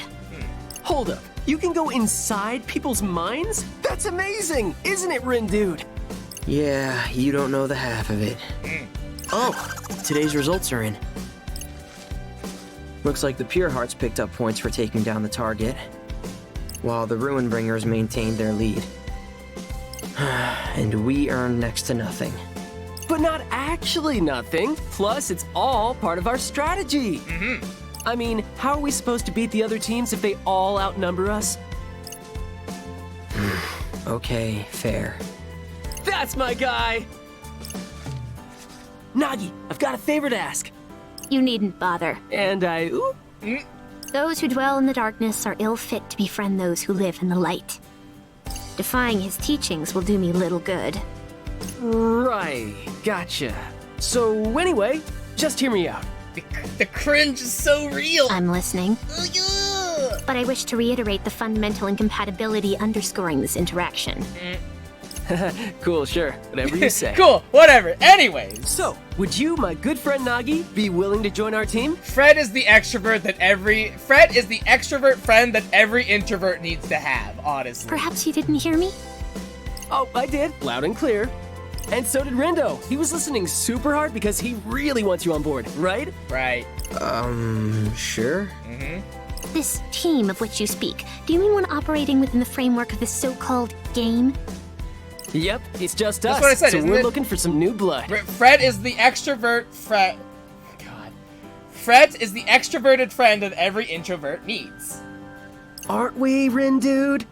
Hold up. You can go inside people's minds? That's amazing, isn't it, Rin Dude? Yeah, you don't know the half of it. Oh, today's results are in. Looks like the Pure Hearts picked up points for taking down the target, while the Ruin Bringers maintained their lead. And we earned next to nothing. But not actually nothing. Plus, it's all part of our strategy. I mean, how are we supposed to beat the other teams if they all outnumber us? Okay, fair. That's my guy! Nagi, I've got a favor to ask. You needn't bother. And Those who dwell in the darkness are ill fit to befriend those who live in the light. Defying his teachings will do me little good. Right, gotcha. So anyway, just hear me out. The cringe is so real. I'm listening. But I wish to reiterate the fundamental incompatibility underscoring this interaction. Cool, sure. Whatever you say. Cool, whatever. Anyways. So, would you, my good friend Nagi, be willing to join our team? Fred is the extrovert friend that every introvert needs to have, honestly. Perhaps you didn't hear me? Oh, I did. Loud and clear. And so did Rindo. He was listening super hard because he really wants you on board, right? Right. Sure. This team of which you speak, do you mean one operating within the framework of this so-called game? Yep, it's just That's us. what I said, so isn't we're it? looking for some new blood. Fred is the extrovert Fred is the extroverted friend that every introvert needs. Aren't we, Rin Dude?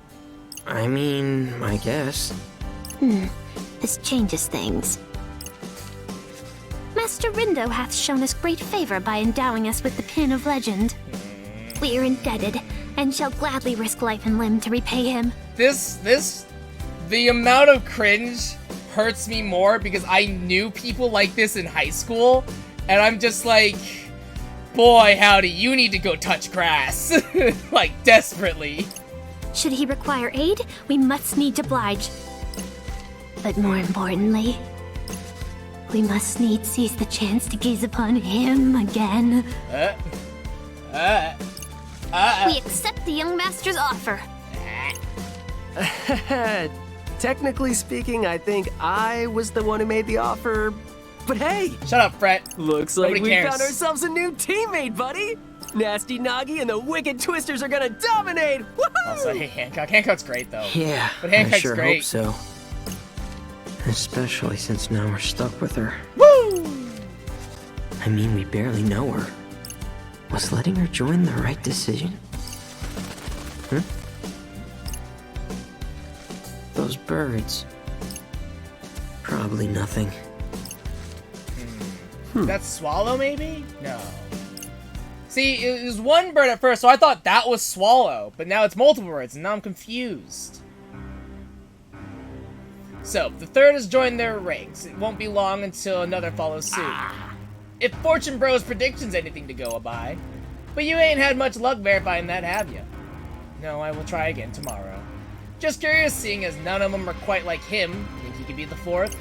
I mean, I guess. This changes things. Master Rindo hath shown us great favor by endowing us with the Pin of Legend. We are indebted, and shall gladly risk life and limb to repay him. The amount of cringe hurts me more because I knew people like this in high school, and I'm just like, boy, howdy, you need to go touch grass. Like, desperately. Should he require aid, we must needs oblige. But more importantly, we must needs seize the chance to gaze upon him again. We accept the young master's offer. Technically speaking, I think I was the one who made the offer. But hey! Shut up, Fred. Looks like Nobody we cares. found ourselves a new teammate, buddy! Nasty Nagi and the Wicked Twisters are gonna dominate! Woohoo! Also, hey, Hancock. Hancock's great, though. Yeah, But I Hancock's sure great. hope so. Especially since now we're stuck with her. Woo! I mean, we barely know her. Was letting her join the right decision? Those birds. Probably nothing. That's Swallow, maybe? No. See, it was one bird at first, so I thought that was Swallow, but now it's multiple birds, and now I'm confused. So, the third has joined their ranks. It won't be long until another follows suit. If Fortune Bro's prediction's anything to go by. But you ain't had much luck verifying that, have you? No, I will try again tomorrow. Just curious, seeing as none of them are quite like him. Think he could be the fourth?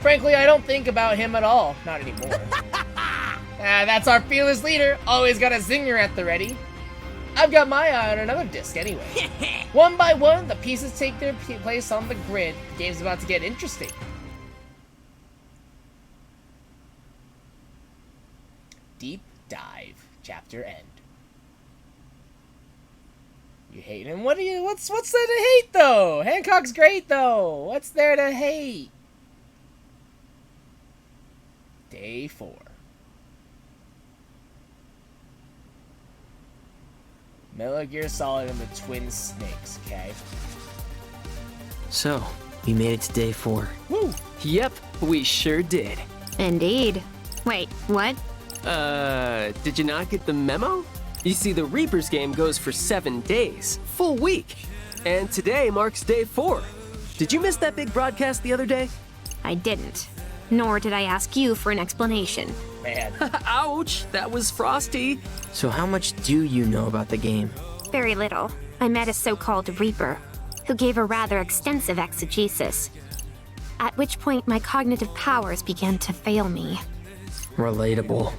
Frankly, I don't think about him at all. Not anymore. That's our fearless leader. Always got a zinger at the ready. I've got my eye on another disc anyway. One by one, the pieces take their place on the grid. The game's about to get interesting. Deep dive. Chapter end. You hate him? What's there to hate though? Hancock's great though. What's there to hate? Day 4. Metal Gear Solid and the Twin Snakes, okay? So, we made it to day 4. Woo! Yep, we sure did. Indeed. Wait, what? Did you not get the memo? You see, the Reaper's game goes for 7 days. Full week. And today marks day 4. Did you miss that big broadcast the other day? I didn't. Nor did I ask you for an explanation. Man. Ouch, that was frosty. So how much do you know about the game? Very little. I met a so-called Reaper, who gave a rather extensive exegesis. At which point my cognitive powers began to fail me. Relatable.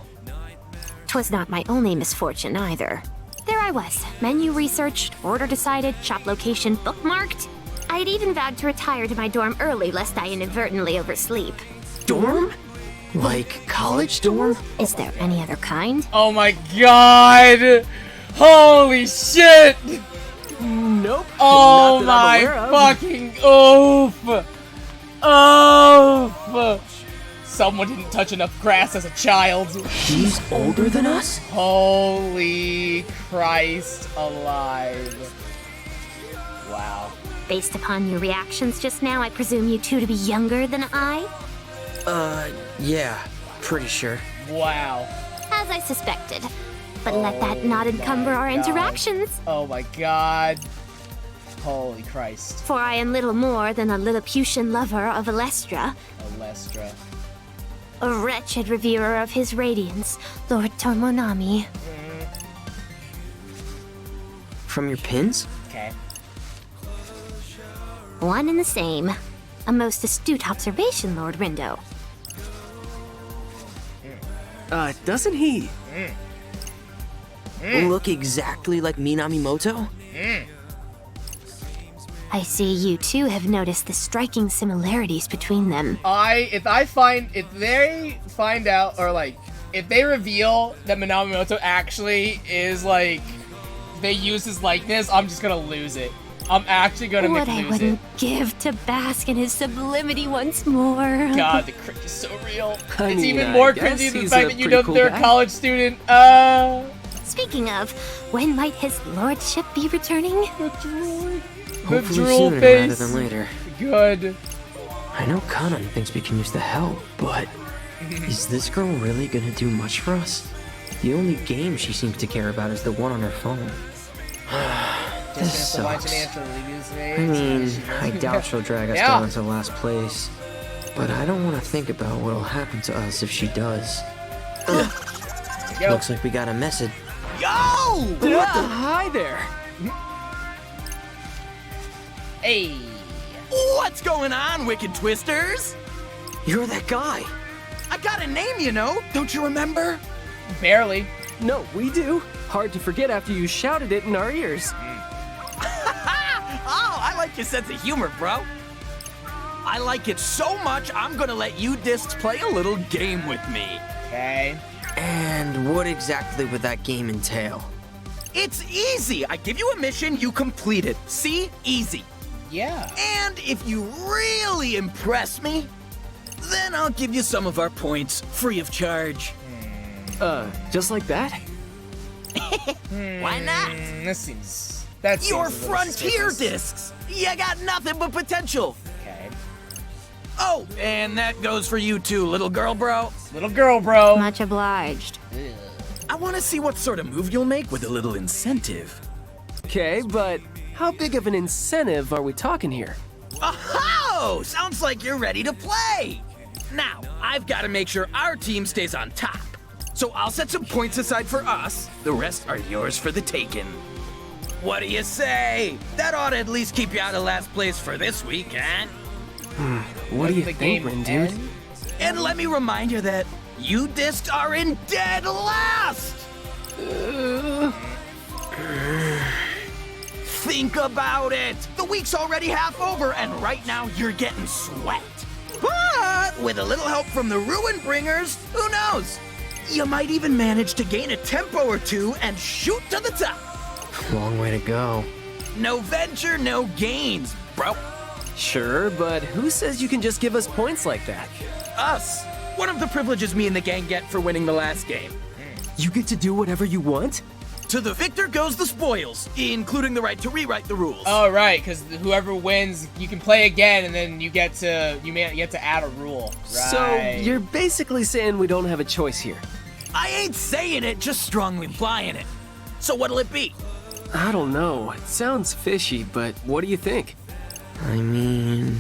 'Twas not my only misfortune either. There I was, menu researched, order decided, shop location bookmarked. I had even vowed to retire to my dorm early lest I inadvertently oversleep. Dorm? Like college dorm? Is there any other kind? Oh my god! Holy shit! Nope. Oh not that I'm my aware of. fucking oof! Oof! Someone didn't touch enough grass as a child. He's older than us? Holy Christ alive. Wow. Based upon your reactions just now, I presume you two to be younger than I? Yeah, pretty sure. Wow. As I suspected. But let that not encumber our interactions. Oh my god. Holy Christ. For I am little more than a Lilliputian lover of Alestra, Alestra. a wretched reverer of his radiance, Lord Tomonami. From your pins? Okay. One and the same. A most astute observation, Lord Rindo. Doesn't he? Look exactly like Minamimoto? I see you two have noticed the striking similarities between them. If they find out, or like, if they reveal that Minamimoto actually is like, they use his likeness, I'm just gonna lose it. I'm actually gonna What I lose it. wouldn't give to bask in his sublimity once more. God, the cringe is so real. I It's mean, even more I guess cringy than the he's fact a that you pretty know cool they're guy. a college student. Speaking of, when might his lordship be returning? The Hopefully drool sooner face. rather than later. Good. I know Kanan thinks we can use the help, but is this girl really gonna do much for us? The only game she seems to care about is the one on her phone. This sucks. I mean, I doubt she'll drag us down to last place. But I don't want to think about what'll happen to us if she does. Looks like we got a message. Yo! Hi there. Hey. What's going on, Wicked Twisters? You're that guy. I got a name, you know. Don't you remember? Barely. No, we do. Hard to forget after you shouted it in our ears. Oh, I like your sense of humor, bro. I like it so much, I'm gonna let you discs play a little game with me. Okay. And what exactly would that game entail? It's easy. I give you a mission, you complete it. See? Easy. Yeah. And if you really impress me, then I'll give you some of our points free of charge. Just like that? Why not? This seems That's your frontier discs. You got nothing but potential. Okay. Oh, and that goes for you too, little girl bro. Little girl bro. Much obliged. I want to see what sort of move you'll make with a little incentive. Okay, but how big of an incentive are we talking here? Oh, sounds like you're ready to play. Now, I've got to make sure our team stays on top. So I'll set some points aside for us. The rest are yours for the taking. What do you say? That ought to at least keep you out of last place for this week, huh? What do you think, dude? And let me remind you that you discs are in dead last! Think about it! The week's already half over, and right now you're getting swept. But with a little help from the Ruin Bringers, who knows? You might even manage to gain a tempo or two and shoot to the top. Long way to go. No venture, no gains, bro. Sure, but who says you can just give us points like that? Us. One of the privileges me and the gang get for winning the last game. You get to do whatever you want? To the victor goes the spoils, including the right to rewrite the rules. Oh, right, because whoever wins, you can play again, and then you get to add a rule. Right. So you're basically saying we don't have a choice here. I ain't saying it, just strongly implying it. So what'll it be? I don't know. It sounds fishy, but what do you think? I mean,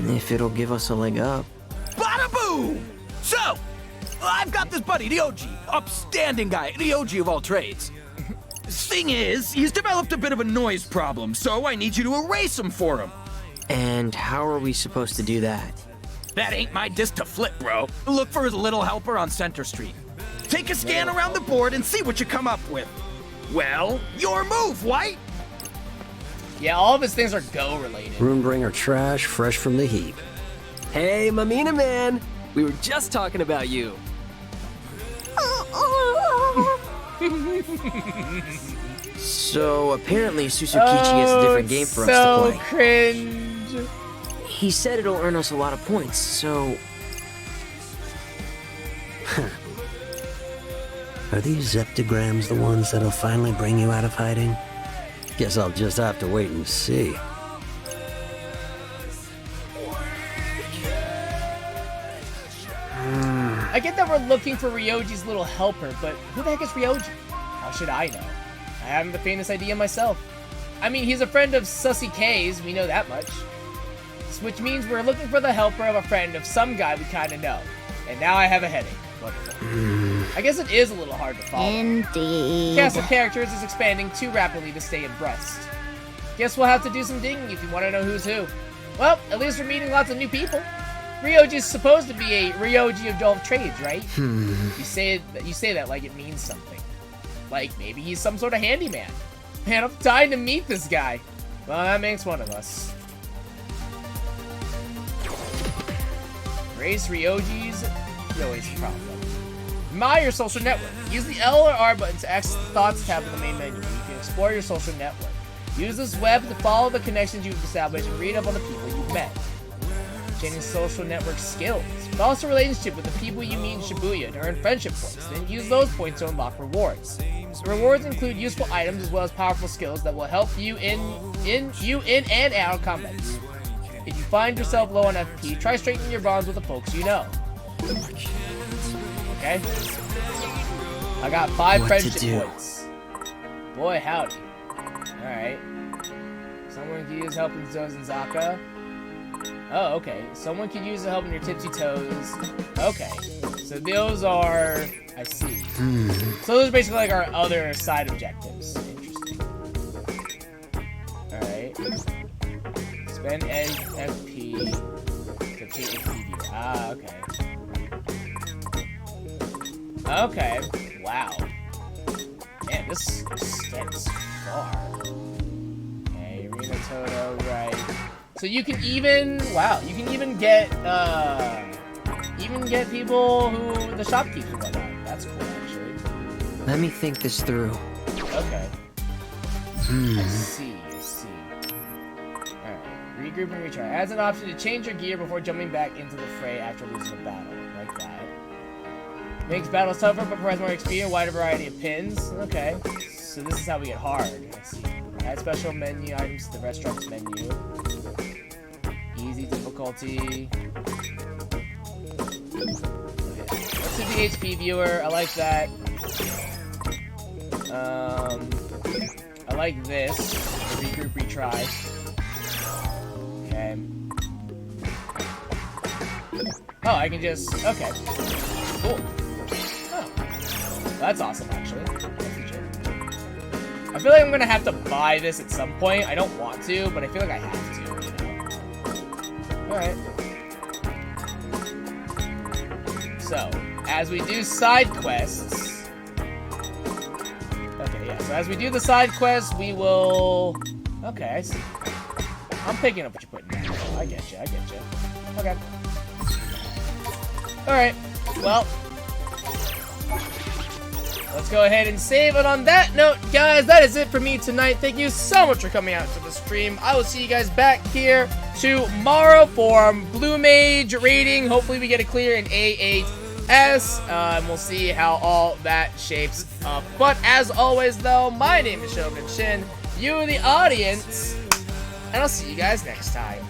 if it'll give us a leg up. Bada boom! So, I've got this buddy, the OG, upstanding guy, the OG of all trades. Thing is, he's developed a bit of a noise problem, so I need you to erase him for him. And how are we supposed to do that? That ain't my disc to flip, bro. Look for his little helper on Center Street. Take a scan around the board and see what you come up with. Well, your move, White! Yeah, all of his things are Go related. Runebringer trash, fresh from the heap. Hey, Mamina man! We were just talking about you. So apparently Susukichi has a different game for us to play. So cringe. He said it'll earn us a lot of points, so... Are these zeptograms the ones that'll finally bring you out of hiding? Guess I'll just have to wait and see. I get that we're looking for Ryoji's little helper, but who the heck is Ryoji? How should I know? I haven't the faintest idea myself. I mean, he's a friend of Sussy K's, we know that much. Which means we're looking for the helper of a friend of some guy we kinda know. And now I have a headache. Wonderful. I guess it is a little hard to follow. Indeed. Cast of characters is expanding too rapidly to stay abreast. Guess we'll have to do some digging if you want to know who's who. Well, at least we're meeting lots of new people. Ryoji's supposed to be a Ryoji of all trades, right? You say that like it means something. Like maybe he's some sort of handyman. Man, I'm dying to meet this guy. Well, that makes one of us. Race Ryoji's always a problem. Admire your social network. Use the L or R button to access the Thoughts tab in the main menu. You can explore your social network. Use this web to follow the connections you've established and read up on the people you've met. Gaining social network skills. Foster a relationship with the people you meet in Shibuya to earn friendship points. Then use those points to unlock rewards. The rewards include useful items as well as powerful skills that will help you in and out of combat. If you find yourself low on FP, try straightening your bonds with the folks you know. Okay? I got 5 friendship points. Boy, howdy. Alright. Someone could use help in Zaka. Oh, okay. Someone could use the help in your tipsy toes. Okay. So those are... I see. So those are basically like our other side objectives. Interesting. Alright. Spend FP to take a preview. Ah, okay. Okay. Wow. Man, this extends far. Okay, Arena Toto, right. So you can even, wow, you can even get people who, the shopkeepers and whatnot. That's cool, actually. Let me think this through. Okay. I see. Alright, regroup and retry. Adds an option to change your gear before jumping back into the fray after losing a battle, like that. Makes battles tougher, but provides more XP and a wider variety of pins. Okay. So this is how we get hard. I see. Add special menu items to the restaurant's menu. Easy difficulty. Okay. Let's do the HP viewer. I like that. I like this. Regroup, retry. Okay. Oh, I can just... Okay. Cool. Oh. That's awesome, actually. I feel like I'm gonna have to buy this at some point. I don't want to, but I feel like I have to, you know? Alright. So, as we do side quests... Okay, yeah, so as we do the side quests, we will... Okay, I see. I'm picking up what you're putting down. I get you, I get you. Okay. Alright, well... Let's go ahead and save it on that note, guys. That is it for me tonight. Thank you so much for coming out to the stream. I will see you guys back here tomorrow for Blue Mage rating. Hopefully we get a clear in A8S, and we'll see how all that shapes up. But as always, though, my name is Shogun Shin, you the audience, and I'll see you guys next time.